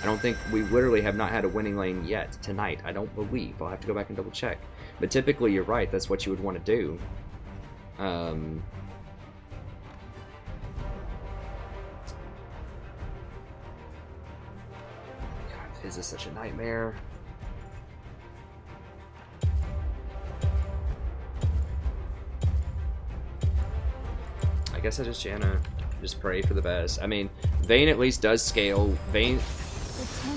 I don't think we literally have not had a winning lane yet tonight. I don't believe. I'll have to go back and double check. But typically, you're right. That's what you would want to do. God, Fizz is such a nightmare. I guess I just Janna. Just pray for the best. I mean, Vayne at least does scale. Vayne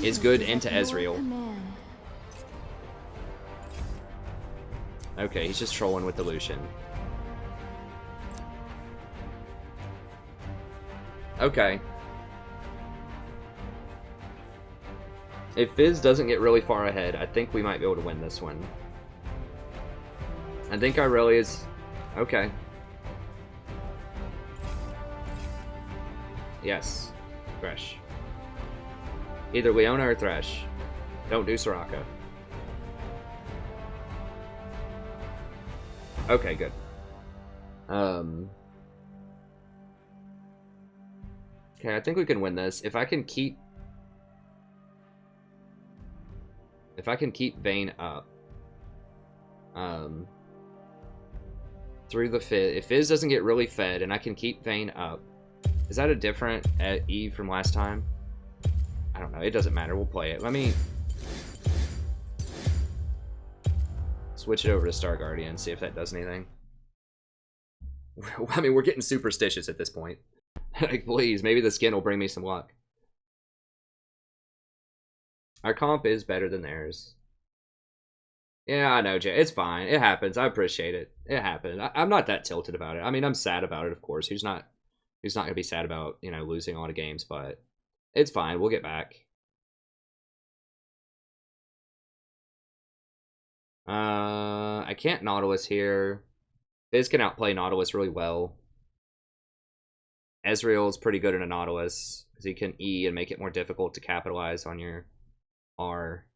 is good into Ezreal. Okay, he's just trolling with the Lucian. Okay. If Fizz doesn't get really far ahead, I think we might be able to win this one. I think Irelia's... Okay. Yes. Thresh. Either Leona or Thresh. Don't do Soraka. Okay, good. Okay, I think we can win this. If I can keep Vayne up through the Fizz, if Fizz doesn't get really fed and I can keep Vayne up, is that a different Eve from last time? I don't know, it doesn't matter, we'll play it. Let me switch it over to Star Guardian, see if that does anything. I mean, we're getting superstitious at this point. Like, please, maybe the skin will bring me some luck. Our comp is better than theirs. Yeah, I know, Jay. It's fine. It happens. I appreciate it. It happened. I'm not that tilted about it. I mean, I'm sad about it, of course. Who's not He's not going to be sad about, you know, losing a lot of games, but it's fine. We'll get back. I can't Nautilus here. Fizz can outplay Nautilus really well. Ezreal's pretty good in a Nautilus because he can E and make it more difficult to capitalize on your R.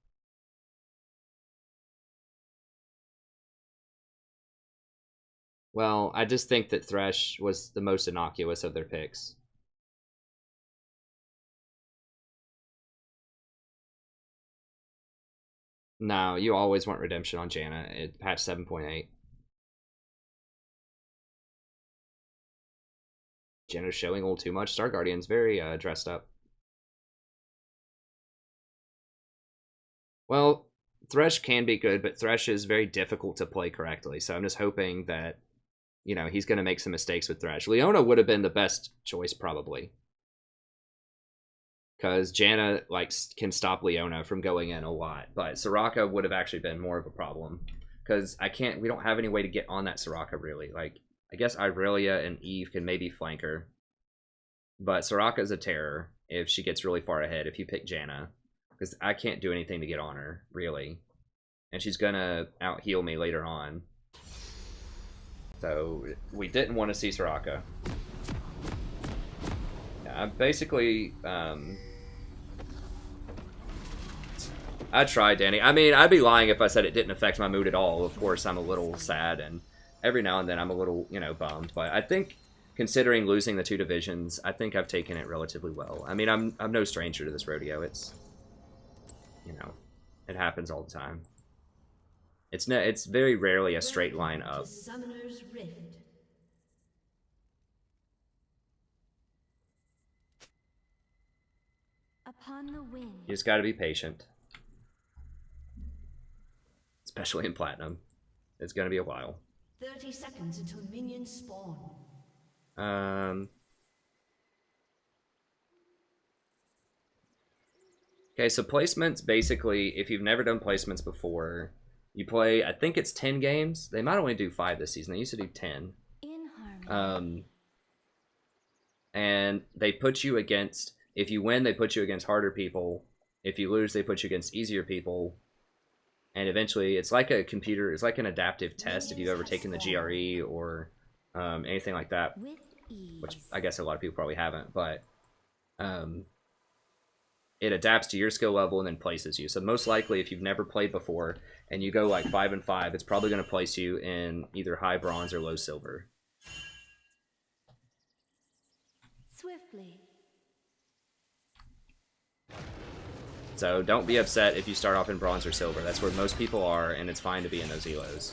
Well, I just think that Thresh was the most innocuous of their picks. No, you always want redemption on Janna at patch 7.8. Janna's showing a little too much. Star Guardian's very dressed up. Well, Thresh can be good, but Thresh is very difficult to play correctly. So I'm just hoping that, you know, he's going to make some mistakes with Thresh. Leona would have been the best choice probably, because Janna like can stop Leona from going in a lot, but Soraka would have actually been more of a problem because we don't have any way to get on that Soraka really. Like, I guess Irelia and Eve can maybe flank her, but Soraka's a terror if she gets really far ahead if you pick Janna, because I can't do anything to get on her really, and she's gonna out heal me later on. So we didn't want to see Soraka. Yeah, basically, I tried, Danny. I mean, I'd be lying if I said it didn't affect my mood at all. Of course, I'm a little sad, and every now and then I'm a little, you know, bummed. But I think, considering losing the 2 divisions, I think I've taken it relatively well. I mean, I'm no stranger to this rodeo. It's, you know, it happens all the time. It's very rarely a straight line up.
Summoner's Rift.
Upon the wind.
You just got to be patient, especially in Platinum. It's gonna be a while.
30 seconds until minions spawn.
Okay, so placements, basically, if you've never done placements before, you play, I think it's 10 games. They might only do 5 this season. They used to do 10.
In harmony.
And they put you against, if you win, they put you against harder people. If you lose, they put you against easier people. And eventually, it's like a computer, it's like an adaptive test if you've ever taken the GRE or anything like that.
With ease.
Which I guess a lot of people probably haven't, but it adapts to your skill level and then places you. So most likely, if you've never played before and you go like 5 and 5, it's probably going to place you in either high bronze or low silver.
Swiftly.
So don't be upset if you start off in bronze or silver. That's where most people are, and it's fine to be in those elos.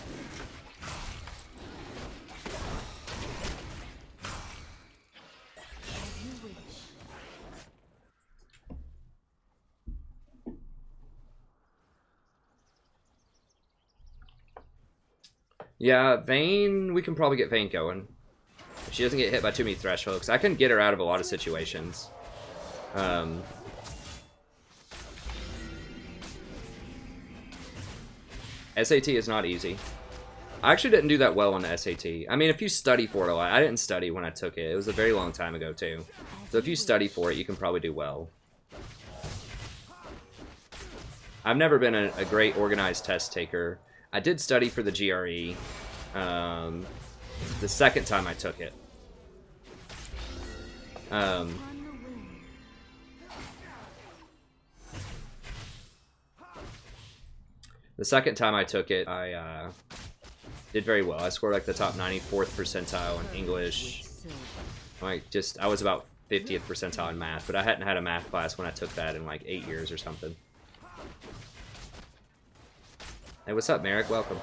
Yeah, Vayne, we can probably get Vayne going. If she doesn't get hit by too many Thresh hooks. I can get her out of a lot of situations. SAT is not easy. I actually didn't do that well on the SAT. I mean, if you study for it a lot. I didn't study when I took it. It was a very long time ago, too. So if you study for it, you can probably do well. I've never been a great organized test taker. I did study for the GRE the second time I took it. The second time I took it, I did very well. I scored like the top 94th percentile in English. I was about 50th percentile in math, but I hadn't had a math class when I took that in like 8 years or something. Hey, what's up, Merrick? Welcome.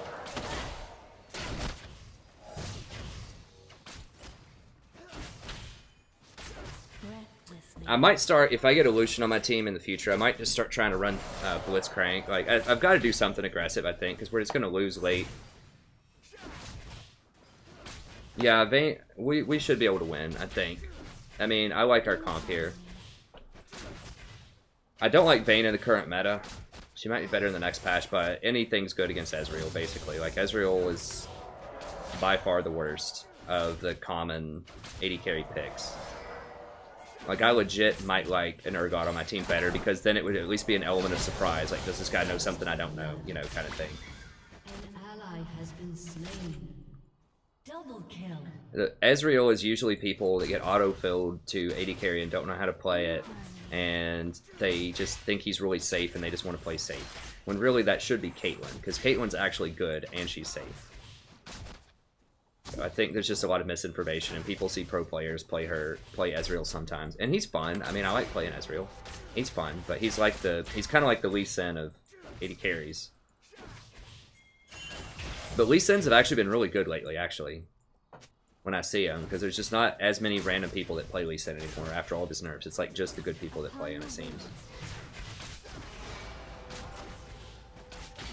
I might start, if I get a Lucian on my team in the future, I might just start trying to run Blitzcrank. Like, I've got to do something aggressive, I think, because we're just going to lose late. Yeah, Vayne, we should be able to win, I think. I mean, I like our comp here. I don't like Vayne in the current meta. She might be better in the next patch, but anything's good against Ezreal, basically. Like, Ezreal is by far the worst. of the common AD carry picks. Like, I legit might like an Urgot on my team better, because then it would at least be an element of surprise. Like, does this guy know something I don't know? You know, kind of thing.
An ally has been slain. Double kill.
Ezreal is usually people that get auto-filled to AD carry and don't know how to play it, and they just think he's really safe and they just want to play safe. When really that should be Caitlyn, because Caitlyn's actually good and she's safe. I think there's just a lot of misinformation, and people see pro players play Ezreal sometimes, and he's fun. I mean, I like playing Ezreal. He's fun, but he's kind of like the Lee Sin of AD carries. But Lee Sins have actually been really good lately, actually, when I see him, because there's just not as many random people that play Lee Sin anymore after all of his nerfs. It's like just the good people that play him, it seems.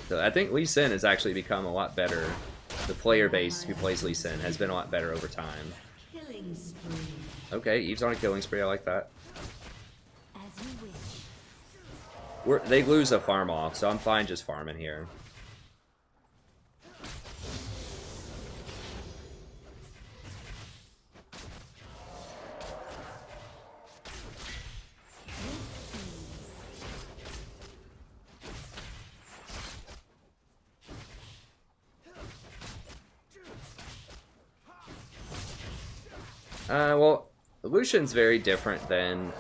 So I think Lee Sin has actually become a lot better. The player base who plays Lee Sin has been a lot better over time.
Killing spree.
Okay, Eve's on a killing spree. I like that.
As you wish.
They lose a farm off, so I'm fine just farming here. Well, Lucian's very different than,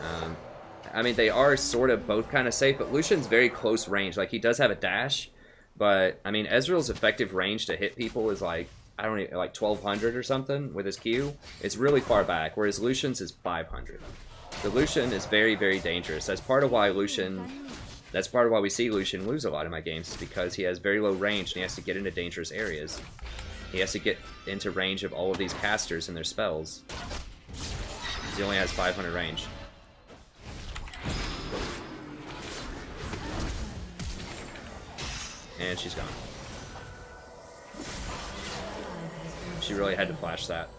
I mean, they are sort of both kind of safe, but Lucian's very close range. Like, he does have a dash, but, I mean, Ezreal's effective range to hit people is like, I don't know, like 1200 or something with his Q. It's really far back, whereas Lucian's is 500. The Lucian is very, very dangerous. That's part of why we see Lucian lose a lot in my games, is because he has very low range and he has to get into dangerous areas. He has to get into range of all of these casters and their spells. He only has 500 range. And she's gone. She really had to flash that.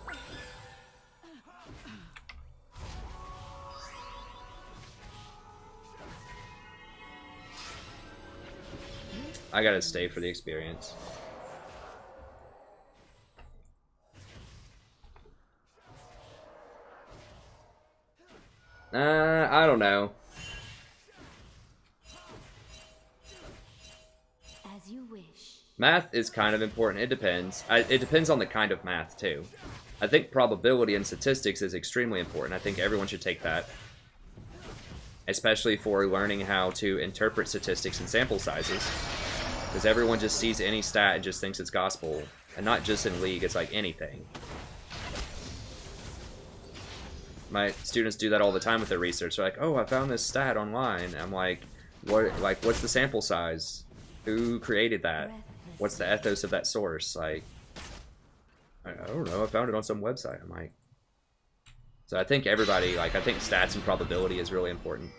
I gotta stay for the experience. I don't know.
As you wish.
Math is kind of important. It depends. It depends on the kind of math, too. I think probability and statistics is extremely important. I think everyone should take that. Especially for learning how to interpret statistics and sample sizes. Because everyone just sees any stat and just thinks it's gospel. And not just in League, it's like anything. My students do that all the time with their research. They're like, oh, I found this stat online. I'm like, what's the sample size? Who created that? What's the ethos of that source? Like, I don't know. I found it on some website. I'm like, so I think everybody, like, I think stats and probability is really important.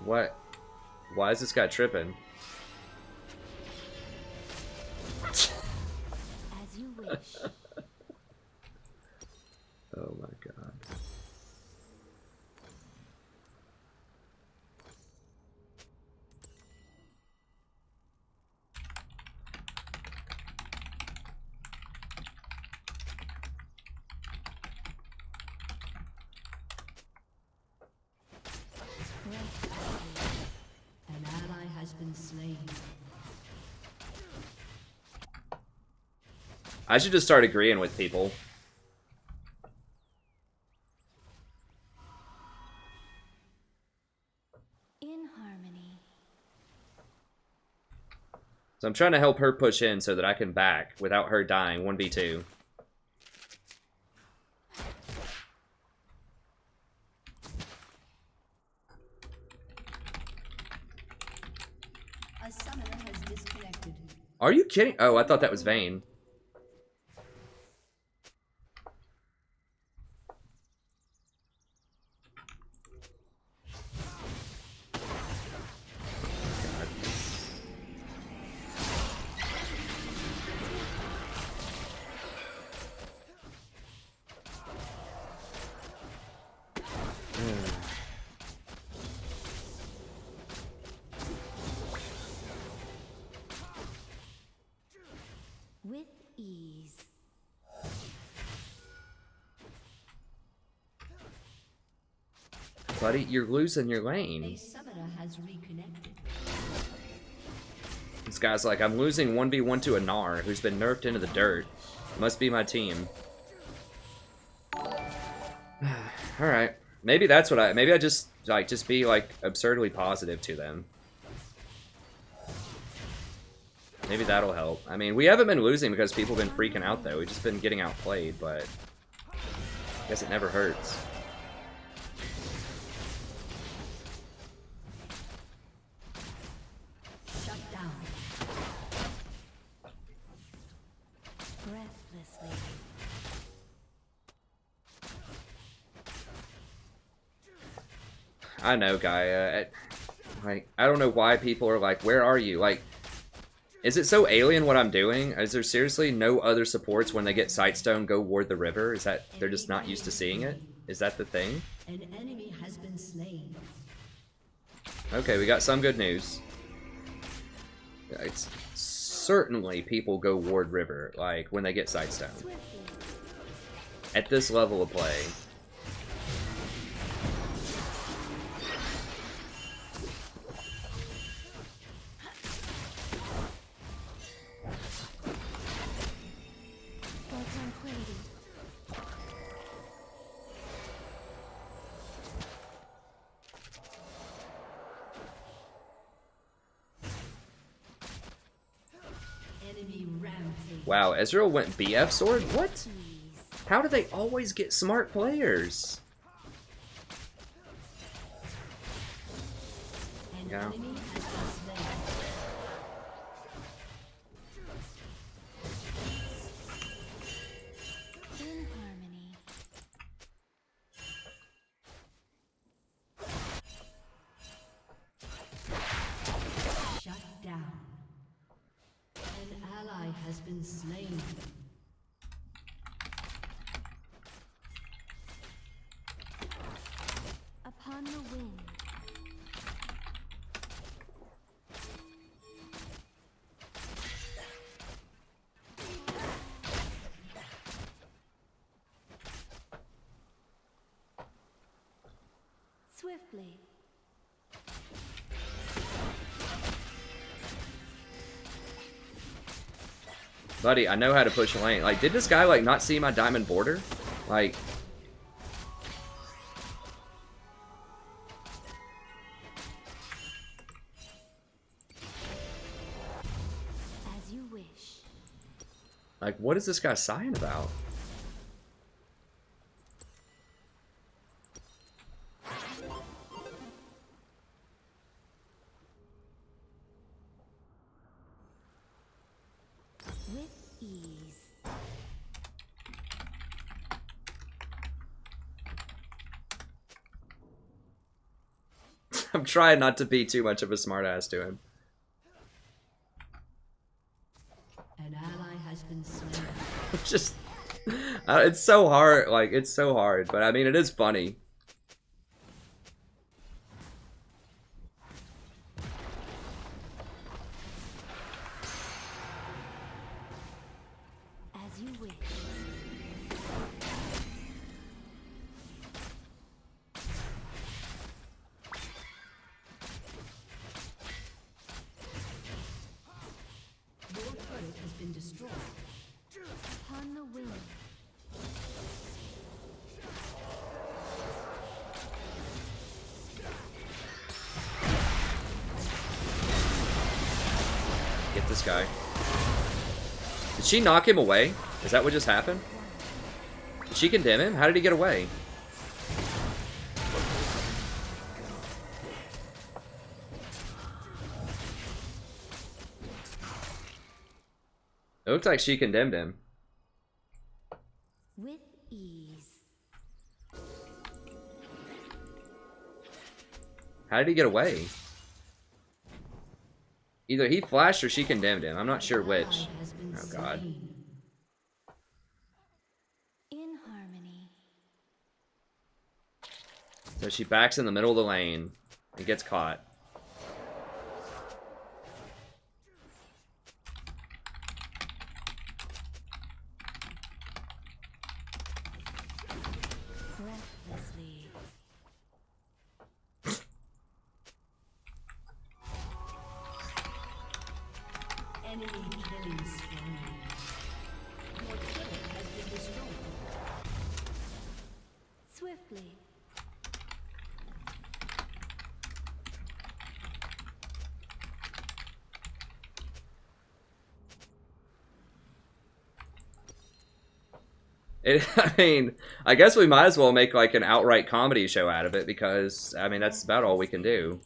What? Why is this guy tripping?
As you wish.
Oh my god.
An ally has been slain.
I should just start agreeing with people.
In harmony.
So I'm trying to help her push in so that I can back without her dying 1v2.
A summoner has disconnected.
Are you kidding? Oh, I thought that was Vayne. Buddy, you're losing your
A
lane.
summoner has reconnected.
This guy's like, I'm losing 1v1 to a Gnar who's been nerfed into the dirt. Must be my team. Alright. Maybe that's what maybe I just be like absurdly positive to them. Maybe that'll help. I mean, we haven't been losing because people have been freaking out though. We've just been getting outplayed, but I guess it never hurts.
Shut down.
Breathlessly.
I know, guy. Like, I don't know why people are like, where are you? Like, is it so alien what I'm doing? Is there seriously no other supports when they get Sightstone go ward the river? Is that they're just not used to seeing it? Is that the thing?
An enemy has been slain.
Okay, we got some good news. It's certainly people go ward river, like, when they get Sightstone.
Swiftly.
At this level of play.
For tranquility.
Enemy rampage.
Wow, Ezreal went BF sword? What?
Ease.
How do they always get smart players?
An
Yeah.
enemy has been slain.
In harmony.
Shut down. An ally has been slain.
Upon the wind. Swiftly.
Buddy, I know how to push a lane. Like, did this guy, like, not see my diamond border? Like,
As you wish.
what is this guy sighing about?
With ease.
I'm trying not to be too much of a smartass to him.
An ally has been slain.
Just, it's so hard. Like, it's so hard. But, I mean, it is funny.
As you wish.
Your turret has been destroyed.
Upon the wind.
Get this guy. Did she knock him away? Is that what just happened? Did she condemn him? How did he get away? It looks like she condemned him.
With ease.
How did he get away? Either he flashed or she condemned him. I'm not sure which.
Ally has been
Oh, God.
slain.
In harmony.
So she backs in the middle of the lane and gets caught.
Breathlessly.
Enemy killing spree. Your turret has been destroyed.
Swiftly.
I mean, I guess we might as well make like an outright comedy show out of it because, I mean, that's about all we can do.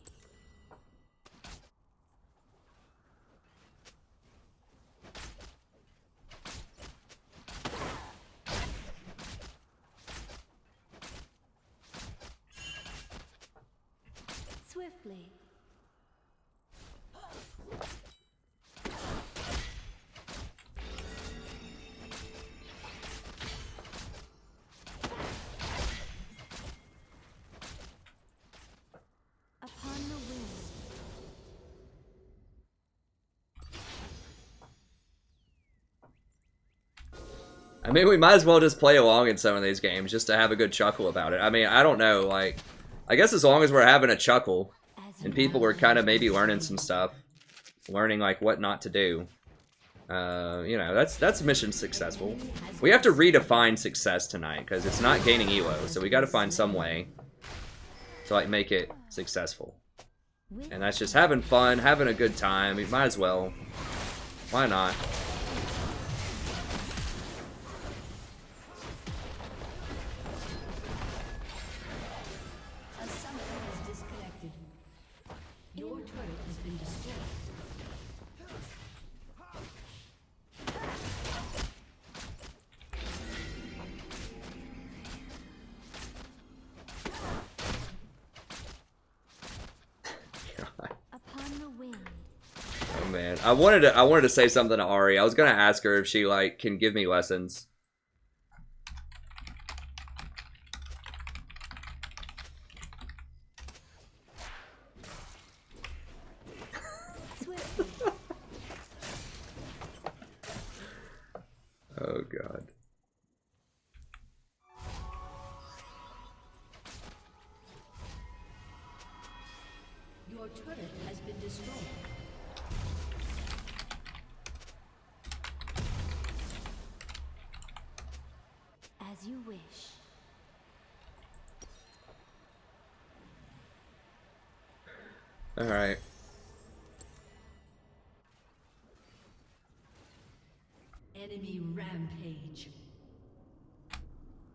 Swiftly. Upon the wind.
I mean, we might as well just play along in some of these games just to have a good chuckle about it. I mean, I don't know, like, I guess as long as we're having a chuckle and people were kind of maybe learning some stuff, learning like what not to do, you know, that's mission successful. We have to redefine success tonight because it's not gaining elo, so we got to find some way to like make it successful. And that's just having fun, having a good time. We might as well. Why not?
A summoner has disconnected. Your turret has been destroyed.
Upon the wind.
Oh man, I wanted to say something to Ari. I was gonna ask her if she like can give me lessons.
Swiftly.
Oh god.
Your turret has been destroyed.
As you wish.
All right.
Enemy rampage.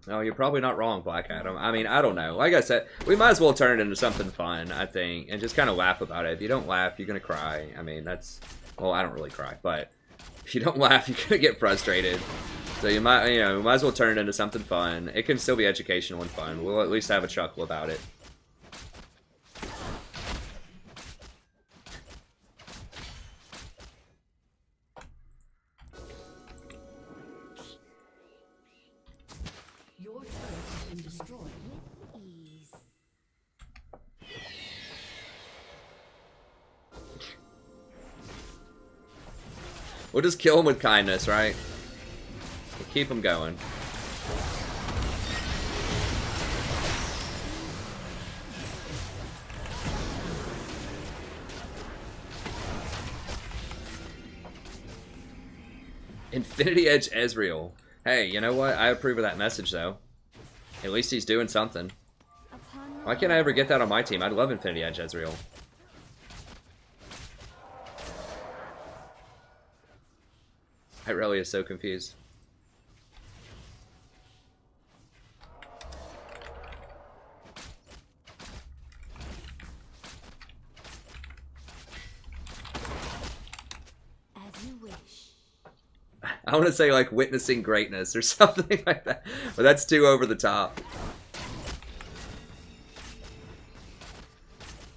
Oh, you're probably not wrong, Black Adam. I mean, I don't know. Like I said, we might as well turn it into something fun, I think, and just kind of laugh about it. If you don't laugh, you're gonna cry. I mean, that's, well, I don't really cry, but if you don't laugh, you're gonna get frustrated. So you might, you know, we might as well turn it into something fun. It can still be educational and fun. We'll at least have a chuckle about it.
Your turret has been destroyed.
With ease.
We'll just kill him with kindness, right? We'll keep him going. Infinity Edge Ezreal. Hey, you know what? I approve of that message, though. At least he's doing something.
Upon the
Why can't I ever get that on my team? I'd love Infinity Edge Ezreal. I really is so confused.
As you wish.
I want to say like witnessing greatness or something like that, but that's too over the top.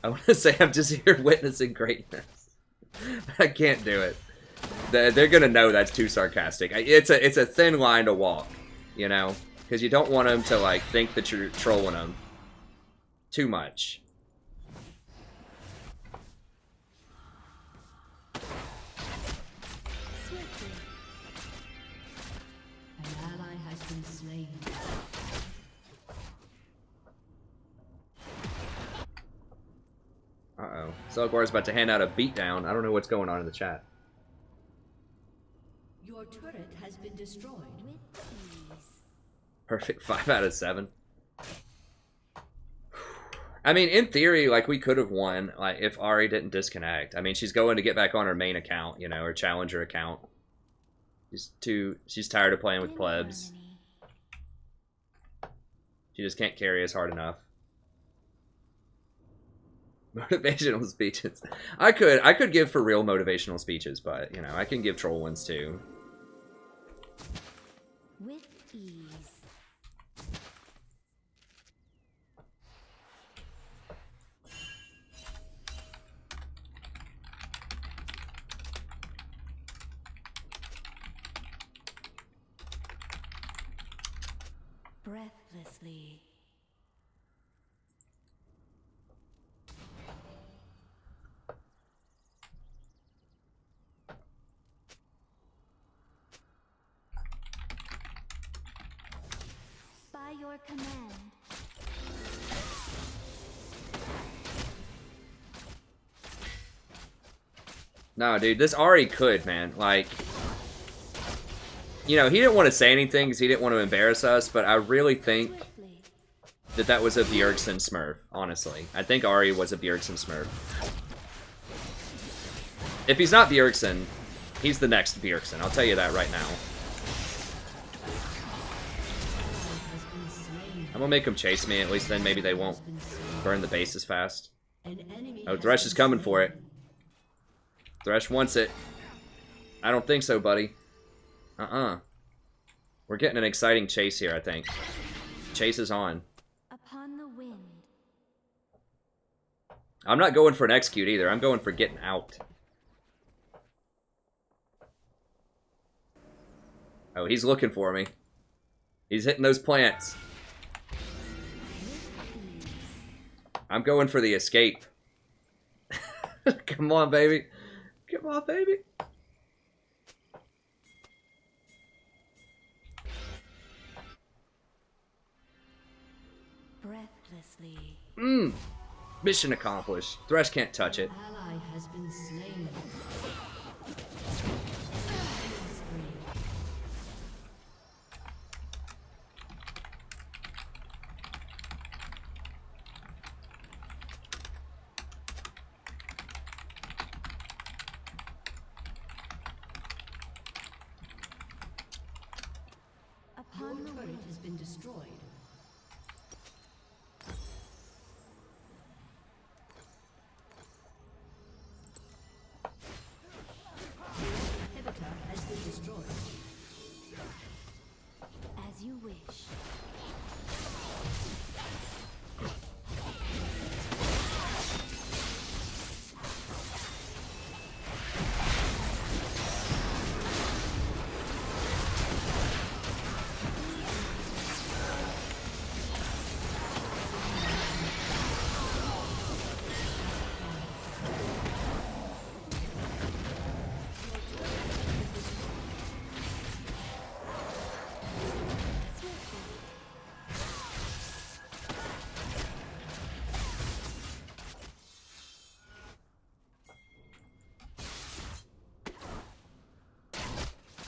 I want to say I'm just here witnessing greatness. I can't do it. They're gonna know that's too sarcastic. It's a thin line to walk, you know, because you don't want them to like think that you're trolling them too much.
Swiftly.
An ally has been slain.
Uh-oh. Zelgor's about to hand out a beatdown. I don't know what's going on in the chat.
Your turret has been destroyed.
With ease.
Perfect 5 out of 7. I mean, in theory, like, we could have won, like, if Ari didn't disconnect. I mean, she's going to get back on her main account, you know, her challenger account. She's tired of playing with plebs. She just can't carry us hard enough. Motivational speeches. I could give for real motivational speeches, but, you know, I can give troll ones too.
With ease. Breathlessly. By your command.
No, dude, this Ari could, man. Like, you know, he didn't want to say anything because he didn't want to embarrass us, but I really think that was a Bjergsen Smurf, honestly. I think Ari was a Bjergsen Smurf. If he's not Bjergsen, he's the next Bjergsen. I'll tell you that right now. I'm gonna make him chase me, at least then maybe they won't burn the base as fast. Oh, Thresh is coming for it. Thresh wants it. I don't think so, buddy. We're getting an exciting chase here, I think. Chase is on.
Upon the wind.
I'm not going for an execute either. I'm going for getting out. Oh, he's looking for me. He's hitting those plants. I'm going for the escape. Come on, baby. Come on, baby.
Breathlessly.
Mission accomplished. Thresh can't touch it.
Ally has been slain.
Upon the
Turret
wind.
has been destroyed. Inhibitor has been destroyed.
As you wish.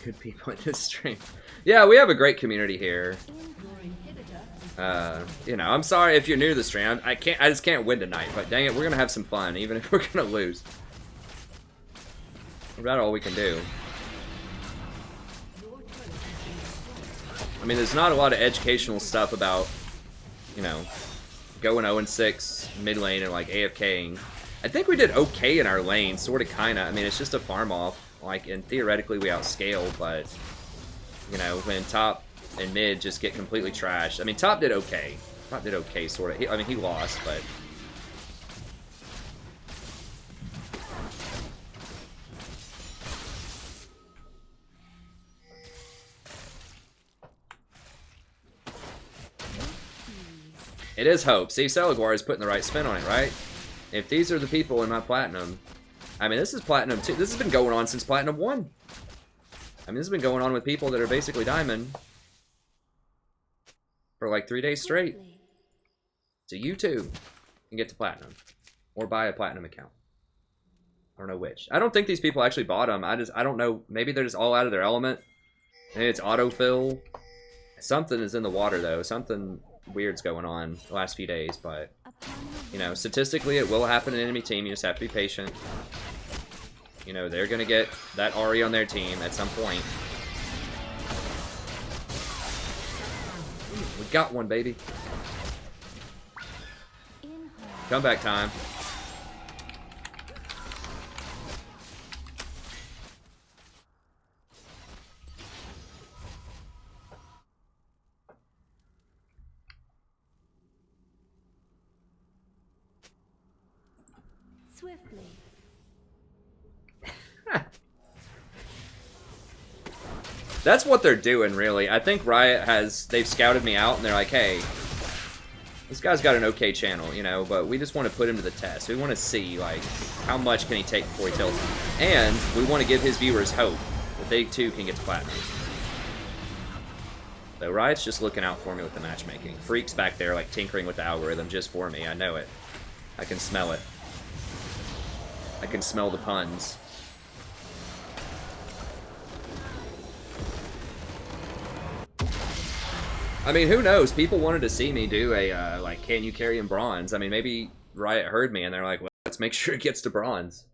Good people in this stream. Yeah, we have a great community here. You know, I'm sorry if you're new to the stream. I just can't win tonight. But dang it, we're gonna have some fun, even if we're gonna lose. About all we can do. I mean, there's not a lot of educational stuff about, you know, going 0-6 mid lane and like AFKing. I think we did okay in our lane, sort of, kinda. I mean, it's just a farm off. Like, and theoretically we outscale, but, you know, when top and mid just get completely trashed. I mean, top did okay. Top did okay, sort of. I mean, he lost, but... It is hope. See, Celaguar is putting the right spin on it, right? If these are the people in my Platinum... I mean, this is Platinum 2. This has been going on since Platinum 1. I mean, this has been going on with people that are basically Diamond for like 3 days straight. So you too can get to Platinum. Or buy a Platinum account. I don't know which. I don't think these people actually bought them. I don't know. Maybe they're just all out of their element. Maybe it's autofill. Something is in the water, though. Something weird's going on the last few days, but, you know, statistically it will happen in an enemy team. You just have to be patient. You know, they're going to get that Ari on their team at some point. Ooh, we got one, baby. Comeback time.
Swiftly.
That's what they're doing, really. I think Riot they've scouted me out, and they're like, hey, this guy's got an okay channel, you know, but we just want to put him to the test. We want to see, like, how much can he take before he tells them. And we want to give his viewers hope that they, too, can get to Platinum. So Riot's just looking out for me with the matchmaking. Freak's back there, like, tinkering with the algorithm just for me. I know it. I can smell it. I can smell the puns. I mean, who knows? People wanted to see me do a, like, can you carry in bronze? I mean, maybe Riot heard me and they're like, well, let's make sure it gets to bronze.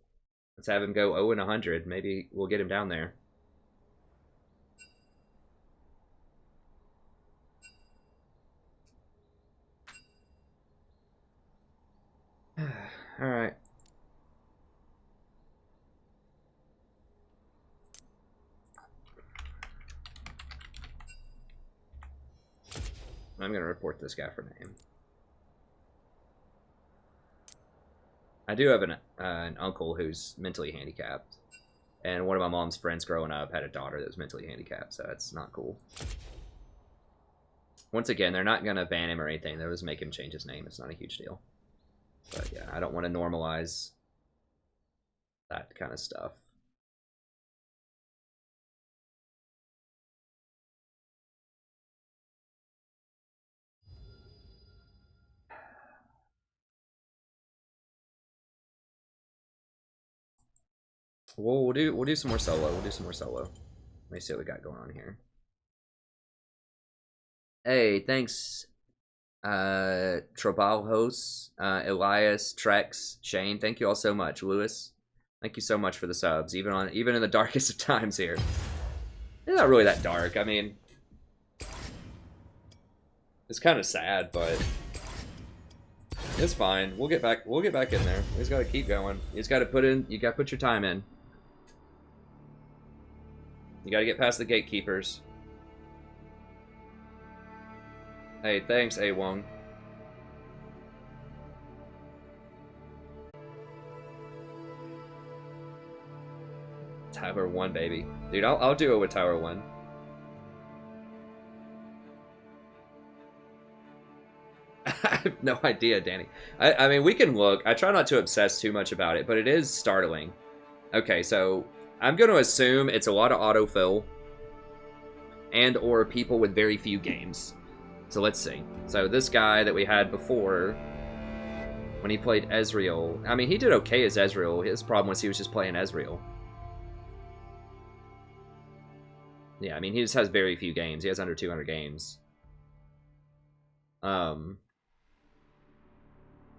Let's have him go 0 and 100. Maybe we'll get him down there. Alright. I'm going to report this guy for name. I do have an uncle who's mentally handicapped. And one of my mom's friends growing up had a daughter that was mentally handicapped, so that's not cool. Once again, they're not going to ban him or anything. They'll just make him change his name. It's not a huge deal. But yeah, I don't want to normalize that kind of stuff. We'll do some more solo. We'll do some more solo. Let me see what we got going on here. Hey, thanks, Trabalhos, Elias, Trex, Shane. Thank you all so much. Lewis, thank you so much for the subs, even in the darkest of times here. It's not really that dark. I mean, it's kind of sad, but it's fine. We'll get back in there. We just gotta keep going. You just gotta put your time in. You gotta get past the gatekeepers. Hey, thanks, A Wong. Tower 1, baby. Dude, I'll do it with Tower 1. I have no idea, Danny. I mean, we can look. I try not to obsess too much about it, but it is startling. Okay, so I'm going to assume it's a lot of autofill and or people with very few games. So let's see. So this guy that we had before, when he played Ezreal, I mean, he did okay as Ezreal. His problem was he was just playing Ezreal. Yeah, I mean, he just has very few games. He has under 200 games. And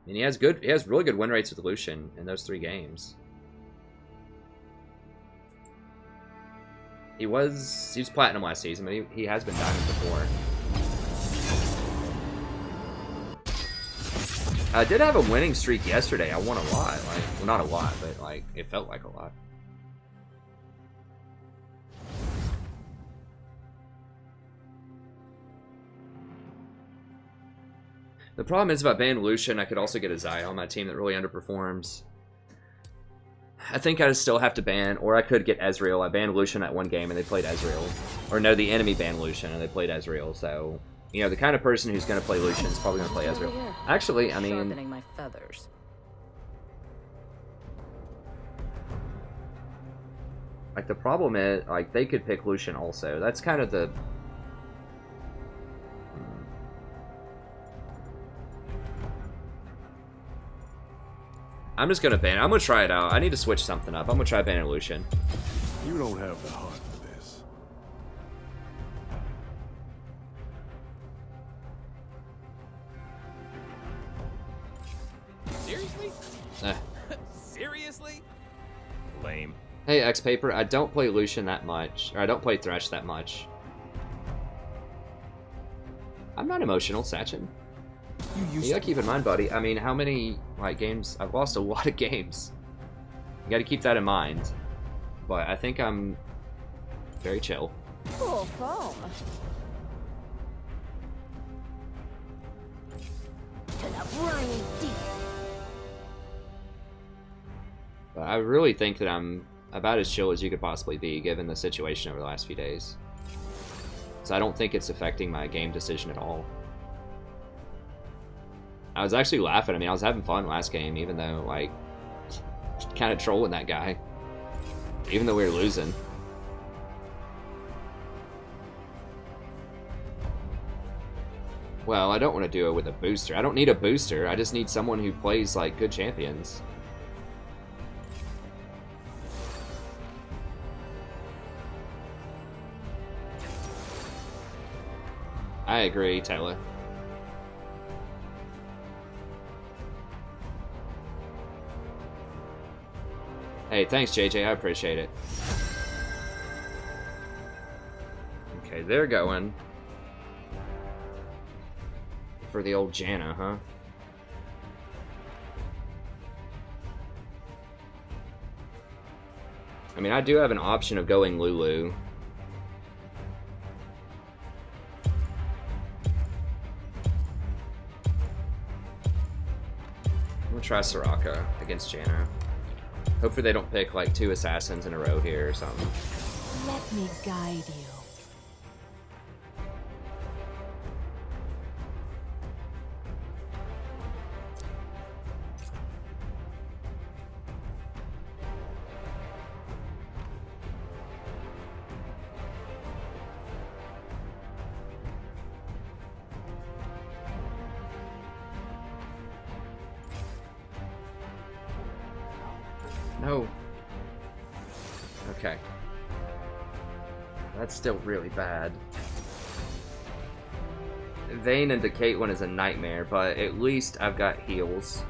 he has really good win rates with Lucian in those 3 games. He was platinum last season, but he has been diamond before. I did have a winning streak yesterday. I won a lot. Like, well, not a lot, but like it felt like a lot. The problem is if I ban Lucian, I could also get a Zyra on my team that really underperforms. I think I still have to ban, or I could get Ezreal. I banned Lucian that one game and they played Ezreal. Or no, the enemy banned Lucian and they played Ezreal, so... You know, the kind of person who's going to play Lucian is probably going to play Ezreal. Actually, I mean...
Sharpening my feathers.
Like, the problem is, like, they could pick Lucian also. That's kind of the... I'm just gonna ban. I'm gonna try it out. I need to switch something up. I'm gonna try banning Lucian.
You don't have the heart for this.
Seriously?
Eh.
Seriously? Lame.
Hey, X-Paper, I don't play Lucian that much. Or I don't play Thresh that much. I'm not emotional, Sachin. You gotta keep in mind, buddy. I mean, how many like games? I've lost a lot of games. You gotta keep that in mind. But I think I'm very chill.
Cool foam.
To the briny deep.
But I really think that I'm about as chill as you could possibly be, given the situation over the last few days. So I don't think it's affecting my game decision at all. I was actually laughing. I mean, I was having fun last game, even though, like, kind of trolling that guy. Even though we were losing. Well, I don't want to do it with a booster. I don't need a booster. I just need someone who plays, like, good champions. I agree, Taylor. Hey, thanks, JJ. I appreciate it. Okay, they're going for the old Janna, huh? I mean, I do have an option of going Lulu. I'm gonna try Soraka against Janna. Hopefully they don't pick like 2 assassins in a row here or something.
Let me guide you.
No. Okay. That's still really bad. Vayne into Caitlyn is a nightmare, but at least I've got heals.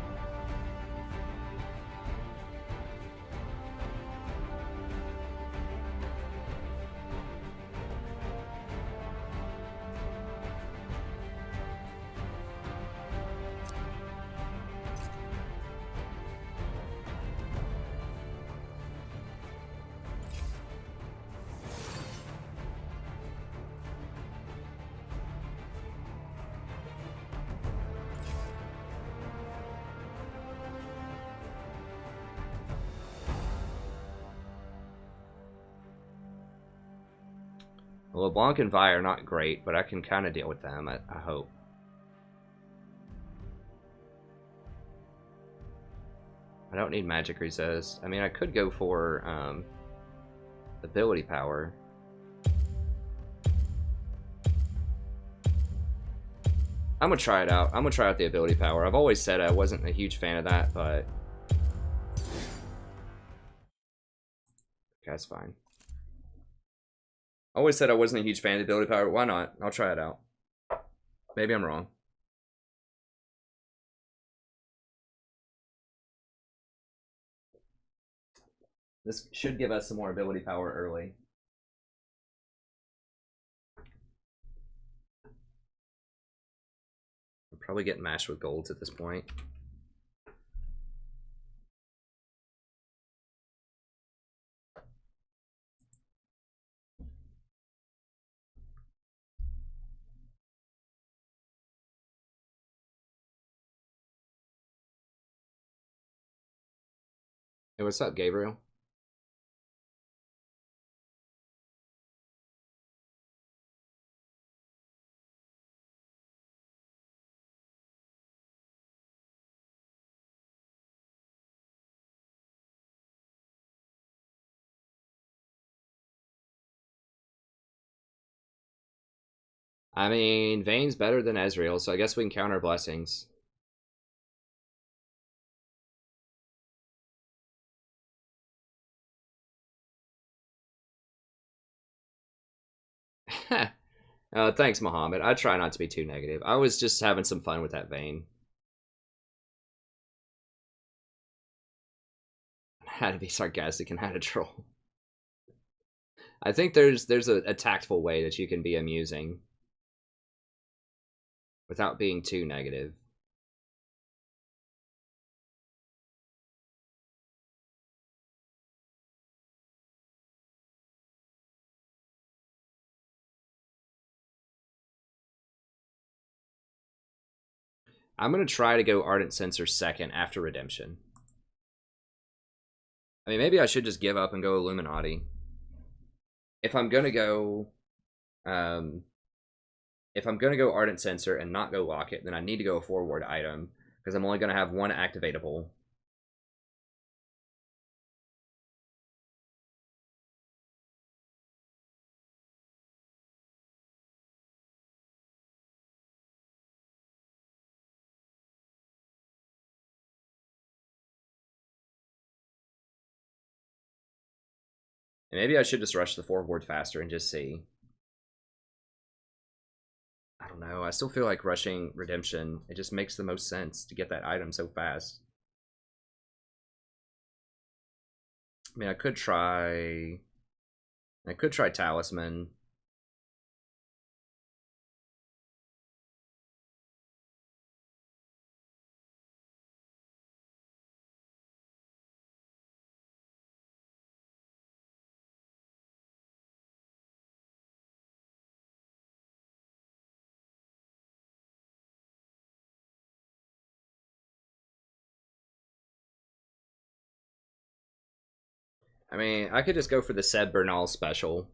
LeBlanc and Vi are not great, but I can kind of deal with them, I hope. I don't need magic resist. I mean, I could go for ability power. I'm gonna try it out. I'm gonna try out the ability power. I've always said I wasn't a huge fan of that, but that's fine. I always said I wasn't a huge fan of the ability power. Why not? I'll try it out. Maybe I'm wrong. This should give us some more ability power early. We're probably getting matched with golds at this point. Hey, what's up, Gabriel? I mean, Vayne's better than Ezreal, so I guess we can count our blessings. Thanks, Muhammad. I try not to be too negative. I was just having some fun with that vein. I had to be sarcastic and had to troll. I think there's a tactful way that you can be amusing without being too negative. I'm going to try to go Ardent Censor second after Redemption. I mean, maybe I should just give up and go Illuminati. If I'm going to go... if I'm going to go Ardent Censor and not go Locket, then I need to go a forward item, because I'm only going to have one activatable. And maybe I should just rush the forward faster and just see. I don't know. I still feel like rushing Redemption. It just makes the most sense to get that item so fast. I mean, I could try Talisman. I mean, I could just go for the Seb Bernal special.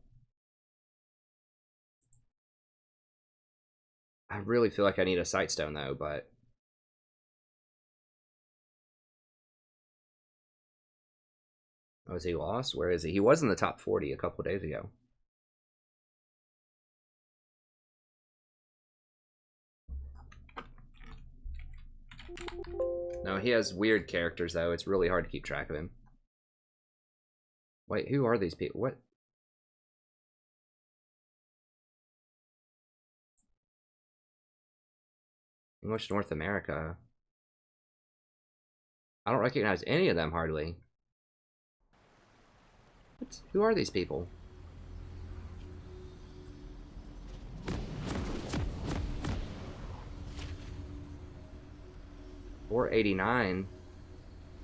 I really feel like I need a Sightstone, though, but... Oh, is he lost? Where is he? He was in the top 40 a couple days ago. No, he has weird characters, though. It's really hard to keep track of him. Wait, who are these people? What? English North America. I don't recognize any of them, hardly. What? Who are these people? $4.89.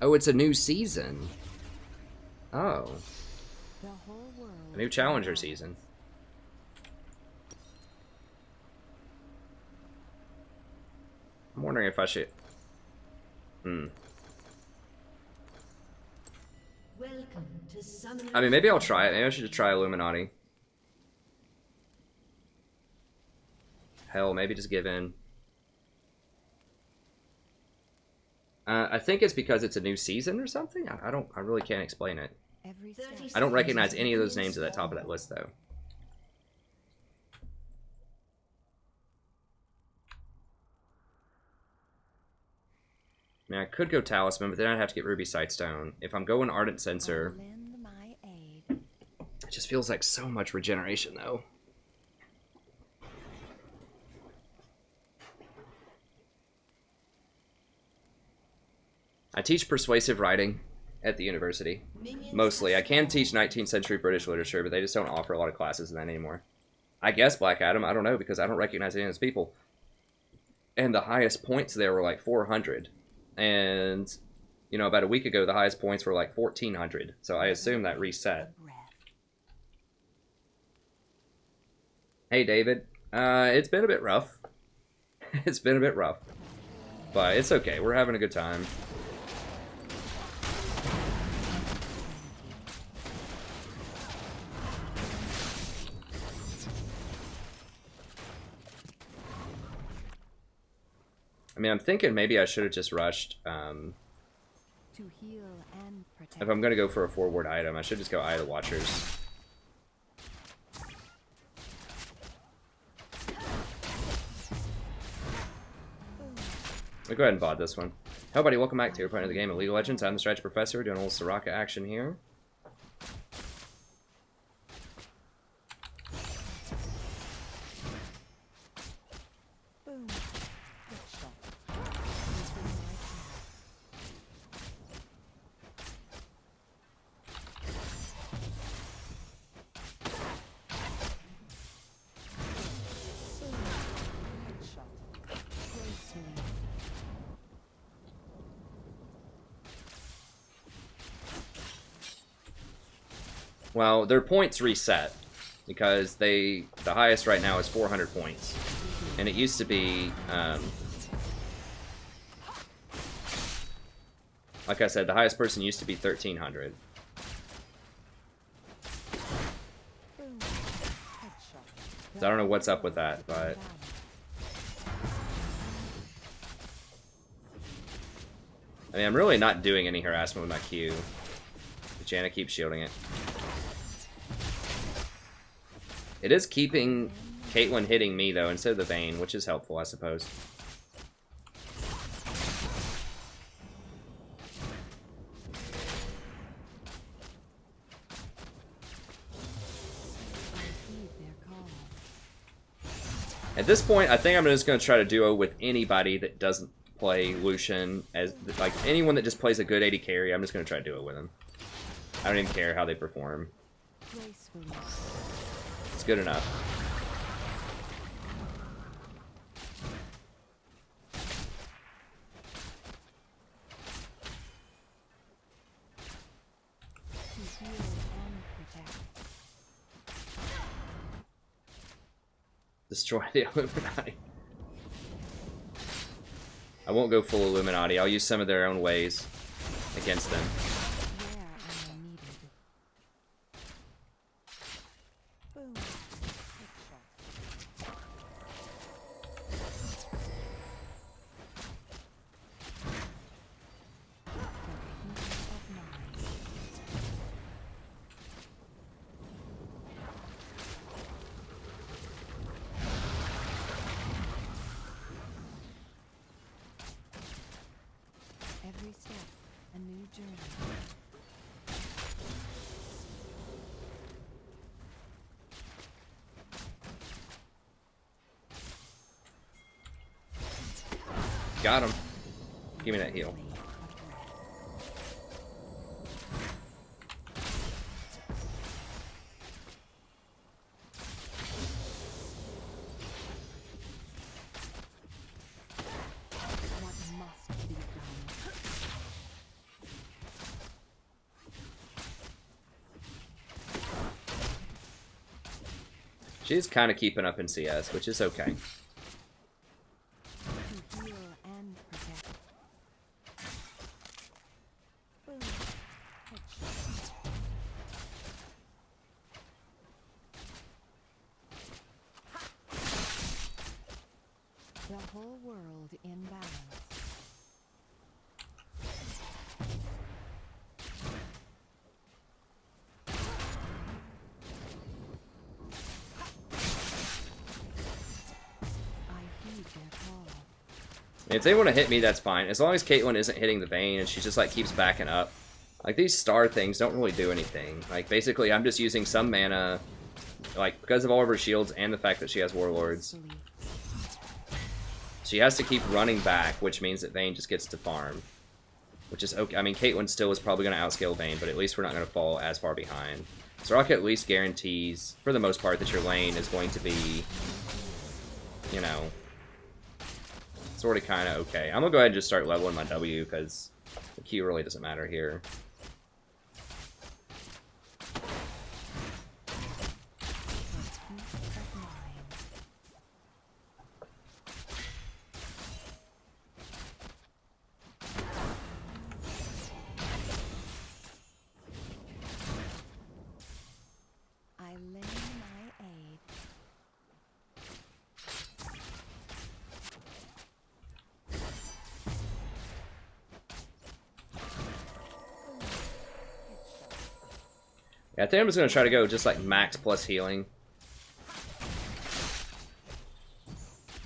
Oh, it's a new season. Oh. A new Challenger season. I'm wondering if I should... I mean, maybe I'll try it. Maybe I should just try Illuminati. Hell, maybe just give in. I think it's because it's a new season or something. I really can't explain it. I don't recognize any of those names at the top of that list, though. I mean, I could go Talisman, but then I'd have to get Ruby Sightstone. If I'm going Ardent Censor, it just feels like so much regeneration, though. I teach persuasive writing at the university. Mostly. I can teach 19th century British literature, but they just don't offer a lot of classes in that anymore. I guess Black Adam, I don't know, because I don't recognize any of those people. And the highest points there were like 400. And, you know, about a week ago, the highest points were like 1,400. So I assume that reset. Hey, David. It's been a bit rough. It's been a bit rough. But it's okay. We're having a good time. I mean, I'm thinking maybe I should have just rushed.
To heal and protect.
If I'm going to go for a forward item, I should just go Eye of the Watchers. We'll go ahead and bot this one. Hello, buddy. Welcome back to your point of the game of League of Legends. I'm the Strategy Professor doing a little Soraka action here. Well, their points reset because the highest right now is 400 points, and it used to be like I said, the highest person used to be 1300. So I don't know what's up with that, but I mean, I'm really not doing any harassment with my Q. Janna keeps shielding it. It is keeping Caitlyn hitting me, though, instead of the Vayne, which is helpful, I suppose. At this point, I think I'm just going to try to duo with anybody that doesn't play Lucian. Like, anyone that just plays a good AD carry, I'm just going to try to duo with them. I don't even care how they perform. It's good enough. Destroy the Illuminati. I won't go full Illuminati. I'll use some of their own ways against them.
Every step, a new journey.
Got him. Give me that heal. She's kind of keeping up in CS, which is okay.
The whole world in balance.
If they want to hit me, that's fine. As long as Caitlyn isn't hitting the Vayne and she just like keeps backing up. Like these star things don't really do anything. Like basically I'm just using some mana, like because of all of her shields and the fact that she has warlords. She has to keep running back, which means that Vayne just gets to farm. Which is okay. I mean, Caitlyn still is probably going to outscale Vayne, but at least we're not going to fall as far behind. Soraka at least guarantees, for the most part, that your lane is going to be, you know, sort of kind of okay. I'm going to go ahead and just start leveling my W, because the Q really doesn't matter here. Yeah, I think I'm just going to try to go just like max plus healing.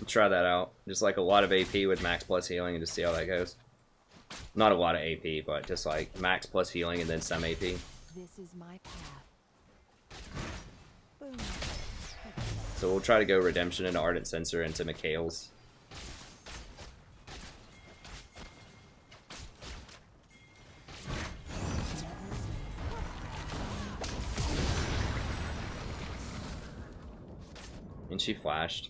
Try that out. Just like a lot of AP with max plus healing and just see how that goes. Not a lot of AP, but just like max plus healing and then some AP.
This is my path. Boom.
So we'll try to go Redemption into Ardent Censer into Mikhail's. And she flashed.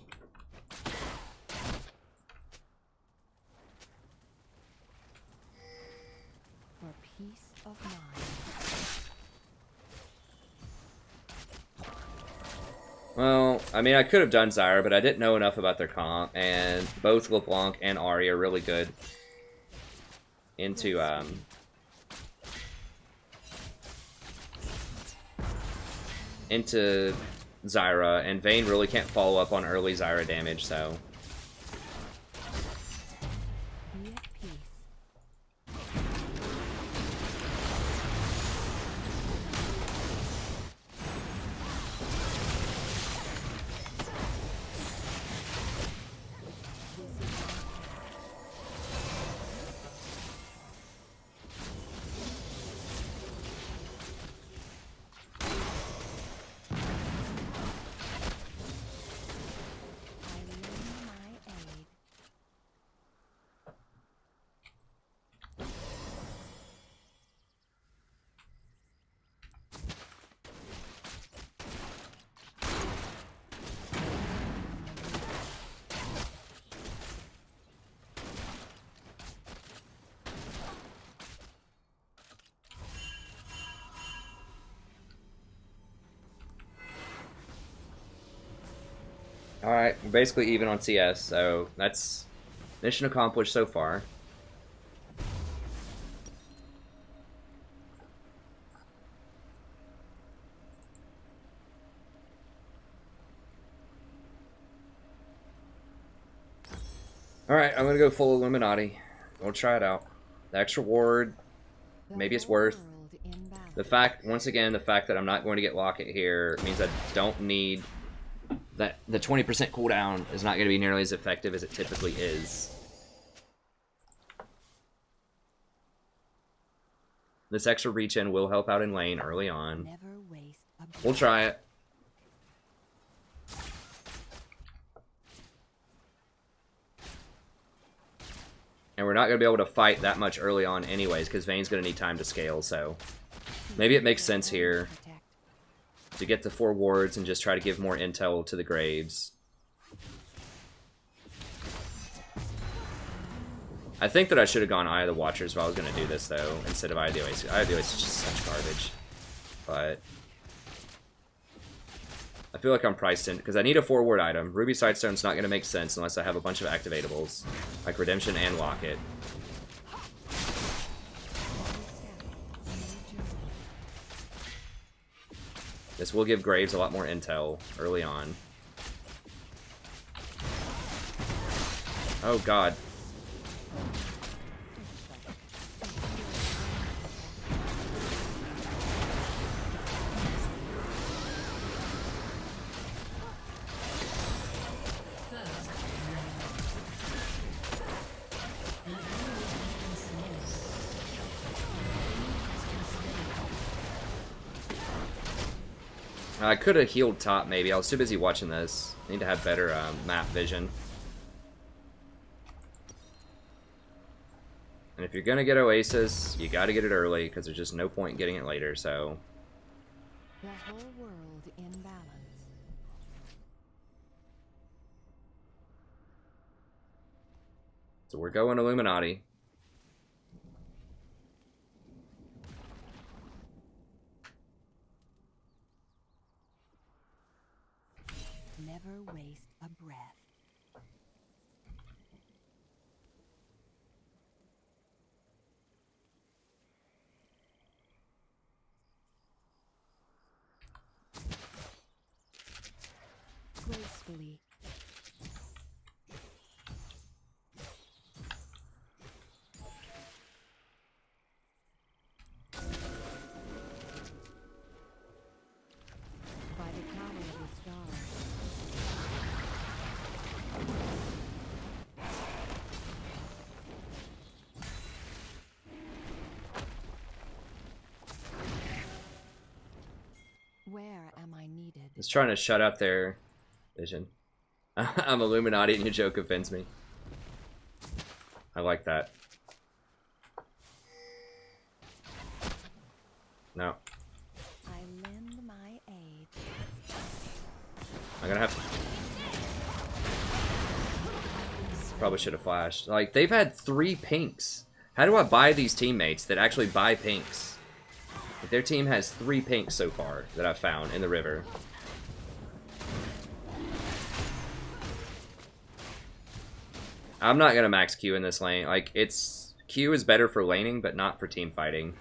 For peace of mind.
Well, I mean, I could have done Zyra, but I didn't know enough about their comp, and both LeBlanc and Ahri are really good into Zyra, and Vayne really can't follow up on early Zyra damage, so...
Be at peace. I lend my aid.
Alright, we're basically even on CS, so that's mission accomplished so far. Alright, I'm gonna go full Illuminati. We'll try it out. The extra ward, maybe it's worth. The fact, once again, the fact that I'm not going to get Locket here means I don't need... that the 20% cooldown is not going to be nearly as effective as it typically is. This extra regen will help out in lane early on.
Never waste a
We'll try it. And we're not going to be able to fight that much early on anyways, because Vayne's going to need time to scale, so... maybe it makes sense here to get the 4 wards and just try to give more intel to the Graves. I think that I should have gone Eye of the Watchers if I was going to do this, though, instead of Eye of the Oasis. Eye of the Oasis is just such garbage. But... I feel like I'm priced in, because I need a 4-ward item. Ruby Sidestone's not going to make sense unless I have a bunch of activatables, like Redemption and Locket. This will give Graves a lot more intel early on. Oh god. I could have healed top, maybe. I was too busy watching this. I need to have better map vision. And if you're going to get Oasis, you got to get it early, because there's just no point in getting it later, so...
the whole world in balance.
So we're going Illuminati.
Never waste a breath. Gracefully. By the power of the stars. Where am I needed?
It's trying to shut out their vision. I'm Illuminati and your joke offends me. I like that. No.
I lend my aid.
I'm gonna have to... Probably should have flashed. Like, they've had 3 pinks. How do I buy these teammates that actually buy pinks? Like, their team has 3 pinks so far that I've found in the river. I'm not gonna max Q in this lane. Like, Q is better for laning, but not for team fighting.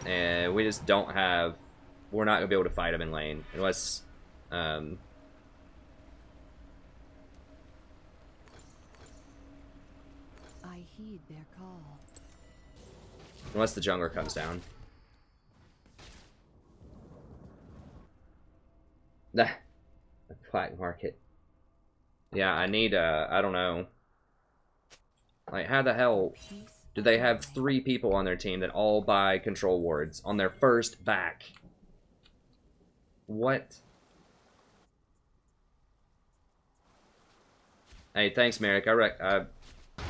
And we just don't have... We're not gonna be able to fight him in lane. Unless...
I heed their call.
Unless the jungler comes down. Nah. The black market. Yeah, I need, I don't know. Like, how the hell do they have 3 people on their team that all buy control wards on their first back? What? Hey, thanks, Merrick. I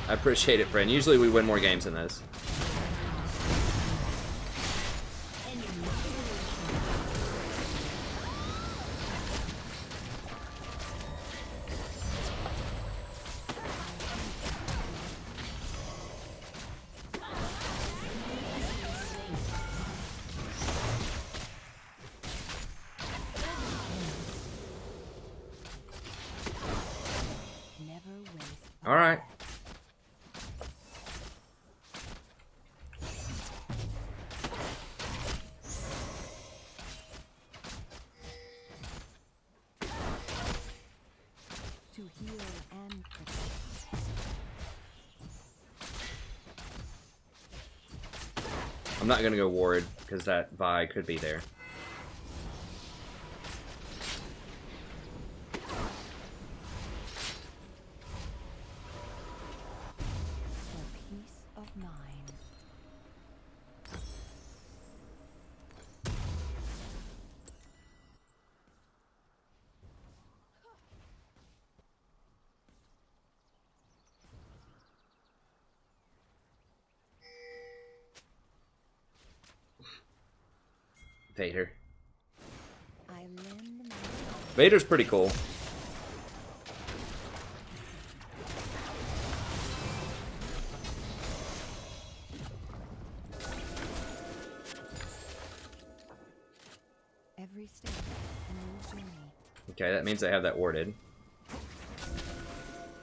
appreciate it, friend. Usually we win more games than this. All right.
To heal and protect.
I'm not gonna go ward because that Vi could be there. Vader. Vader's pretty cool.
Every step, a new journey.
Okay, that means they have that warded.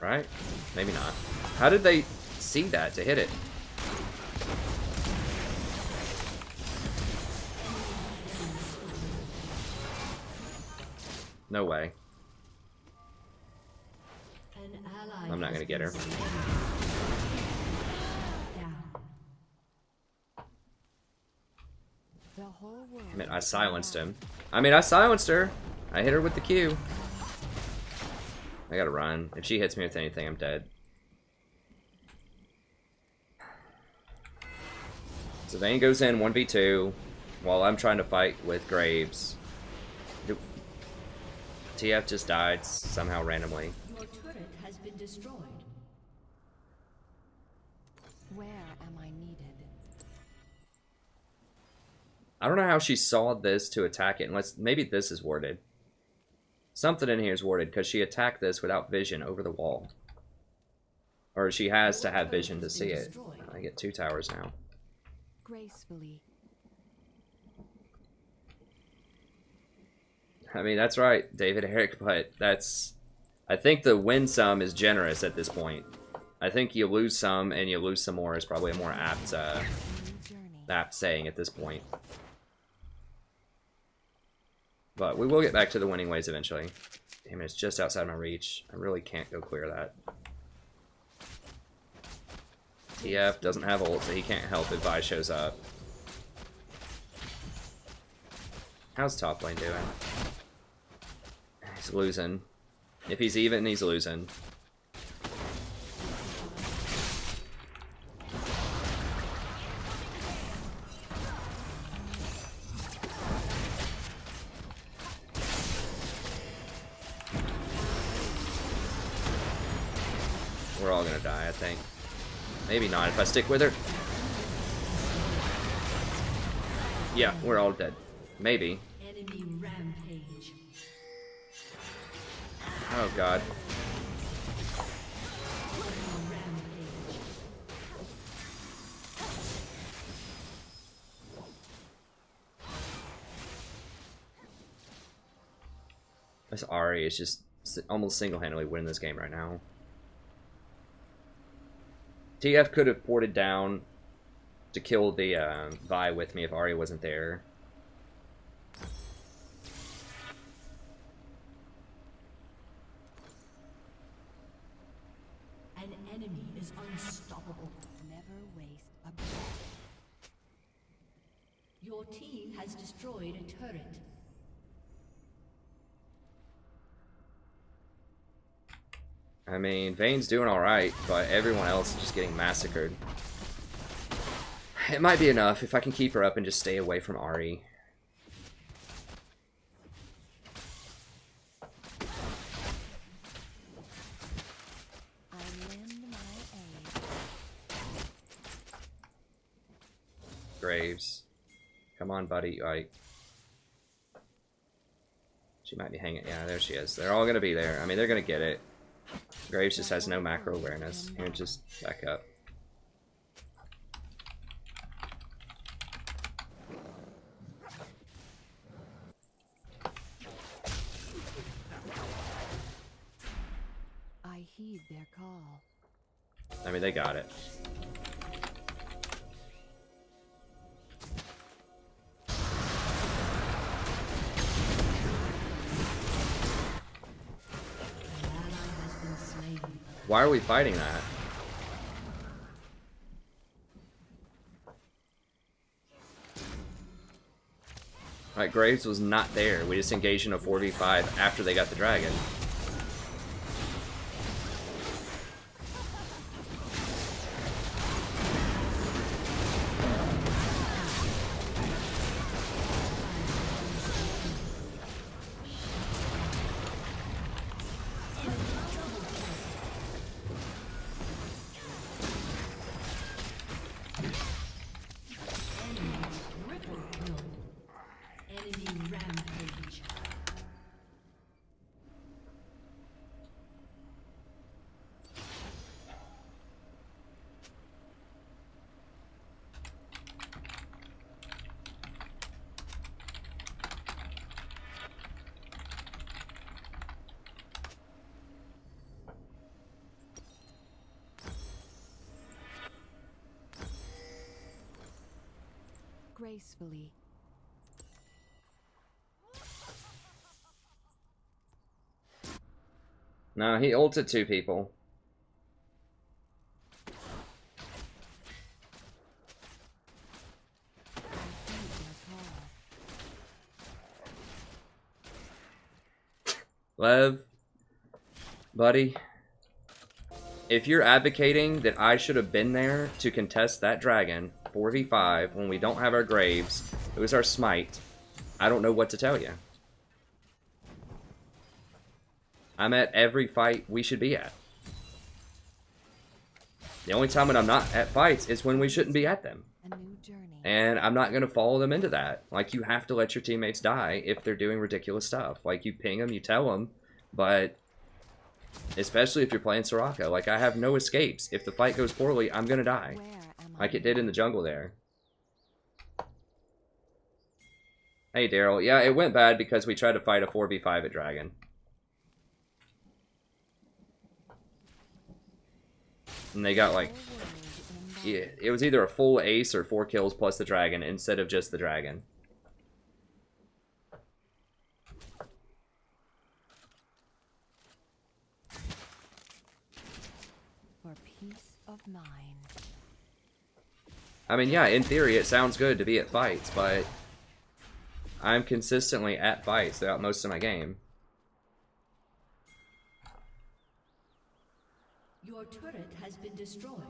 Right? Maybe not. How did they see that to hit it? No way. I'm not gonna get her. I mean, I silenced him. I silenced her. I hit her with the Q. I gotta run. If she hits me with anything, I'm dead. So Vayne goes in 1v2 while I'm trying to fight with Graves. TF just died somehow randomly.
Your turret has been destroyed.
Where am I needed?
I don't know how she saw this to attack it, unless maybe this is warded. Something in here is warded because she attacked this without vision over the wall. Or she has to have vision to see it. I get 2 towers now.
Gracefully.
I mean, that's right, David Eric, but that's... I think the win some is generous at this point. I think you lose some and you lose some more is probably a more apt saying at this point. But we will get back to the winning ways eventually. Damn it, it's just outside my reach. I really can't go clear that. TF doesn't have ult, so he can't help if Vi shows up. How's top lane doing? He's losing. If he's even, he's losing. We're all gonna die, I think. Maybe not if I stick with her. Yeah, we're all dead. Maybe.
Enemy rampage.
Oh god. This Ari is just almost single-handedly winning this game right now. TF could have ported down to kill the Vi with me if Ahri wasn't there.
An enemy is unstoppable. Never waste a breath. Your team has destroyed a turret.
I mean, Vayne's doing alright, but everyone else is just getting massacred. It might be enough if I can keep her up and just stay away from Ahri.
I lend my aid.
Graves. Come on, buddy. Like, she might be hanging. Yeah, there she is. They're all going to be there. I mean, they're going to get it. Graves just has no macro awareness. Here, just back up.
I heed their call.
I mean, they got it. Why are we fighting that? Alright, Graves was not there. We just engaged in a 4v5 after they got the dragon.
Gracefully.
No, he ulted two people. Lev, buddy, if you're advocating that I should have been there to contest that dragon 4v5 when we don't have our Graves, it was our smite, I don't know what to tell you. I'm at every fight we should be at. The only time when I'm not at fights is when we shouldn't be at them.
A new journey.
And I'm not going to follow them into that. Like, you have to let your teammates die if they're doing ridiculous stuff. Like, you ping them, you tell them, but especially if you're playing Soraka. Like, I have no escapes. If the fight goes poorly, I'm going to die.
Where am I?
Like it did in the jungle there. Hey, Daryl. Yeah, it went bad because we tried to fight a 4v5 at Dragon. And they got, like, yeah, it was either a full ace or 4 kills plus the dragon instead of just the dragon.
For peace of mind.
I mean, yeah, in theory it sounds good to be at fights, but I'm consistently at fights throughout most of my game.
Your turret has been destroyed.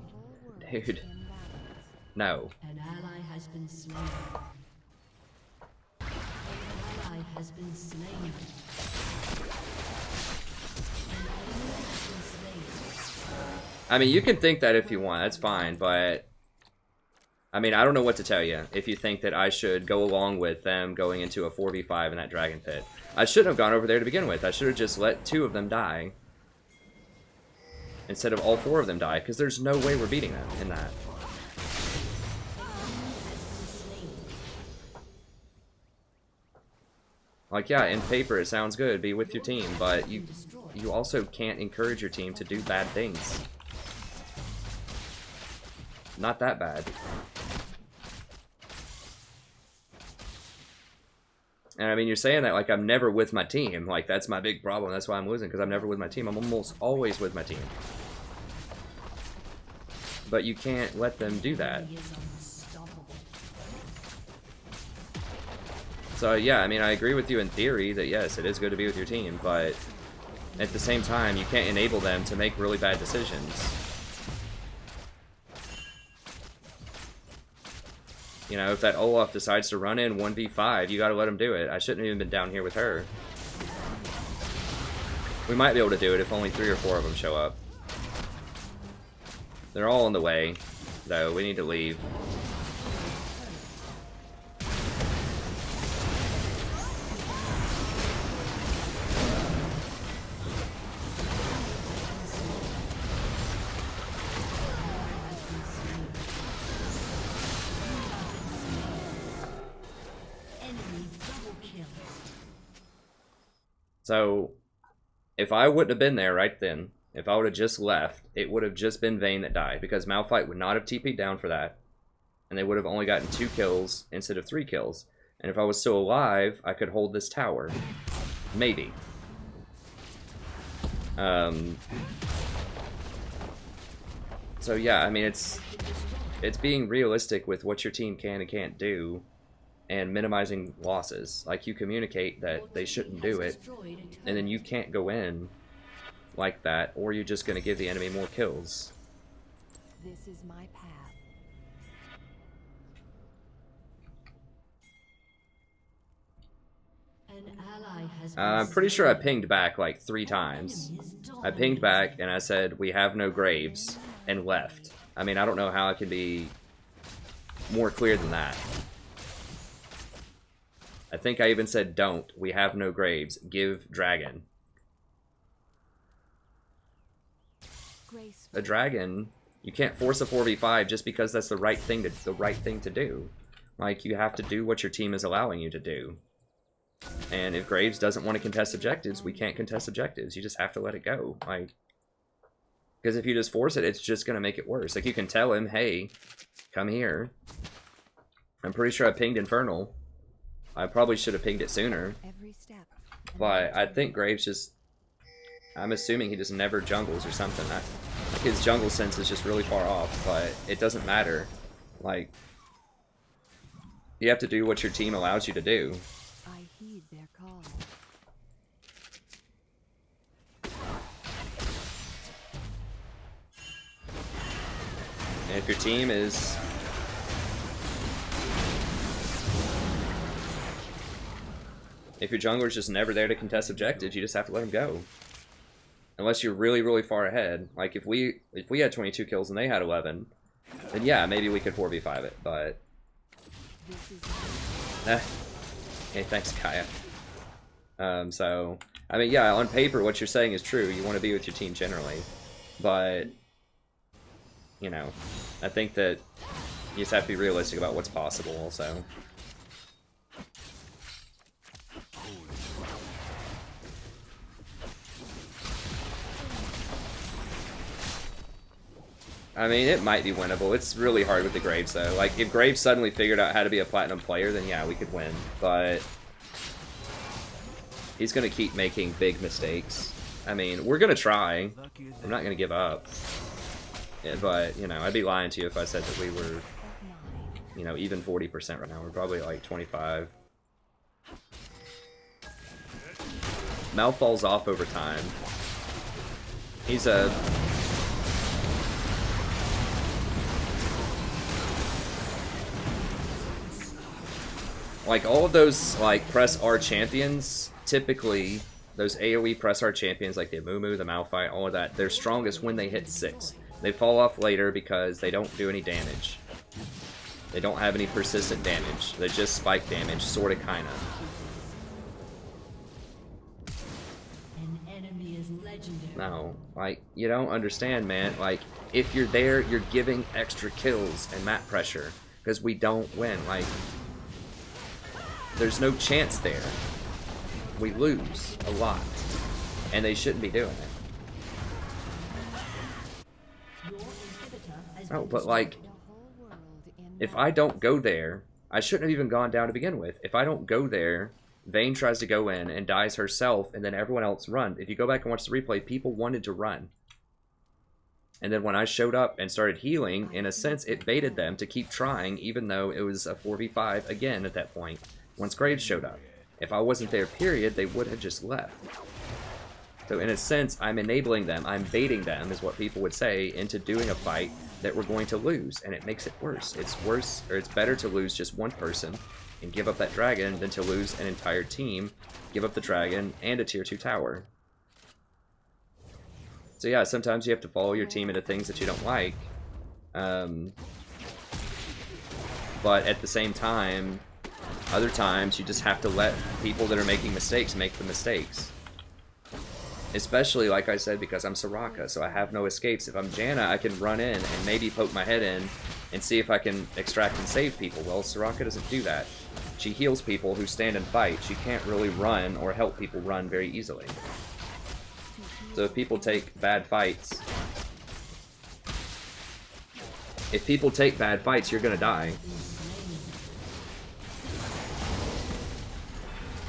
Dude. No.
An ally has been slain. An ally has been slain. An enemy has been slain.
I mean, you can think that if you want, that's fine, but I mean, I don't know what to tell you if you think that I should go along with them going into a 4v5 in that dragon pit. I shouldn't have gone over there to begin with. I should have just let 2 of them die instead of all 4 of them die, because there's no way we're beating them in that. Like, yeah, in paper it sounds good, be with your team, but you also can't encourage your team to do bad things. not that bad. And I mean, you're saying that like I'm never with my team. Like, that's my big problem. That's why I'm losing, because I'm never with my team. I'm almost always with my team. But you can't let them do that. So yeah, I mean, I agree with you in theory that yes, it is good to be with your team, but at the same time, you can't enable them to make really bad decisions. You know, if that Olaf decides to run in 1v5, you gotta let him do it. I shouldn't have even been down here with her. We might be able to do it if only 3 or 4 of them show up. They're all in the way, though. We need to leave. So, if I wouldn't have been there right then, if I would have just left, it would have just been Vayne that died, because Malphite would not have TP'd down for that, and they would have only gotten 2 kills instead of 3 kills. And if I was still alive, I could hold this tower. Maybe. So yeah, I mean, it's being realistic with what your team can and can't do, and minimizing losses. Like, you communicate that they shouldn't do it, and then you can't go in like that, or you're just going to give the enemy more kills.
This is my path.
An ally has been
I'm pretty sure I pinged back like 3 times. I pinged back and I said, we have no graves, and left. I mean, I don't know how I can be more clear than that. I think I even said, don't. We have no graves. Give dragon. A dragon, you can't force a 4v5 just because that's the right thing to do. Like, you have to do what your team is allowing you to do. And if Graves doesn't want to contest objectives, we can't contest objectives. You just have to let it go. Like, because if you just force it, it's just going to make it worse. Like, you can tell him, hey, come here. I'm pretty sure I pinged Infernal. I probably should have pinged it sooner. But I think Graves just... I'm assuming he just never jungles or something. His jungle sense is just really far off, but it doesn't matter. Like, you have to do what your team allows you to do.
I heed their call.
And if your team is... If your jungler's just never there to contest objectives, you just have to let him go. Unless you're really, really far ahead. Like, if we had 22 kills and they had 11, then yeah, maybe we could 4v5 it, but... Hey, thanks, Kaya. So, I mean, yeah, on paper, what you're saying is true. You want to be with your team generally. But, you know, I think that you just have to be realistic about what's possible also. I mean, it might be winnable. It's really hard with the Graves, though. Like, if Graves suddenly figured out how to be a Platinum player, then yeah, we could win. But he's going to keep making big mistakes. I mean, we're going to try. I'm not going to give up. Yeah, but, you know, I'd be lying to you if I said that we were, you know, even 40% right now. We're probably like 25. Mal falls off over time. He's a... Like, all of those, like, press R champions, typically, those AoE press R champions, like the Amumu, the Malphite, all of that, they're strongest when they hit 6. They fall off later because they don't do any damage. They don't have any persistent damage. They're just spike damage, sorta, kinda.
An enemy is legendary.
No, like, you don't understand, man. Like, if you're there, you're giving extra kills and map pressure, because we don't win. Like, there's no chance there. We lose a lot. And they shouldn't be doing it. Oh, but like, If I don't go there, I shouldn't have even gone down to begin with. If I don't go there, Vayne tries to go in and dies herself, and then everyone else run. If you go back and watch the replay, people wanted to run. And then when I showed up and started healing, in a sense, it baited them to keep trying, even though it was a 4v5 again at that point, once Graves showed up. If I wasn't there, period, they would have just left. So in a sense, I'm enabling them, I'm baiting them, is what people would say, into doing a fight that we're going to lose, and it makes it worse. It's worse, or it's better to lose just one person and give up that dragon than to lose an entire team, give up the dragon, and a tier 2 tower. So yeah, sometimes you have to follow your team into things that you don't like. But at the same time, other times you just have to let people that are making mistakes make the mistakes. Especially, like I said, because I'm Soraka, so I have no escapes. If I'm Janna, I can run in and maybe poke my head in and see if I can extract and save people. Well, Soraka doesn't do that. She heals people who stand and fight. She can't really run or help people run very easily. So if people take bad fights... If people take bad fights, you're gonna die.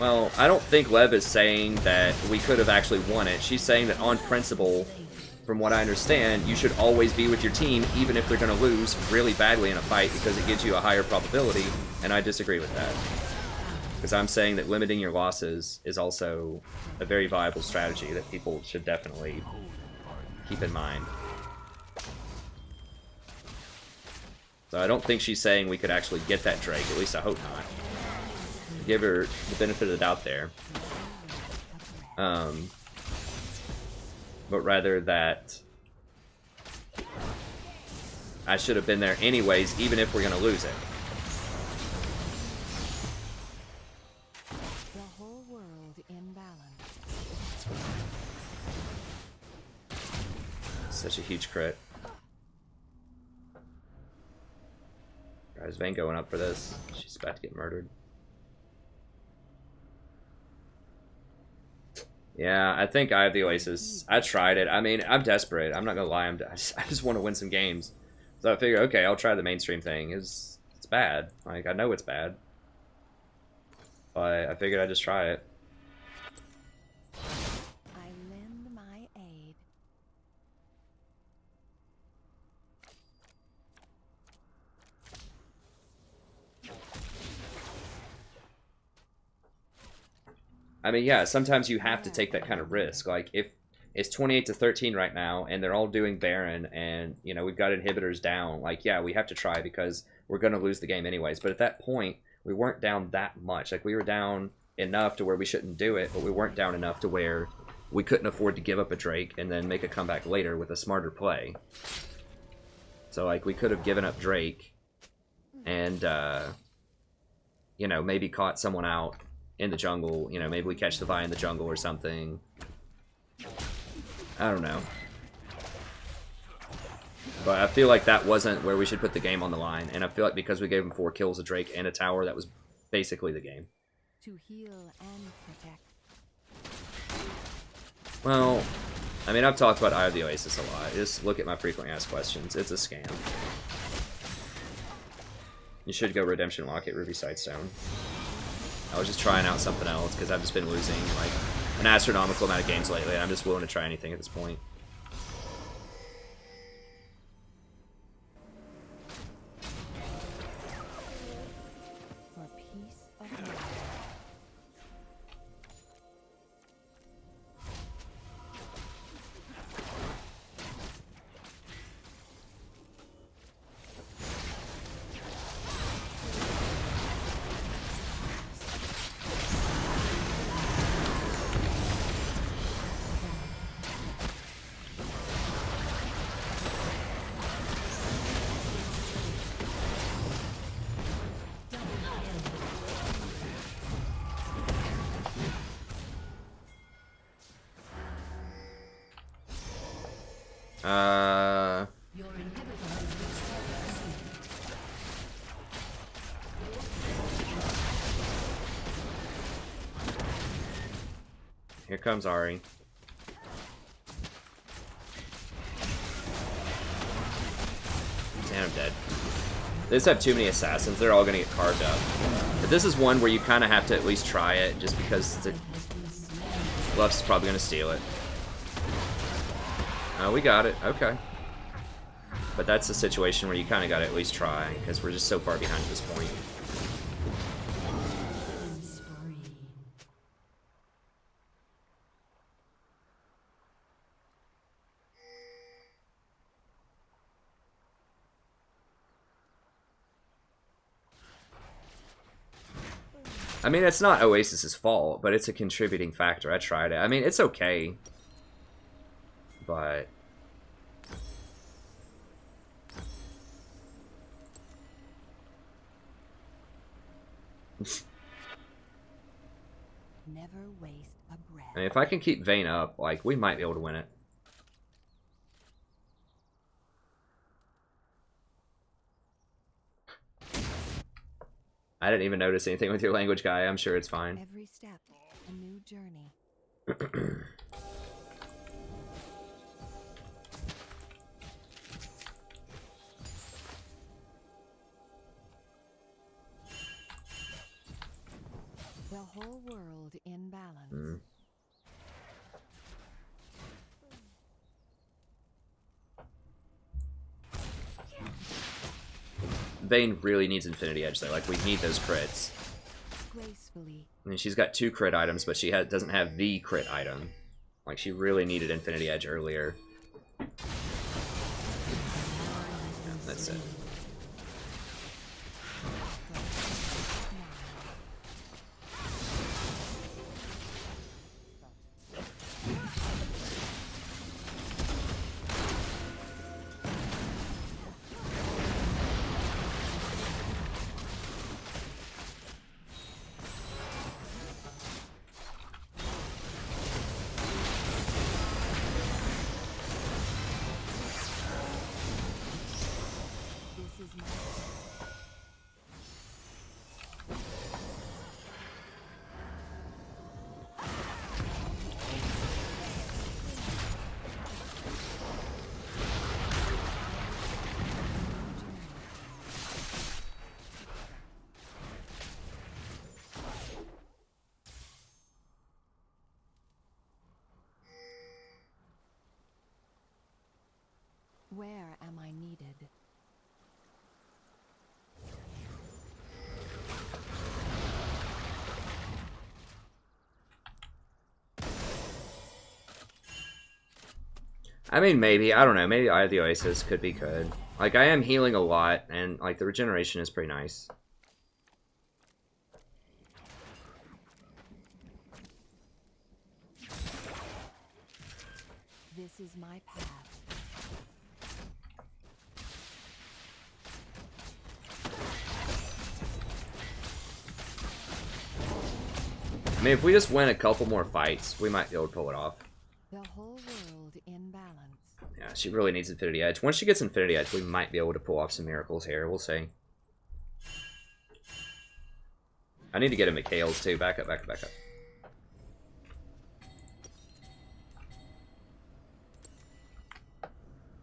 Well, I don't think Lev is saying that we could have actually won it. She's saying that on principle, from what I understand, you should always be with your team, even if they're going to lose really badly in a fight, because it gives you a higher probability, and I disagree with that. Because I'm saying that limiting your losses is also a very viable strategy that people should definitely keep in mind. So I don't think she's saying we could actually get that Drake, at least I hope not. Give her the benefit of the doubt there. But rather that I should have been there anyways, even if we're going to lose it.
The whole world in balance.
Such a huge crit. Is Vayne going up for this? She's about to get murdered. Yeah, I think I have the Oasis. I tried it. I mean, I'm desperate. I'm not gonna lie. I just want to win some games. So I figure, okay, I'll try the mainstream thing. It's bad. Like, I know it's bad. But I figured I'd just try it.
I lend my aid.
I mean, yeah, sometimes you have to take that kind of risk. Like, if it's 28-13 right now, and they're all doing Baron, and, you know, we've got inhibitors down, like, yeah, we have to try because we're going to lose the game anyways. But at that point, we weren't down that much. Like, we were down enough to where we shouldn't do it, but we weren't down enough to where we couldn't afford to give up a Drake and then make a comeback later with a smarter play. So, like, we could have given up Drake and, you know, maybe caught someone out in the jungle. You know, maybe we catch the Vi in the jungle or something. I don't know. But I feel like that wasn't where we should put the game on the line. And I feel like because we gave him 4 kills, a Drake, and a tower, that was basically the game.
To heal and protect.
Well, I mean, I've talked about Eye of the Oasis a lot. Just look at my frequently asked questions. It's a scam. You should go Redemption Locket, Ruby Sightstone. I was just trying out something else because I've just been losing like an astronomical amount of games lately, and I'm just willing to try anything at this point.
For peace of mind.
Your inhibitor has been
Here comes Ari. And I'm dead. They just have too many assassins. They're all going to get carved up. But this is one where you kind of have to at least try it, just because Luff's probably going to steal it. Oh, we got it. Okay. But that's a situation where you kind of got to at least try, because we're just so far behind at this point. I mean, it's not Oasis's fault, but it's a contributing factor. I tried it. I mean, it's okay. But...
Never waste a breath.
I mean, if I can keep Vayne up, like, we might be able to win it. I didn't even notice anything with your language guy. I'm sure it's fine.
Every step, a new journey. The whole world in balance.
Vayne really needs Infinity Edge though. Like, we need those crits.
Gracefully.
I mean, she's got 2 crit items, but she doesn't have the crit item. Like, she really needed Infinity Edge earlier. That's it.
Where am I needed?
I mean, maybe. I don't know. Maybe Eye of the Oasis could be good. Like, I am healing a lot, and, like, the regeneration is pretty nice.
This is my path.
I mean, if we just win a couple more fights, we might be able to pull it off.
The whole world in balance.
Yeah, she really needs Infinity Edge. Once she gets Infinity Edge, we might be able to pull off some miracles here. We'll see. I need to get a Mikhail's too. Back up, back up, back up.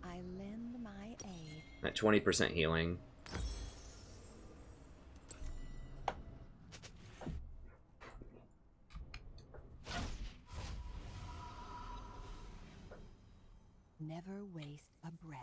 I lend my aid.
At 20% healing.
Never waste a breath.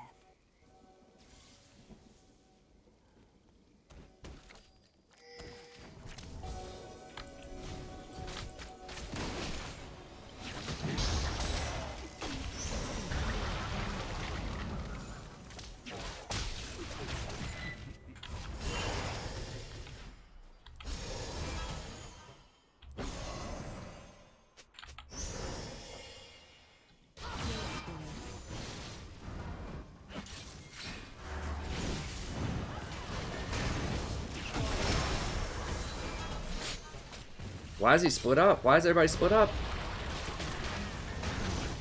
Why is he split up? Why is everybody split up?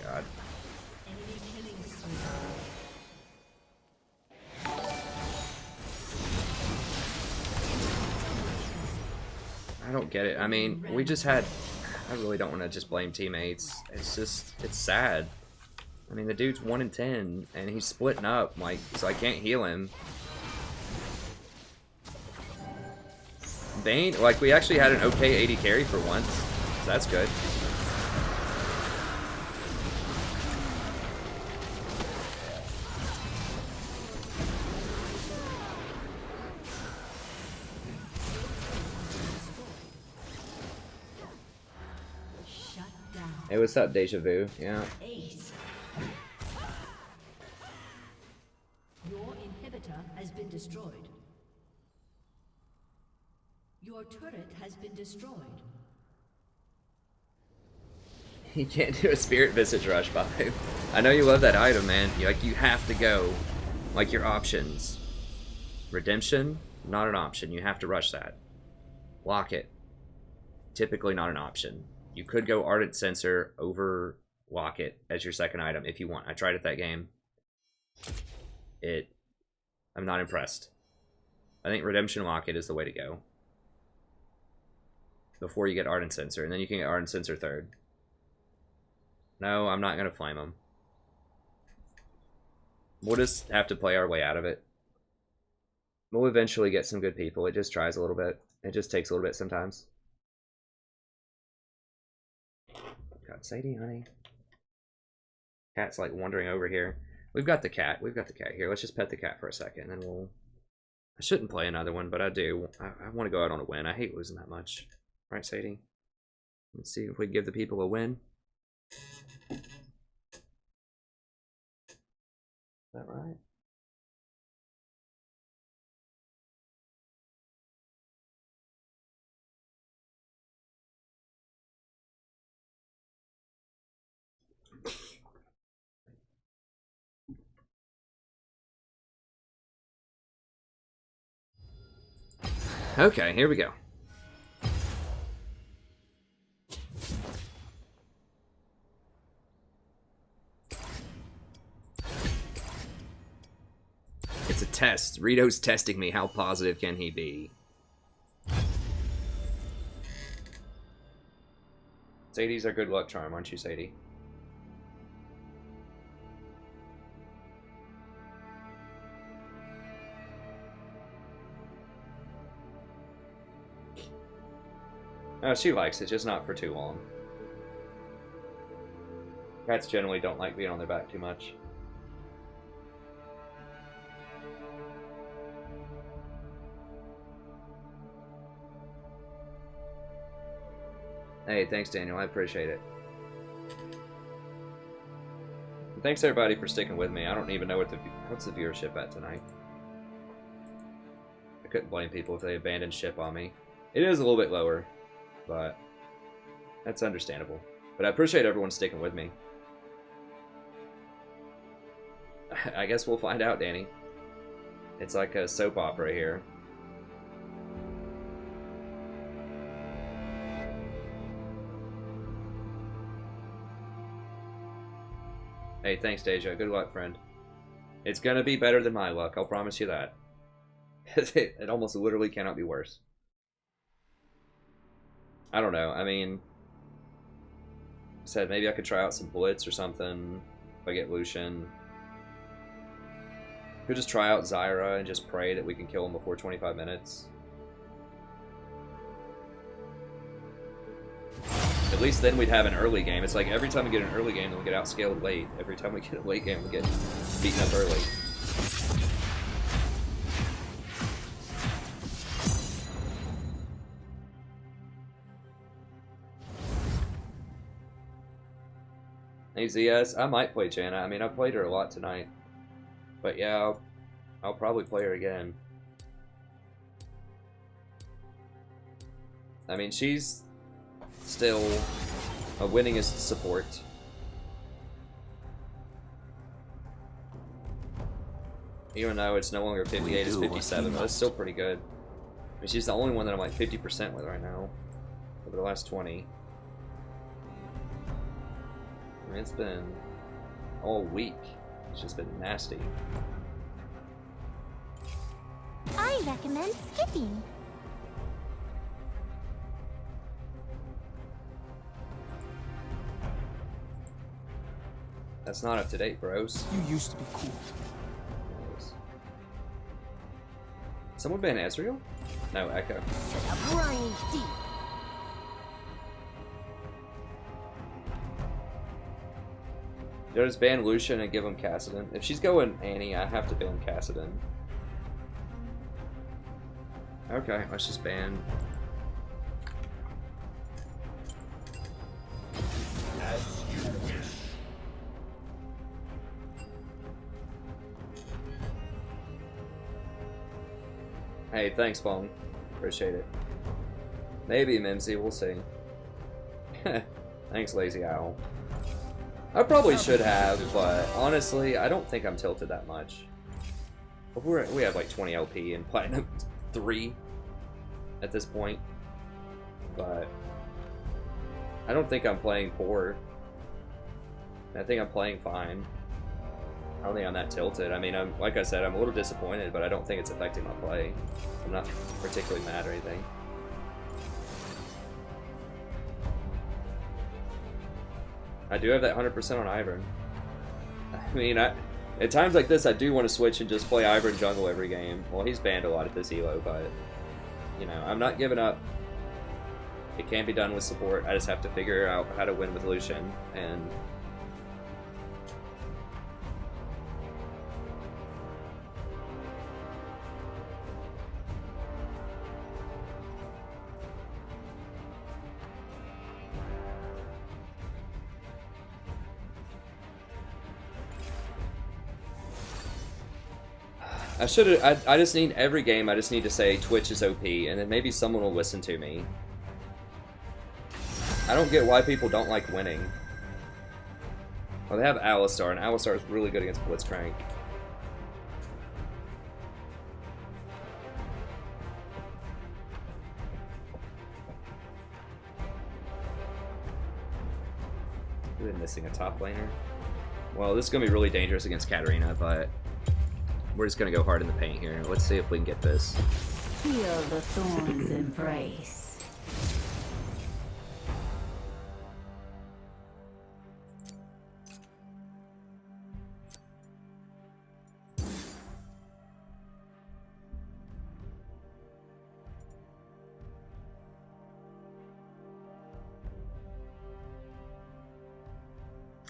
God. I don't get it. I mean, we just had... I really don't want to just blame teammates. It's just... It's sad. I mean, the dude's 1 in 10, and he's splitting up, like, so I can't heal him. Bane, like, we actually had an okay AD carry for once. So that's good.
Shut down.
Hey, what's up, Deja Vu? Yeah.
Ace. Your inhibitor has been destroyed. Your turret has been destroyed.
You can't do a Spirit Visage Rush, Bob. I know you love that item, man. You have to go. Like, your options. Redemption, not an option. You have to rush that. Lock it. Typically not an option. You could go Ardent Sensor over Lock It as your second item if you want. I tried it that game. I'm not impressed. I think Redemption Lock It is the way to go. Before you get Ardent Sensor, and then you can get Ardent Sensor third. No, I'm not going to flame him. We'll just have to play our way out of it. We'll eventually get some good people. It just tries a little bit. It just takes a little bit sometimes. God, Sadie, honey. Cat's like wandering over here. We've got the cat. We've got the cat here. Let's just pet the cat for a second, and then we'll... I shouldn't play another one, but I do. I want to go out on a win. I hate losing that much. Right, Sadie? Let's see if we give the people a win. Is that right? Okay, here we go. It's a test. Rito's testing me. How positive can he be? Sadie's our good luck charm, aren't you, Sadie? Oh, she likes it, just not for too long. Cats generally don't like being on their back too much. Hey, thanks, Daniel. I appreciate it. And thanks, everybody, for sticking with me. I don't even know what's the viewership at tonight. I couldn't blame people if they abandoned ship on me. It is a little bit lower, but that's understandable. But I appreciate everyone sticking with me. I guess we'll find out, Danny. It's like a soap opera here. Hey, thanks, Deja. Good luck, friend. It's gonna be better than my luck, I'll promise you that. It almost literally cannot be worse. I don't know, I mean... I said maybe I could try out some Blitz or something if I get Lucian. Could just try out Zyra and just pray that we can kill him before 25 minutes. At least then we'd have an early game. It's like every time we get an early game, then we get outscaled late. Every time we get a late game, we get beaten up early. Hey ZS, I might play Janna. I mean, I played her a lot tonight. But yeah, I'll probably play her again. I mean, she's still a winningest support. Even though it's no longer 58, it's 57, but it's still pretty good. I mean, she's the only one that I'm like 50% with right now. Over the last 20. I mean, it's been all week. It's just been nasty.
I recommend skipping.
That's not up to date, bros.
You used to be cool.
Someone ban Ezreal? No, Echo.
To the briny deep.
Do I just ban Lucian and give him Cassidon? If she's going Annie, I have to ban Cassidon. Okay, let's just ban.
As you wish.
Hey, thanks, Fong. Appreciate it. Maybe, Mimsy, we'll see. Thanks, Lazy Owl. I probably should have, but honestly, I don't think I'm tilted that much. We have like 20 LP and Platinum 3 at this point, but I don't think I'm playing poor. I think I'm playing fine. I don't think I'm that tilted. I mean, like I said, I'm a little disappointed, but I don't think it's affecting my play. I'm not particularly mad or anything. I do have that 100% on Ivern. I mean, at times like this, I do want to switch and just play Ivern jungle every game. Well, he's banned a lot at this elo, but, you know, I'm not giving up. It can be done with support. I just have to figure out how to win with Lucian, and I just need, every game, I just need to say Twitch is OP, and then maybe someone will listen to me. I don't get why people don't like winning. Well, they have Alistar, and Alistar is really good against Blitzcrank. We've been missing a top laner. Well, this is going to be really dangerous against Katarina, but we're just going to go hard in the paint here. Let's see if we can get this.
Feel the thorns embrace.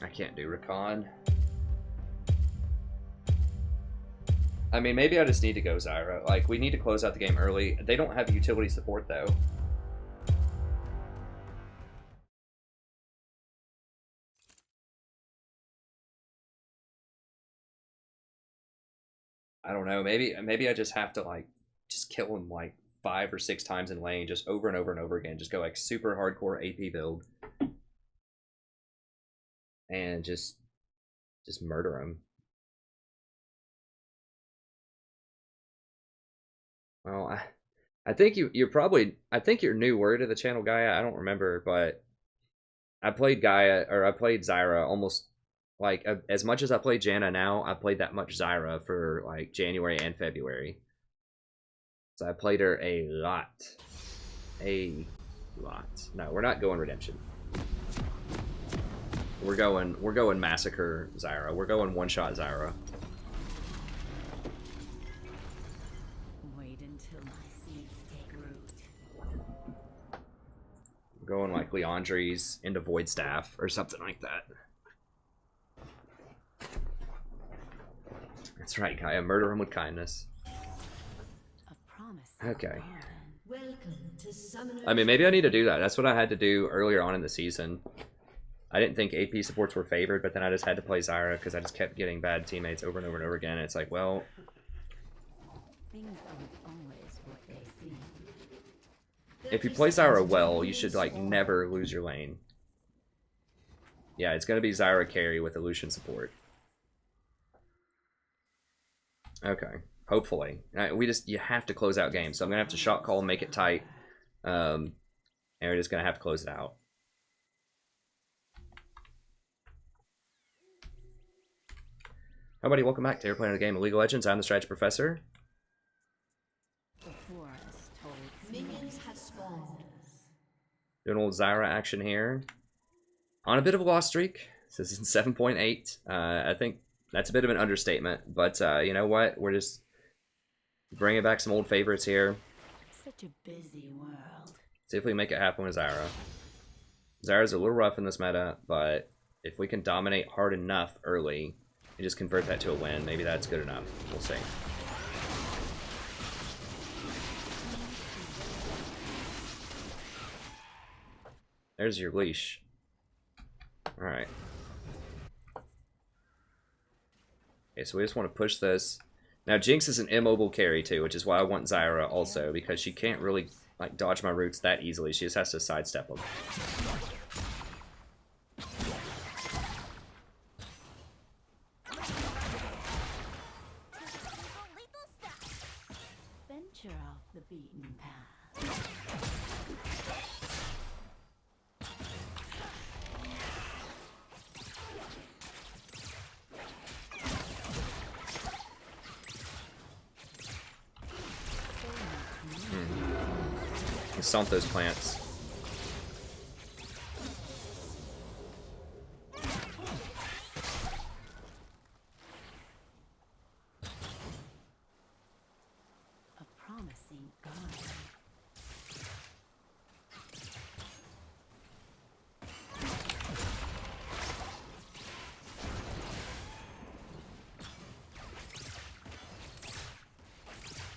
I can't do Rakan. I mean, maybe I just need to go Zyra. Like, we need to close out the game early. They don't have utility support, though. I don't know. Maybe I just have to, like, just kill him, like, 5 or 6 times in lane, just over and over and over again. Just go, like, super hardcore AP build. And just murder him. Well, I think you're probably, I think you're newer to the channel, Gaia. I don't remember, but I played Zyra almost, like, as much as I played Janna now, I played that much Zyra for, like, January and February. So I played her a lot. A lot. No, we're not going Redemption. We're going Massacre Zyra. We're going one-shot Zyra.
Wait until my seeds take root.
We're going like Leandri's into Void Staff or something like that. That's right, Gaia. Murder him with kindness.
A promise.
Okay.
Welcome to Summoner.
I mean, maybe I need to do that. That's what I had to do earlier on in the season. I didn't think AP supports were favored, but then I just had to play Zyra because I just kept getting bad teammates over and over and over again. And it's like, well,
Things aren't always what they seem.
if you play Zyra well, you should, like, never lose your lane. Yeah, it's going to be Zyra carry with Lucian support. Okay, hopefully. You have to close out games, so I'm going to have to shot call and make it tight. And we're just going to have to close it out. Hi, buddy. Welcome back to You're playing a game of League of Legends. I'm the Strategy Professor.
The forest holds
Minions have spawned.
Doing a little Zyra action here. On a bit of a loss streak. This is 7.8. I think that's a bit of an understatement. But you know what? We're just bringing back some old favorites here.
Such a busy world.
See if we make it happen with Zyra. Zyra's a little rough in this meta, but if we can dominate hard enough early and just convert that to a win, maybe that's good enough. We'll see. There's your leash. Alright. Okay, so we just want to push this. Now, Jinx is an immobile carry, too, which is why I want Zyra also, because she can't really, like, dodge my roots that easily. She just has to sidestep them.
Venture off the beaten path.
Stomp those plants.
A promising garden.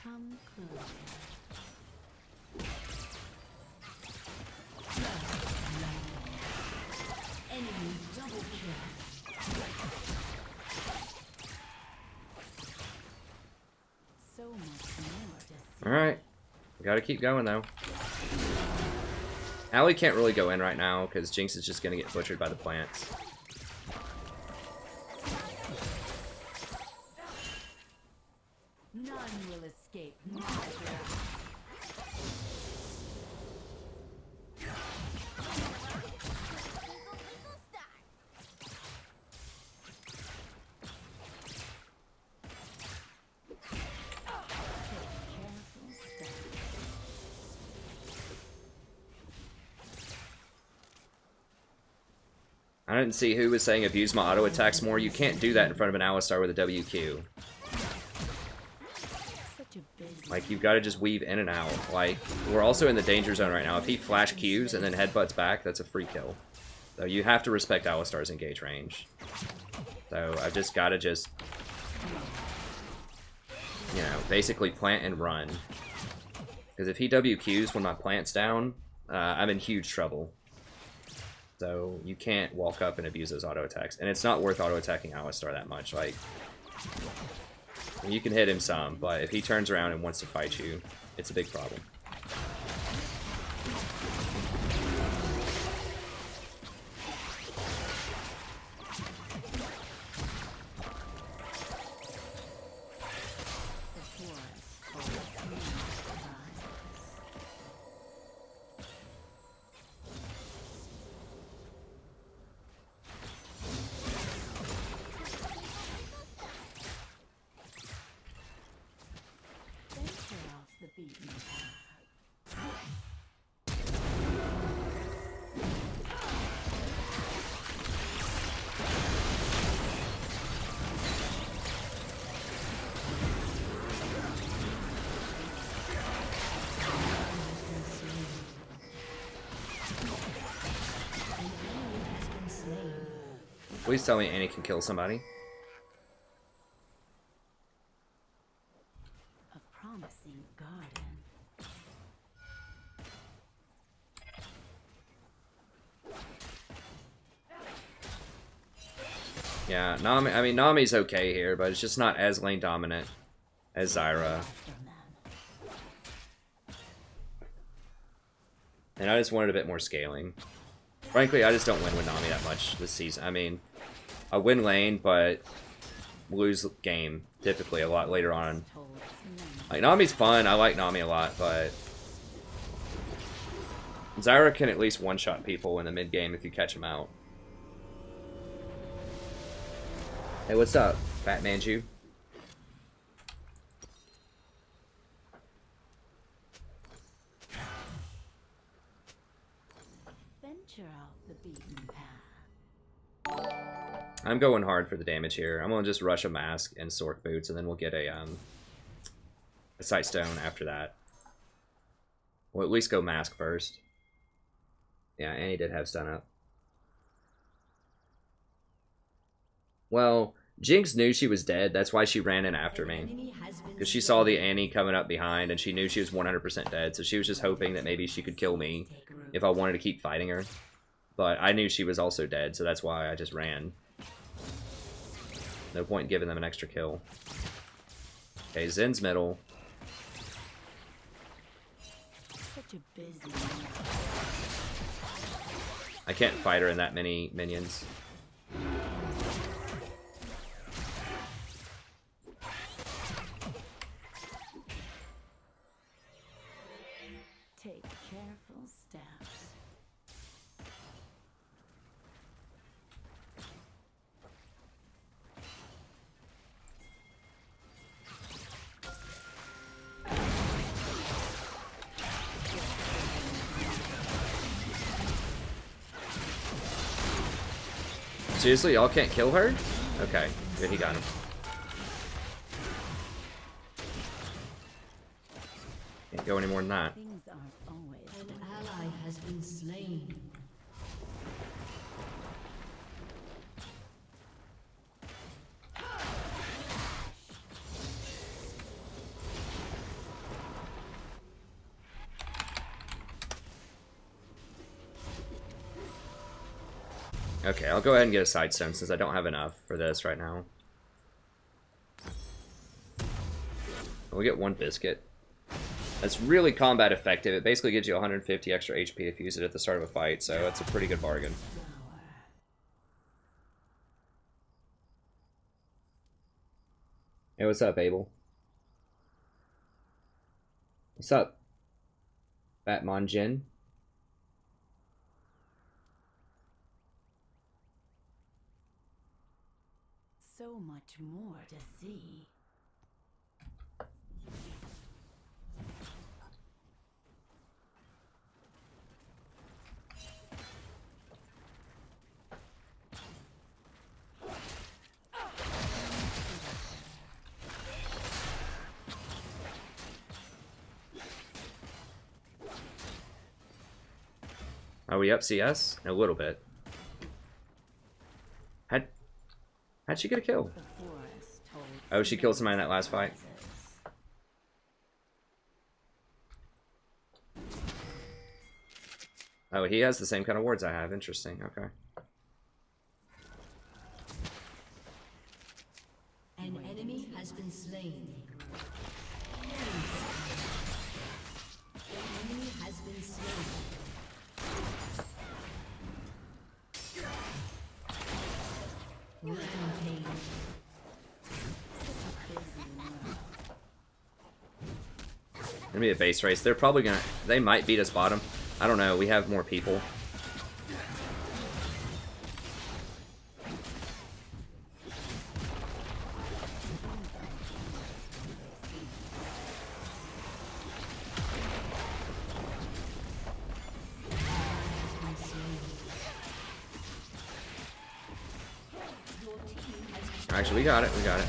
Come closer. Enemy double kill. So much more to see.
Alright. We gotta keep going, though. Allie can't really go in right now, because Jinx is just gonna get butchered by the plants.
None will escape my wrath.
I didn't see who was saying abuse my auto attacks more. You can't do that in front of an Alistar with a WQ. Like, you've got to just weave in and out. Like, we're also in the danger zone right now. If he flash Qs and then headbutts back, that's a free kill. So you have to respect Alistar's engage range. So I've just got to just, you know, basically plant and run. Because if he WQs when my plant's down, I'm in huge trouble. So you can't walk up and abuse those auto attacks. And it's not worth auto attacking Alistar that much. Like, you can hit him some, but if he turns around and wants to fight you, it's a big problem. Please tell me Annie can kill somebody.
A promising garden.
Yeah, Nami, I mean, Nami's okay here, but it's just not as lane dominant as Zyra. And I just wanted a bit more scaling. Frankly, I just don't win with Nami that much this season. I mean, I win lane, but lose game, typically, a lot later on. Like, Nami's fun, I like Nami a lot, but Zyra can at least one-shot people in the mid-game if you catch them out. Hey, what's up, Fat Manju?
Venture off the beaten path.
I'm going hard for the damage here. I'm gonna just rush a mask and Sork boots, and then we'll get a sight stone after that. We'll at least go mask first. Yeah, Annie did have stun up. Well, Jinx knew she was dead. That's why she ran in after me. Because she saw the Annie coming up behind, and she knew she was 100% dead. So she was just hoping that maybe she could kill me if I wanted to keep fighting her. But I knew she was also dead, so that's why I just ran. No point in giving them an extra kill. Okay, Zen's middle.
Such a busy
I can't fight her in that many minions.
Take careful steps.
Seriously, y'all can't kill her? Okay, good, he got him. Can't go any more than that.
Things aren't always. An ally has been slain.
Okay, I'll go ahead and get a side stone since I don't have enough for this right now. We'll get one biscuit. That's really combat effective. It basically gives you 150 extra HP if you use it at the start of a fight, so it's a pretty good bargain. Hey, what's up, Abel? What's up, Batman Jin?
So much more to see.
Are we up CS? A little bit. How'd she get a kill? Oh, she killed somebody in that last fight. Oh, he has the same kind of wards I have. Interesting. Okay.
An enemy has been slain. An enemy has been slain. Rampage.
Gonna be a base race. They're probably gonna. They might beat us bottom. I don't know. We have more people. Actually, we got it. We got it.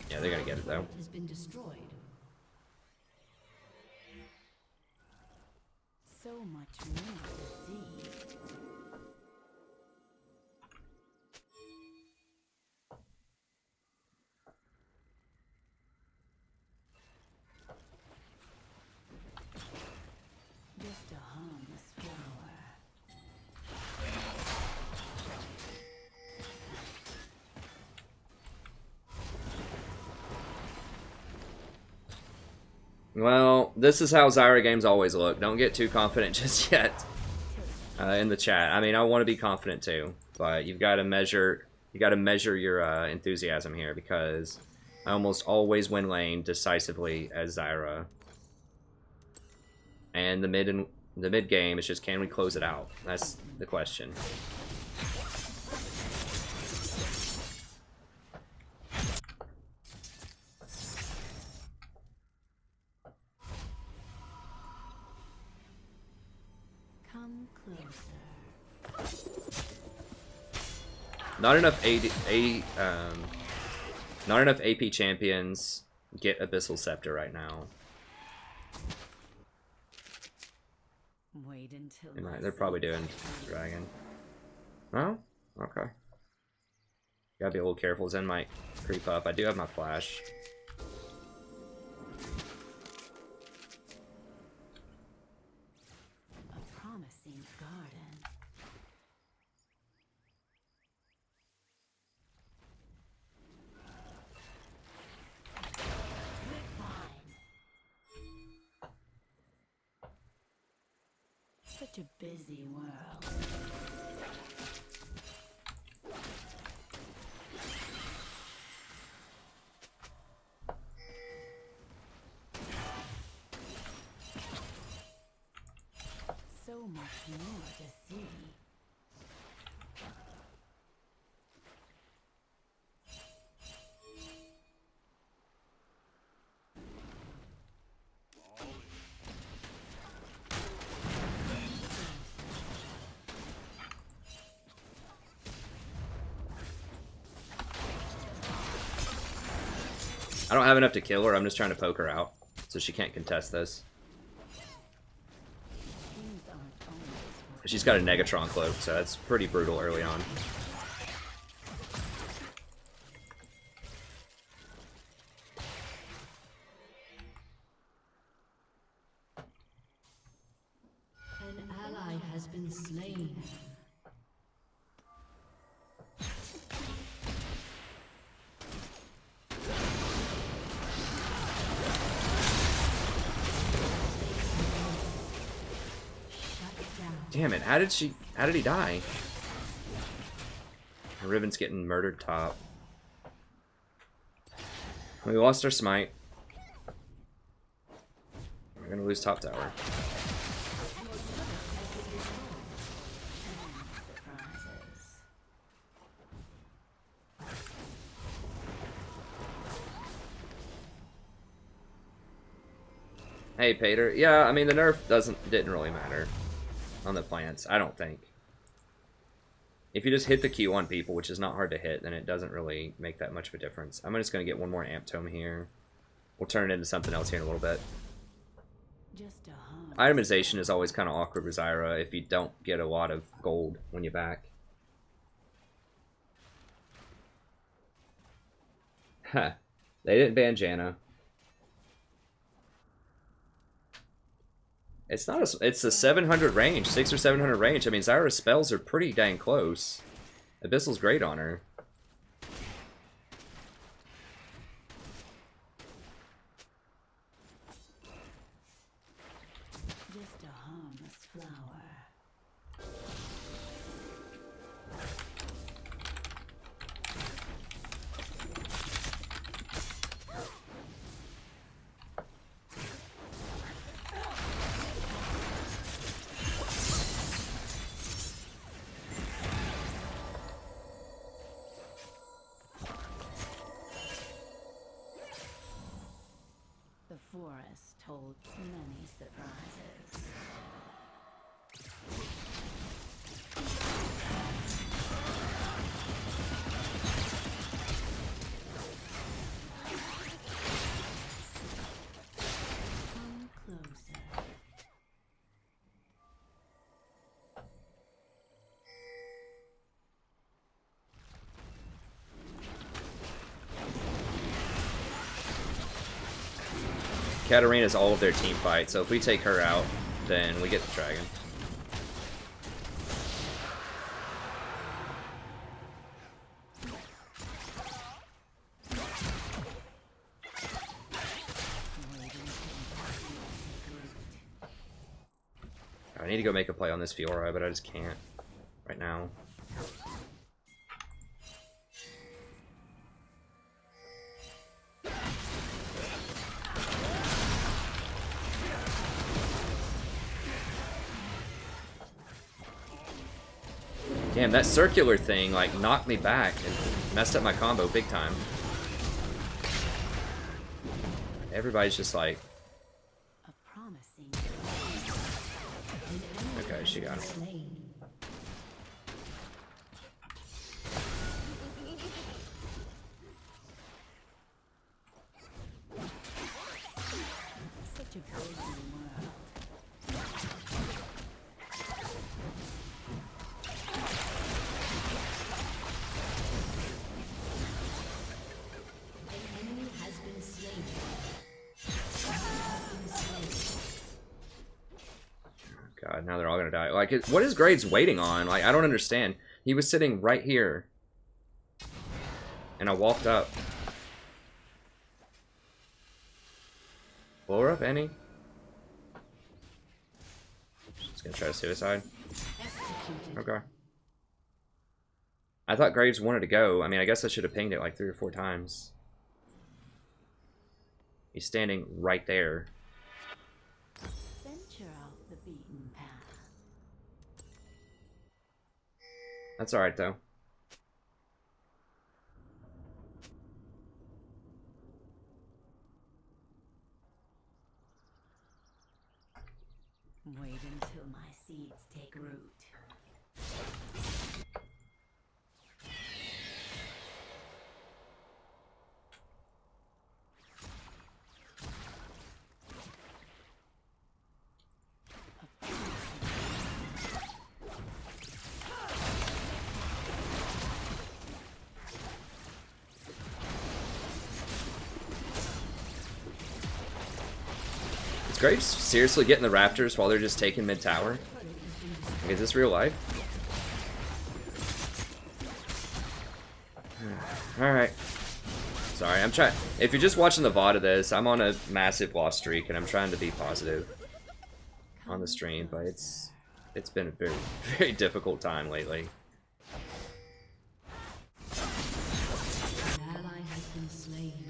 Yeah, they're gonna get it though.
Has been destroyed. So much more to see. Just a harmless flower.
Well, this is how Zyra games always look. Don't get too confident just yet in the chat. I mean, I want to be confident too, but you've got to measure. You got to measure your enthusiasm here because I almost always win lane decisively as Zyra. And the mid game is just, can we close it out? That's the question.
Come closer.
Not enough not enough AP champions get Abyssal Scepter right now.
Wait until
They're probably doing Dragon. No? Okay. Gotta be a little careful. Zen might creep up. I do have my flash.
a promising garden. Such a busy world. So much more to see.
I don't have enough to kill her. I'm just trying to poke her out so she can't contest this. She's got a Negatron cloak, so that's pretty brutal early on.
An ally has been slain.
Damn it, how did he die? Ribbon's getting murdered top. We lost our smite. We're gonna lose top tower. Hey, Pater. Yeah, I mean, the nerf didn't really matter on the plants, I don't think. If you just hit the Q on people, which is not hard to hit, then it doesn't really make that much of a difference. I'm just going to get one more Amp Tome here. We'll turn it into something else here in a little bit. Itemization is always kind of awkward with Zyra if you don't get a lot of gold when you back. Huh. They didn't ban Janna. It's not a, it's a 700 range, 600 or 700 range. I mean, Zyra's spells are pretty dang close. Abyssal's great on her.
Just a harmless flower. The forest holds many surprises. Come closer.
Katarina's all of their team fight, so if we take her out, then we get the dragon. I need to go make a play on this Fiora, but I just can't right now. Damn, that circular thing, like, knocked me back and messed up my combo big time. Everybody's just like...
A promising.
Okay, she got him. god, now they're all gonna die. Like, what is Graves waiting on? Like, I don't understand. He was sitting right here. And I walked up. Blow her up, Annie. She's gonna try to suicide. Okay. I thought Graves wanted to go. I mean, I guess I should have pinged it like 3 or 4 times. He's standing right there.
Venture off the beaten path.
That's alright, though.
Wait until my seeds take root.
Is Graves seriously getting the Raptors while they're just taking mid-tower? Like, is this real life? Alright. Sorry, I'm trying. If you're just watching the VOD of this, I'm on a massive loss streak and I'm trying to be positive on the stream, but it's been a very, very difficult time lately.
An ally has been slain.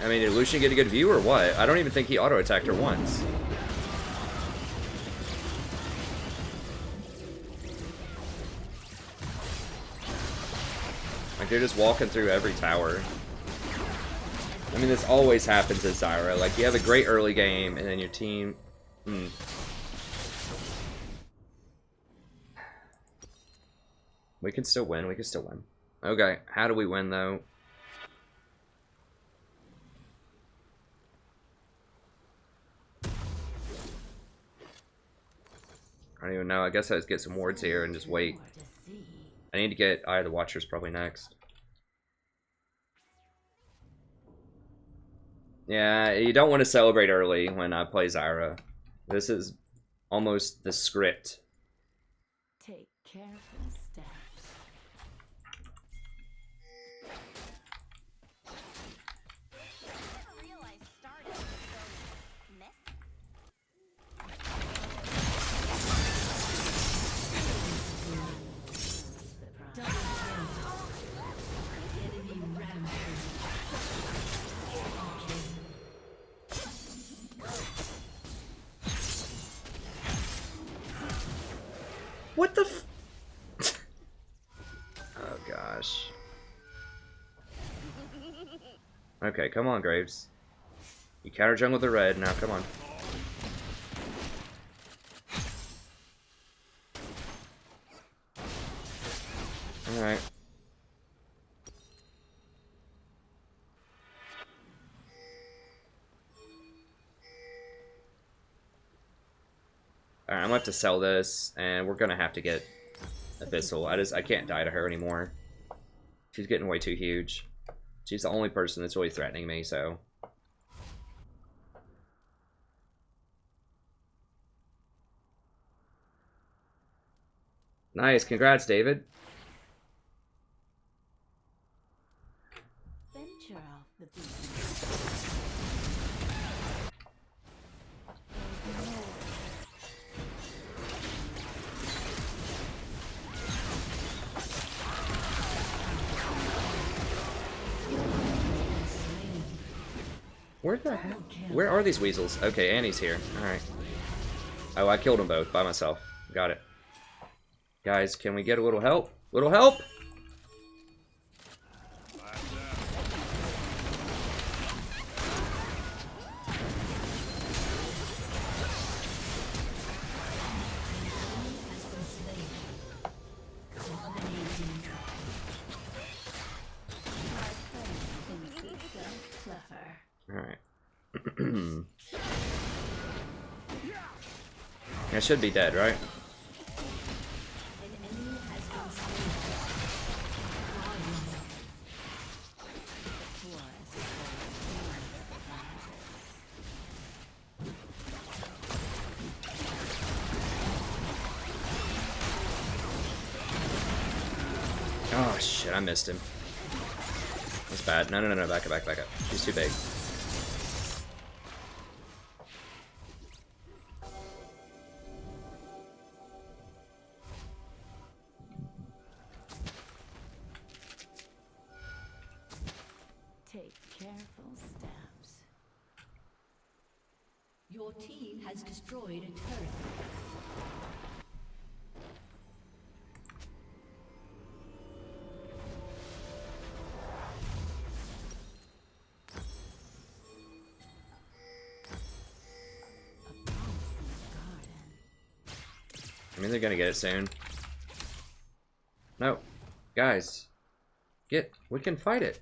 I mean, did Lucian get a good view or what? I don't even think he auto-attacked her once. Like, they're just walking through every tower. I mean, this always happens at Zyra. Like, you have a great early game, and then your team... We can still win, we can still win. Okay, how do we win, though? I don't even know. I guess I just get some wards here and just wait. I need to get Eye of the Watchers probably next. Yeah, you don't want to celebrate early when I play Zyra. This is almost the script.
Take careful steps.
I didn't realize starting was so messy.
Enemy rampage.
What the f- Oh gosh. Okay, come on, Graves. You counter jungle the red, now come on. Alright. Alright, I'm gonna have to sell this, and we're gonna have to get Abyssal. I can't die to her anymore. She's getting way too huge. She's the only person that's really threatening me, so. Nice, congrats, David.
Venture off the beaten.
Where the heck? Where are these weasels? Okay, Annie's here. Alright. Oh, I killed them both by myself. Got it. Guys, can we get a little help? Little help? I should be dead, right? Oh shit, I missed him. That's bad. No, back up. She's too big.
Take careful steps. Your team has destroyed a turret.
I mean, they're gonna get it soon. No. Guys. We can fight it.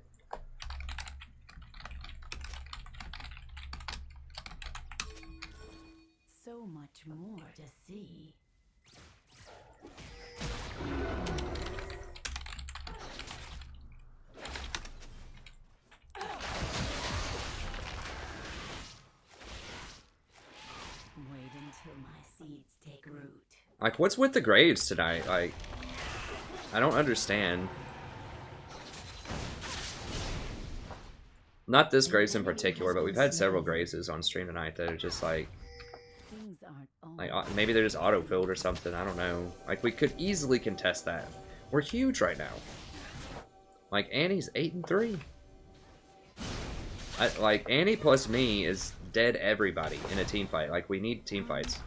So much more to see. Wait until my seeds take root.
Like, what's with the Graves tonight? Like, I don't understand. Not this Graves in particular, but we've had several Graves on stream tonight that are just like, maybe they're just auto-filled or something, I don't know. Like, we could easily contest that. We're huge right now. Like, Annie's 8-3. Like, Annie plus me is dead everybody in a team fight. Like, we need team fights.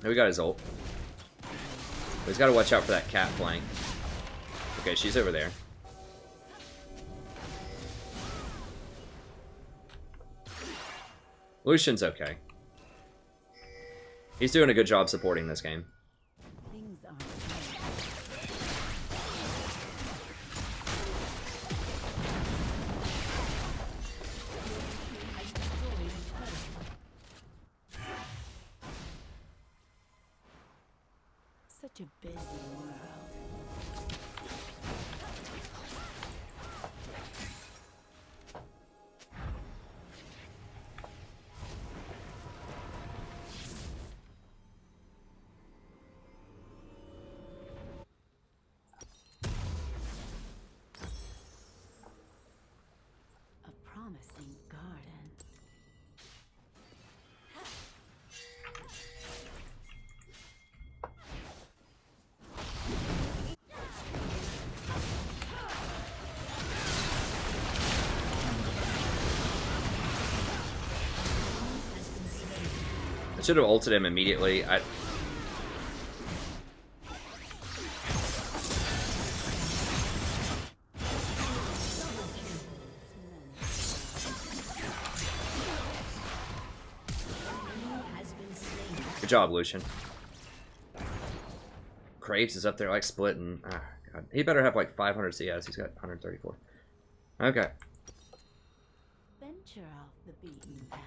We got his ult. He's got to watch out for that cat flank. Okay, she's over there. Lucian's okay. He's doing a good job supporting this game.
Such a busy world. A promising garden.
I should have ulted him immediately. Good job, Lucian. Graves is up there like splitting. Ah, God. He better have like 500 CS. He's got 134. Okay.
Venture off the beaten path.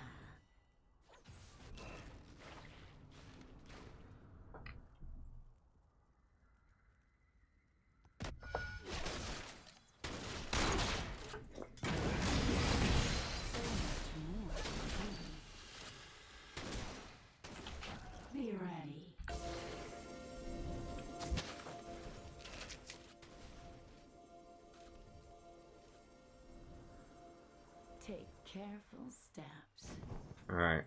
Be ready. Take careful steps.
All right.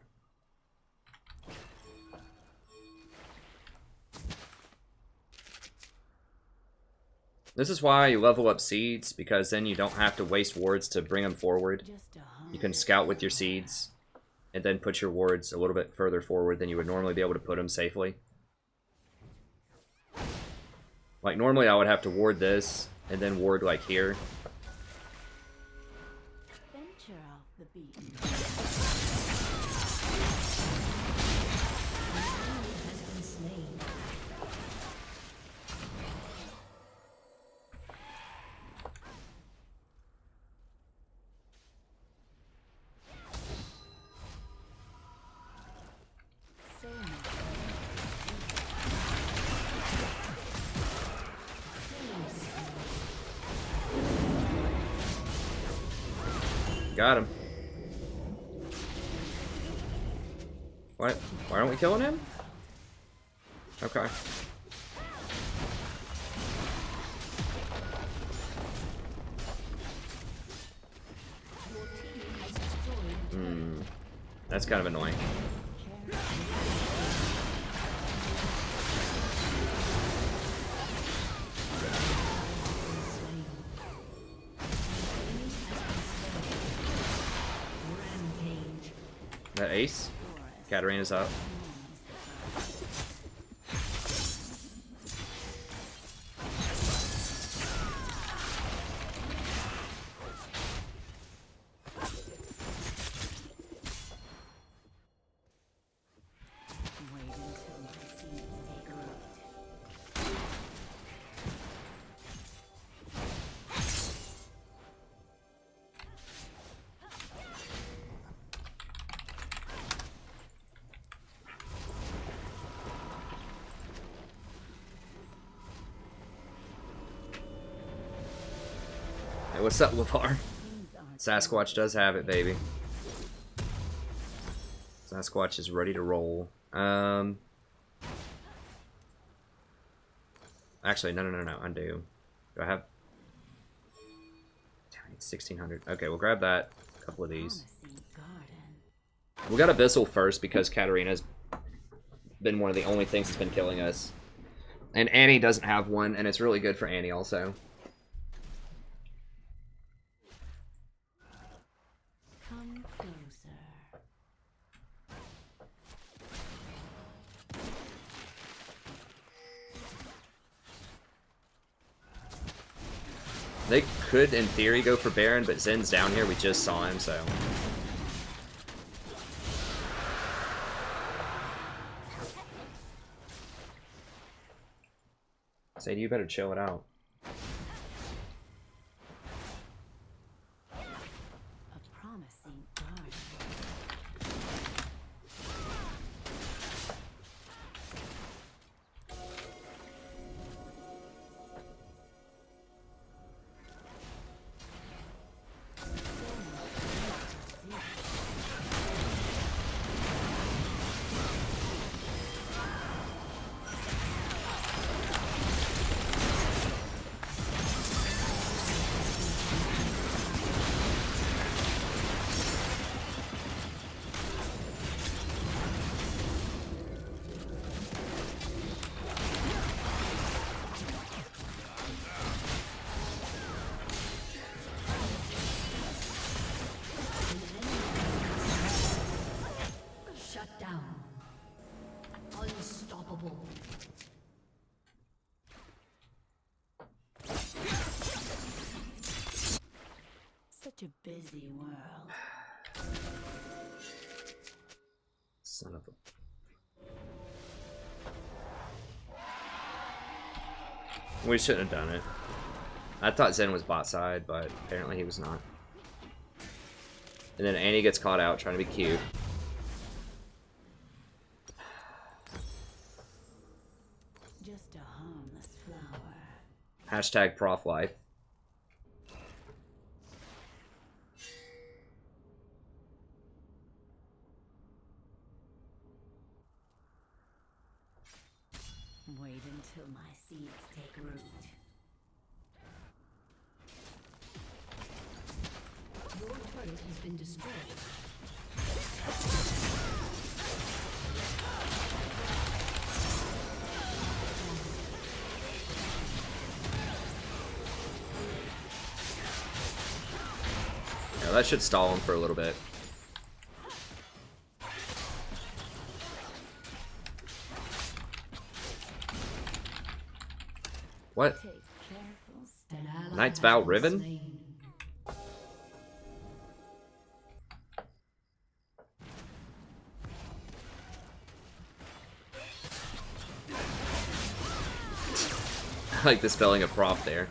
This is why you level up seeds, because then you don't have to waste wards to bring them forward. You can scout with your seeds, and then put your wards a little bit further forward than you would normally be able to put them safely. Like, normally I would have to ward this, and then ward, like, here.
Venture off the beat. Has been slain. So
Got him. What? Why aren't we killing him? Okay. That's kind of annoying. That ace? Katarina's up. Hey, what's up, LeVar? Sasquatch does have it, baby. Sasquatch is ready to roll. Actually, no, undo. Do I have... Damn, I need 1600. Okay, we'll grab that. A couple of these. We got Abyssal first because Katarina's been one of the only things that's been killing us. And Annie doesn't have one, and it's really good for Annie also.
come closer.
They could, in theory, go for Baron, but Zen's down here. We just saw him, so... Sadie, you better chill it out.
A promising garden. Shut down. Unstoppable. Such a busy world.
Son of a... We shouldn't have done it. I thought Zen was bot side, but apparently he was not. And then Annie gets caught out trying to be cute.
Just a harmless flower.
Hashtag prof life.
Wait until my seeds take root. Your turret has been destroyed.
Now, that should stall him for a little bit. What? Knight's Vow Riven? I like the spelling of prof there.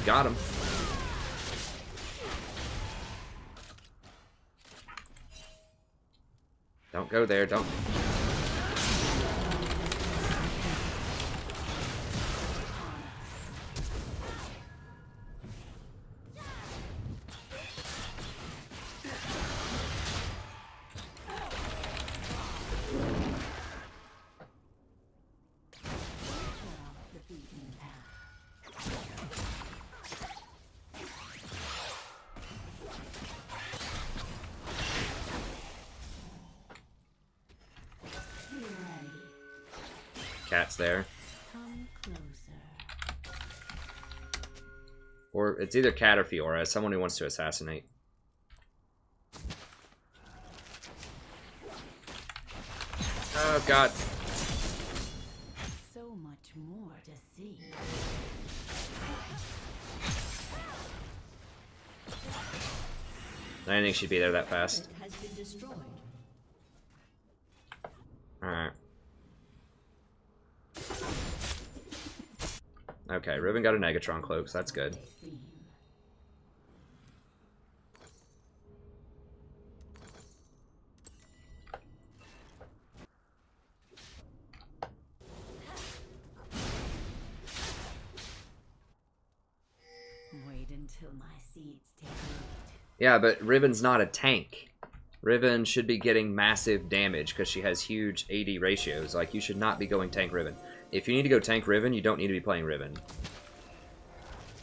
Got him. Don't go there, don't. Cat's there. Or it's either Cat or Fiora, someone who wants to assassinate. Oh god.
So much more to see.
I didn't think she'd be there that fast.
Has been destroyed.
Alright. Okay, Riven got a Negatron cloak, so that's good.
Wait until my seeds take root.
Yeah, but Riven's not a tank. Riven should be getting massive damage because she has huge AD ratios. Like, you should not be going tank Riven. If you need to go tank Riven, you don't need to be playing Riven.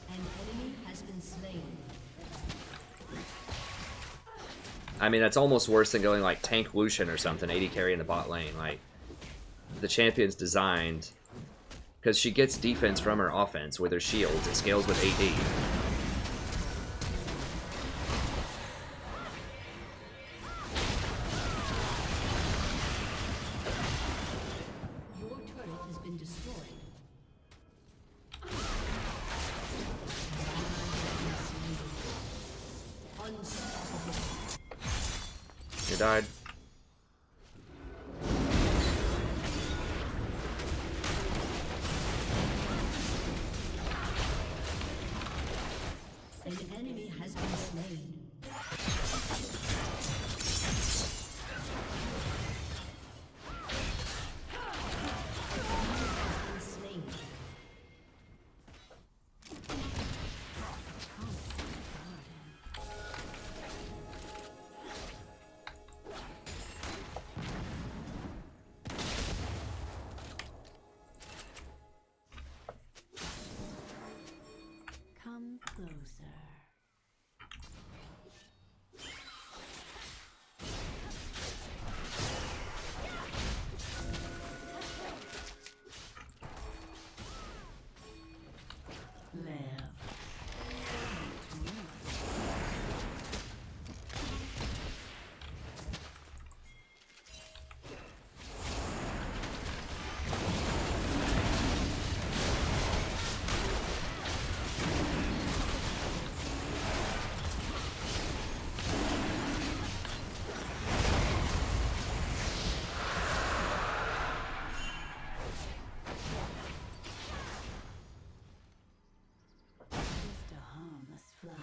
An enemy has been slain.
I mean, that's almost worse than going like tank Lucian or something, AD carry in the bot lane. Like, the champion's designed because she gets defense from her offense with her shields. It scales with AD. You died.
An enemy has been slain. Come closer. Live. Just a harmless flower.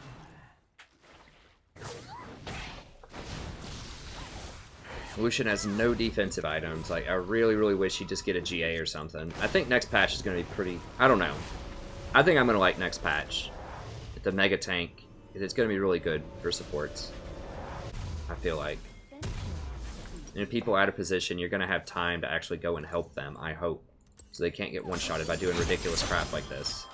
Lucian has no defensive items. Like, I really, really wish he'd just get a GA or something. I think next patch is going to be pretty... I don't know. I think I'm going to like next patch. The Mega Tank. It's going to be really good for supports. I feel like. And if people out of position, you're going to have time to actually go and help them, I hope. So they can't get one-shotted by doing ridiculous crap like this.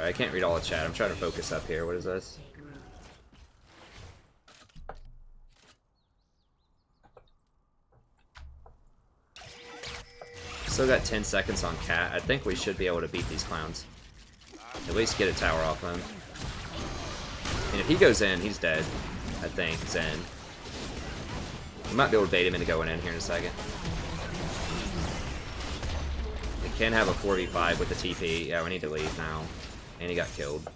Sorry, I can't read all the chat. I'm trying to focus up here. What is this? Still got 10 seconds on Cat. I think we should be able to beat these clowns. At least get a tower off him. And if he goes in, he's dead. I think, Zen. We might be able to bait him into going in here in a second. They can have a 4v5 with the TP. Yeah, we need to leave now. And he got killed.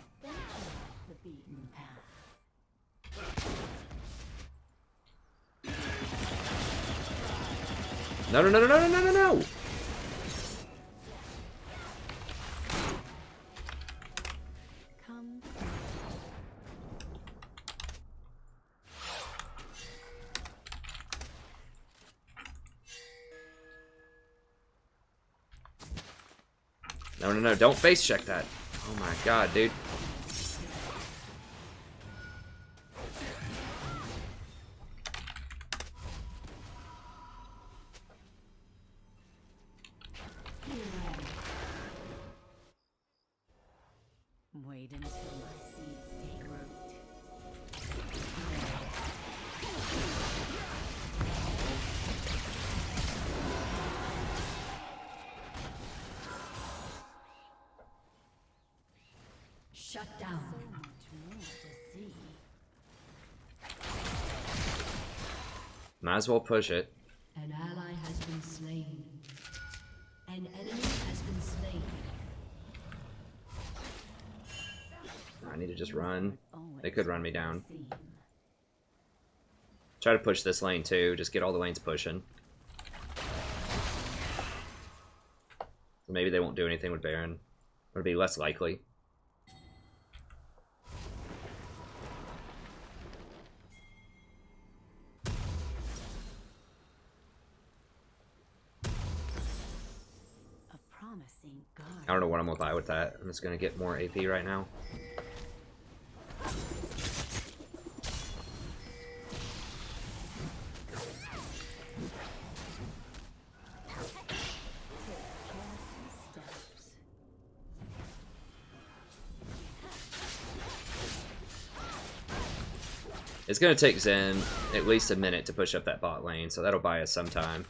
No, no, no, no, no, no, no, no! No, no, no, don't face check that. Oh my god, dude.
Wait until my seeds take root. Shut down. So much more to see.
Might as well push it.
An ally has been slain. An enemy has been slain.
I need to just run. They could run me down. Try to push this lane too. Just get all the lanes pushing. So maybe they won't do anything with Baron. Or be less likely.
A promising guard.
I don't know what I'm gonna buy with that. I'm just gonna get more AP right now. It's gonna take Zen at least a minute to push up that bot lane, so that'll buy us some time.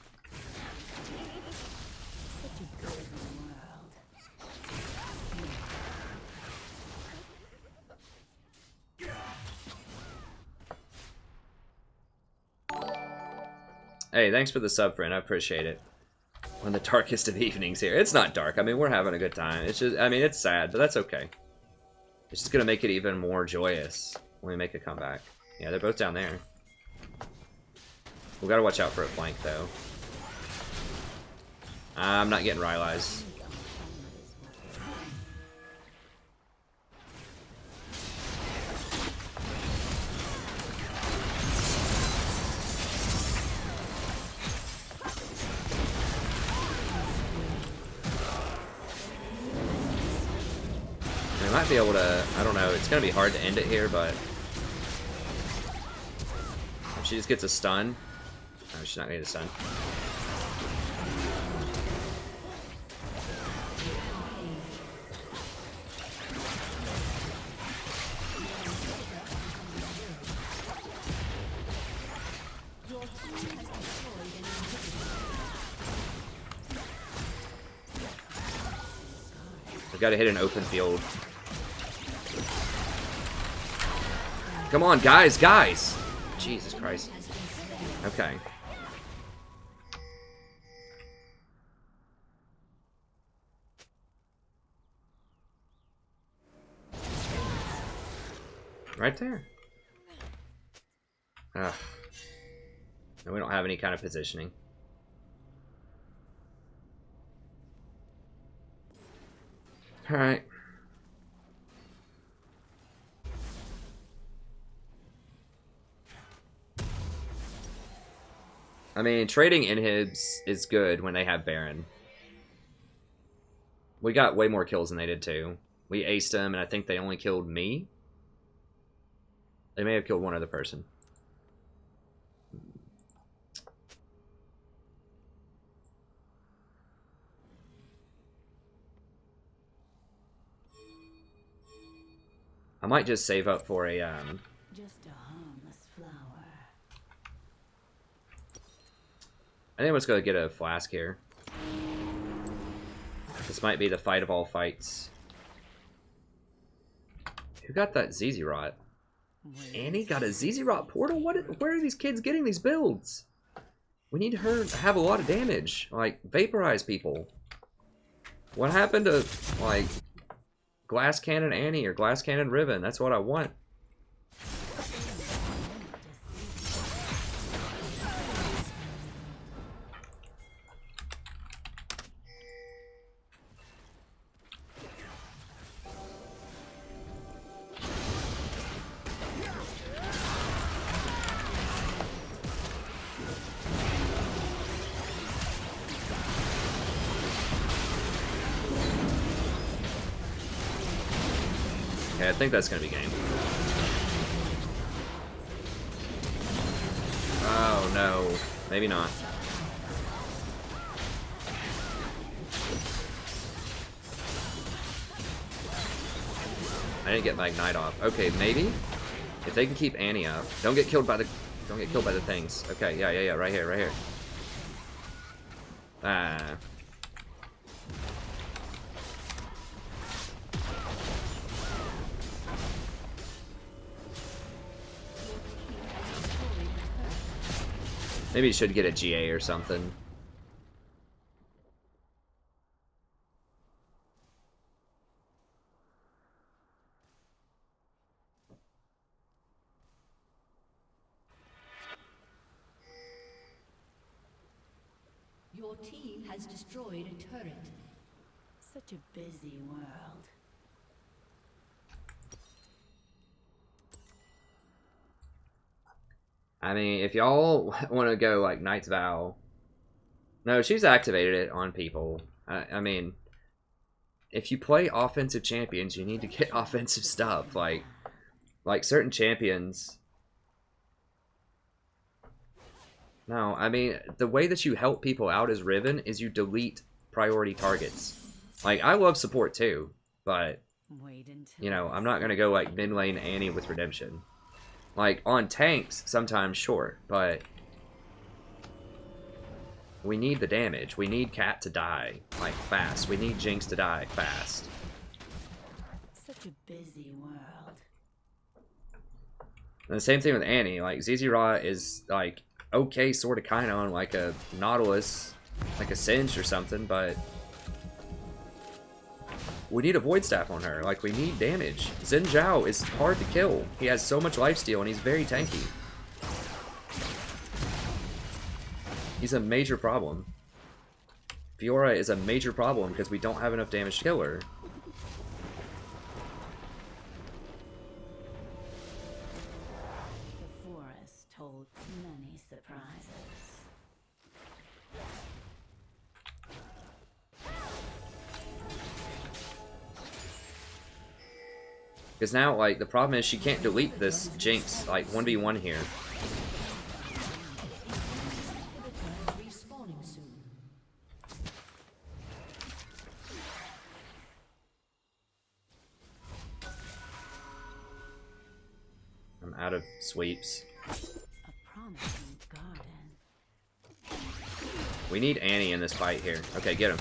Hey, thanks for the sub, friend. I appreciate it. On the darkest of evenings here. It's not dark. I mean, we're having a good time. It's just, I mean, it's sad, but that's okay. It's just gonna make it even more joyous when we make a comeback. Yeah, they're both down there. We gotta watch out for a flank, though. I'm not getting Rylai's. We might be able to, I don't know, it's gonna be hard to end it here, but if she just gets a stun. No, she's not gonna get a stun. We've got to hit an open field. Come on, guys, guys! Jesus Christ. Okay. Right there. Ugh. And we don't have any kind of positioning. Alright. I mean, trading inhibs is good when they have Baron. We got way more kills than they did too. We aced them, and I think they only killed me. They may have killed one other person. might just save up for a
Just a harmless flower.
I think let's go get a flask here. This might be the fight of all fights. Who got that ZZ Rot? Annie got a ZZ Rot portal? Where are these kids getting these builds? We need her to have a lot of damage. Like, vaporize people. What happened to, like, Glass Cannon Annie or Glass Cannon Riven? That's what I want. Okay, I think that's gonna be game. Oh no, maybe not. I didn't get Magnite off. Okay, maybe if they can keep Annie up, don't get killed by the things. Okay, yeah, right here. Ah. Maybe you should get a GA or something.
Your team has destroyed a turret. Such a busy world.
I mean, if y'all want to go like Knight's Vow, no, she's activated it on people. I mean, if you play offensive champions, you need to get offensive stuff. Like certain champions. No, I mean, the way that you help people out as Riven is you delete priority targets. Like, I love support too, but, you know, I'm not going to go like mid lane Annie with Redemption. Like, on tanks, sometimes, sure, but we need the damage. We need Cat to die, like, fast. We need Jinx to die fast.
Such a busy world.
And the same thing with Annie. Like, ZZ Ra is, like, okay, sort of, kind of on, like, a Nautilus, like a Cinch or something, but we need a Void Staff on her. Like, we need damage. Xin Zhao is hard to kill. He has so much lifesteal, and he's very tanky. He's a major problem. Fiora is a major problem because we don't have enough damage to kill her.
The forest holds many surprises.
Because now, like, the problem is she can't delete this Jinx, like, 1v1 here.
Respawning soon.
I'm out of sweeps.
A promising garden.
We need Annie in this fight here. Okay, get him.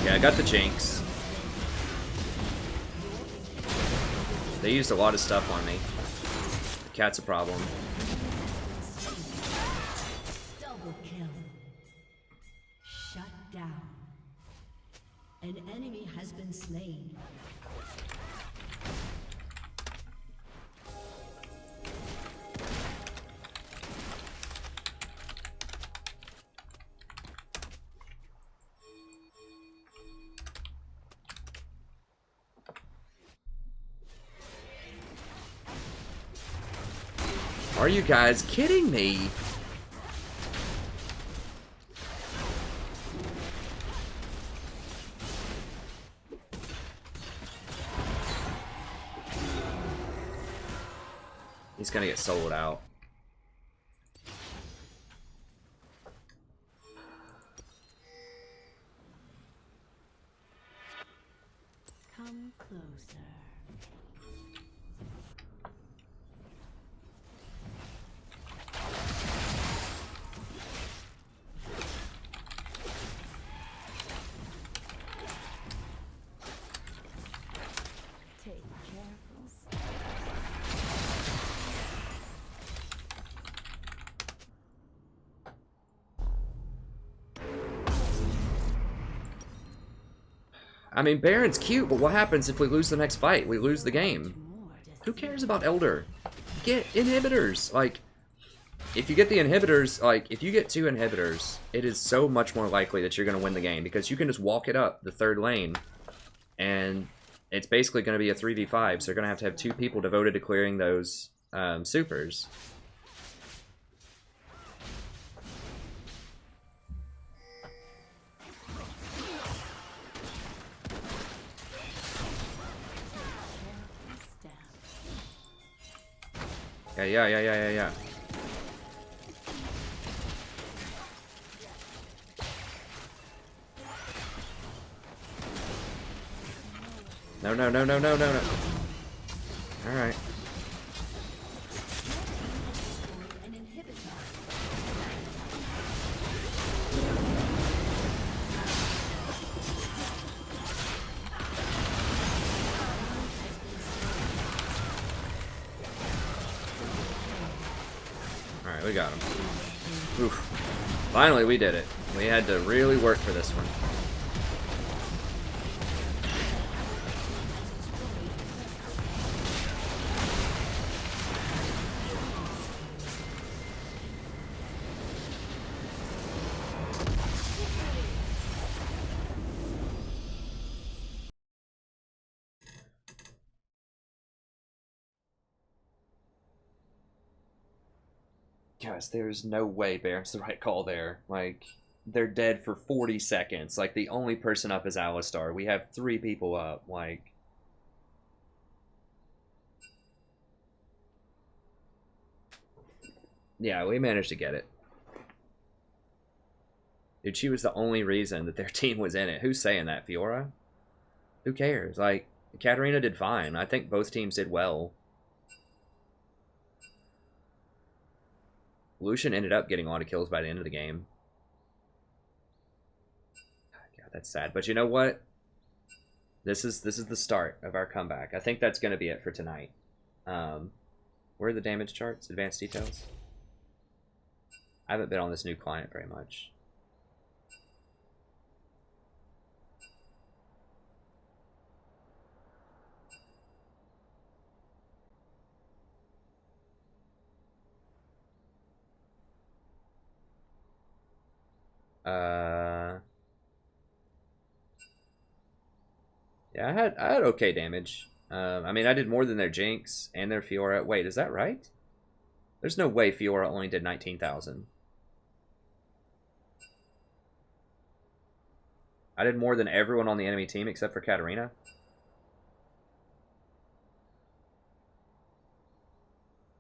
Yeah, I got the Jinx. They used a lot of stuff on me. The Cat's a problem.
Double kill. Shut down. An enemy has been slain.
Are you guys kidding me? He's gonna get sold out.
Come closer. Take careful steps.
I mean, Baron's cute, but what happens if we lose the next fight? We lose the game. Who cares about Elder? Get inhibitors. Like, if you get the inhibitors, like, if you get 2 inhibitors, it is so much more likely that you're going to win the game because you can just walk it up the 3rd lane and it's basically going to be a 3v5, so you're going to have 2 people devoted to clearing those supers. Yeah. No. Alright. Alright, we got him. Oof. Finally, we did it. We had to really work for this one. Guys, there's no way Baron's the right call there. Like, they're dead for 40 seconds. Like, the only person up is Alistar. We have 3 people up. Like, yeah, we managed to get it. Dude, she was the only reason that their team was in it. Who's saying that, Fiora? Who cares? Like, Katarina did fine. I think both teams did well. Lucian ended up getting a lot of kills by the end of the game. God, that's sad. But you know what? This is the start of our comeback. I think that's going to be it for tonight. Where are the damage charts? Advanced details? I haven't been on this new client very much. Yeah, I had okay damage. I mean, I did more than their Jinx and their Fiora. Wait, is that right? There's no way Fiora only did 19,000. I did more than everyone on the enemy team except for Katarina.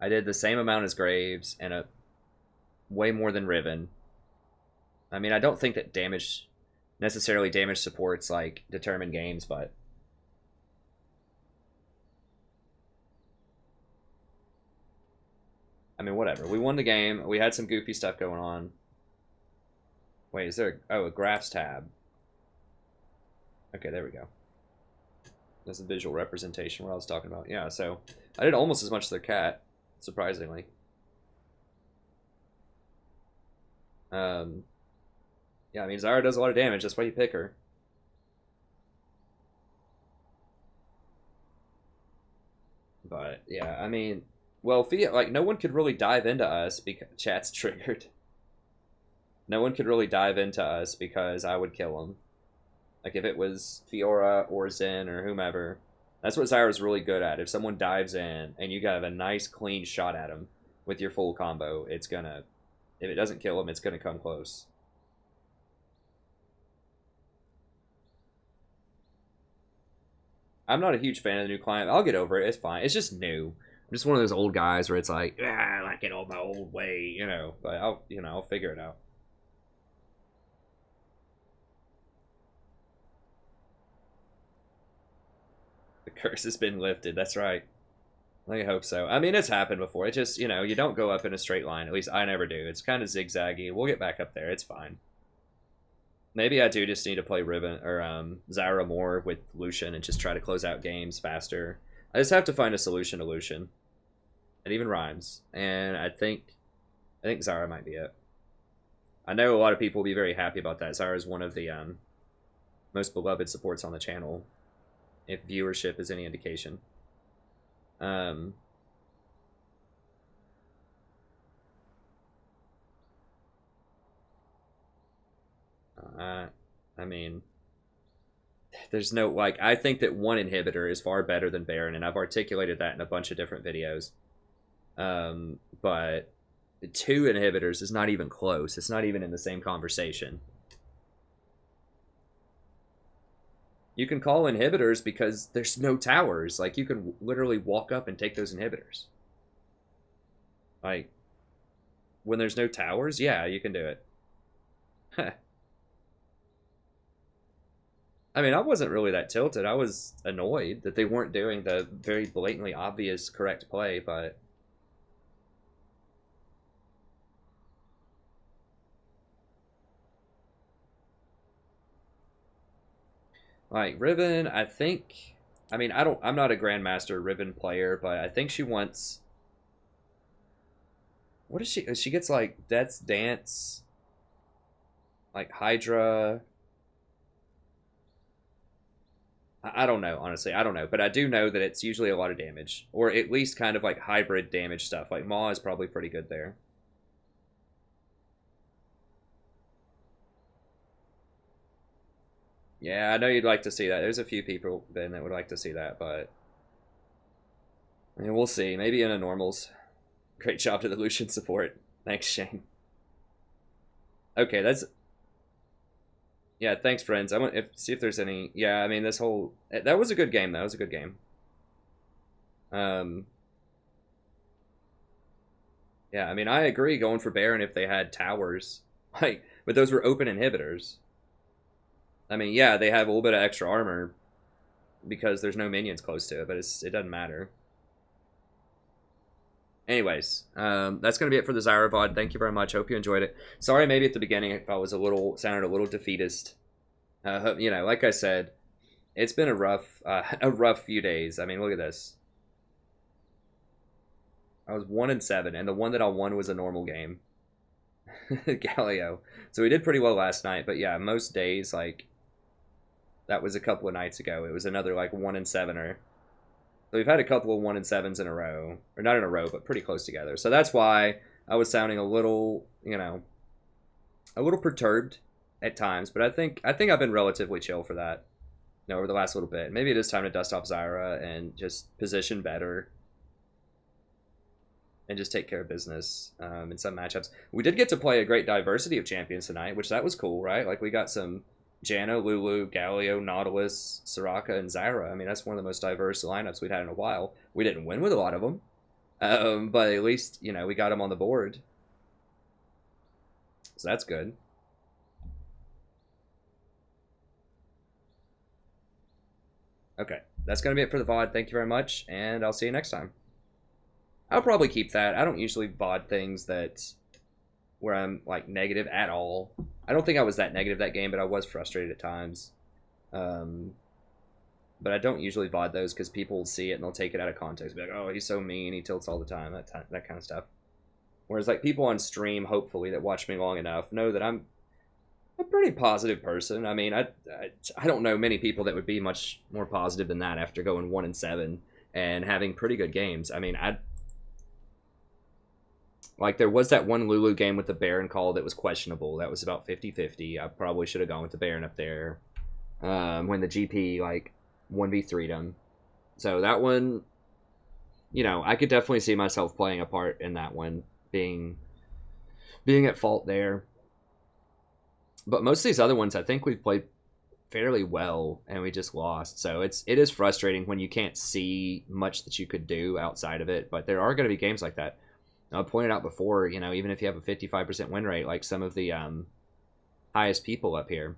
I did the same amount as Graves and way more than Riven. I mean, I don't think that damage supports like determined games, but I mean, whatever. We won the game. We had some goofy stuff going on. Wait, is there a graphs tab? Okay, there we go. That's a visual representation, what I was talking about. Yeah, so I did almost as much as their cat, surprisingly. Yeah, I mean, Zyra does a lot of damage. That's why you pick her. But, yeah, I mean, well, like, no one could really dive into us because chat's triggered. No one could really dive into us because I would kill them. Like, if it was Fiora or Zen or whomever, that's what Zyra's really good at. If someone dives in and you got a nice, clean shot at them with your full combo, it's gonna... If it doesn't kill them, it's gonna come close. I'm not a huge fan of the new client. I'll get over it. It's fine. It's just new. I'm just one of those old guys where it's like, I like it all my old way, you know. But I'll figure it out. The curse has been lifted. That's right. I hope so. I mean, it's happened before. It just, you know, you don't go up in a straight line. At least I never do. It's kind of zigzaggy. We'll get back up there. It's fine. Maybe I do just need to play Riven or Zyra more with Lucian and just try to close out games faster. I just have to find a solution to Lucian. It even rhymes. And I think Zyra might be it. I know a lot of people will be very happy about that. Zyra is one of the most beloved supports on the channel, if viewership is any indication. I mean, there's no, like, I think that one inhibitor is far better than Baron, and I've articulated that in a bunch of different videos. But 2 inhibitors is not even close. It's not even in the same conversation. You can call inhibitors because there's no towers. Like, you can literally walk up and take those inhibitors. Like, when there's no towers, yeah, you can do it. I mean, I wasn't really that tilted. I was annoyed that they weren't doing the very blatantly obvious correct play, but... Like, Riven, I think... I mean, I'm not a Grandmaster Riven player, but I think she wants... What is she? She gets, like, Death's Dance, like, Hydra... I don't know, honestly. I don't know. But I do know that it's usually a lot of damage. Or at least kind of, like, hybrid damage stuff. Like, Maw is probably pretty good there. Yeah, I know you'd like to see that. There's a few people, Ben, that would like to see that, but... I mean, we'll see. Maybe in a normals. Great job to the Lucian support. Thanks, Shane. Okay, that's... Yeah, thanks, friends. I want to see if there's any... Yeah, I mean, this whole... That was a good game, though. That was a good game. Yeah, I mean, I agree going for Baron if they had towers. Like, but those were open inhibitors. I mean, yeah, they have a little bit of extra armor because there's no minions close to it, but it doesn't matter. Anyways, that's going to be it for the Zyra VOD. Thank you very much. Hope you enjoyed it. Sorry maybe at the beginning if I was sounded a little defeatist. You know, like I said, it's been a rough few days. I mean, look at this. I was 1-7, and the one that I won was a normal game. Galio. So we did pretty well last night, but yeah, most days, like, that was a couple of nights ago. It was another, like, 1-7er. So we've had a couple of 1-7s in a row. Or not in a row, but pretty close together. So that's why I was sounding a little, you know, a little perturbed at times. But I think I've been relatively chill for that, you know, over the last little bit. Maybe it is time to dust off Zyra and just position better. And just take care of business in some matchups. We did get to play a great diversity of champions tonight, which that was cool, right? Like, we got some Janna, Lulu, Galio, Nautilus, Soraka, and Zyra. I mean, that's one of the most diverse lineups we'd had in a while. We didn't win with a lot of them, but at least, you know, we got them on the board. So that's good. Okay, that's going to be it for the VOD. Thank you very much, and I'll see you next time. I'll probably keep that. I don't usually VOD things where I'm, like, negative at all. I don't think I was that negative that game, but I was frustrated at times. But I don't usually VOD those because people will see it and they'll take it out of context. Be like, oh, he's so mean, he tilts all the time, that kind of stuff. Whereas, like, people on stream, hopefully, that watch me long enough know that I'm a pretty positive person. I mean, I don't know many people that would be much more positive than that after going 1-7 and having pretty good games. I mean, like, there was that one Lulu game with the Baron call that was questionable. That was about 50-50. I probably should have gone with the Baron up there. When the GP, like, 1v3'd him. So that one, you know, I could definitely see myself playing a part in that one. Being at fault there. But most of these other ones, I think we've played fairly well, and we just lost. So it is frustrating when you can't see much that you could do outside of it. But there are going to be games like that. I pointed out before, you know, even if you have a 55% win rate, like some of the highest people up here,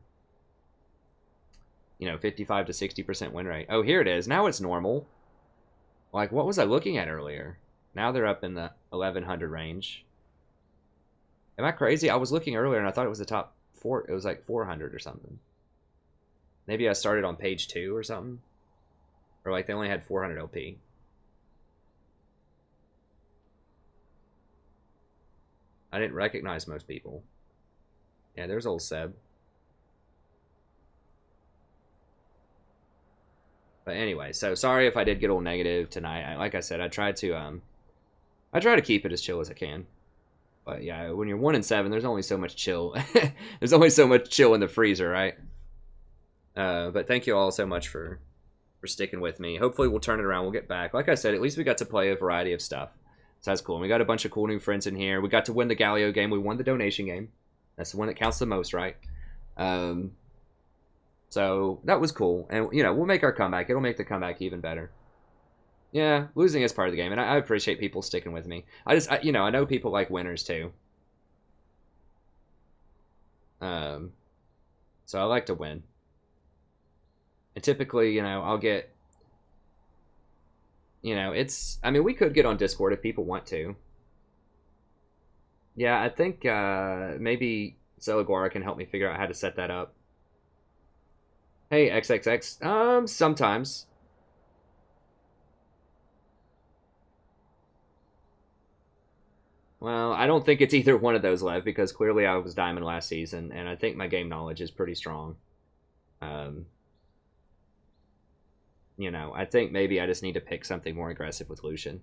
you know, 55 to 60% win rate. Oh, here it is. Now it's normal. Like, what was I looking at earlier? Now they're up in the 1100 range. Am I crazy? I was looking earlier and I thought it was the top 4. It was like 400 or something. Maybe I started on page 2 or something. Or like they only had 400 LP. I didn't recognize most people. Yeah, there's old Seb. But anyway, so sorry if I did get a little negative tonight. Like I said, I try to keep it as chill as I can. But yeah, when you're 1-7, there's only so much chill. There's only so much chill in the freezer, right? But thank you all so much for sticking with me. Hopefully we'll turn it around. We'll get back. Like I said, at least we got to play a variety of stuff. So that's cool. And we got a bunch of cool new friends in here. We got to win the Galio game. We won the donation game. That's the one that counts the most, right? So that was cool. And, you know, we'll make our comeback. It'll make the comeback even better. Yeah, losing is part of the game. And I appreciate people sticking with me. You know, I know people like winners too. So I like to win. And typically, you know, I'll get... You know, it's... I mean, we could get on Discord if people want to. Yeah, I think maybe Zelaguara can help me figure out how to set that up. Hey, XXX. Sometimes. Well, I don't think it's either one of those, Lev, because clearly I was Diamond last season, and I think my game knowledge is pretty strong. You know, I think maybe I just need to pick something more aggressive with Lucian.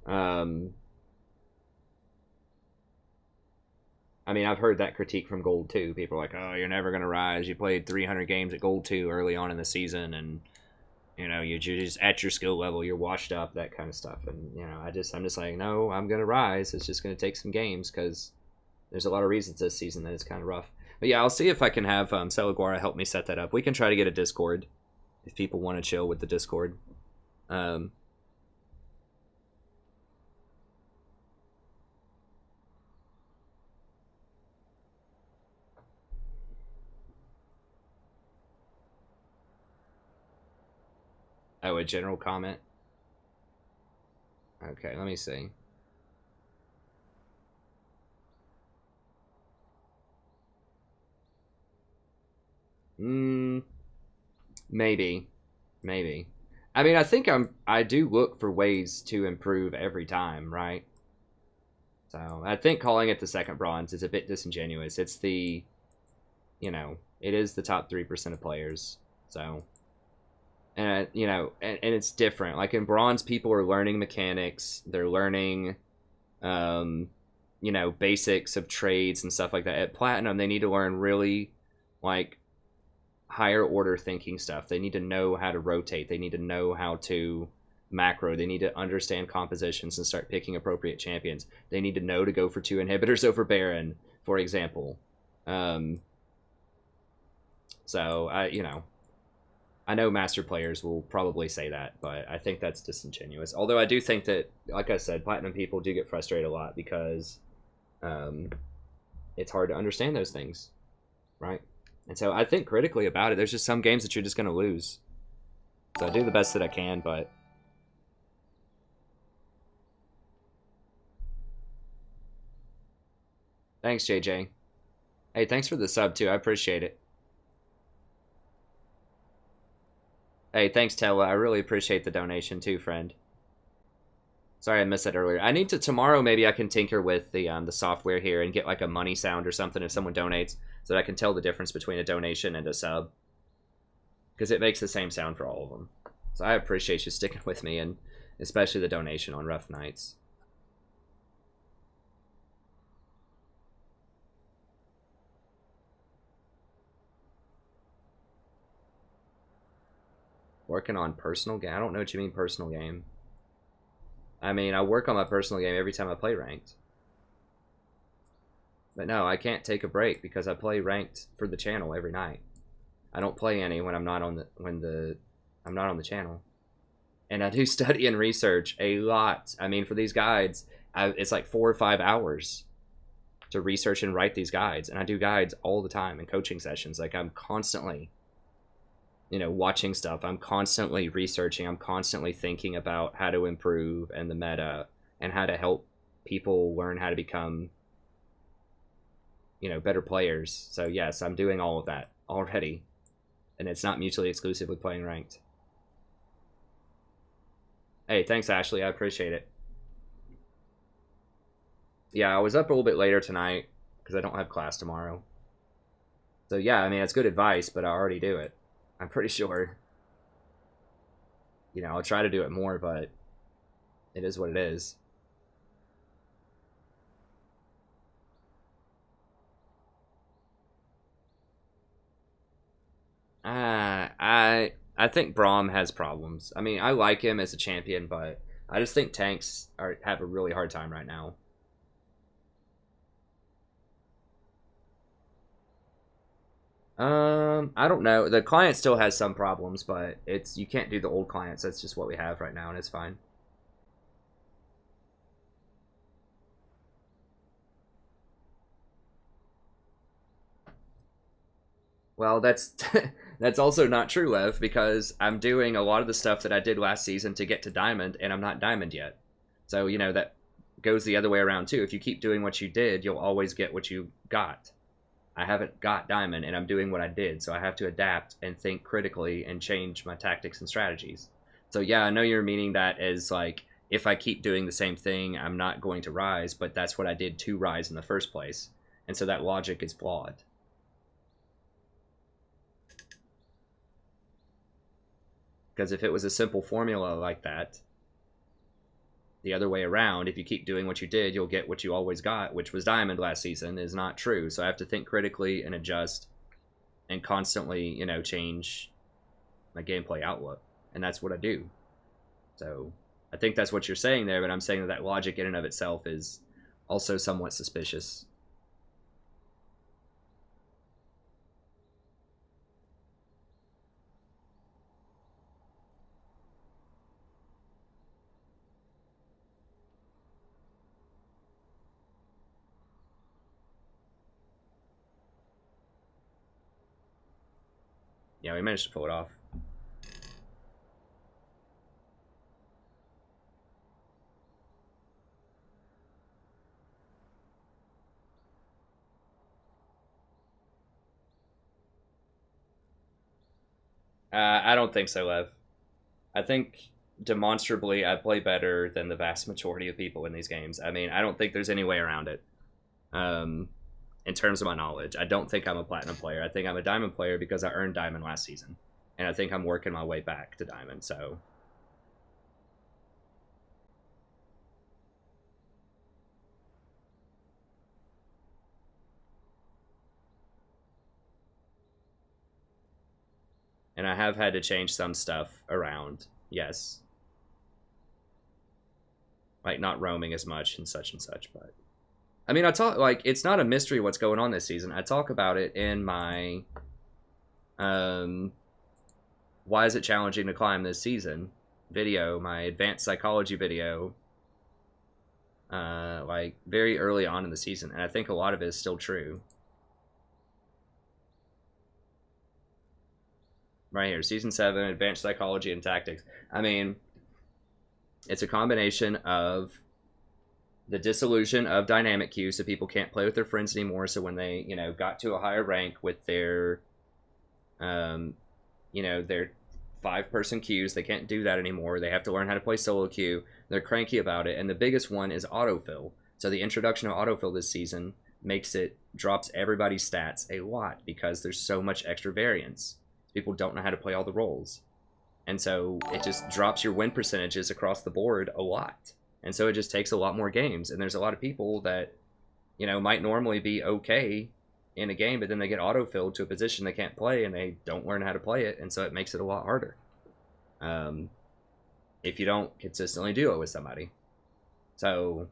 I mean, I've heard that critique from Gold 2. People are like, oh, you're never going to rise. You played 300 games at Gold 2 early on in the season, and, you know, you're just at your skill level. You're washed up, that kind of stuff. And, you know, I'm just like, no, I'm going to rise. It's just going to take some games because there's a lot of reasons this season that it's kind of rough. But, yeah, I'll see if I can have Zelaguara help me set that up. We can try to get a Discord if people want to chill with the Discord. Oh, a general comment? Okay, let me see. Maybe. Maybe. I mean, I think I do look for ways to improve every time, right? So, I think calling it the second bronze is a bit disingenuous. It's the, you know, it is the top 3% of players. So, and, you know, and it's different. Like, in bronze, people are learning mechanics. They're learning, you know, basics of trades and stuff like that. At platinum, they need to learn really, like, higher order thinking stuff. They need to know how to rotate. They need to know how to macro. They need to understand compositions and start picking appropriate champions. They need to know to go for 2 inhibitors over Baron, for example. So, you know, I know master players will probably say that, but I think that's disingenuous. Although I do think that, like I said, platinum people do get frustrated a lot because it's hard to understand those things, right? And so I think critically about it. There's just some games that you're just going to lose. So I do the best that I can, but... Thanks, JJ. Hey, thanks for the sub, too. I appreciate it. Hey, thanks, Tella. I really appreciate the donation, too, friend. Sorry I missed that earlier. I need to... Tomorrow, maybe I can tinker with the software here and get, like, a money sound or something if someone donates, so that I can tell the difference between a donation and a sub. Because it makes the same sound for all of them. So I appreciate you sticking with me, and especially the donation on rough nights. Working on personal game? I don't know what you mean personal game. I mean, I work on my personal game every time I play ranked. But no, I can't take a break because I play ranked for the channel every night. I don't play any when I'm not on the channel. And I do study and research a lot. I mean, for these guides, it's like 4 or 5 hours to research and write these guides. And I do guides all the time and coaching sessions. Like, I'm constantly you know, watching stuff. I'm constantly researching. I'm constantly thinking about how to improve and the meta and how to help people learn how to become, you know, better players. So yes, I'm doing all of that already, and it's not mutually exclusive with playing ranked. Hey, thanks, Ashley. I appreciate it. Yeah, I was up a little bit later tonight because I don't have class tomorrow. So yeah, I mean, it's good advice, but I already do it. I'm pretty sure. You know, I'll try to do it more, but it is what it is. I think Braum has problems. I mean, I like him as a champion, but I just think tanks have a really hard time right now. I don't know. The client still has some problems, but you can't do the old clients. That's just what we have right now, and it's fine. Well, that's that's also not true, Lev, because I'm doing a lot of the stuff that I did last season to get to Diamond, and I'm not Diamond yet. So, you know, that goes the other way around, too. If you keep doing what you did, you'll always get what you got. I haven't got Diamond, and I'm doing what I did, so I have to adapt and think critically and change my tactics and strategies. So, yeah, I know you're meaning that as, like, if I keep doing the same thing, I'm not going to rise, but that's what I did to rise in the first place. And so that logic is flawed. Because if it was a simple formula like that, the other way around, if you keep doing what you did, you'll get what you always got, which was Diamond last season, is not true. So I have to think critically and adjust and constantly, you know, change my gameplay outlook. And that's what I do. So I think that's what you're saying there, but I'm saying that logic in and of itself is also somewhat suspicious. Yeah, we managed to pull it off. I don't think so, Lev. I think demonstrably I play better than the vast majority of people in these games. I mean, I don't think there's any way around it. In terms of my knowledge, I don't think I'm a platinum player. I think I'm a diamond player because I earned diamond last season, and I think I'm working my way back to diamond. So, and I have had to change some stuff around. Yes, like not roaming as much and such, but I mean, I talk like it's not a mystery what's going on this season. I talk about it in my why is it challenging to climb this season video, my advanced psychology video, like very early on in the season, and I think a lot of it is still true. Right here, season 7, advanced psychology and tactics. I mean, it's a combination of the disillusion of dynamic queues, so people can't play with their friends anymore. So when they, you know, got to a higher rank with their, you know, their 5-person queues, they can't do that anymore. They have to learn how to play solo queue. They're cranky about it, and the biggest one is autofill. So the introduction of autofill this season drops everybody's stats a lot because there's so much extra variance. People don't know how to play all the roles, and so it just drops your win percentages across the board a lot. And so it just takes a lot more games. And there's a lot of people that, you know, might normally be okay in a game, but then they get auto-filled to a position they can't play, and they don't learn how to play it, and so it makes it a lot harder. If you don't consistently do it with somebody. So,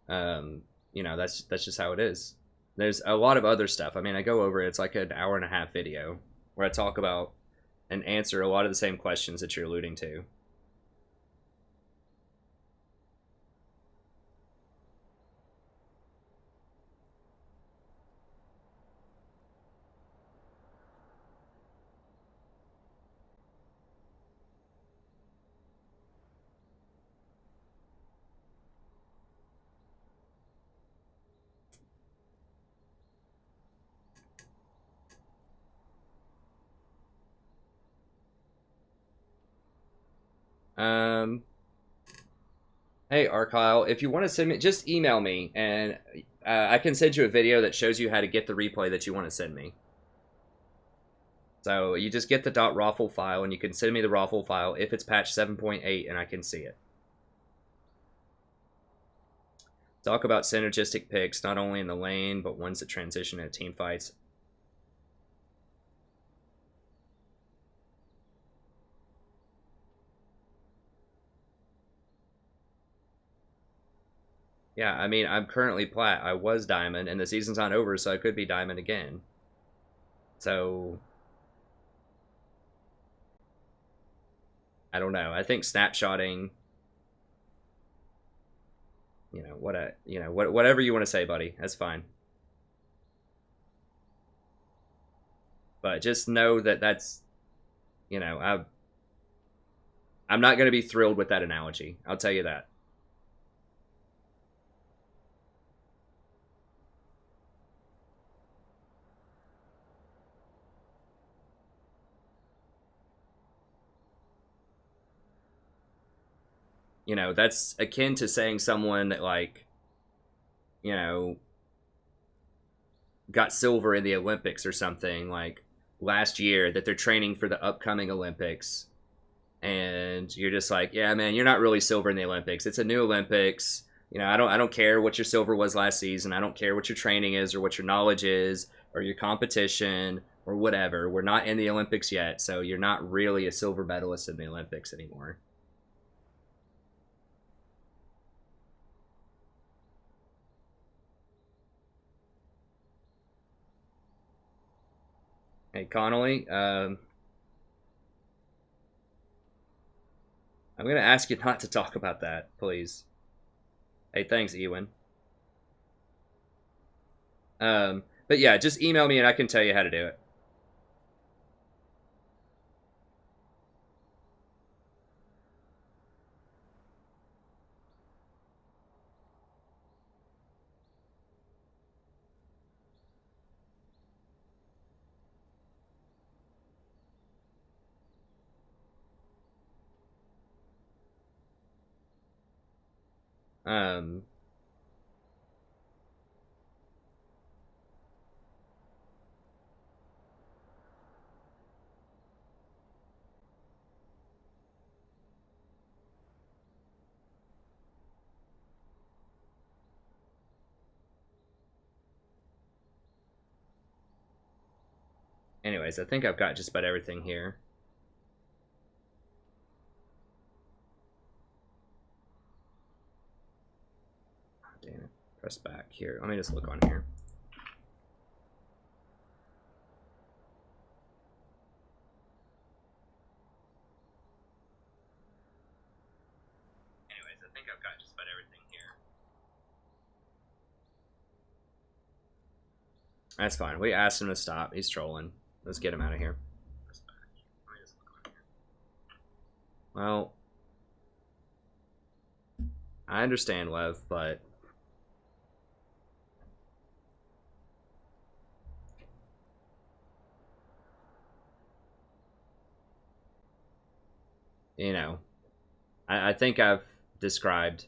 you know, that's just how it is. There's a lot of other stuff. I mean, I go over it. It's like an 1.5-hour video where I talk about and answer a lot of the same questions that you're alluding to. Hey, Arkyle, if you want to send me, just email me, and I can send you a video that shows you how to get the replay that you want to send me. So you just get the .raffle file, and you can send me the raffle file if it's patch 7.8, and I can see it. Talk about synergistic picks, not only in the lane, but ones that transition into team fights. Yeah, I mean, I'm currently plat. I was diamond, and the season's not over, so I could be diamond again. So I don't know. I think snapshotting, whatever you want to say, buddy. That's fine. But just know that that's, I'm not going to be thrilled with that analogy. I'll tell you that. That's akin to saying someone that, like, got silver in the Olympics or something, like, last year, that they're training for the upcoming Olympics. And you're just like, yeah, man, you're not really silver in the Olympics. It's a new Olympics. I don't care what your silver was last season. I don't care what your training is or what your knowledge is or your competition or whatever. We're not in the Olympics yet, so you're not really a silver medalist in the Olympics anymore. Hey, Connolly, I'm going to ask you not to talk about that, please. Hey, thanks, Ewan. But yeah, just email me and I can tell you how to do it. Anyways, I think I've got just about everything here. Oh, damn it. Press back here. Let me just look on here. Anyways, I think I've got just about everything here. That's fine. We asked him to stop. He's trolling. Let's get him out of here. Well, I understand, Lev, but I think I've described.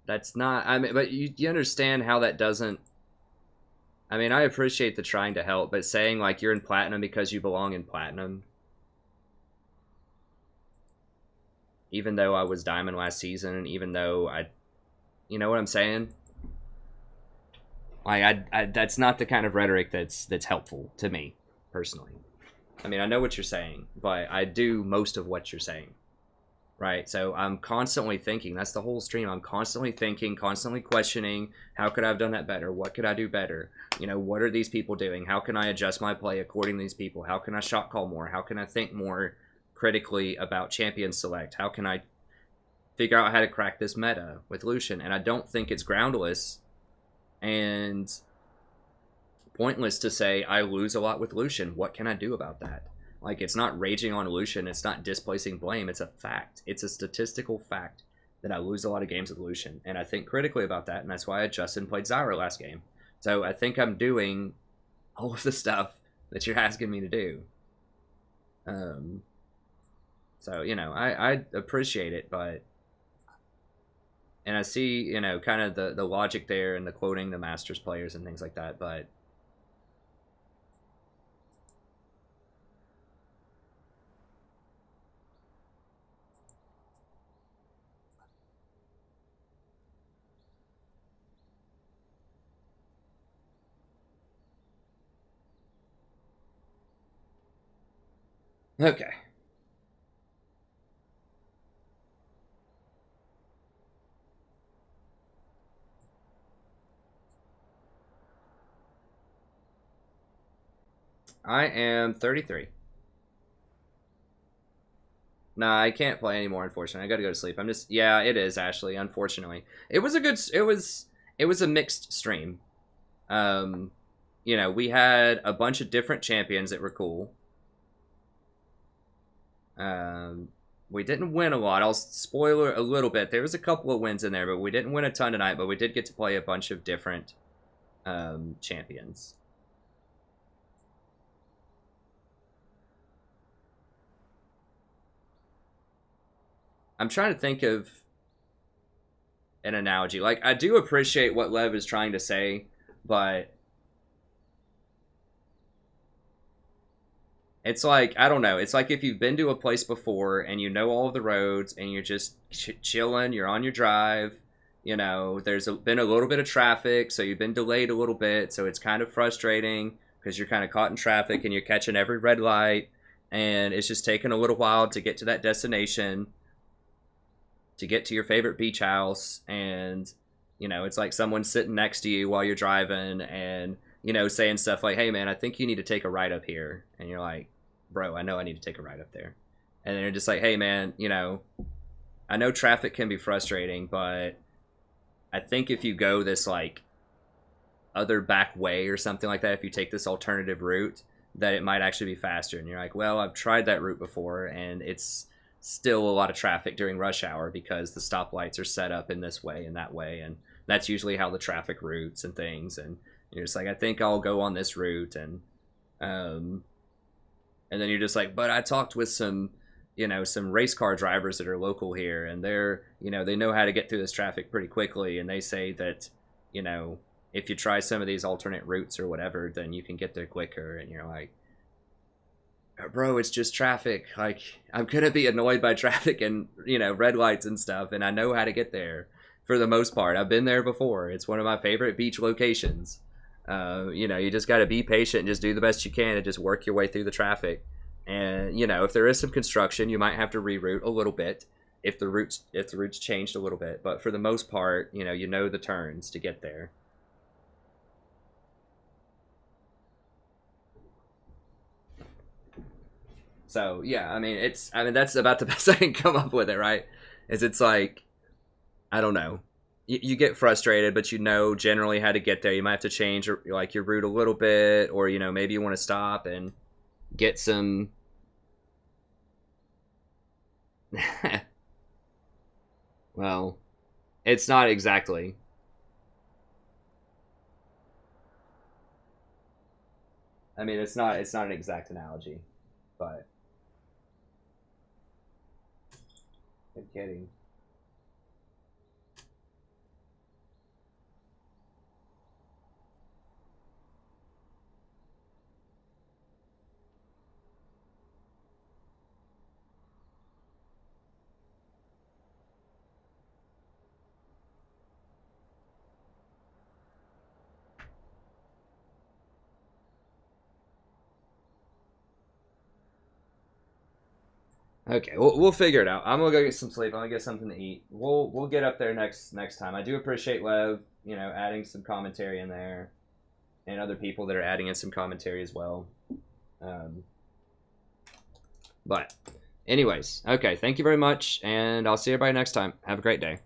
That's not, I mean, but you understand how that doesn't, I mean, I appreciate the trying to help, but saying, like, you're in Platinum because you belong in Platinum, even though I was Diamond last season, and even though you know what I'm saying? Like, that's not the kind of rhetoric that's helpful to me, personally. I mean, I know what you're saying, but I do most of what you're saying. Right, so I'm constantly thinking. That's the whole stream. I'm constantly thinking, constantly questioning. How could I have done that better? What could I do better? What are these people doing? How can I adjust my play according to these people? How can I shot call more? How can I think more critically about champion select? How can I figure out how to crack this meta with Lucian? And I don't think it's groundless and pointless to say I lose a lot with Lucian. What can I do about that? Like, it's not raging on Lucian. It's not displacing blame. It's a fact. It's a statistical fact that I lose a lot of games with Lucian. And I think critically about that, and that's why I adjusted and played Zyra last game. So I think I'm doing all of the stuff that you're asking me to do. So, you know, I appreciate it, but... And I see, you know, kind of the logic there and the quoting the Masters players and things like that, but... Okay. I am 33. Nah, I can't play anymore, unfortunately. I gotta go to sleep. I'm just... Yeah, it is, Ashley, unfortunately. It was a good... It was a mixed stream. You know, we had a bunch of different champions that were cool. We didn't win a lot. I'll spoiler a little bit. There was a couple of wins in there, but we didn't win a ton tonight, but we did get to play a bunch of different champions. I'm trying to think of an analogy. Like, I do appreciate what Lev is trying to say, but it's like, I don't know. It's like if you've been to a place before and you know all of the roads and you're just chilling, you're on your drive, you know, there's been a little bit of traffic, so you've been delayed a little bit, so it's kind of frustrating because you're kind of caught in traffic and you're catching every red light, and it's just taking a little while to get to that destination, to get to your favorite beach house, and, you know, it's like someone sitting next to you while you're driving and, you know, saying stuff like, hey, man, I think you need to take a ride up here. And you're like, bro, I know I need to take a ride up there. And then you're just like, hey, man, you know, I know traffic can be frustrating, but I think if you go this, like, other back way or something like that, if you take this alternative route, that it might actually be faster. And you're like, well, I've tried that route before, and it's still a lot of traffic during rush hour because the stoplights are set up in this way and that way, and that's usually how the traffic routes and things. And you're just like, I think I'll go on this route, and then you're just like, but I talked with some, you know, some race car drivers that are local here, and they're, you know, they know how to get through this traffic pretty quickly, and they say that, you know, if you try some of these alternate routes or whatever, then you can get there quicker. And you're like, bro, it's just traffic. Like, I'm gonna be annoyed by traffic and, you know, red lights and stuff, and I know how to get there for the most part. I've been there before. It's one of my favorite beach locations. You know, you just got to be patient and just do the best you can and just work your way through the traffic. And, you know, if there is some construction, you might have to reroute a little bit if the routes changed a little bit. But for the most part, you know the turns to get there. So, yeah, I mean, that's about the best I can come up with it, right? It's like, I don't know. You get frustrated, but you know generally how to get there. You might have to change, like, your route a little bit, or, you know, maybe you want to stop and get some... Well, it's not exactly. I mean, it's not an exact analogy, but... I'm kidding. Okay, we'll figure it out. I'm gonna go get some sleep. I'm gonna get something to eat. We'll get up there next time. I do appreciate Lev, you know, adding some commentary in there, and other people that are adding in some commentary as well. But anyways, okay, thank you very much, and I'll see everybody next time. Have a great day.